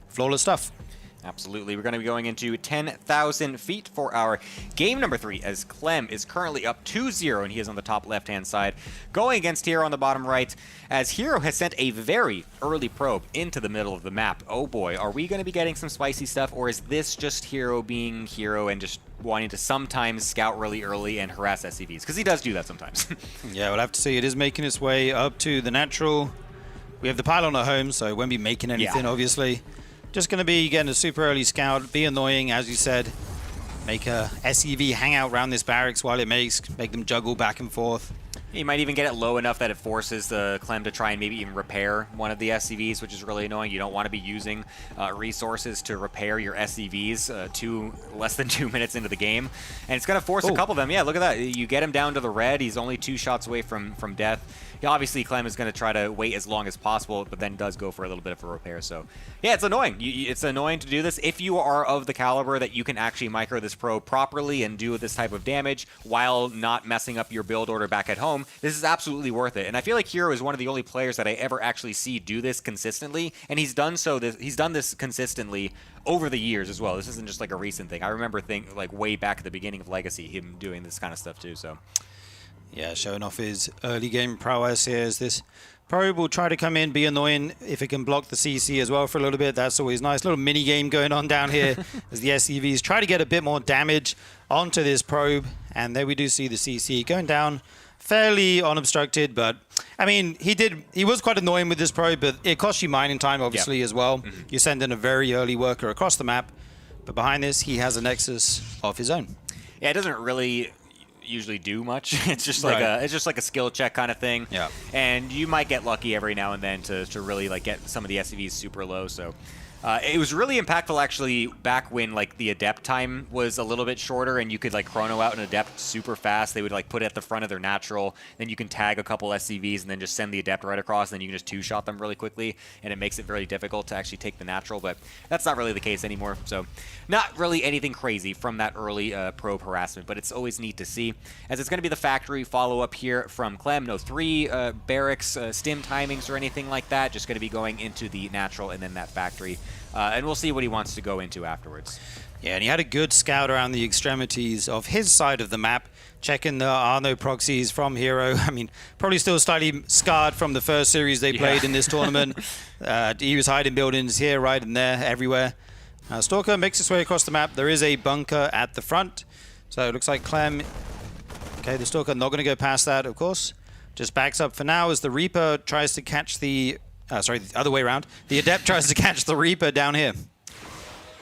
flawless stuff. Absolutely. We're going to be going into 10,000 feet for our game number 3, as Clem is currently up 2-0, and he is on the top left-hand side, going against Hero on the bottom right, as Hero has sent a very early probe into the middle of the map. Oh boy, are we going to be getting some spicy stuff, or is this just Hero being Hero and just wanting to sometimes scout really early and harass SCVs? Because he does do that sometimes. Yeah, we'll have to see. It is making its way up to the natural. We have the pylon at home, so it won't be making anything, obviously. Just going to be getting a super early scout, be annoying, as you said. Make a SCV hang out around this barracks while it make them juggle back and forth. You might even get it low enough that it forces the Clem to try and maybe even repair one of the SCVs, which is really annoying. You don't want to be using resources to repair your SCVs less than 2 minutes into the game. And it's going to force a couple of them. Yeah, look at that. You get him down to the red. He's only 2 shots away from death. Obviously, Clem is going to try to wait as long as possible, but then does go for a little bit of a repair. So, yeah, it's annoying. It's annoying to do this. If you are of the caliber that you can actually micro this probe properly and do this type of damage while not messing up your build order back at home, this is absolutely worth it. And I feel like Hero is one of the only players that I ever actually see do this consistently, and he's done this consistently over the years as well. This isn't just like a recent thing. I remember like way back at the beginning of Legacy, him doing this kind of stuff too. So. Yeah, showing off his early game prowess here as this probe will try to come in, be annoying if it can block the CC as well for a little bit. That's always nice. Little mini game going on down here as the SCVs try to get a bit more damage onto this probe. And there we do see the CC going down fairly unobstructed, but I mean, he was quite annoying with this probe, but it costs you mining time obviously as well. You send in a very early worker across the map, but behind this he has a Nexus of his own. Yeah, it doesn't really usually do much. It's just like a skill check kind of thing. Yeah. And you might get lucky every now and then to really like get some of the SCVs super low. So It was really impactful actually back when like the Adept time was a little bit shorter and you could like chrono out an Adept super fast. They would like put it at the front of their natural, then you can tag a couple SCVs and then just send the Adept right across, and then you can just two-shot them really quickly, and it makes it very difficult to actually take the natural, but that's not really the case anymore. So not really anything crazy from that early probe harassment, but it's always neat to see, as it's going to be the factory follow-up here from Clem. No 3 barracks stim timings or anything like that, just going to be going into the natural and then that factory. And we'll see what he wants to go into afterwards. Yeah, and he had a good scout around the extremities of his side of the map, checking there are no proxies from Hero. I mean, probably still slightly scarred from the first series they played in this tournament. He was hiding buildings here, right in there, everywhere. Stalker makes its way across the map. There is a bunker at the front. So it looks like Clem... Okay, the Stalker not going to go past that, of course. Just backs up for now as the Reaper tries to catch the... sorry, the other way around. The Adept tries to catch the Reaper down here.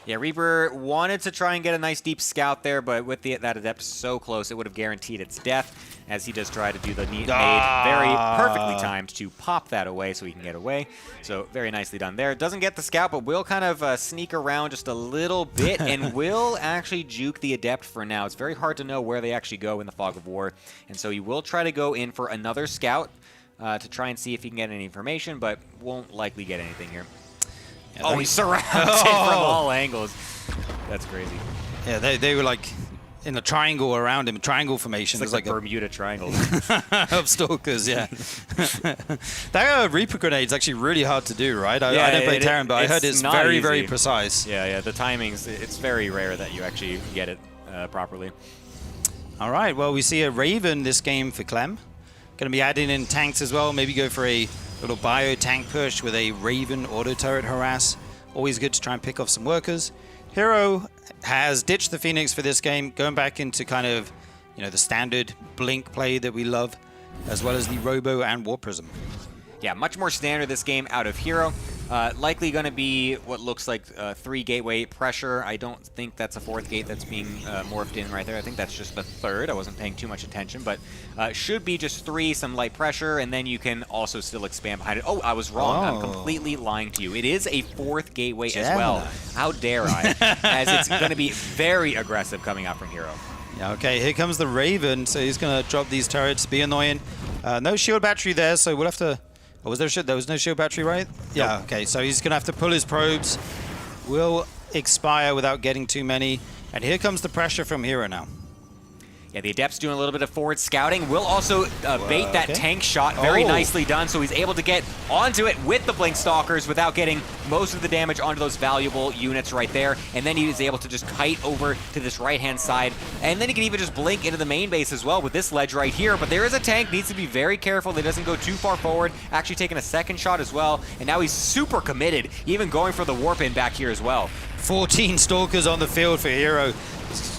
Yeah, Reaper wanted to try and get a nice deep scout there, but with that Adept so close, it would have guaranteed its death, as he does try to do the nade very perfectly timed to pop that away so he can get away. So very nicely done there. Doesn't get the scout, but will kind of sneak around just a little bit and will actually juke the Adept for now. It's very hard to know where they actually go in the Fog of War, and so he will try to go in for another scout to try and see if he can get any information, but won't likely get anything here. Yeah, oh, he's surrounded from all angles. That's crazy. Yeah, they were like in a triangle around him, triangle formation. It's like a Bermuda Triangle. Of Stalkers, yeah. That Reaper grenade's actually really hard to do, right? I don't play Terran, but I heard it's very, very precise. Yeah, the timings, it's very rare that you actually get it properly. All right, well, we see a Raven this game for Clem. Going to be adding in tanks as well. Maybe go for a little bio tank push with a Raven auto turret harass. Always good to try and pick off some workers. Hero has ditched the Phoenix for this game, going back into kind of, you know, the standard blink play that we love, as well as the Robo and War Prism. Yeah, much more standard this game out of Hero. Likely going to be what looks like 3 gateway pressure. I don't think that's a 4th gate that's being morphed in right there. I think that's just the 3rd. I wasn't paying too much attention, but should be just 3, some light pressure, and then you can also still expand behind it. Oh, I was wrong. I'm completely lying to you. It is a 4th gateway as well. How dare I? As it's going to be very aggressive coming out from Hero. Yeah, okay, here comes the Raven, so he's going to drop these turrets, be annoying. No shield battery there, so we'll have to... Oh, was there was no shield battery, right? Yeah, okay, so he's going to have to pull his probes. Will expire without getting too many. And here comes the pressure from Hero now. Yeah, the Adept's doing a little bit of forward scouting. Will also bait that tank shot. Very nicely done, so he's able to get onto it with the Blink Stalkers without getting most of the damage onto those valuable units right there. And then he is able to just kite over to this right-hand side. And then he can even just blink into the main base as well with this ledge right here. But there is a tank, needs to be very careful that he doesn't go too far forward. Actually taking a second shot as well. And now he's super committed, even going for the warp in back here as well. 14 Stalkers on the field for Hero.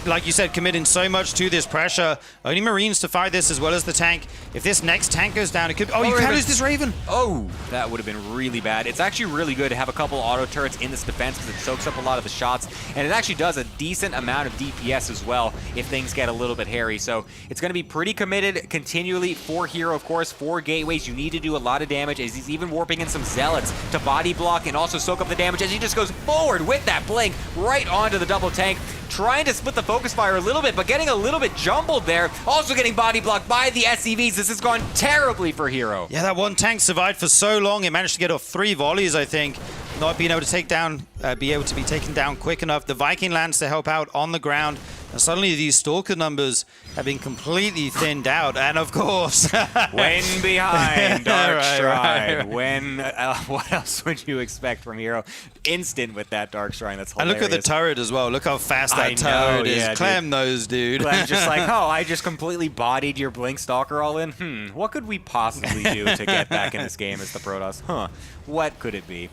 Like you said, committing so much to this pressure. Only Marines to fight this as well as the tank. If this next tank goes down, it could... Oh, you can't lose this Raven! Oh, that would have been really bad. It's actually really good to have a couple auto turrets in this defense because it soaks up a lot of the shots, and it actually does a decent amount of DPS as well if things get a little bit hairy. So it's going to be pretty committed continually for Hero, of course. 4 gateways, you need to do a lot of damage as he's even warping in some Zealots to body block and also soak up the damage as he just goes forward with that blink right onto the double tank. Trying to split the focus fire a little bit, but getting a little bit jumbled there. Also getting body blocked by the SCVs. This has gone terribly for Hero. Yeah, that one tank survived for so long. It managed to get off 3 volleys, I think. Not being able to take down, be able to be taken down quick enough. The Viking lands to help out on the ground. And suddenly these Stalker numbers have been completely thinned out. And of course... when behind Dark Shrine. When, what else would you expect from Hero? Instant with that Dark Shrine. That's hilarious. And look at the turret as well. Look how fast that turret is. Yeah, Clem knows, dude. Clem's just like, oh, I just completely bodied your Blink Stalker all in. What could we possibly do to get back in this game as the Protoss? What could it be?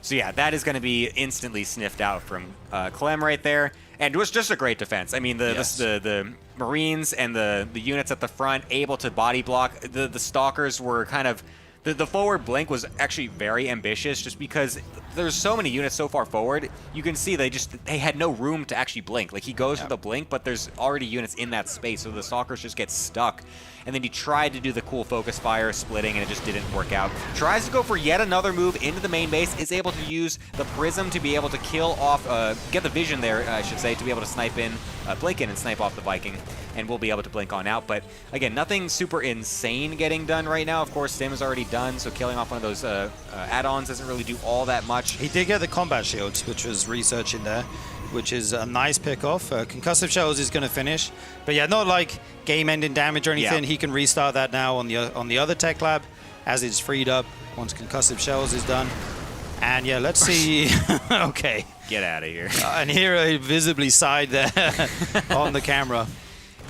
So yeah, that is going to be instantly sniffed out from Clem right there. And it was just a great defense. I mean, the Marines and the units at the front able to body block. The Stalkers were kind of... The forward blink was actually very ambitious just because there's so many units so far forward. You can see they had no room to actually blink. Like, he goes for the blink, but there's already units in that space, so the Stalkers just get stuck. and then he tried to do the cool focus fire splitting, and it just didn't work out. Tries to go for yet another move into the main base, is able to use the prism to be able to kill off, get the vision there, I should say, to be able to snipe in, blink in and snipe off the Viking, and we'll be able to blink on out. But again, nothing super insane getting done right now. Of course, Sim is already done, so killing off one of those add-ons doesn't really do all that much. He did get the combat shields, which was research in there, which is a nice pick-off. Concussive shells is going to finish, but yeah, not like game-ending damage or anything. Yeah. He can restart that now on the other tech lab as it's freed up once concussive shells is done. And yeah, let's see. Okay. Get out of here. And Hero visibly sighed there on the camera.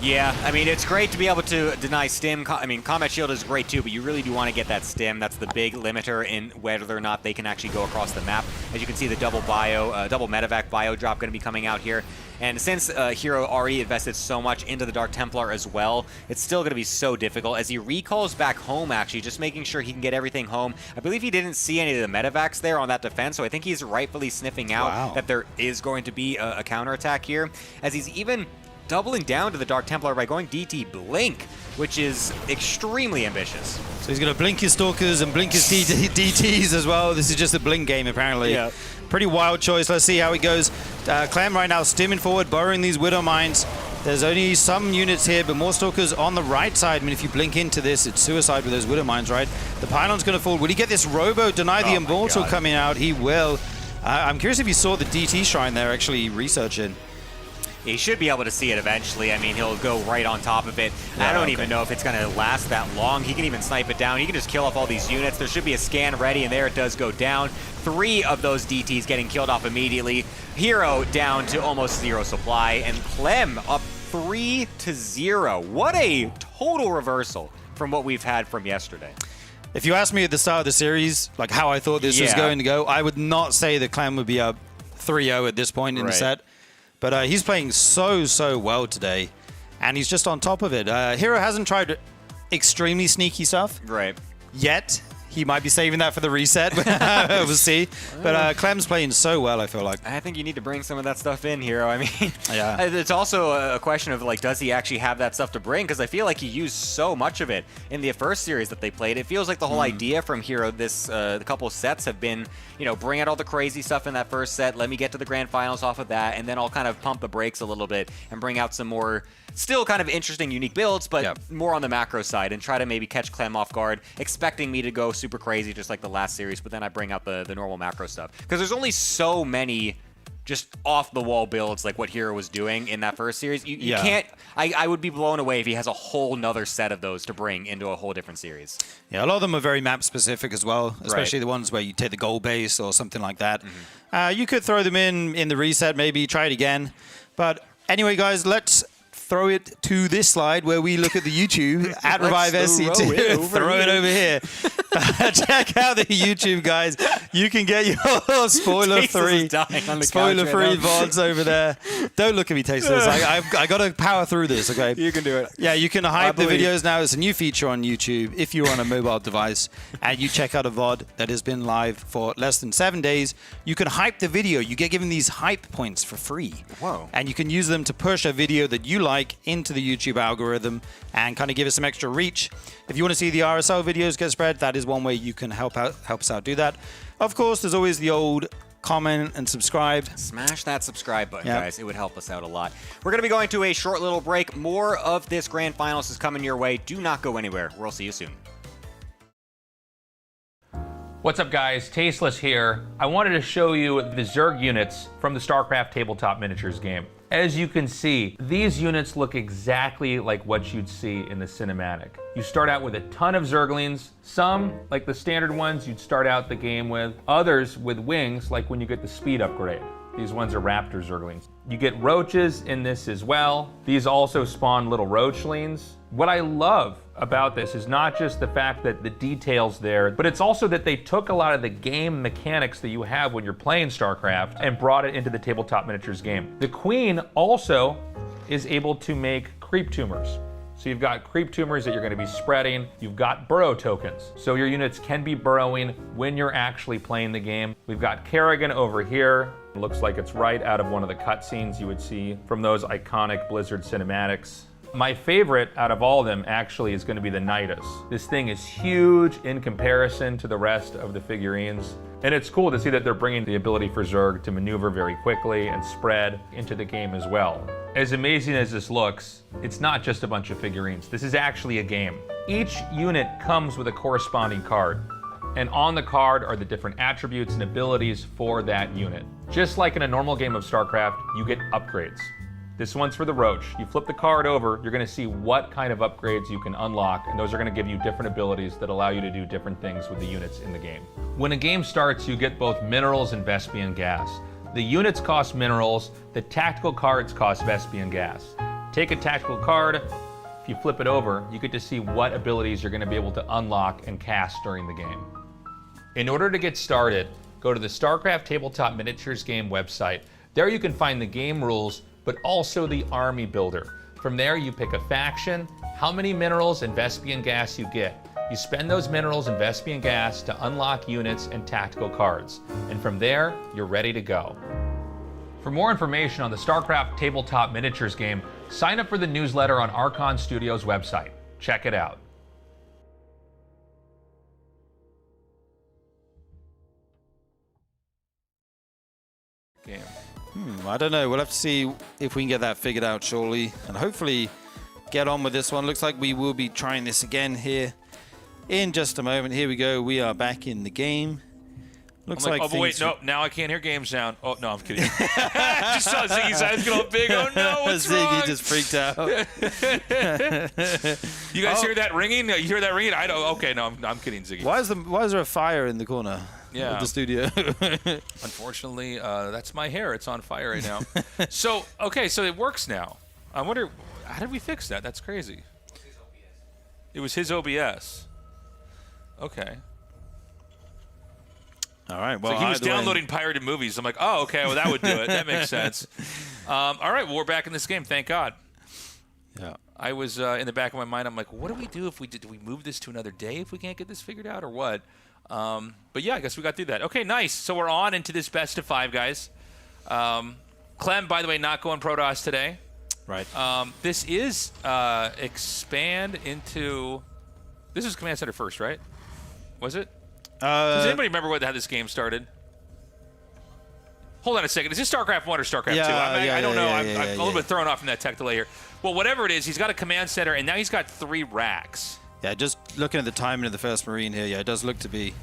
Yeah, I mean, it's great to be able to deny stim. I mean, Combat Shield is great too, but you really do want to get that stim. That's the big limiter in whether or not they can actually go across the map. As you can see, the double medevac bio drop going to be coming out here. And since Hero already invested so much into the Dark Templar as well, it's still going to be so difficult. As he recalls back home, actually, just making sure he can get everything home. I believe he didn't see any of the medevacs there on that defense, so I think he's rightfully sniffing out that there is going to be a counterattack here. As he's even doubling down to the Dark Templar by going DT Blink, which is extremely ambitious. So he's going to blink his Stalkers and blink his DTs as well. This is just a blink game, apparently. Yeah. Pretty wild choice. Let's see how it goes. Clem right now stimming forward, burrowing these Widow Mines. There's only some units here, but more Stalkers on the right side. I mean, if you blink into this, it's suicide with those Widow Mines, right? The Pylon's going to fall. Will he get this Robo? Deny the Immortal coming out. He will. I'm curious if you saw the DT Shrine there actually researching. He should be able to see it eventually. I mean, he'll go right on top of it. I don't even know if it's going to last that long. He can even snipe it down. He can just kill off all these units. There should be a scan ready, and there it does go down. 3 of those DTs getting killed off immediately. Hero down to almost 0 supply, and Clem up 3-0. What a total reversal from what we've had from yesterday. If you asked me at the start of the series, like how I thought this was going to go, I would not say that Clem would be up 3-0 at this point in the set. But he's playing so well today, and he's just on top of it. Hero hasn't tried extremely sneaky stuff yet. He might be saving that for the reset. We'll see. But Clem's playing so well, I feel like. I think you need to bring some of that stuff in, Hero. I mean, it's also a question of, like, does he actually have that stuff to bring? Because I feel like he used so much of it in the first series that they played. It feels like the whole idea from Hero the couple sets have been, you know, bring out all the crazy stuff in that first set, let me get to the grand finals off of that, and then I'll kind of pump the brakes a little bit and bring out some more still kind of interesting, unique builds, but more on the macro side, and try to maybe catch Clem off guard, expecting me to go super crazy just like the last series, but then I bring out the normal macro stuff. Because there's only so many just off-the-wall builds like what Hero was doing in that first series. You can't... I would be blown away if he has a whole nother set of those to bring into a whole different series. Yeah, a lot of them are very map-specific as well, especially the ones where you take the gold base or something like that. You could throw them in the reset, maybe try it again. But anyway, guys, let's throw it to this slide where we look at the YouTube at Revive SC2. Throw it over here. Check out the YouTube, guys. You can get your spoiler-free VODs over there. Don't look at me, Tasteless. I got to power through this, okay? You can do it. Yeah, you can hype the videos now. It's a new feature on YouTube if you're on a mobile device and you check out a VOD that has been live for less than 7 days. You can hype the video. You get given these hype points for free. Whoa. And you can use them to push a video that you like into the YouTube algorithm and kind of give us some extra reach. If you want to see the RSL videos get spread, that is one way you can help us out do that. Of course, there's always the old comment and subscribe. Smash that subscribe button, guys. It would help us out a lot. We're going to be going to a short little break. More of this Grand Finals is coming your way. Do not go anywhere. We'll see you soon. What's up, guys? Tasteless here. I wanted to show you the Zerg units from the StarCraft Tabletop Miniatures game. As you can see, these units look exactly like what you'd see in the cinematic. You start out with a ton of Zerglings, some, like the standard ones, you'd start out the game with, others with wings, like when you get the speed upgrade. These ones are Raptor Zerglings. You get roaches in this as well. These also spawn little roachlings. What I love about this is not just the fact that the detail's there, but it's also that they took a lot of the game mechanics that you have when you're playing StarCraft and brought it into the Tabletop Miniatures game. The Queen also is able to make creep tumors. So you've got creep tumors that you're going to be spreading. You've got burrow tokens. So your units can be burrowing when you're actually playing the game. We've got Kerrigan over here. It looks like it's right out of one of the cutscenes you would see from those iconic Blizzard cinematics. My favorite out of all of them actually is going to be the Nidus. This thing is huge in comparison to the rest of the figurines. And it's cool to see that they're bringing the ability for Zerg to maneuver very quickly and spread into the game as well. As amazing as this looks, it's not just a bunch of figurines. This is actually a game. Each unit comes with a corresponding card. And on the card are the different attributes and abilities for that unit. Just like in a normal game of StarCraft, you get upgrades. This one's for the Roach. You flip the card over, you're going to see what kind of upgrades you can unlock, and those are going to give you different abilities that allow you to do different things with the units in the game. When a game starts, you get both minerals and Vespian gas. The units cost minerals, the tactical cards cost Vespian gas. Take a tactical card, if you flip it over, you get to see what abilities you're going to be able to unlock and cast during the game. In order to get started, go to the StarCraft Tabletop Miniatures game website. There you can find the game rules, but also the army builder. From there, you pick a faction, how many minerals and Vespian gas you get. You spend those minerals and Vespian gas to unlock units and tactical cards. And from there, you're ready to go. For more information on the StarCraft Tabletop Miniatures game, sign up for the newsletter on Archon Studios' website. Check it out. Game. I don't know. We'll have to see if we can get that figured out shortly, and hopefully get on with this one. Looks like we will be trying this again here in just a moment. Here we go. We are back in the game. Looks like oh, but wait, no, now I can't hear game sound. Oh, no, I'm kidding. I just saw Ziggy's eyes get all big. Oh, no, what's Ziggy wrong? just freaked out. You guys hear that ringing? You hear that ringing? I don't. Okay, no, I'm kidding, Ziggy. Why is there a fire in the corner of the studio? Unfortunately, that's my hair. It's on fire right now. So, okay, so it works now. I wonder, how did we fix that? That's crazy. It was his OBS. Okay. All right. Well, so he was downloading pirated movies. I'm like, oh, okay, well, that would do it. That makes sense. All right, well, we're back in this game. Thank God. Yeah. I was in the back of my mind. I'm like, what do we do if we do we move this to another day if we can't get this figured out or what? But yeah, I guess we got through that. Okay, nice. So we're on into this best of 5, guys. Clem, by the way, not going Protoss today. Right. This is expand into. This is Command Center first, right? Was it? Does anybody remember how this game started? Hold on a second. Is this StarCraft 1 or StarCraft 2? I don't know. I'm a little bit thrown off from that tech delay here. Well, whatever it is, he's got a command center, and now he's got 3 racks. Yeah, just looking at the timing of the first Marine here, yeah, it does look to be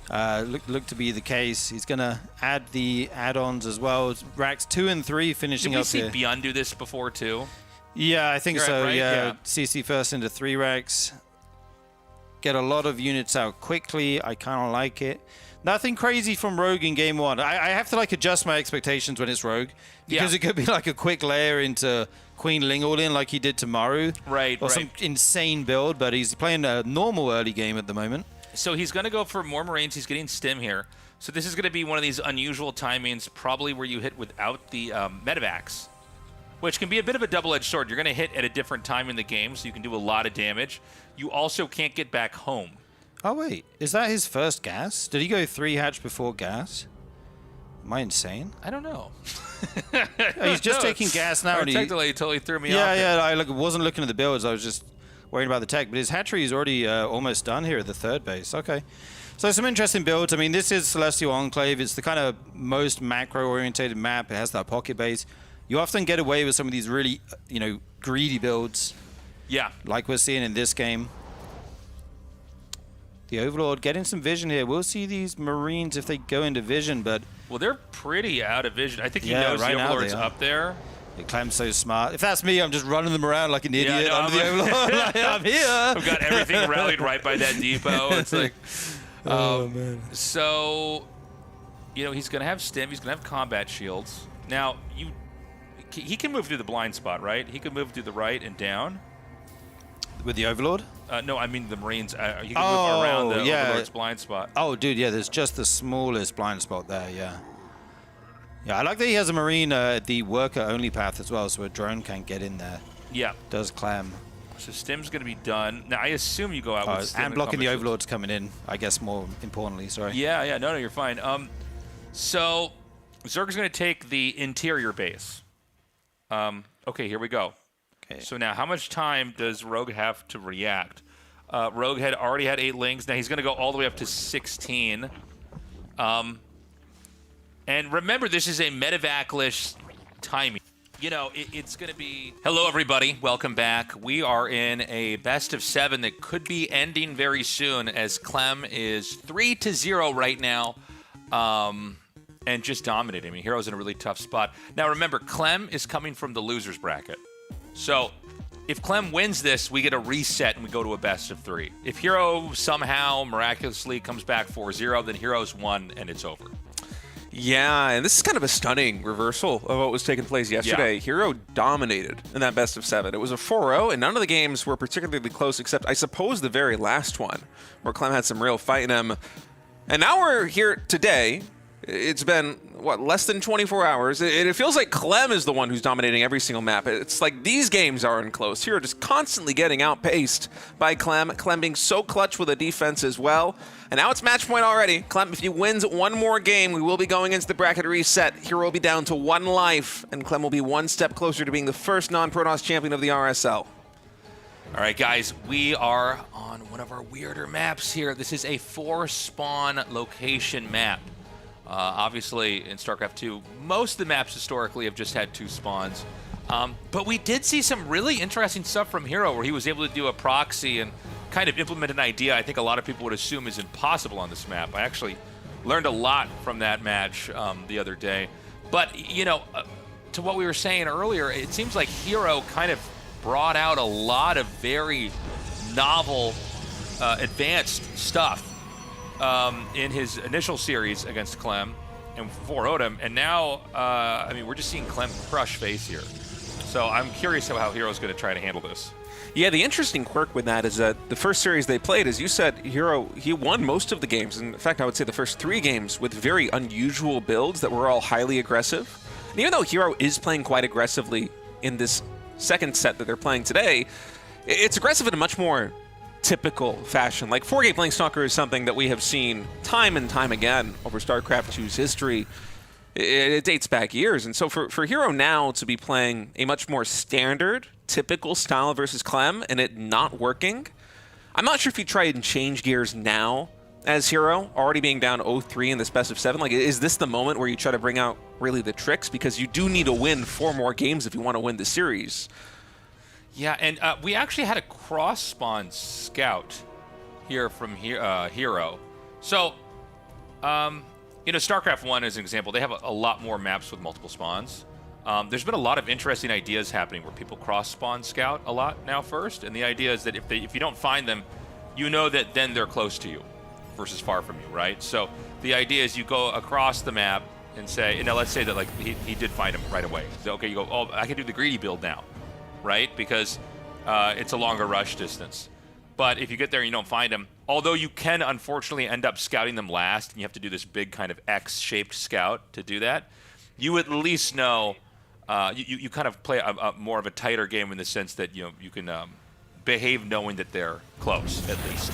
look to be the case. He's going to add the add-ons as well. Racks 2 and 3 finishing up here. Did we see Beyond do this before, too? Yeah, I think so. Right? Yeah. CC first into 3 racks. Get a lot of units out quickly. I kind of like it. Nothing crazy from Rogue in game 1. I have to adjust my expectations when it's Rogue because it could be like a quick layer into Queen Ling all in like he did to Maru. Right. Or some insane build, but he's playing a normal early game at the moment. So he's going to go for more Marines. He's getting Stim here. So this is going to be one of these unusual timings, probably where you hit without the Medivacs, which can be a bit of a double-edged sword. You're going to hit at a different time in the game, so you can do a lot of damage. You also can't get back home. Oh, wait. Is that his first gas? Did he go 3 hatch before gas? Am I insane? I don't know. He's just taking gas now. Our tech delay totally threw me off. Yeah, I wasn't looking at the builds. I was just worried about the tech. But his hatchery is already almost done here at the 3rd base. Okay. So some interesting builds. I mean, this is Celestial Enclave. It's the kind of most macro-orientated map. It has that pocket base. You often get away with some of these really, greedy builds. Yeah. Like we're seeing in this game. The Overlord getting some vision here. We'll see these Marines if they go into vision, but... Well, they're pretty out of vision. I think he knows the Overlord's up there. Clem's so smart. If that's me, I'm just running them around like an idiot under the Overlord. I'm here. I've got everything rallied right by that depot. It's like... oh, man. So, he's going to have Stim. He's going to have combat shields. Now, he can move through the blind spot, right? He can move to the right and down. With the Overlord? No, I mean the Marines. He can move around the Overlord's blind spot. Oh, dude, yeah, there's just the smallest blind spot there, yeah. Yeah, I like that he has a Marine at the worker-only path as well, so a drone can't get in there. Yeah. Does Clem. So Stim's going to be done. Now, I assume you go out with Stim. And blocking the Overlord's coming in, I guess, more importantly, sorry. Yeah, no, you're fine. So, Zerg's going to take the interior base. Okay, here we go. Okay. So now, how much time does Rogue have to react? Rogue had already had 8 lings. Now he's going to go all the way up to 16. And remember, this is a medevac-less timing. You know, it's going to be... Hello, everybody. Welcome back. We are in a best of 7 that could be ending very soon, as Clem is 3-0 right now. And just dominating. I mean, Hero's in a really tough spot. Now, remember, Clem is coming from the loser's bracket. So, if Clem wins this, we get a reset and we go to a best of 3. If Hero somehow miraculously comes back 4-0, then Hero's won and it's over. Yeah, and this is kind of a stunning reversal of what was taking place yesterday. Yeah. Hero dominated in that best of 7. It was a 4-0, and none of the games were particularly close, except I suppose the very last one, where Clem had some real fight in him. And now we're here today. It's been, what, less than 24 hours. It feels like Clem is the one who's dominating every single map. It's like these games aren't close. Hero just constantly getting outpaced by Clem. Clem being so clutch with a defense as well. And now it's match point already. Clem, if he wins one more game, we will be going into the bracket reset. Hero will be down to 1 life, and Clem will be 1 step closer to being the first non-Protoss champion of the RSL. All right, guys, we are on one of our weirder maps here. This is a 4-spawn location map. Obviously, in StarCraft 2, most of the maps historically have just had 2 spawns. But we did see some really interesting stuff from Hero, where he was able to do a proxy and kind of implement an idea I think a lot of people would assume is impossible on this map. I actually learned a lot from that match the other day. But, you know, to what we were saying earlier, it seems like Hero kind of brought out a lot of very novel, advanced stuff in his initial series against Clem and 4-0'd him, and now, I mean, we're just seeing Clem crush face here. So I'm curious how Hero's going to try to handle this. Yeah, the interesting quirk with that is that the first series they played, as you said, Hero, he won most of the games. In fact, I would say the first 3 games with very unusual builds that were all highly aggressive. And even though Hero is playing quite aggressively in this second set that they're playing today, it's aggressive in a much more typical fashion. Like 4-game Planeswalker is something that we have seen time and time again over StarCraft 2's history. It dates back years. And so for Hero now to be playing a much more standard, typical style versus Clem and it not working, I'm not sure if you try and change gears now as Hero, already being down 0-3 in this best of 7. Like, is this the moment where you try to bring out really the tricks? Because you do need to win 4 more games if you want to win the series. Yeah, and we actually had a cross-spawn scout here from Hero. So, you know, StarCraft 1 is an example. They have a lot more maps with multiple spawns. There's been a lot of interesting ideas happening where people cross-spawn scout a lot now first. And the idea is that if you don't find them, you know that then they're close to you versus far from you, right? So the idea is you go across the map and say, now let's say that like he did find him right away. So, okay, you go, oh, I can do the greedy build now, right? Because it's a longer rush distance. But if you get there and you don't find them, although you can unfortunately end up scouting them last, and you have to do this big kind of X-shaped scout to do that, you at least know, you kind of play a more of a tighter game in the sense that you can behave knowing that they're close, at least.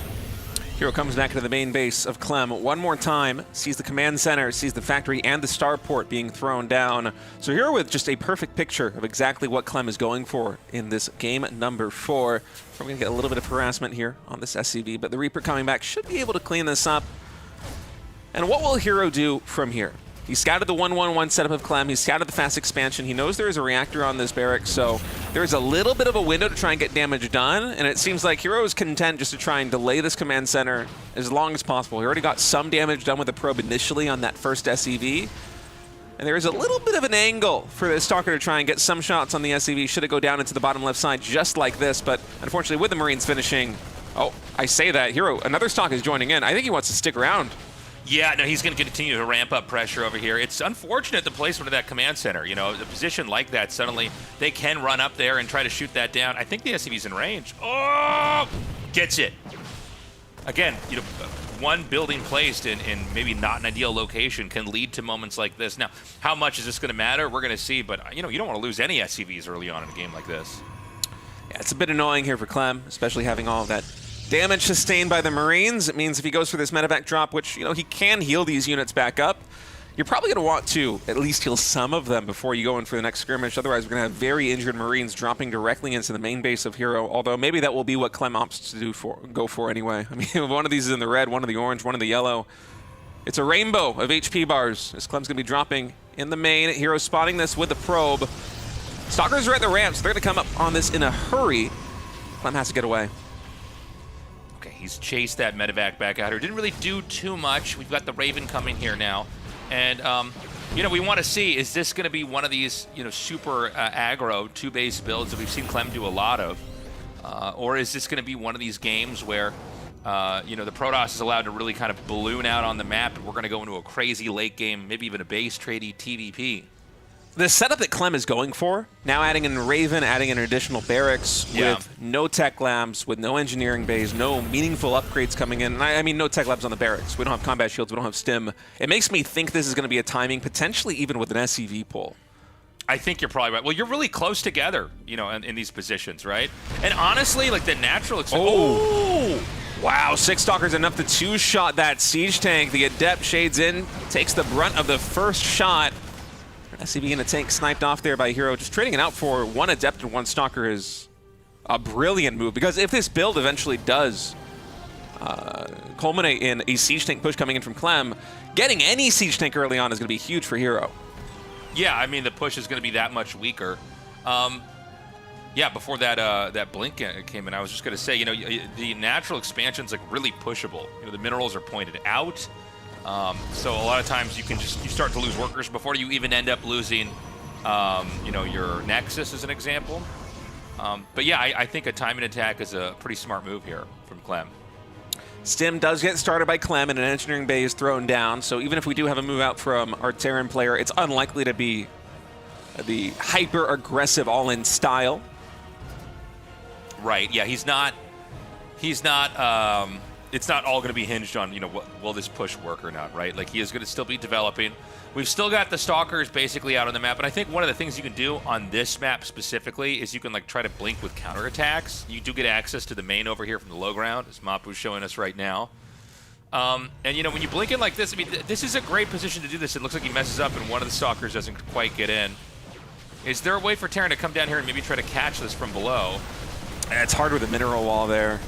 Hero comes back to the main base of Clem one more time, sees the command center, sees the factory and the starport being thrown down. So Hero with just a perfect picture of exactly what Clem is going for in this game number 4. We're going to get a little bit of harassment here on this SCV, but the Reaper coming back should be able to clean this up. And what will Hero do from here? He scouted the 1-1-1 setup of Clem. He scouted the fast expansion. He knows there is a reactor on this barrack, so there's a little bit of a window to try and get damage done, and it seems like Hero is content just to try and delay this command center as long as possible. He already got some damage done with the probe initially on that first SCV, and there is a little bit of an angle for the Stalker to try and get some shots on the SCV should it go down into the bottom left side just like this, but unfortunately with the Marines finishing, oh, I say that, Hero, another stock is joining in. I think he wants to stick around. Yeah, no, he's going to continue to ramp up pressure over here. It's unfortunate the placement of that command center. You know, the position like that, suddenly they can run up there and try to shoot that down. I think the SCV's in range. Oh! Gets it. Again, you know, one building placed in maybe not an ideal location can lead to moments like this. Now, how much is this going to matter? We're going to see, but, you know, you don't want to lose any SCVs early on in a game like this. Yeah, it's a bit annoying here for Clem, especially having all of that damage sustained by the Marines. It means if he goes for this medevac drop, which, you know, he can heal these units back up, you're probably going to want to at least heal some of them before you go in for the next skirmish. Otherwise, we're going to have very injured Marines dropping directly into the main base of Hero, although maybe that will be what Clem opts to go for anyway. I mean, one of these is in the red, one in the orange, one in the yellow. It's a rainbow of HP bars as Clem's going to be dropping in the main. Hero spotting this with the probe. Stalkers are at the ramp, so they're going to come up on this in a hurry. Clem has to get away. Okay, he's chased that medevac back out here. Didn't really do too much. We've got the Raven coming here now. And, you know, we want to see, is this going to be one of these, you know, super aggro 2-base builds that we've seen Clem do a lot of? Or is this going to be one of these games where, you know, the Protoss is allowed to really kind of balloon out on the map and we're going to go into a crazy late game, maybe even a base tradey TVP? The setup that Clem is going for, now adding in Raven, adding in additional barracks with no tech labs, with no engineering bays, no meaningful upgrades coming in. And I mean no tech labs on the barracks. We don't have combat shields, we don't have stim. It makes me think this is going to be a timing, potentially even with an SCV pull. I think you're probably right. Well, you're really close together, you know, in these positions, right? And honestly, like the natural... Oh! Wow, 6 Stalkers enough to 2-shot that siege tank. The Adept shades in, takes the brunt of the first shot. SCV in a tank sniped off there by Hero. Just trading it out for 1 Adept and 1 Stalker is a brilliant move, because if this build eventually does culminate in a siege tank push coming in from Clem, getting any siege tank early on is going to be huge for Hero. Yeah, I mean, the push is going to be that much weaker. Yeah, before that that blink came in, I was just going to say, you know, the natural expansion's like really pushable. You know, the minerals are pointed out. So a lot of times you start to lose workers before you even end up losing, you know, your Nexus as an example. But yeah, I think a timing attack is a pretty smart move here from Clem. Stim does get started by Clem, and an engineering bay is thrown down. So even if we do have a move out from our Terran player, it's unlikely to be the hyper-aggressive all-in style. Right. Yeah, he's not. It's not all going to be hinged on, you know, will this push work or not, right? Like, he is going to still be developing. We've still got the Stalkers basically out on the map, and I think one of the things you can do on this map specifically is you can, like, try to blink with counterattacks. You do get access to the main over here from the low ground, as Mapu's showing us right now. And, you know, when you blink in like this, I mean, this is a great position to do this. It looks like he messes up and one of the Stalkers doesn't quite get in. Is there a way for Terran to come down here and maybe try to catch this from below? It's hard with a mineral wall there.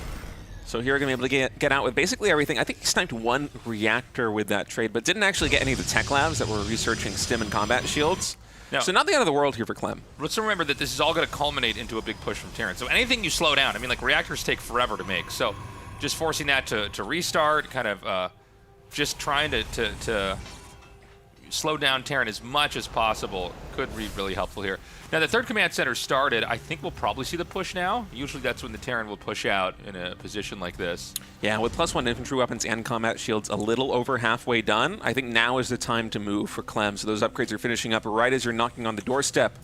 So here we're going to be able to get out with basically everything. I think he sniped 1 reactor with that trade, but didn't actually get any of the tech labs that were researching stim and combat shields. No. So not the end of the world here for Clem. Let's remember that this is all going to culminate into a big push from Terran. So anything you slow down, I mean, like, reactors take forever to make. So just forcing that to restart, kind of just trying to slow down Terran as much as possible could be really helpful here. Now, the 3rd Command Center started. I think we'll probably see the push now. Usually that's when the Terran will push out in a position like this. Yeah, with +1 infantry weapons and combat shields a little over halfway done, I think now is the time to move for Clem. So those upgrades are finishing up right as you're knocking on the doorstep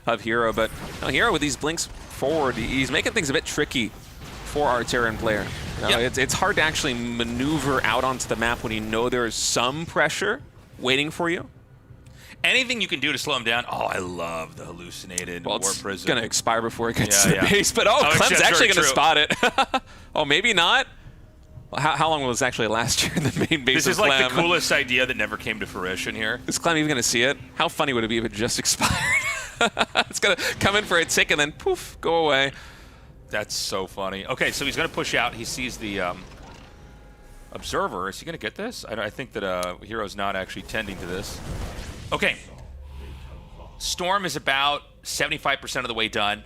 of Hero. But you know, Hero, with these blinks forward, he's making things a bit tricky for our Terran player. You know, it's hard to actually maneuver out onto the map when you know there's some pressure waiting for you. Anything you can do to slow him down. Oh, I love the hallucinated war prism. It's going to expire before it gets to the base, but Clem's actually going to spot it. Oh, maybe not? Well, how long was actually last year in the main base This of is like Clem? the coolest idea that never came to fruition here. Is Clem even going to see it? How funny would it be if it just expired? It's going to come in for a tick and then poof, go away. That's so funny. Okay, so he's going to push out. He sees the observer. Is he going to get this? I think that Hero's not actually tending to this. Okay. Storm is about 75% of the way done.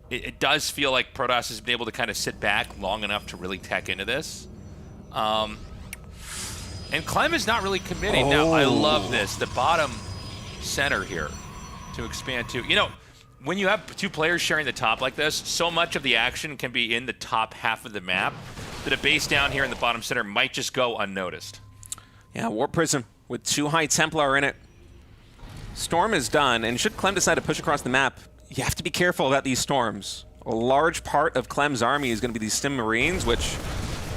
It does feel like Protoss has been able to kind of sit back long enough to really tech into this. And Clem is not really committing. Now, I love this. The bottom center here to expand to. You know, when you have 2 players sharing the top like this, so much of the action can be in the top half of the map that a base down here in the bottom center might just go unnoticed. Yeah, Warp Prism with 2 High Templar in it. Storm is done, and should Clem decide to push across the map, you have to be careful about these storms. A large part of Clem's army is going to be these Stim Marines, which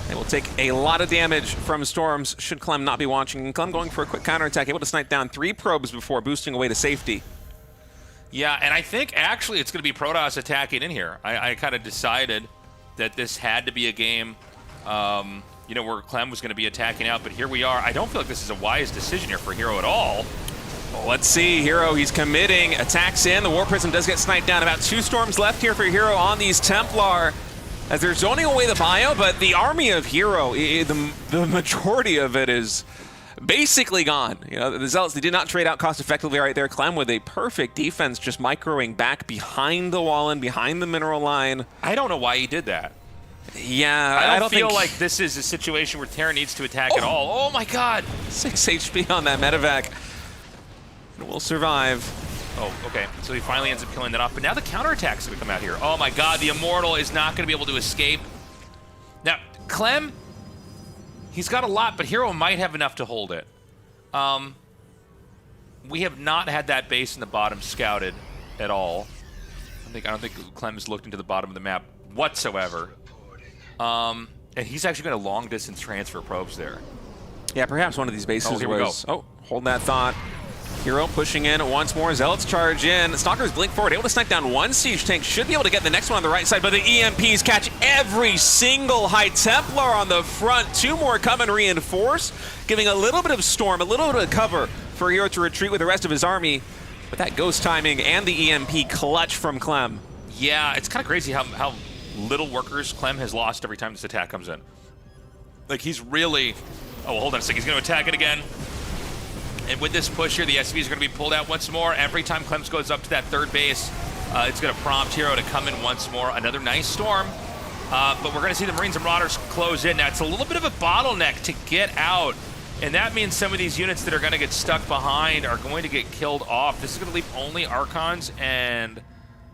they will take a lot of damage from storms should Clem not be watching. And Clem going for a quick counterattack, able to snipe down 3 probes before boosting away to safety. Yeah, and I think actually it's going to be Protoss attacking in here. I kind of decided that this had to be a game you know, where Clem was going to be attacking out, but here we are. I don't feel like this is a wise decision here for Hero at all. Well, let's see, Hero, he's committing, attacks in. The War Prism does get sniped down. About 2 storms left here for Hero on these Templar, as they're zoning away the bio, but the army of Hero, the majority of it is basically gone. You know, the Zealots, they did not trade out cost effectively right there. Clem with a perfect defense, just microing back behind the wall and behind the mineral line. I don't know why he did that. Yeah, I don't feel like this is a situation where Terra needs to attack at all. Oh my god! 6 HP on that medevac. It will survive. Oh, okay. So he finally ends up killing that off. But now the counterattack's going to come out here. Oh my god, the Immortal is not going to be able to escape. Now, Clem, he's got a lot, but Hero might have enough to hold it. We have not had that base in the bottom scouted at all. I don't think Clem has looked into the bottom of the map whatsoever. And he's actually got a long distance transfer probes there. Yeah, perhaps one of these bases here we go. Oh, hold that thought. Hero pushing in once more. Zealots charge in. Stalkers blink forward, able to snipe down 1 siege tank. Should be able to get the next one on the right side, but the EMPs catch every single High Templar on the front. 2 more come and reinforce, giving a little bit of storm, a little bit of cover for Hero to retreat with the rest of his army. But that ghost timing and the EMP clutch from Clem. Yeah, it's kind of crazy how little workers Clem has lost every time this attack comes in. Like, he's really... Oh, well, hold on a second. He's going to attack it again. And with this push here, the SV is going to be pulled out once more. Every time Clems goes up to that 3rd base, it's going to prompt Hero to come in once more. Another nice storm. But we're going to see the Marines and Marauders close in. Now, it's a little bit of a bottleneck to get out. And that means some of these units that are going to get stuck behind are going to get killed off. This is going to leave only Archons and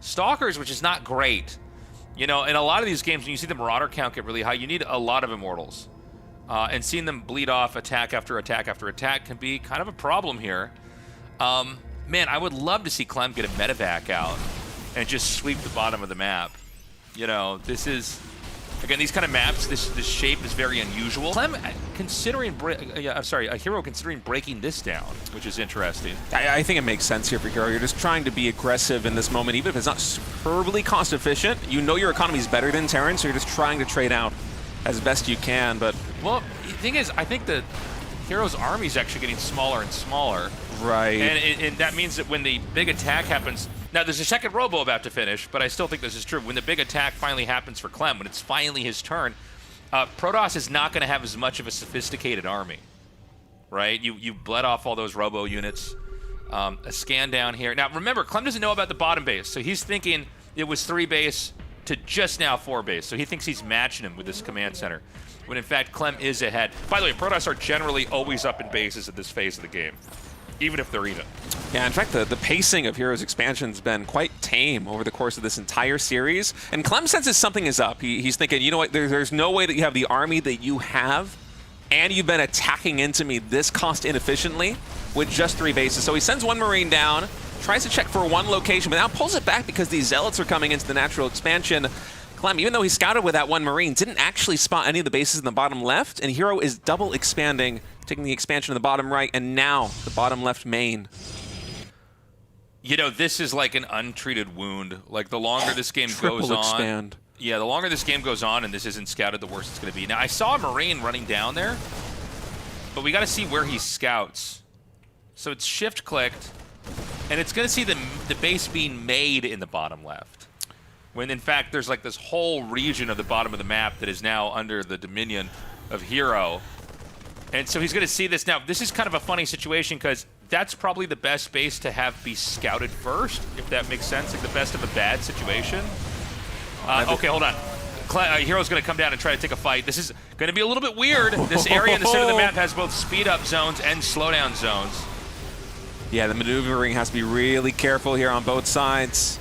Stalkers, which is not great. You know, in a lot of these games, when you see the Marauder count get really high, you need a lot of Immortals. And seeing them bleed off attack after attack after attack can be kind of a problem here. Man, I would love to see Clem get a medevac out and just sweep the bottom of the map. You know, this is, again, these kind of maps, this shape is very unusual. Clem considering, a Hero considering breaking this down, which is interesting. I think it makes sense here for Hero. You're just trying to be aggressive in this moment, even if it's not superbly cost efficient. You know your economy is better than Terran, so you're just trying to trade out as best you can, but... Well, the thing is, I think the Hero's army is actually getting smaller and smaller. Right. And that means that when the big attack happens... Now, there's a second Robo about to finish, but I still think this is true. When the big attack finally happens for Clem, when it's finally his turn, Protoss is not going to have as much of a sophisticated army, right? You bled off all those Robo units. A scan down here. Now, remember, Clem doesn't know about the bottom base, so he's thinking it was 3 base to just now 4 base. So he thinks he's matching him with this command center, when in fact Clem is ahead. By the way, Protoss are generally always up in bases at this phase of the game, even if they're even. Yeah, in fact, the pacing of Hero's expansion's been quite tame over the course of this entire series. And Clem senses something is up. He's thinking, you know what, there's no way that you have the army that you have, and you've been attacking into me this cost inefficiently with just 3 bases. So he sends 1 Marine down, tries to check for 1 location, but now pulls it back because these Zealots are coming into the natural expansion. Clem, even though he scouted with that 1 Marine, didn't actually spot any of the bases in the bottom left, and Hero is double expanding, taking the expansion in the bottom right, and now the bottom left main. You know, this is like an untreated wound. Like, the longer this game goes on... expand. Yeah, the longer this game goes on and this isn't scouted, the worse it's going to be. Now, I saw a Marine running down there, but we got to see where he scouts. So it's shift-clicked, and it's going to see the base being made in the bottom left. When, in fact, there's like this whole region of the bottom of the map that is now under the dominion of Hero. And so he's going to see this. Now, this is kind of a funny situation because that's probably the best base to have be scouted first, if that makes sense. Like the best of a bad situation. Okay, hold on. Hero's going to come down and try to take a fight. This is going to be a little bit weird. This area in the center of the map has both speed-up zones and slowdown zones. Yeah, the maneuvering has to be really careful here on both sides.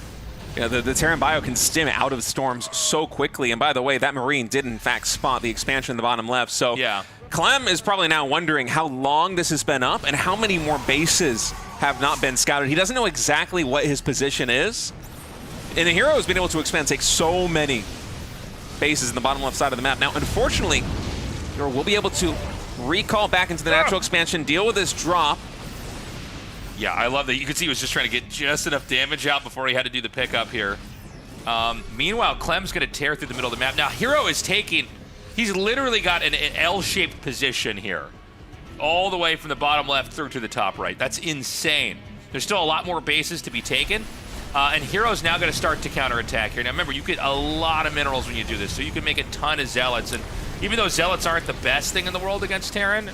Yeah, the Terran Bio can stim out of storms so quickly. And by the way, that Marine did in fact spot the expansion in the bottom left. So yeah. Clem is probably now wondering how long this has been up and how many more bases have not been scouted. He doesn't know exactly what his position is. And the Hero has been able to expand, take so many bases in the bottom left side of the map. Now, unfortunately, Hero will be able to recall back into the natural expansion, deal with this drop. Yeah, I love that. You can see he was just trying to get just enough damage out before he had to do the pickup here. Meanwhile, Clem's going to tear through the middle of the map. Now, Hero is taking... He's literally got an L-shaped position here, all the way from the bottom left through to the top right. That's insane. There's still a lot more bases to be taken, and Hero's now going to start to counterattack here. Now remember, you get a lot of minerals when you do this, so you can make a ton of Zealots, and even though Zealots aren't the best thing in the world against Terran,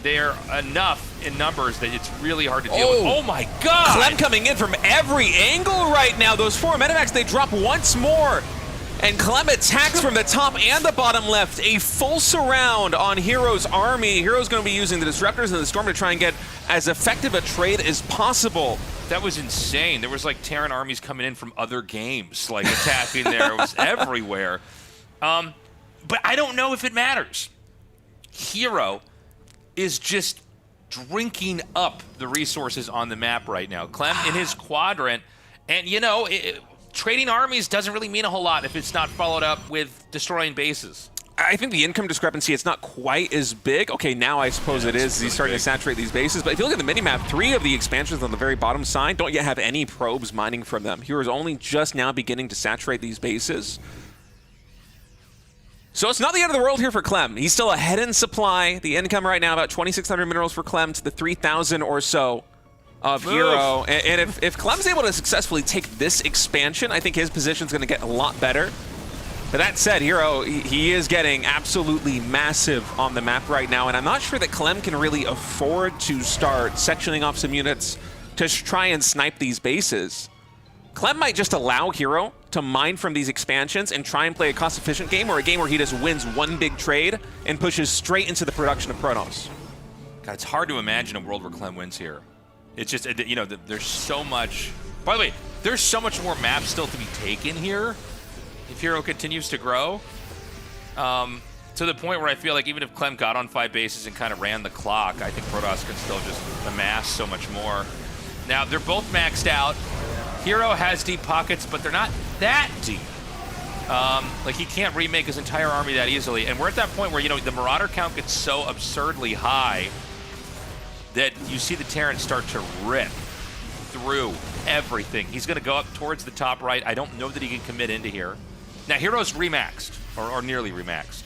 they're enough in numbers that it's really hard to deal with. Oh my God! Clem coming in from every angle right now. Those 4 Medivacs, they drop once more. And Clem attacks from the top and the bottom left. A full surround on Hero's army. Hero's going to be using the Disruptors and the Storm to try and get as effective a trade as possible. That was insane. There was like Terran armies coming in from other games, like attacking there. It was everywhere. But I don't know if it matters. Hero is just drinking up the resources on the map right now. Clem in his quadrant, and you know, trading armies doesn't really mean a whole lot if it's not followed up with destroying bases. I think the income discrepancy, it's not quite as big. Okay, now I suppose it is. He's starting to saturate these bases. But if you look at the minimap, 3 of the expansions on the very bottom side don't yet have any probes mining from them. Hero's only just now beginning to saturate these bases. So it's not the end of the world here for Clem. He's still ahead in supply. The income right now, about 2,600 minerals for Clem to the 3,000 or so of Hero. And if Clem's able to successfully take this expansion, I think his position's going to get a lot better. But that said, Hero, he is getting absolutely massive on the map right now, and I'm not sure that Clem can really afford to start sectioning off some units to try and snipe these bases. Clem might just allow Hero to mine from these expansions and try and play a cost-efficient game, or a game where he just wins one big trade and pushes straight into the production of Protoss. God, it's hard to imagine a world where Clem wins here. It's just, you know, there's so much... By the way, there's so much more maps still to be taken here if Hero continues to grow. To the point where I feel like even if Clem got on 5 bases and kind of ran the clock, I think Protoss can still just amass so much more. Now, they're both maxed out. Hero has deep pockets, but they're not that deep. Like, he can't remake his entire army that easily. And we're at that point where, you know, the Marauder count gets so absurdly high that you see the Terran start to rip through everything. He's going to go up towards the top right. I don't know that he can commit into here. Now, Hero's remaxed, or nearly remaxed.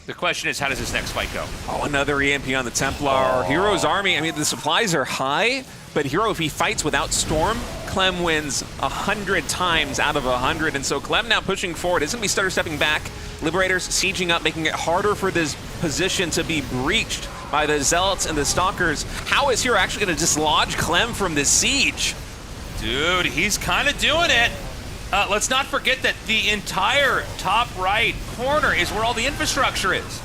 The question is, how does this next fight go? Oh, another EMP on the Templar. Hero's army, I mean, the supplies are high, but Hero, if he fights without Storm, Clem wins 100 times out of 100. And so Clem now pushing forward. It's going to be Stutter stepping back. Liberators sieging up, making it harder for this position to be breached by the Zealots and the Stalkers. How is Hero actually going to dislodge Clem from this siege? Dude, he's kind of doing it. Let's not forget that the entire top right corner is where all the infrastructure is.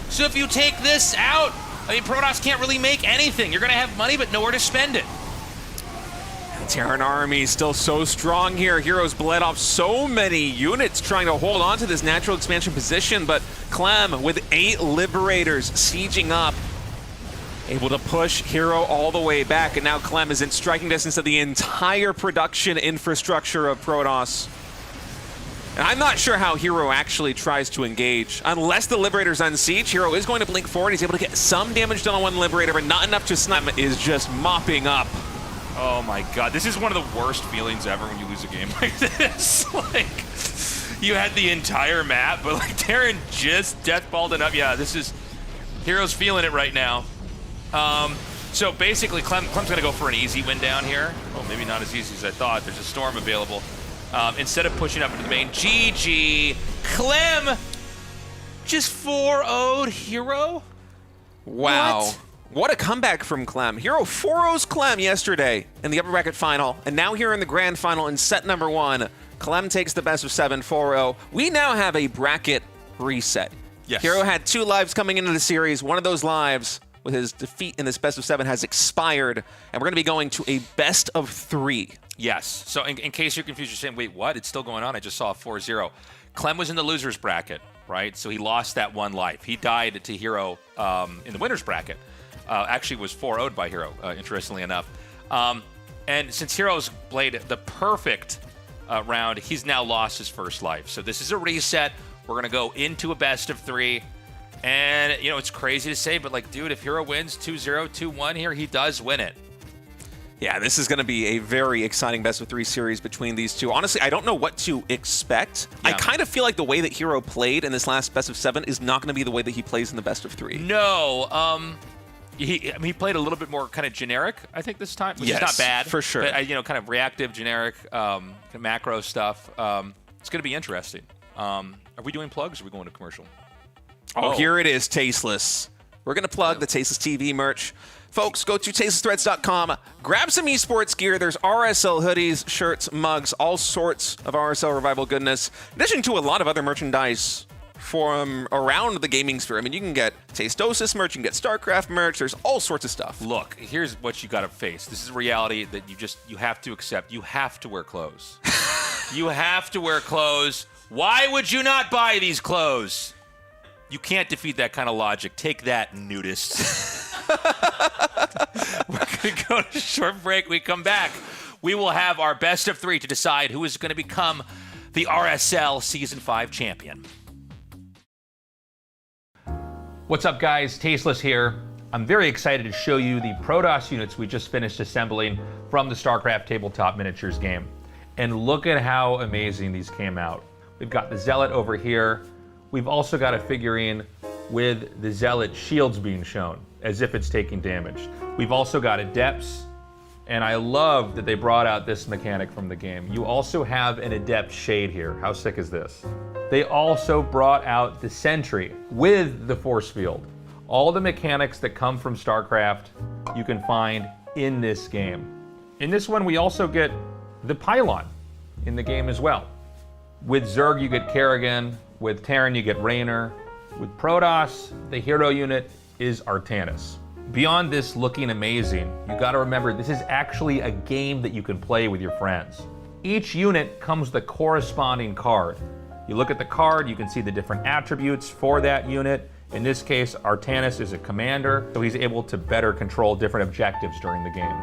So if you take this out, I mean, Protoss can't really make anything. You're going to have money, but nowhere to spend it. The Terran army still so strong here. Hero's bled off so many units trying to hold on to this natural expansion position, but Clem with 8 Liberators sieging up, able to push Hero all the way back, and now Clem is in striking distance of the entire production infrastructure of Protoss. And I'm not sure how Hero actually tries to engage. Unless the Liberator's on siege, Hero is going to blink forward. He's able to get some damage done on one Liberator, but not enough to snipe. Is just mopping up. Oh my God, this is one of the worst feelings ever when you lose a game like this. Like, you had the entire map, but like Terran just deathballed it up. Yeah, this is, Hero's feeling it right now. So basically, Clem's going to go for an easy win down here. Well, maybe not as easy as I thought. There's a Storm available. Instead of pushing up into the main, GG. Clem just 4-0'd Hero? Wow. What a comeback from Clem. Hero 4-0's Clem yesterday in the upper bracket final, and now here in the grand final in set number 1, Clem takes the best of 7, 4-0. We now have a bracket reset. Yes. Hero had 2 lives coming into the series. One of those lives with his defeat in this best of 7 has expired, and we're going to be going to a best of 3. Yes. So in case you're confused, you're saying, wait, what? It's still going on? I just saw a 4-0. Clem was in the loser's bracket, right? So he lost that 1 life. He died to Hero in the winner's bracket. Actually was 4-0'd by Hero, interestingly enough. And since Hero's played the perfect round, he's now lost his first life. So this is a reset. We're going to go into a best of 3. And, you know, it's crazy to say, but, like, dude, if Hero wins 2-0, 2-1 here, he does win it. Yeah, this is going to be a very exciting best-of-3 series between these two. Honestly, I don't know what to expect. Yeah. I kind of feel like the way that Hero played in this last best-of-7 is not going to be the way that he plays in the best-of-3. No, he played a little bit more kind of generic, I think, this time, which is not bad. For sure. But, kind of reactive, generic, macro stuff. It's going to be interesting. Are we doing plugs or are we going to commercial? Oh, here it is, Tasteless. We're going to plug the Tasteless TV merch. Folks, go to tastelessthreads.com, grab some esports gear. There's RSL hoodies, shirts, mugs, all sorts of RSL Revival goodness, in addition to a lot of other merchandise from around the gaming sphere. I mean, you can get Tastosis merch, you can get StarCraft merch, there's all sorts of stuff. Look, here's what you got to face. This is a reality that you have to accept. You have to wear clothes. You have to wear clothes. Why would you not buy these clothes? You can't defeat that kind of logic. Take that, nudists. We're going to go to a short break. We come back. We will have our best of 3 to decide who is going to become the RSL Season 5 champion. What's up, guys? Tasteless here. I'm very excited to show you the Protoss units we just finished assembling from the StarCraft Tabletop Miniatures game. And look at how amazing these came out. We've got the Zealot over here. We've also got a figurine with the Zealot shields being shown, as if it's taking damage. We've also got Adepts, and I love that they brought out this mechanic from the game. You also have an Adept shade here. How sick is this? They also brought out the Sentry with the Force Field. All the mechanics that come from StarCraft you can find in this game. In this one, we also get the Pylon in the game as well. With Zerg, you get Kerrigan. With Terran, you get Raynor. With Protoss, the hero unit is Artanis. Beyond this looking amazing, you gotta remember this is actually a game that you can play with your friends. Each unit comes with a corresponding card. You look at the card, you can see the different attributes for that unit. In this case, Artanis is a commander, so he's able to better control different objectives during the game.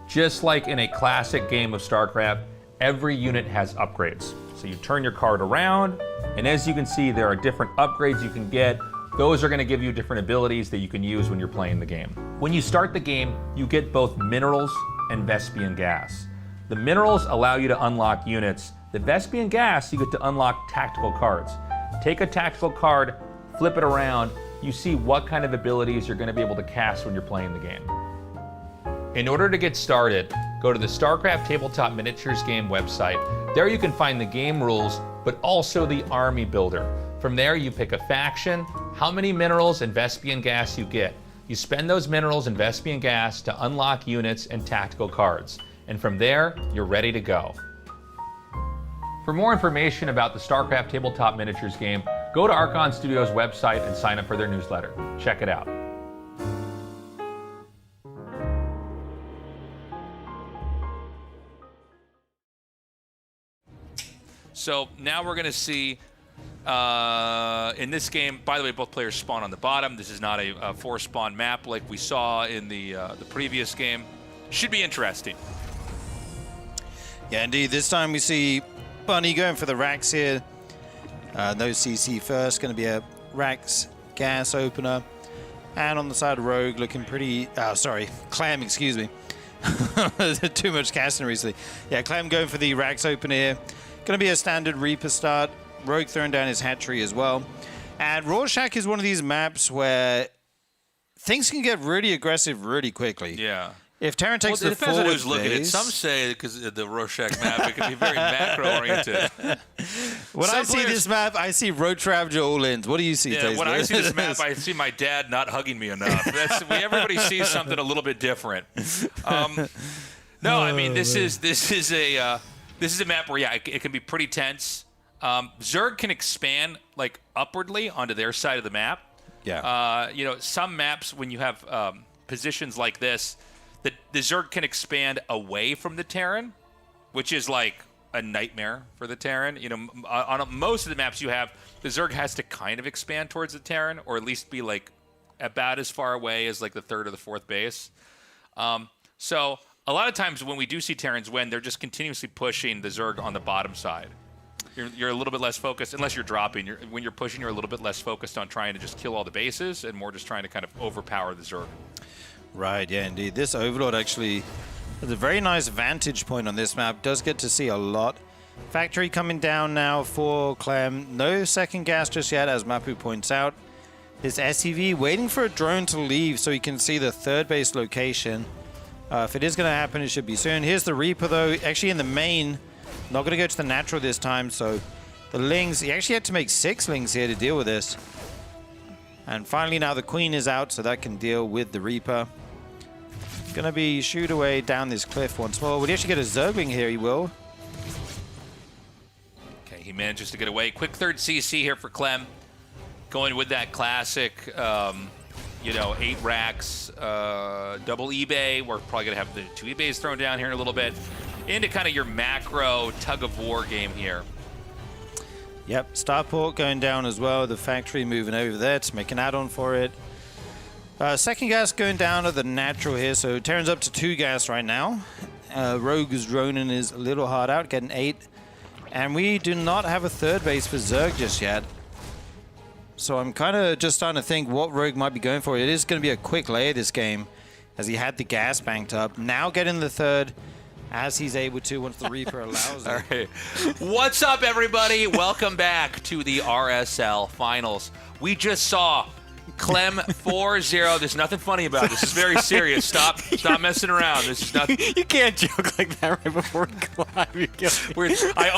Just like in a classic game of StarCraft, every unit has upgrades. So you turn your card around, and as you can see, there are different upgrades you can get. Those are going to give you different abilities that you can use when you're playing the game. When you start the game, you get both minerals and Vespian gas. The minerals allow you to unlock units. The Vespian gas, you get to unlock tactical cards. Take a tactical card, flip it around, you see what kind of abilities you're going to be able to cast when you're playing the game. In order to get started, go to the StarCraft Tabletop Miniatures game website. There you can find the game rules, but also the army builder. From there, you pick a faction, how many minerals and Vespian gas you get. You spend those minerals and Vespian gas to unlock units and tactical cards. And from there, you're ready to go. For more information about the StarCraft Tabletop Miniatures game, go to Archon Studios' website and sign up for their newsletter. Check it out. So now we're going to see in this game, by the way, both players spawn on the bottom. This is not a force spawn map like we saw in the previous game. Should be interesting. Yeah, indeed. This time we see Bunny going for the racks here. No CC first. Going to be a racks gas opener. And on the side of Rogue looking pretty... sorry, Clem, excuse me. Too much casting recently. Yeah, Clem going for the racks opener here. Going to be a standard Reaper start. Rogue throwing down his hatchery as well. And Rorschach is one of these maps where things can get really aggressive really quickly. Yeah. If Terran takes the depends on forward who's looking at it. Some say because of the Rorschach map, it can be very macro-oriented. When I see this map, I see Road Traveler all-ins. What do you see, Yeah, when I see this map, I see my dad not hugging me enough. Everybody sees something a little bit different. No, I mean this is a map where it can be pretty tense. Zerg can expand like upwardly onto their side of the map. Yeah. Some maps when you have positions like this, the Zerg can expand away from the Terran, which is like a nightmare for the Terran. On most of the maps you have, the Zerg has to kind of expand towards the Terran, or at least be like about as far away as like the third or the fourth base. So a lot of times when we do see Terrans win, they're just continuously pushing the Zerg on the bottom side. You're a little bit less focused, unless you're dropping. When you're pushing, you're a little bit less focused on trying to just kill all the bases and more just trying to kind of overpower the Zerg. Right, yeah, indeed. This Overlord actually There's a very nice vantage point on this map. Does get to see a lot. Factory coming down now for Clem. No second gas just yet, as Mapu points out. His SCV waiting for a drone to leave so he can see the third base location. If it is going to happen, it should be soon. Here's the Reaper, though. Actually, in the main, not going to go to the natural this time. So the Lings, he actually had to make 6 Lings here to deal with this. And finally, now the Queen is out, so that can deal with the Reaper. Going to be shoot away down this cliff once more. Would he actually get a Zergling here? He will. Okay, he manages to get away. Quick third CC here for Clem. Going with that classic, 8 racks, double eBay. We're probably going to have the 2 eBays thrown down here in a little bit. Into kind of your macro tug-of-war game here. Yep, Starport going down as well. The Factory moving over there to make an add-on for it. Second gas going down to the natural here, so Terran's up to 2 gas right now. Rogue's Ronin is a little hard out, getting 8. And we do not have a third base for Zerg just yet. So I'm kind of just starting to think what Rogue might be going for. It is going to be a quick layer this game, as he had the gas banked up. Now getting the third, as he's able to once the Reaper allows it. All right. What's up, everybody? Welcome back to the RSL Finals. We just saw Clem 4-0. There's nothing funny about it. This is very serious. Stop messing around. This is not. You can't joke like that right before we go live. I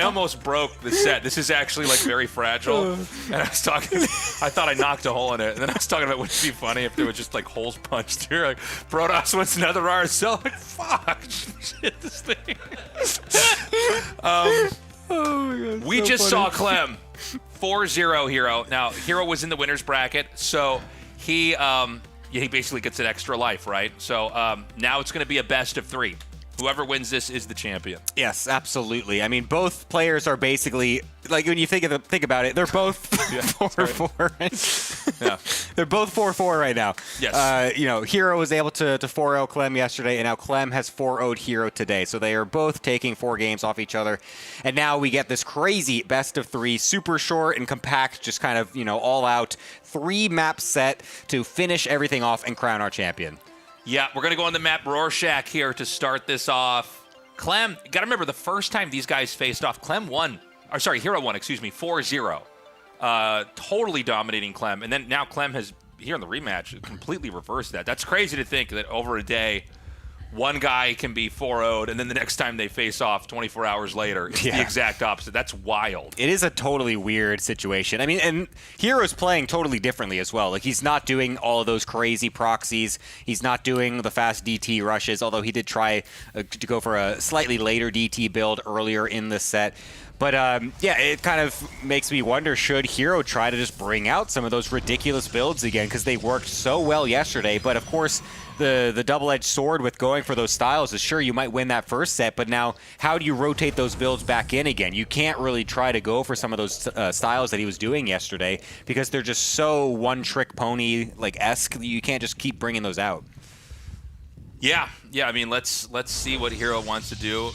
almost broke the set. This is actually like very fragile. And I thought I knocked a hole in it. And then I was talking about wouldn't it be funny if there was just like holes punched through. Like Protoss wants another RSL. Like fuck, shit, this thing. Oh my God, we just saw Clem 4-0 Hero. Now, Hero was in the winner's bracket, so he basically gets an extra life, right? So now it's going to be a best of 3. Whoever wins this is the champion. Yes, absolutely. I mean, both players are basically, like, when you think about it, they're both 4-4, right? Yeah. They're both 4-4 right now. Yes. Hero was able to 4-0 Clem yesterday, and now Clem has 4-0'd Hero today. So they are both taking 4 games off each other. And now we get this crazy best of 3, super short and compact, just kind of, all out 3-map set to finish everything off and crown our champion. Yeah, we're going to go on the map Rorschach here to start this off. Clem, you got to remember, the first time these guys faced off, Hero won, 4-0. Totally dominating Clem. And then now Clem has, here in the rematch, completely reversed that. That's crazy to think that over a day, one guy can be 4-0'd, and then the next time they face off 24 hours later, it's the exact opposite. That's wild. It is a totally weird situation. I mean, and Hero's playing totally differently as well. Like, he's not doing all of those crazy proxies. He's not doing the fast DT rushes, although he did try to go for a slightly later DT build earlier in the set. But, it kind of makes me wonder, should Hero try to just bring out some of those ridiculous builds again? Because they worked so well yesterday. But, of course, the double-edged sword with going for those styles is sure you might win that first set. But now, how do you rotate those builds back in again? You can't really try to go for some of those styles that he was doing yesterday because they're just so one-trick pony-esque. You can't just keep bringing those out. Yeah. I mean, let's see what Hero wants to do.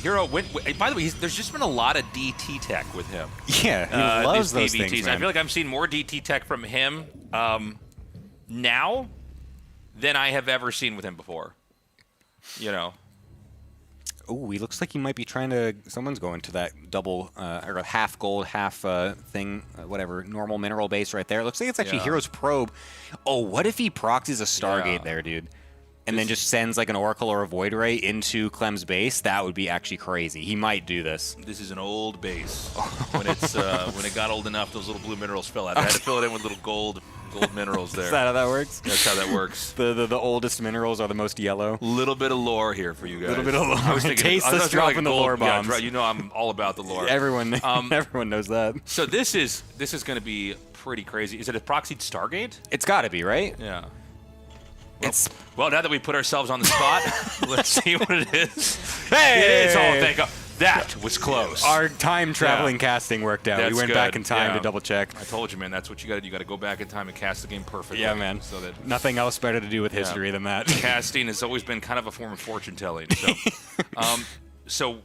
Hero went. By the way, there's just been a lot of DT tech with him. Yeah, he loves those PBTs. things, man. I feel like I'm seeing more DT tech from him now than I have ever seen with him before. Oh, he looks like he might be trying to. Someone's going to that double or half gold, half thing, whatever, normal mineral base right there. It looks like it's actually Hero's probe. Oh, what if he proxies a Stargate there, dude? And then just sends like an Oracle or a Void Ray into Clem's base? That would be actually crazy. He might do this. This is an old base. When it got old enough, those little blue minerals fell out. I had to fill it in with little gold minerals there. Is that how that works? That's how that works. The oldest minerals are the most yellow. Little bit of lore here for you guys. Little bit of lore. I was thinking, Tasteless dropping the lore bombs. Yeah, I'm all about the lore. Everyone knows that. So this is going to be pretty crazy. Is it a proxied Stargate? It's got to be, right? Yeah. Well, now that we put ourselves on the spot, let's see what it is. Hey! It is. Oh, thank God. That was close. Our time traveling casting worked out. We went back in time to double check. I told you, man. That's what you got to do. You got to go back in time and cast the game perfectly. Yeah, man. So that nothing else better to do with history than that. Casting has always been kind of a form of fortune telling. So,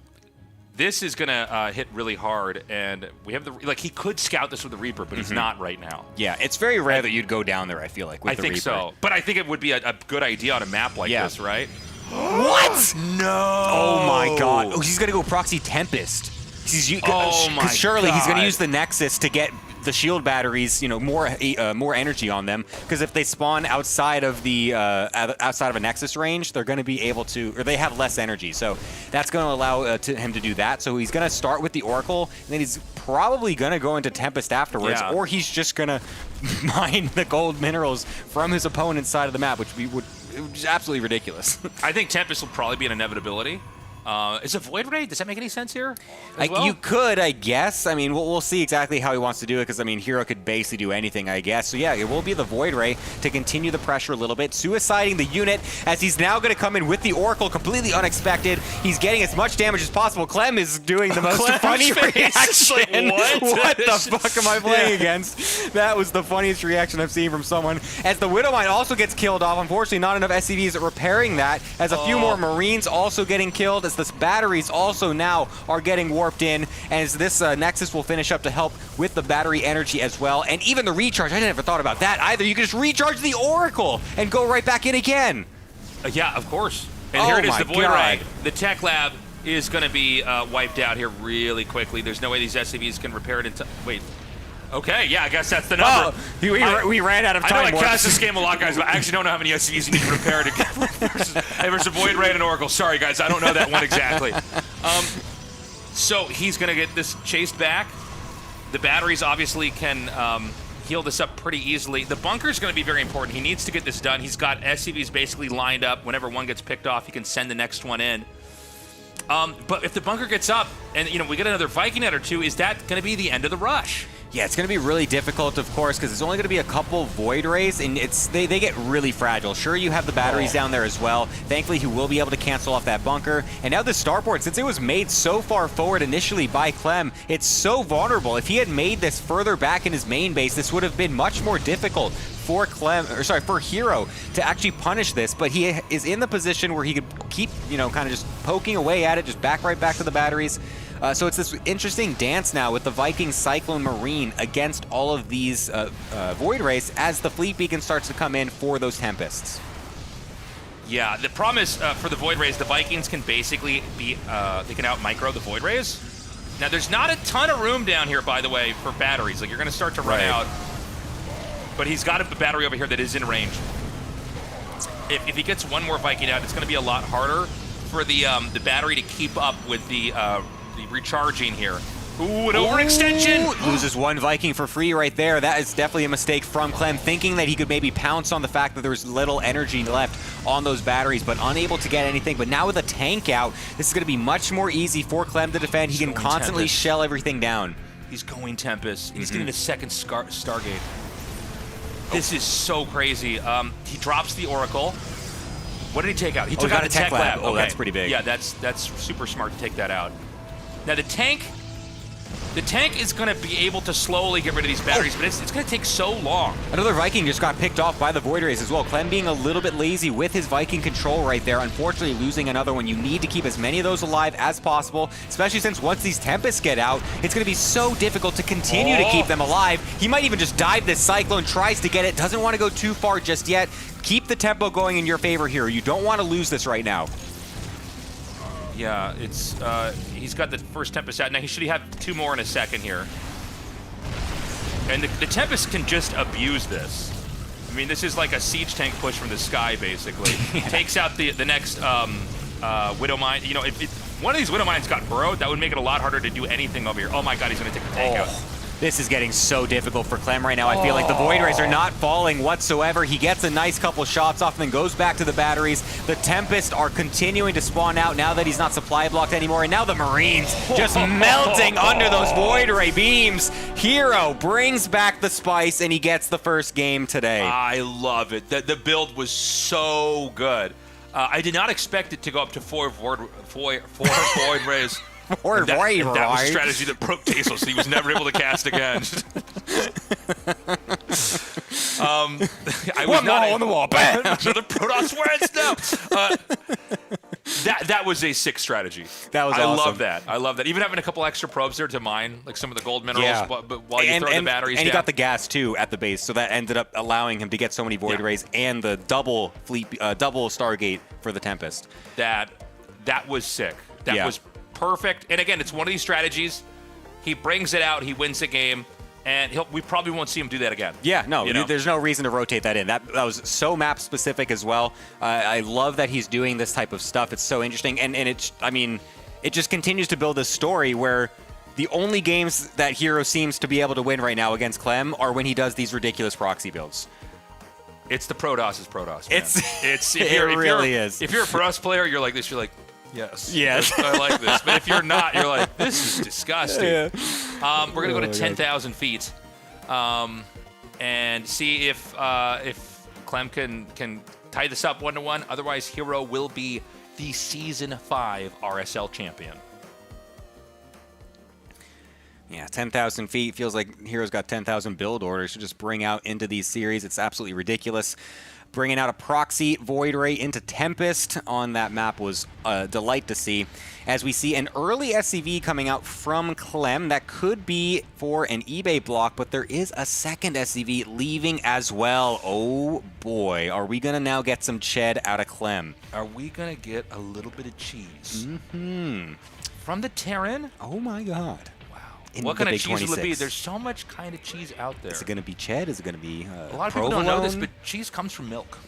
this is gonna hit really hard, and we have he could scout this with the Reaper, but he's not right now. Yeah, it's very rare that you'd go down there. I feel like with the Reaper. I think so, but I think it would be a good idea on a map like this, right? What? No. Oh my god. Oh, he's gonna go proxy Tempest. Because surely he's gonna use the Nexus to get the shield batteries, more energy on them. Because if they spawn outside of the outside of a Nexus range, they're going to be able to, or they have less energy. So that's going to allow him to do that. So he's going to start with the Oracle, and then he's probably going to go into Tempest afterwards, or he's just going to mine the gold minerals from his opponent's side of the map, which would be absolutely ridiculous. I think Tempest will probably be an inevitability. Is it Void Ray? Does that make any sense here? Well? You could, I guess. I mean, we'll see exactly how he wants to do it, because, I mean, Hero could basically do anything, I guess. So, yeah, it will be the Void Ray to continue the pressure a little bit, suiciding the unit, as he's now going to come in with the Oracle, completely unexpected. He's getting as much damage as possible. Clem is doing the most funny reaction. Like, what the fuck am I playing against? That was the funniest reaction I've seen from someone. As the Widowmine also gets killed off, unfortunately, not enough SCVs at repairing that, as a few more Marines also getting killed, as the batteries also now are getting warped in, as this Nexus will finish up to help with the battery energy as well. And even the recharge, I never thought about that either. You can just recharge the Oracle and go right back in again. Yeah, of course. And here it is, the Void Ray. The Tech Lab is going to be wiped out here really quickly. There's no way these SCVs can repair it in time. Wait. Okay, yeah, I guess that's the number. We ran out of time. I know I cast this game a lot, guys, but I actually don't know how many SCVs you need to repair to there's a Void Ray and an Oracle. Sorry, guys, I don't know that one exactly. So he's going to get this chased back. The batteries obviously can heal this up pretty easily. The bunker's going to be very important. He needs to get this done. He's got SCVs basically lined up. Whenever one gets picked off, he can send the next one in. But if the bunker gets up and we get another Viking net or two, is that going to be the end of the rush? Yeah, it's going to be really difficult, of course, because it's only going to be a couple Void Rays, and they get really fragile. Sure, you have the batteries down there as well. Thankfully, he will be able to cancel off that bunker. And now the starport, since it was made so far forward initially by Clem, it's so vulnerable. If he had made this further back in his main base, this would have been much more difficult for for Hero to actually punish this, but he is in the position where he could keep, kind of just poking away at it, just right back to the batteries. So it's this interesting dance now with the Viking Cyclone Marine against all of these Void Rays as the Fleet Beacon starts to come in for those Tempests. Yeah, the problem is for the Void Rays, the Vikings can basically be, they can out-micro the Void Rays. Now, there's not a ton of room down here, by the way, for batteries. Like, you're going to start to run out. But he's got a battery over here that is in range. If he gets one more Viking out, it's going to be a lot harder for the battery to keep up with the recharging here. Ooh, an overextension! Loses one Viking for free right there. That is definitely a mistake from Clem, thinking that he could maybe pounce on the fact that there was little energy left on those batteries, but unable to get anything. But now with a tank out, this is going to be much more easy for Clem to defend. He can constantly shell everything down. He's going Tempest. He's getting a second Stargate. This is so crazy. He drops the Oracle. What did he take out? He took out a Tech Lab. Oh, that's pretty big. Yeah, that's super smart to take that out. Now the tank is going to be able to slowly get rid of these batteries, but it's going to take so long. Another Viking just got picked off by the Void Rays as well. Clem being a little bit lazy with his Viking control right there. Unfortunately, losing another one. You need to keep as many of those alive as possible, especially since once these Tempests get out, it's going to be so difficult to continue to keep them alive. He might even just dive this Cyclone, tries to get it, doesn't want to go too far just yet. Keep the tempo going in your favor here. You don't want to lose this right now. Yeah, it's he's got the first Tempest out. Now he should have two more in a second here. And the Tempest can just abuse this. I mean, this is like a siege tank push from the sky, basically. Takes out the next Widowmine. If one of these Widowmines got burrowed, that would make it a lot harder to do anything over here. Oh my god, he's going to take the tank out. This is getting so difficult for Clem right now. I feel like the Void Rays are not falling whatsoever. He gets a nice couple shots off and then goes back to the batteries. The Tempest are continuing to spawn out now that he's not supply blocked anymore. And now the Marines just melting under those Void Ray beams. Hero brings back the spice and he gets the first game today. I love it. The build was so good. I did not expect it to go up to four Void Rays. That was strategy that broke Tasteless. He was never able to cast again. I was on the wall. Bam. So the Protoss words now. That was a sick strategy. That was I awesome. love that. I love that. Even having a couple extra probes there to mine, like some of the gold minerals, but while you throw the batteries and he down. got the gas too at the base, so that ended up allowing him to get so many Void Rays and the double Stargate for the Tempest. That was sick. That was perfect. And again, it's one of these strategies. He brings it out. He wins the game. And we probably won't see him do that again. Yeah, no, you know? there's no reason to rotate that in. That was so map specific as well. I love that he's doing this type of stuff. It's so interesting, and it just continues to build a story where the only games that Hero seems to be able to win right now against Clem are when he does these ridiculous proxy builds. It's the Protoss is Protoss. Man. It's it really is. If you're a Protoss player, you're like this. You're like, yes, I like this. But if you're not, you're like, this is disgusting. Yeah. We're gonna go to 10,000 feet, and see if Clem can tie this up 1-1. Otherwise, Hero will be the Season 5 RSL champion. Yeah, 10,000 feet. Feels like Hero's got 10,000 build orders to just bring out into these series. It's absolutely ridiculous. Bringing out a proxy Void Ray into Tempest on that map was a delight to see. As we see an early SCV coming out from Clem, that could be for an eBay block, but there is a second SCV leaving as well. Oh boy, are we gonna now get some Ched out of Clem? Are we gonna get a little bit of cheese? Mm-hmm. From the Terran? Oh my god. What kind of cheese will it be? There's so much kind of cheese out there. Is it going to be Ched? Is it going to be a lot of people don't know this, but cheese comes from milk.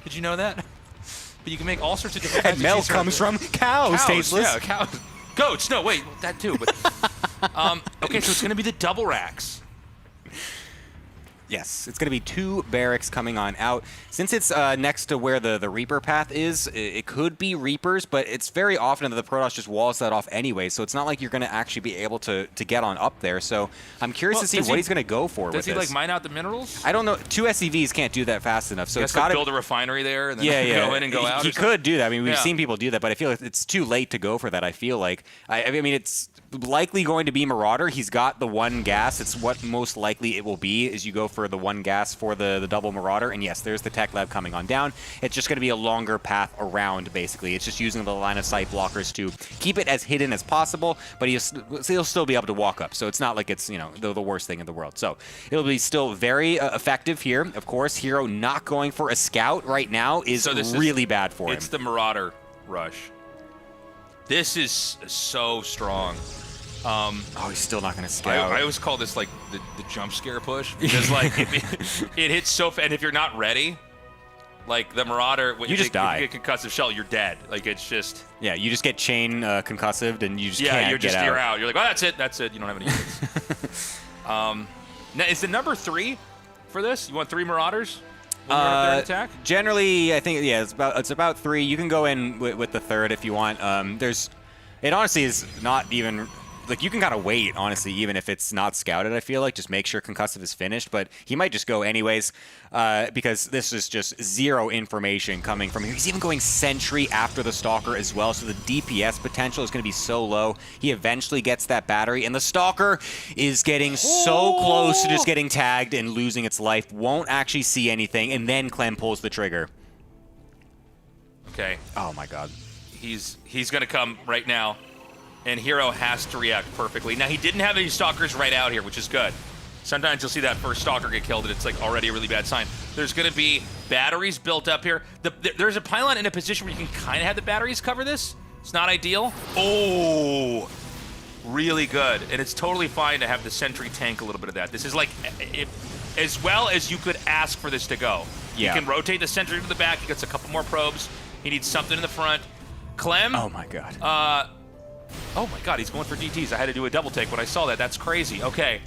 Did you know that? But you can make all sorts of different kinds and of milk cheese cows from cows, tasteless. Yeah, cows. Goats. No, wait, that too. But okay, so it's going to be the double racks. Yes, it's going to be 2 barracks coming on out. Since it's next to where the Reaper path is, it could be Reapers, but it's very often that the Protoss just walls that off anyway, so it's not like you're going to actually be able to get on up there. So I'm curious to see what he's going to go for with this. Does he like mine out the minerals? I don't know. 2 SCVs can't do that fast enough, so it's got to build a refinery there and then go in and go out. He could do that. I mean, we've seen people do that, but I feel like it's too late to go for that. I feel like I mean it's likely going to be Marauder. He's got the 1 gas. It's what most likely it will be is you go for the 1 gas for the double Marauder. And yes, there's the tech lab coming on down. It's just going to be a longer path around, basically. It's just using the line of sight blockers to keep it as hidden as possible, but he'll still be able to walk up. So it's not like it's, you know, the worst thing in the world. So it'll be still very effective here. Of course, Hero not going for a scout right now is really bad for him. It's the Marauder rush. This is so strong. He's still not going to scout. I always call this like the jump scare push because like it hits so fast, and if you're not ready, like the Marauder, when you just die. If you get concussive shell, you're dead. Like it's just you just get chain concussive and you just can't get out. You're out. You're like, well, that's it. You don't have any units. Now, is the number 3 for this? You want 3 Marauders? When you're up there in attack? Generally, I think it's about 3. You can go in with the 3rd if you want. It honestly is not even. Like, you can kind of wait, honestly, even if it's not scouted, I feel like. Just make sure concussive is finished. But he might just go anyways because this is just 0 information coming from him. He's even going Sentry after the Stalker as well, so the DPS potential is going to be so low. He eventually gets that battery, and the Stalker is getting so close to just getting tagged and losing its life. Won't actually see anything, and then Clem pulls the trigger. Okay. Oh, my God. He's going to come right now. And Hero has to react perfectly. Now, he didn't have any Stalkers right out here, which is good. Sometimes you'll see that first Stalker get killed, and it's like already a really bad sign. There's going to be batteries built up here. There's a pylon in a position where you can kind of have the batteries cover this. It's not ideal. Oh, really good. And it's totally fine to have the Sentry tank a little bit of that. This is like as well as you could ask for this to go. Yeah. You can rotate the Sentry to the back. He gets a couple more probes. He needs something in the front. Clem. Oh, my God. Oh my God, he's going for DTs. I had to do a double take when I saw that. That's crazy. Okay.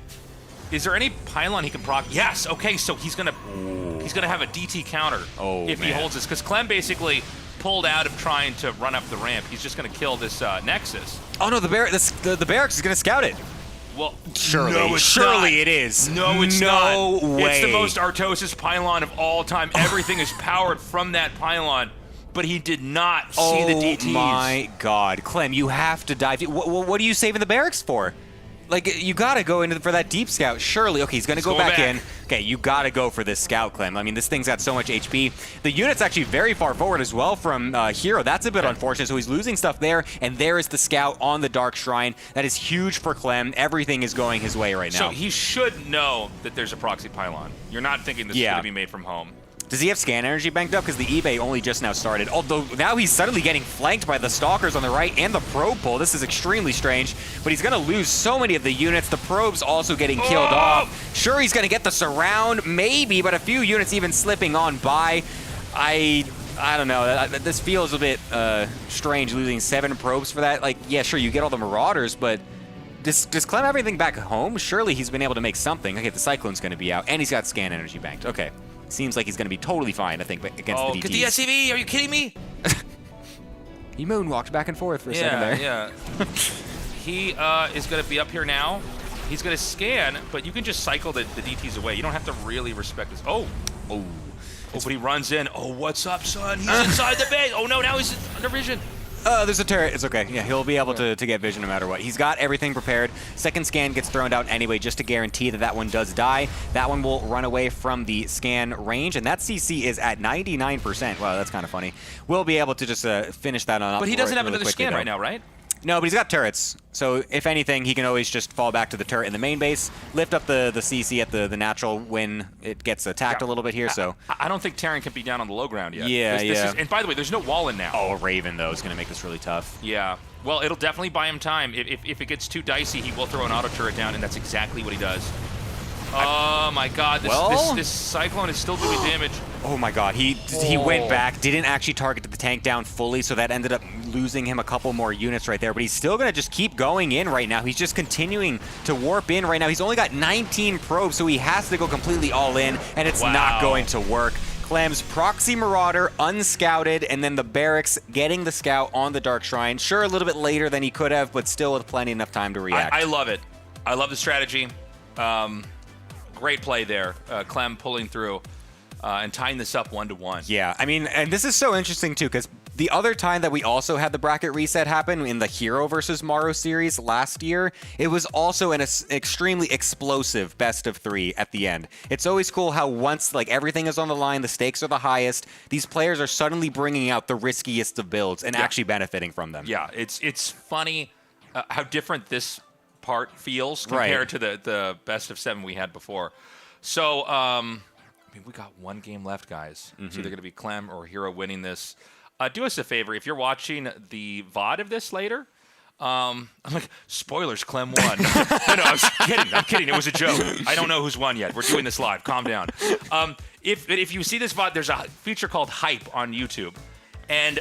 Is there any pylon he can proc? Yes. Okay, so he's gonna have a DT counter if he holds this, because Clem basically pulled out of trying to run up the ramp. He's just gonna kill this Nexus. Oh no, the barracks is gonna scout it. Well, surely, no, it's surely not. It is. No, it's not. No way. It's the most Artosis pylon of all time. Everything is powered from that pylon. But he did not see the DTs. Oh my God, Clem, you have to dive. What are you saving the barracks for? Like, you got to go in for that deep scout. Surely. Okay, he's going to go back in. Okay, you got to go for this scout, Clem. I mean, this thing's got so much HP. The unit's actually very far forward as well from Hero. That's a bit unfortunate. So he's losing stuff there, and there is the scout on the Dark Shrine. That is huge for Clem. Everything is going his way right now. So he should know that there's a proxy pylon. You're not thinking this is going to be made from home. Does he have scan energy banked up? Because the eBay only just now started. Although now he's suddenly getting flanked by the Stalkers on the right and the probe pull. This is extremely strange. But he's going to lose so many of the units. The probe's also getting killed off. Sure, he's going to get the surround, maybe, but a few units even slipping on by. I don't know. This feels a bit strange, losing 7 probes for that. Like, yeah, sure, you get all the Marauders, but does Clem have everything back home? Surely he's been able to make something. Okay, the Cyclone's going to be out, and he's got scan energy banked. Okay. Seems like he's going to be totally fine, I think, against the DTs. Get the SCV! Are you kidding me? He moonwalked back and forth for a second there. Yeah. He is going to be up here now. He's going to scan, but you can just cycle the DTs away. You don't have to really respect this. Oh, but he runs in. Oh, what's up, son? He's inside the base. Oh, no, now he's under vision. There's a turret. It's okay. Yeah, he'll be able to get vision no matter what. He's got everything prepared. Second scan gets thrown out anyway just to guarantee that one does die. That one will run away from the scan range, and that CC is at 99%. Wow, that's kind of funny. We'll be able to just finish that on up. But he doesn't have another scan right now, right? No, but he's got turrets. So if anything, he can always just fall back to the turret in the main base, lift up the CC at the natural when it gets attacked a little bit here. So I don't think Terran can be down on the low ground yet. Yeah, and by the way, there's no wall in now. Oh, a Raven, though, is going to make this really tough. Yeah. Well, it'll definitely buy him time. If it gets too dicey, he will throw an auto turret down, and that's exactly what he does. Oh my God! This Cyclone is still doing damage. Oh my God! He went back, didn't actually target the tank down fully, so that ended up losing him a couple more units right there. But he's still gonna just keep going in right now. He's just continuing to warp in right now. He's only got 19 probes, so he has to go completely all in, and it's not going to work. Clem's Proxy Marauder unscouted, and then the barracks getting the scout on the Dark Shrine. Sure, a little bit later than he could have, but still with plenty enough time to react. I love it. I love the strategy. Great play there. Clem pulling through and tying this up 1-1. Yeah, I mean, and this is so interesting too, because the other time that we also had the bracket reset happen in the Hero versus Morrow series last year, it was also an extremely explosive best of 3 at the end. It's always cool how once like everything is on the line, the stakes are the highest, these players are suddenly bringing out the riskiest of builds and actually benefiting from them. Yeah, it's funny how different this part feels compared to the best of 7 we had before. So, I mean, we got 1 game left, guys. It's either going to be Clem or Hero winning this. Do us a favor. If you're watching the VOD of this later, I'm like, spoilers, Clem won. No, I'm kidding. It was a joke. I don't know who's won yet. We're doing this live. Calm down. If you see this VOD, there's a feature called Hype on YouTube. And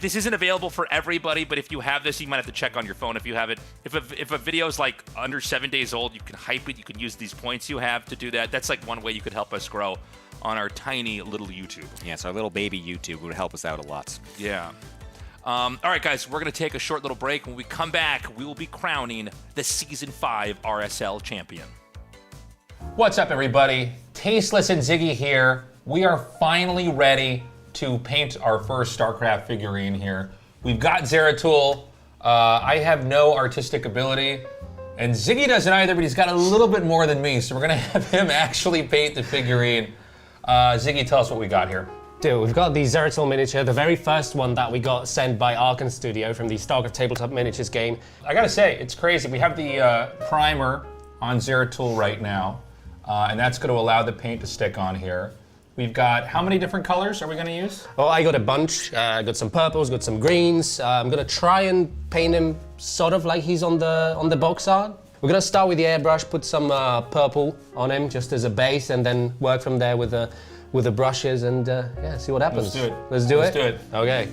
this isn't available for everybody, but if you have this, you might have to check on your phone if you have it. If a video is like under 7 days old, you can hype it. You can use these points you have to do that. That's like one way you could help us grow on our tiny little YouTube. Yeah, so our little baby YouTube would help us out a lot. Yeah. All right, guys, we're going to take a short little break. When we come back, we will be crowning the Season 5 RSL champion. What's up, everybody? Tasteless and Ziggy here. We are finally ready to paint our first StarCraft figurine here. We've got Zeratul. I have no artistic ability, and Ziggy doesn't either, but he's got a little bit more than me, so we're gonna have him actually paint the figurine. Ziggy, tell us what we got here. Dude, we've got the Zeratul miniature, the very first one that we got sent by Arkan Studio from the StarCraft Tabletop Miniatures game. I gotta say, it's crazy. We have the primer on Zeratul right now, and that's gonna allow the paint to stick on here. We've got, how many different colors are we gonna use? Oh, I got a bunch. I got some purples, got some greens. I'm gonna try and paint him sort of like he's on the box art. We're gonna start with the airbrush, put some purple on him just as a base, and then work from there with the brushes and yeah, see what happens. Let's do it. Let's do it? Let's do it. Okay.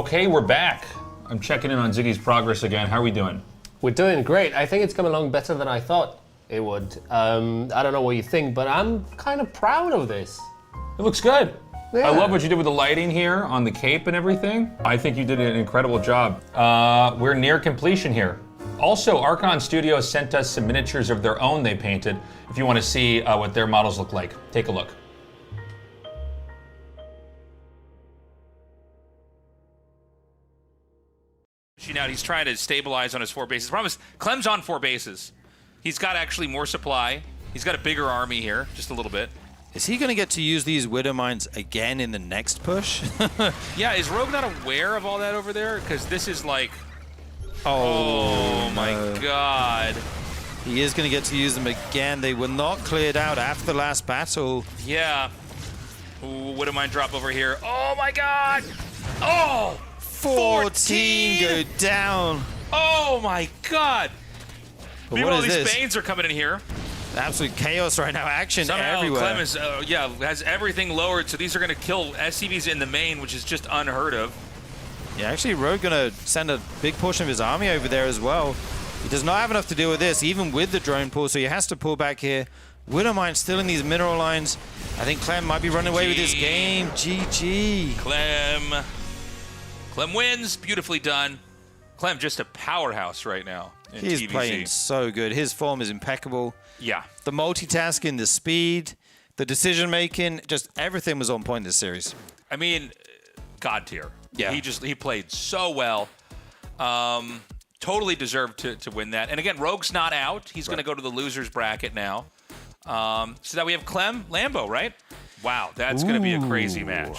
Okay, we're back. I'm checking in on Ziggy's progress again. How are we doing? We're doing great. I think it's come along better than I thought it would. I don't know what you think, but I'm kind of proud of this. It looks good. Yeah. I love what you did with the lighting here on the cape and everything. I think you did an incredible job. We're near completion here. Also, Archon Studios sent us some miniatures of their own they painted. If you want to see what their models look like, take a look. Out, he's trying to stabilize on his 4 bases. The problem is, Clem's on 4 bases. He's got actually more supply. He's got a bigger army here, just a little bit. Is he going to get to use these Widow Mines again in the next push? Yeah, is Rogue not aware of all that over there? Because this is like... Oh my God. He is going to get to use them again. They were not cleared out after the last battle. Yeah. Ooh, Widow Mine drop over here. Oh my God! Oh! 14 go down. Oh my God! But Meanwhile, what is these this? Banes are coming in here. Absolute chaos right now. Action Somehow everywhere. Clem is, has everything lowered, so these are going to kill SCVs in the main, which is just unheard of. Yeah, actually, Rogue going to send a big portion of his army over there as well. He does not have enough to deal with this, even with the drone pull, so he has to pull back here. Widow Mine still in these mineral lines. I think Clem might be running away with this game. GG. Clem wins. Beautifully done. Clem just a powerhouse right now in He's TVZ. playing so good. His form is impeccable. Yeah. The multitasking, the speed, the decision-making, just everything was on point this series. I mean, God tier. Yeah. He played so well. Totally deserved to win that. And again, Rogue's not out. He's going to go to the losers bracket now. So that we have Clem, Lambo, right? Wow, that's going to be a crazy match.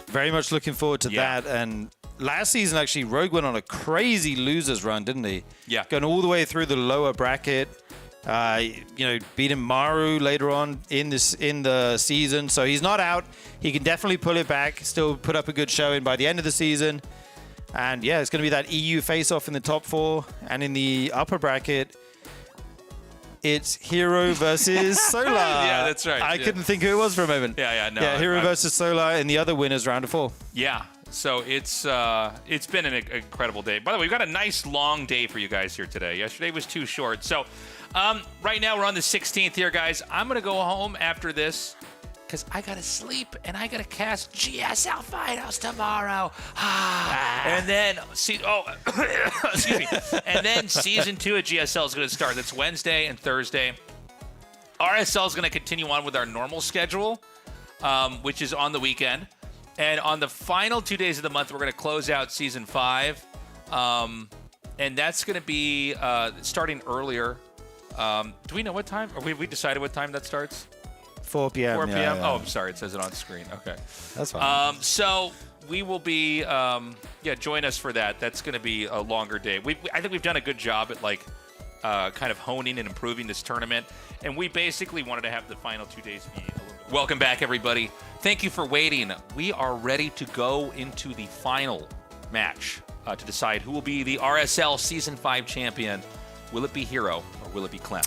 Very much looking forward to that. And last season, actually, Rogue went on a crazy losers run, didn't he? Yeah. Going all the way through the lower bracket. Beating Maru later on in the season. So he's not out. He can definitely pull it back. Still put up a good showing by the end of the season. And yeah, it's going to be that EU face-off in the top 4. And in the upper bracket, it's Hero versus Solar. Yeah, that's right. I couldn't think who it was for a moment. No. Hero versus Solar in the other winners round of 4. Yeah. So it's been an incredible day. By the way, we've got a nice long day for you guys here today. Yesterday was too short. So right now we're on the 16th here, guys. I'm going to go home after this because I got to sleep and I got to cast GSL Finals tomorrow. And then, excuse me. And then Season 2 of GSL is going to start. That's Wednesday and Thursday. RSL is going to continue on with our normal schedule, which is on the weekend. And on the final 2 days of the month, we're going to close out Season 5. And that's going to be starting earlier. Do we know what time? Or we decided what time that starts? 4 p.m. 4 p.m.? Yeah. Oh, I'm sorry. It says it on screen. Okay. That's fine. So we will be, join us for that. That's going to be a longer day. I think we've done a good job at, kind of honing and improving this tournament. And we basically wanted to have the final 2 days be a little bit. Welcome back, everybody. Thank you for waiting. We are ready to go into the final match to decide who will be the RSL Season 5 champion. Will it be Hero or will it be Clem?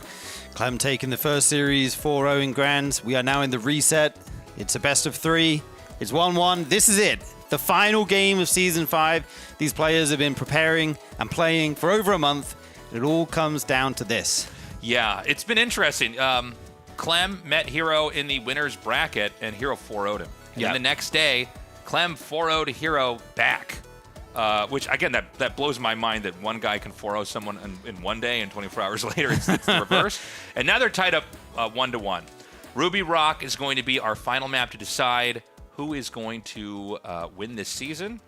Clem taking the first series 4-0 in Grands. We are now in the reset. It's a best of 3. It's 1-1. This is it. The final game of Season 5. These players have been preparing and playing for over a month. It all comes down to this. Yeah, it's been interesting. Clem met Hero in the winner's bracket, and Hero 4-0'd him. And then the next day, Clem 4-0'd Hero back. Which, again, that blows my mind that one guy can 4-0 someone in 1 day, and 24 hours later it's the reverse. And now they're tied up 1-1. Ruby Rock is going to be our final map to decide who is going to win this season,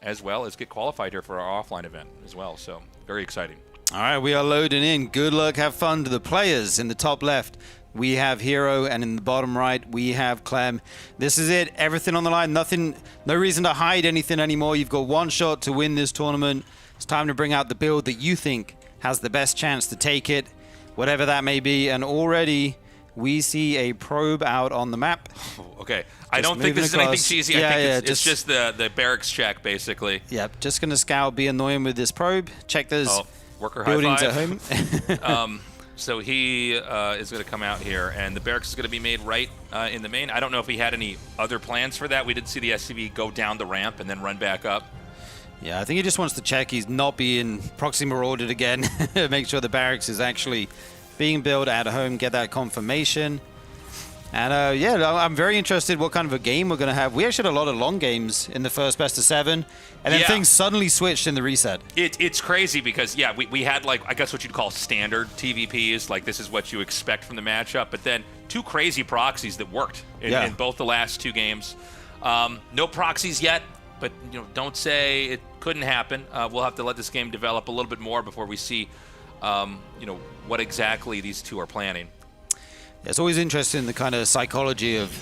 as well as get qualified here for our offline event as well. So, very exciting. All right, we are loading in. Good luck, have fun to the players. In the top left, we have Hero, and in the bottom right, we have Clem. This is it. Everything on the line. Nothing, no reason to hide anything anymore. You've got one shot to win this tournament. It's time to bring out the build that you think has the best chance to take it, whatever that may be. And already, we see a probe out on the map. Okay. I don't think this is anything cheesy. Yeah, I think it's just the barracks check, basically. Yep, just going to scout, be annoying with this probe. Check those worker buildings high at five. home. So he is going to come out here, and the barracks is going to be made right in the main. I don't know if he had any other plans for that. We did see the SCV go down the ramp and then run back up. Yeah, I think he just wants to check he's not being proxy marauded again. Make sure the barracks is actually being built at home, get that confirmation. And yeah, I'm very interested what kind of a game we're going to have. We actually had a lot of long games in the first best of 7, and then things suddenly switched in the reset. It's crazy because, yeah, we had, like, I guess what you'd call standard TVPs, like this is what you expect from the matchup, but then 2 crazy proxies that worked in both the last 2 games. No proxies yet, but don't say it couldn't happen. We'll have to let this game develop a little bit more before we see what exactly these 2 are planning. It's always interesting, the kind of psychology of,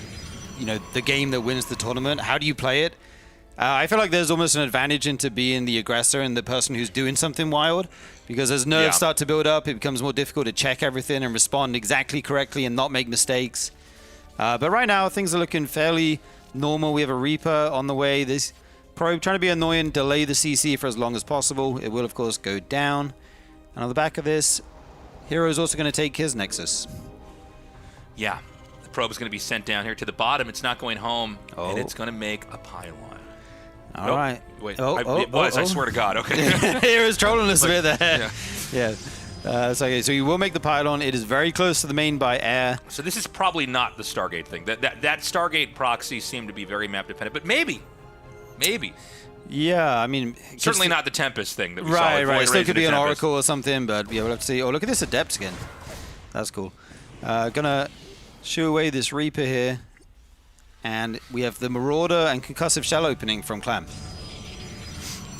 the game that wins the tournament. How do you play it? I feel like there's almost an advantage into being the aggressor and the person who's doing something wild, because as nerves start to build up, it becomes more difficult to check everything and respond exactly correctly and not make mistakes. But right now, things are looking fairly normal. We have a Reaper on the way. This probe trying to be annoying, delay the CC for as long as possible. It will, of course, go down. And on the back of this, Hero is also going to take his Nexus. Yeah, the probe is going to be sent down here to the bottom. It's not going home, and it's going to make a pylon. All right. Wait, it was. I swear to God. Okay. Hero's trolling us a bit there. Yeah. So you will make the pylon. It is very close to the main by air. So this is probably not the Stargate thing. That Stargate proxy seemed to be very map dependent, but maybe. Yeah, I mean... Certainly not the Tempest thing that we saw. Right. Still could be an Oracle or something, but yeah, we'll have to see. Oh, look at this Adept skin. That's cool. Gonna shoo away this Reaper here. And we have the Marauder and Concussive Shell opening from Clem.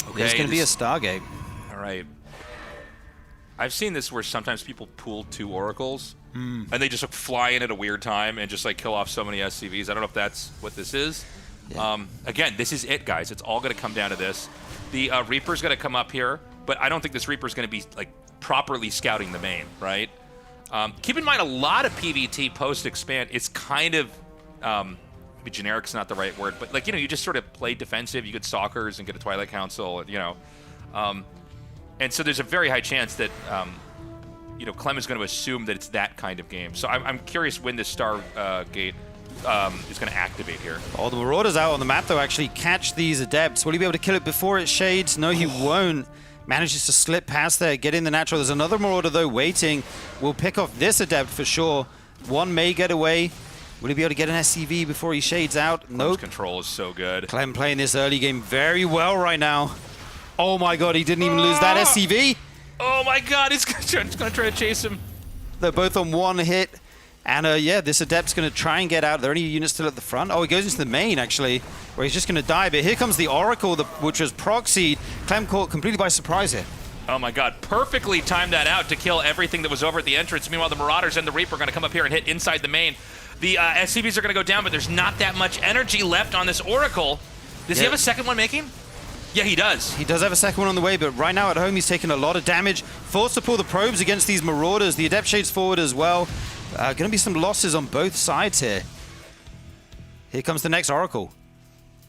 Okay, it's going to be a Stargate. All right. I've seen this where sometimes people pool 2 Oracles, and they just fly in at a weird time and just kill off so many SCVs. I don't know if that's what this is. Yeah. Again, this is it, guys. It's all going to come down to this. The Reaper's going to come up here, but I don't think this Reaper's going to be properly scouting the main, right? Keep in mind, a lot of PvT post-expand is kind of... maybe generic's not the right word, but you just sort of play defensive. You get Stalkers and get a Twilight Council, and so there's a very high chance that Clem is going to assume that it's that kind of game. So I'm curious when this Stargate is going to activate here. Oh, the Marauder's out on the map though. Actually catch these Adepts. Will he be able to kill it before it shades? No, he won't. Manages to slip past there, get in the natural. There's another Marauder though waiting. We'll pick off this Adept for sure. One may get away. Will he be able to get an SCV before he shades out? Nope. Control is so good. Clem playing this early game very well right now. Oh my god, he didn't even lose that SCV. Oh my god, he's going to try to chase him. They're both on 1 hit. And yeah, this Adept's going to try and get out. Are there any units still at the front? Oh, he goes into the main, actually, where he's just going to die. But here comes the Oracle, which was proxied. Clem caught completely by surprise here. Oh my god, perfectly timed that out to kill everything that was over at the entrance. Meanwhile, the Marauders and the Reaper are going to come up here and hit inside the main. The SCVs are going to go down, but there's not that much energy left on this Oracle. Does he have a second one making? Yeah, he does. He does have a second one on the way, but right now at home, he's taking a lot of damage. Forced to pull the probes against these Marauders. The Adept shades forward as well. Going to be some losses on both sides here. Here comes the next Oracle.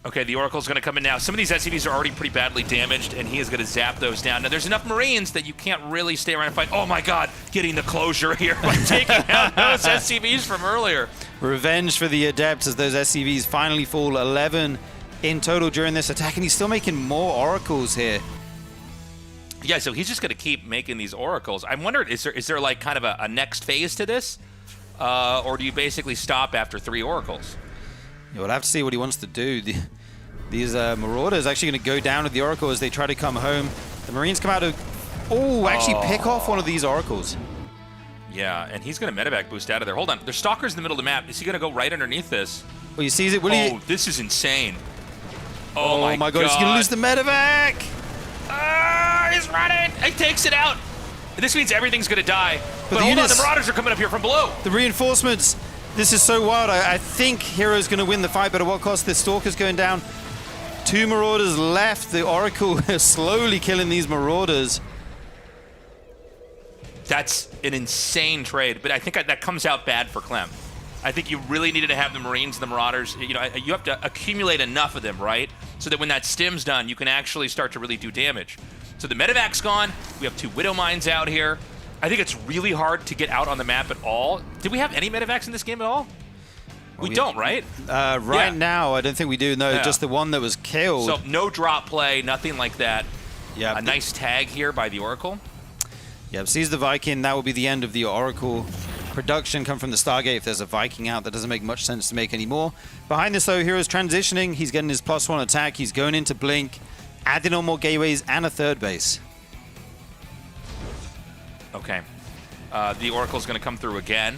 Okay, the Oracle's going to come in now. Some of these SCVs are already pretty badly damaged, and he is going to zap those down. Now, there's enough Marines that you can't really stay around and fight. Oh my god, getting the closure here by taking out those SCVs from earlier. Revenge for the Adepts as those SCVs finally fall. 11 in total during this attack, and he's still making more Oracles here. Yeah, so he's just going to keep making these Oracles. I'm wondering, is there like kind of a next phase to this? Or do you basically stop after 3 Oracles? We'll have to see what he wants to do. These Marauders actually going to go down with the Oracle as they try to come home. The Marines come out of... Oh, actually pick off one of these Oracles. Yeah, and he's going to medevac boost out of there. Hold on. There's Stalkers in the middle of the map. Is he going to go right underneath this? Well, he sees it. Will he... this is insane. Oh my god. He's going to lose the medevac. He's running. He takes it out. This means everything's going to die. But hold on. The Marauders are coming up here from below. The reinforcements... This is so wild. I think Hero's going to win the fight, but at what cost? The Stalker's going down. 2 Marauders left. The Oracle is slowly killing these Marauders. That's an insane trade, but I think that comes out bad for Clem. I think you really needed to have the Marines and the Marauders. You have to accumulate enough of them, right? So that when that stim's done, you can actually start to really do damage. So the medevac's gone. We have 2 Widow Mines out here. I think it's really hard to get out on the map at all. Did we have any medevacs in this game at all? We don't, right? Right now, I don't think we do. No, just the one that was killed. So no drop play, nothing like that. Yeah. A nice tag here by the Oracle. Yep, sees the Viking. That will be the end of the Oracle production. Come from the Stargate. If there's a Viking out, that doesn't make much sense to make anymore. Behind this, though, Hero's transitioning. He's getting his +1 attack. He's going into Blink, adding on more gateways and a third base. Okay. The Oracle's going to come through again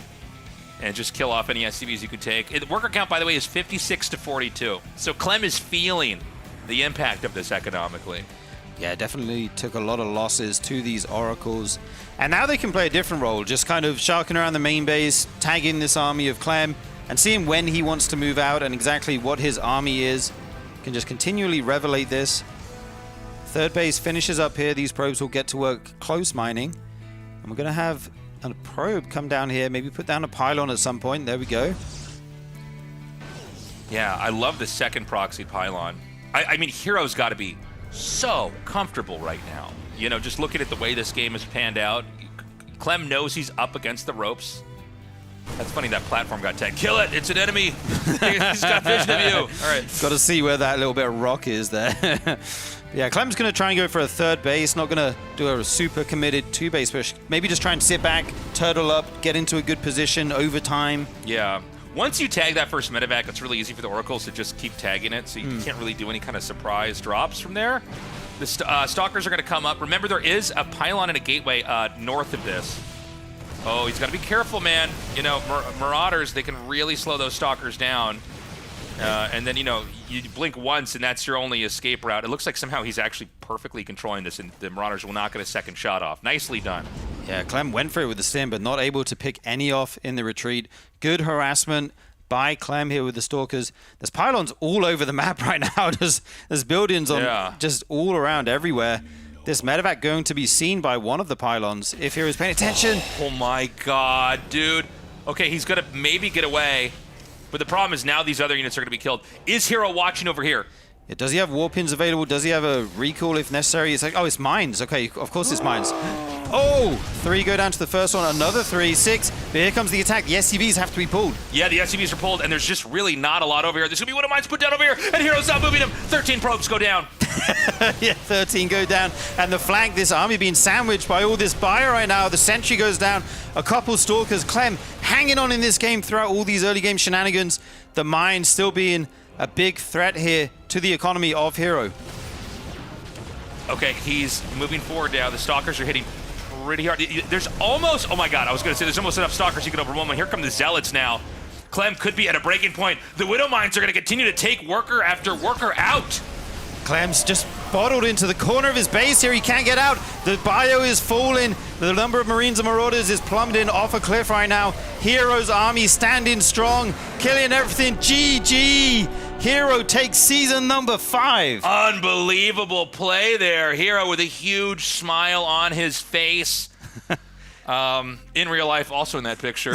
and just kill off any SCVs you could take. The worker count, by the way, is 56 to 42. So Clem is feeling the impact of this economically. Yeah, definitely took a lot of losses to these Oracles. And now they can play a different role, just kind of sharking around the main base, tagging this army of Clem, and seeing when he wants to move out and exactly what his army is. Can just continually revelate this. Third base finishes up here. These probes will get to work close mining. And we're going to have a probe come down here, maybe put down a pylon at some point. There we go. Yeah, I love the second proxy pylon. I mean, Hero's got to be so comfortable right now. You know, just looking at the way this game has panned out. Clem knows he's up against the ropes. That's funny that platform got tagged. Kill it! It's an enemy! He's got vision of you! All right. Got to see where that little bit of rock is there. Yeah, Clem's going to try and go for a third base. Not going to do a super committed two-base push. Maybe just try and sit back, turtle up, get into a good position over time. Yeah. Once you tag that first medevac, it's really easy for the Oracles to just keep tagging it, so you can't really do any kind of surprise drops from there. The Stalkers are going to come up. Remember, there is a pylon and a gateway north of this. Oh, he's got to be careful, man. You know, Marauders, they can really slow those Stalkers down. And then, you know, you blink once, and that's your only escape route. It looks like somehow he's actually perfectly controlling this, and the Marauders will not get a second shot off. Nicely done. Yeah, Clem went for it with the stim, but not able to pick any off in the retreat. Good harassment by Clem here with the Stalkers. There's pylons all over the map right now. There's buildings on just all around everywhere. This medevac going to be seen by one of the pylons if Hero's paying attention. Oh my god, dude. Okay, he's going to maybe get away. But the problem is now these other units are going to be killed. Is Hero watching over here? Yeah, does he have war pins available? Does he have a recall if necessary? It's like, oh, it's mines. Okay, of course it's mines. Oh, 3 go down to the first one. Another 3, 6. But here comes the attack. The SCVs have to be pulled. Yeah, the SCVs are pulled, and there's just really not a lot over here. There's going to be one of mines put down over here, and Hero's not moving them. 13 probes go down. Yeah, 13 go down. And the flank, this army being sandwiched by all this fire right now. The sentry goes down. A couple Stalkers. Clem hanging on in this game throughout all these early game shenanigans. The mine still being a big threat here to the economy of Hero. Okay, he's moving forward now. The Stalkers are hitting pretty hard. There's almost, oh my god, I was going to say there's almost enough Stalkers you can overwhelm. Here come the Zealots now. Clem could be at a breaking point. The Widow Mines are going to continue to take worker after worker out. Clem's just bottled into the corner of his base here. He can't get out. The bio is falling. The number of Marines and Marauders is plummeting off a cliff right now. Hero's army standing strong, killing everything. GG. Hero takes season number 5. Unbelievable play there. Hero with a huge smile on his face. In real life, also in that picture.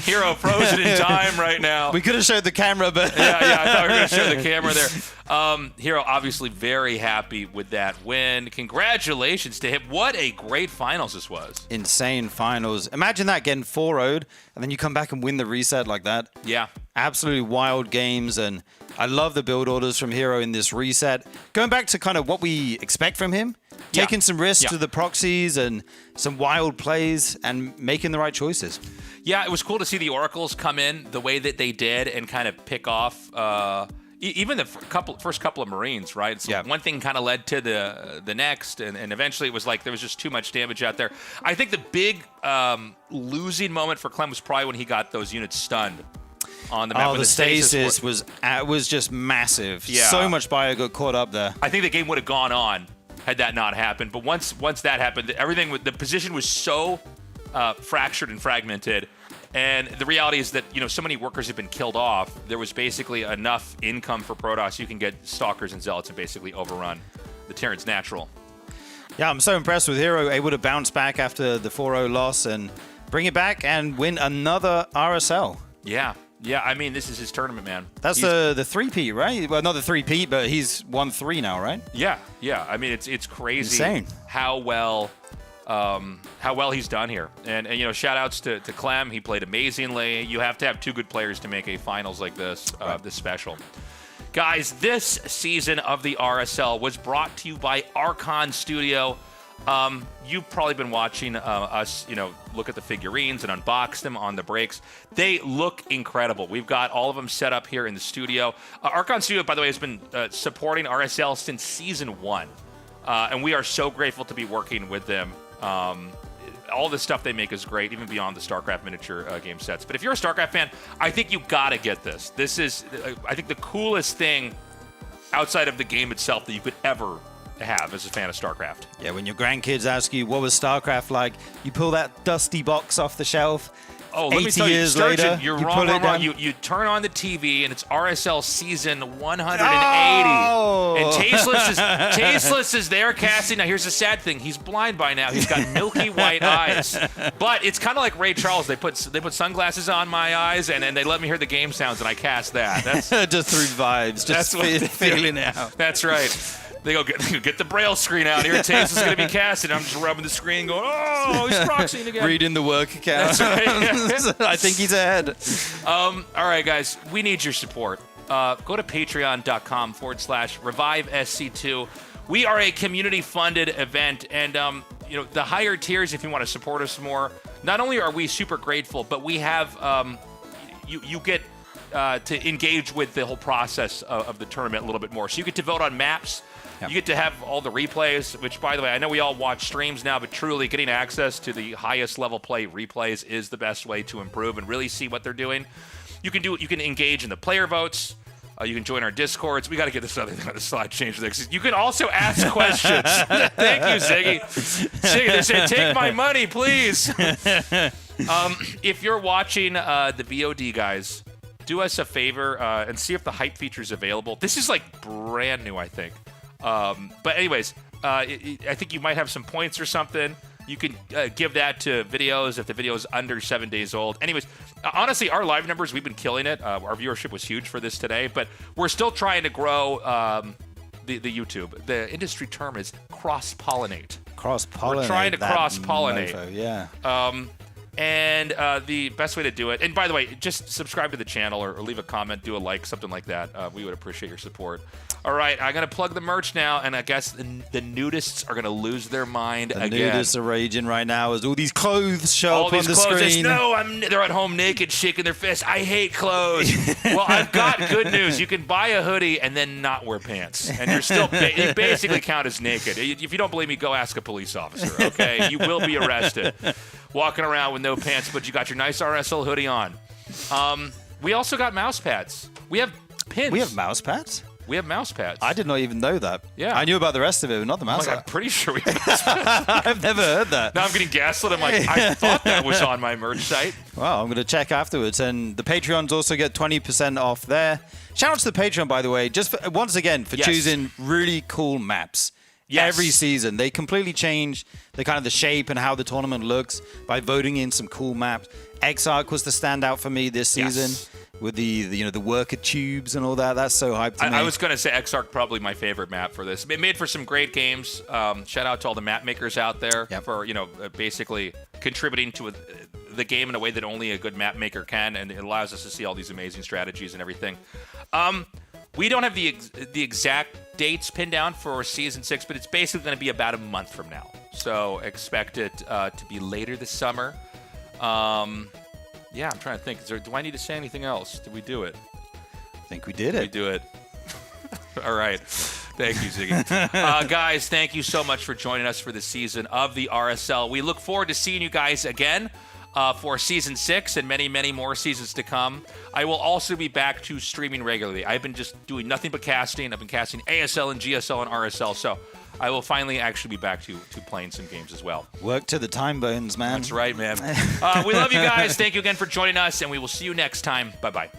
Hero frozen in time right now. We could have showed the camera, but... yeah, I thought we were going to show the camera there. Hero obviously very happy with that win. Congratulations to him. What a great finals this was. Insane finals. Imagine that, getting 4-0'd, and then you come back and win the reset like that. Yeah. Absolutely wild games, and I love the build orders from Hero in this reset. Going back to kind of what we expect from him, taking some risks to the proxies and some wild plays and making the right choices. Yeah, it was cool to see the Oracles come in the way that they did and kind of pick off even the first couple of Marines, right? So one thing kind of led to the next, and eventually it was like there was just too much damage out there. I think the big losing moment for Clem was probably when he got those units stunned on the map. Oh, the stasis was just massive. Yeah. So much bio got caught up there. I think the game would have gone on had that not happened. But once that happened, everything with the position was so fractured and fragmented. And the reality is that, you know, so many workers have been killed off. There was basically enough income for Protoss. You can get Stalkers and Zealots and basically overrun the Terran's natural. Yeah, I'm so impressed with Hero, able to bounce back after the 4-0 loss and bring it back and win another RSL. Yeah. Yeah, I mean, this is his tournament, man. That's the 3-peat, right? Well, not the 3-peat, but he's won 3 now, right? Yeah. I mean, it's crazy. Insane. How well how well he's done here. And you know, shout outs to Clem. He played amazingly. You have to have 2 good players to make a finals like this, this special. Guys, this season of the RSL was brought to you by Archon Studio. You've probably been watching us, you know, look at the figurines and unbox them on the breaks. They look incredible. We've got all of them set up here in the studio. Archon Studio, by the way, has been supporting RSL since season 1. And we are so grateful to be working with them. All the stuff they make is great, even beyond the StarCraft miniature game sets. But if you're a StarCraft fan, I think you gotta get this. This is, I think, the coolest thing outside of the game itself that you could ever have as a fan of StarCraft. Yeah, when your grandkids ask you, what was StarCraft like, you pull that dusty box off the shelf. Oh, let me 80 tell you, years Sturgeon, later, you're you wrong, pull it wrong. down. You turn on the TV, and it's RSL season 180. Oh! And Tasteless is there casting. Now, here's the sad thing. He's blind by now. He's got milky white eyes. But it's kind of like Ray Charles. They put sunglasses on my eyes, and then they let me hear the game sounds, and I cast that. That's just through vibes, just feeling it out. That's right. They go, get the Braille screen out here. Taste is going to be casted. I'm just rubbing the screen going, oh, he's proxying again. Reading the work account. That's right. I think he's ahead. All right, guys. We need your support. Go to patreon.com/ReviveSC2. We are a community-funded event. And, you know, the higher tiers, if you want to support us more, not only are we super grateful, but we have, you get to engage with the whole process of the tournament a little bit more. So you get to vote on maps. Yep. You get to have all the replays, which, by the way, I know we all watch streams now, but truly getting access to the highest level play replays is the best way to improve and really see what they're doing. You can engage in the player votes. You can join our Discords. We got to get this other thing on the slide changed there. You can also ask questions. Thank you, Ziggy. Ziggy, they said, take my money, please. If you're watching the VOD, guys, do us a favor and see if the hype feature is available. This is like brand new, I think. But anyways, I think you might have some points or something. You can give that to videos if the video is under 7 days old. Anyways, honestly, our live numbers, we've been killing it. Our viewership was huge for this today, but we're still trying to grow the YouTube. The industry term is cross-pollinate. Cross-pollinate. We're trying to cross-pollinate. Mofo, yeah. And the best way to do it, and by the way, just subscribe to the channel or leave a comment, do a like, something like that. We would appreciate your support. All right, I'm going to plug the merch now, and I guess the nudists are going to lose their mind again. The nudists are raging right now as all these clothes show up on the screen. They're at home naked, shaking their fists. I hate clothes. Well, I've got good news. You can buy a hoodie and then not wear pants, and you're still you basically count as naked. If you don't believe me, go ask a police officer, okay? You will be arrested. Walking around with no pants, but you got your nice RSL hoodie on. We also got mouse pads. We have pins. We have mouse pads? We have mouse pads. I did not even know that. Yeah. I knew about the rest of it, but not the mouse pad. I'm pretty sure we have mouse pads. I've never heard that. Now I'm getting gaslit. I'm like, I thought that was on my merch site. Well, I'm going to check afterwards. And the Patreons also get 20% off there. Shout out to the Patreon, by the way, just for, once again, for choosing really cool maps. Yes. Every season, they completely change the kind of the shape and how the tournament looks by voting in some cool maps. Exarch was the standout for me this season with the worker tubes and all that. That's so hyped to me. I was going to say Exarch probably my favorite map for this. It made for some great games. Shout out to all the map makers out there for basically contributing to the game in a way that only a good map maker can, and it allows us to see all these amazing strategies and everything. We don't have the exact dates pinned down for season 6, but it's basically going to be about a month from now. So expect it to be later this summer. Yeah, I'm trying to think. Do I need to say anything else? Did we do it? I think we did it. We do it. All right. Thank you, Ziggy. Guys, thank you so much for joining us for the season of the RSL. We look forward to seeing you guys again for season 6 and many, many more seasons to come. I will also be back to streaming regularly. I've been just doing nothing but casting. I've been casting ASL and GSL and RSL, so I will finally actually be back to playing some games as well. Work to the time bones, man. That's right, man. We love you guys. Thank you again for joining us, and we will see you next time. Bye-bye.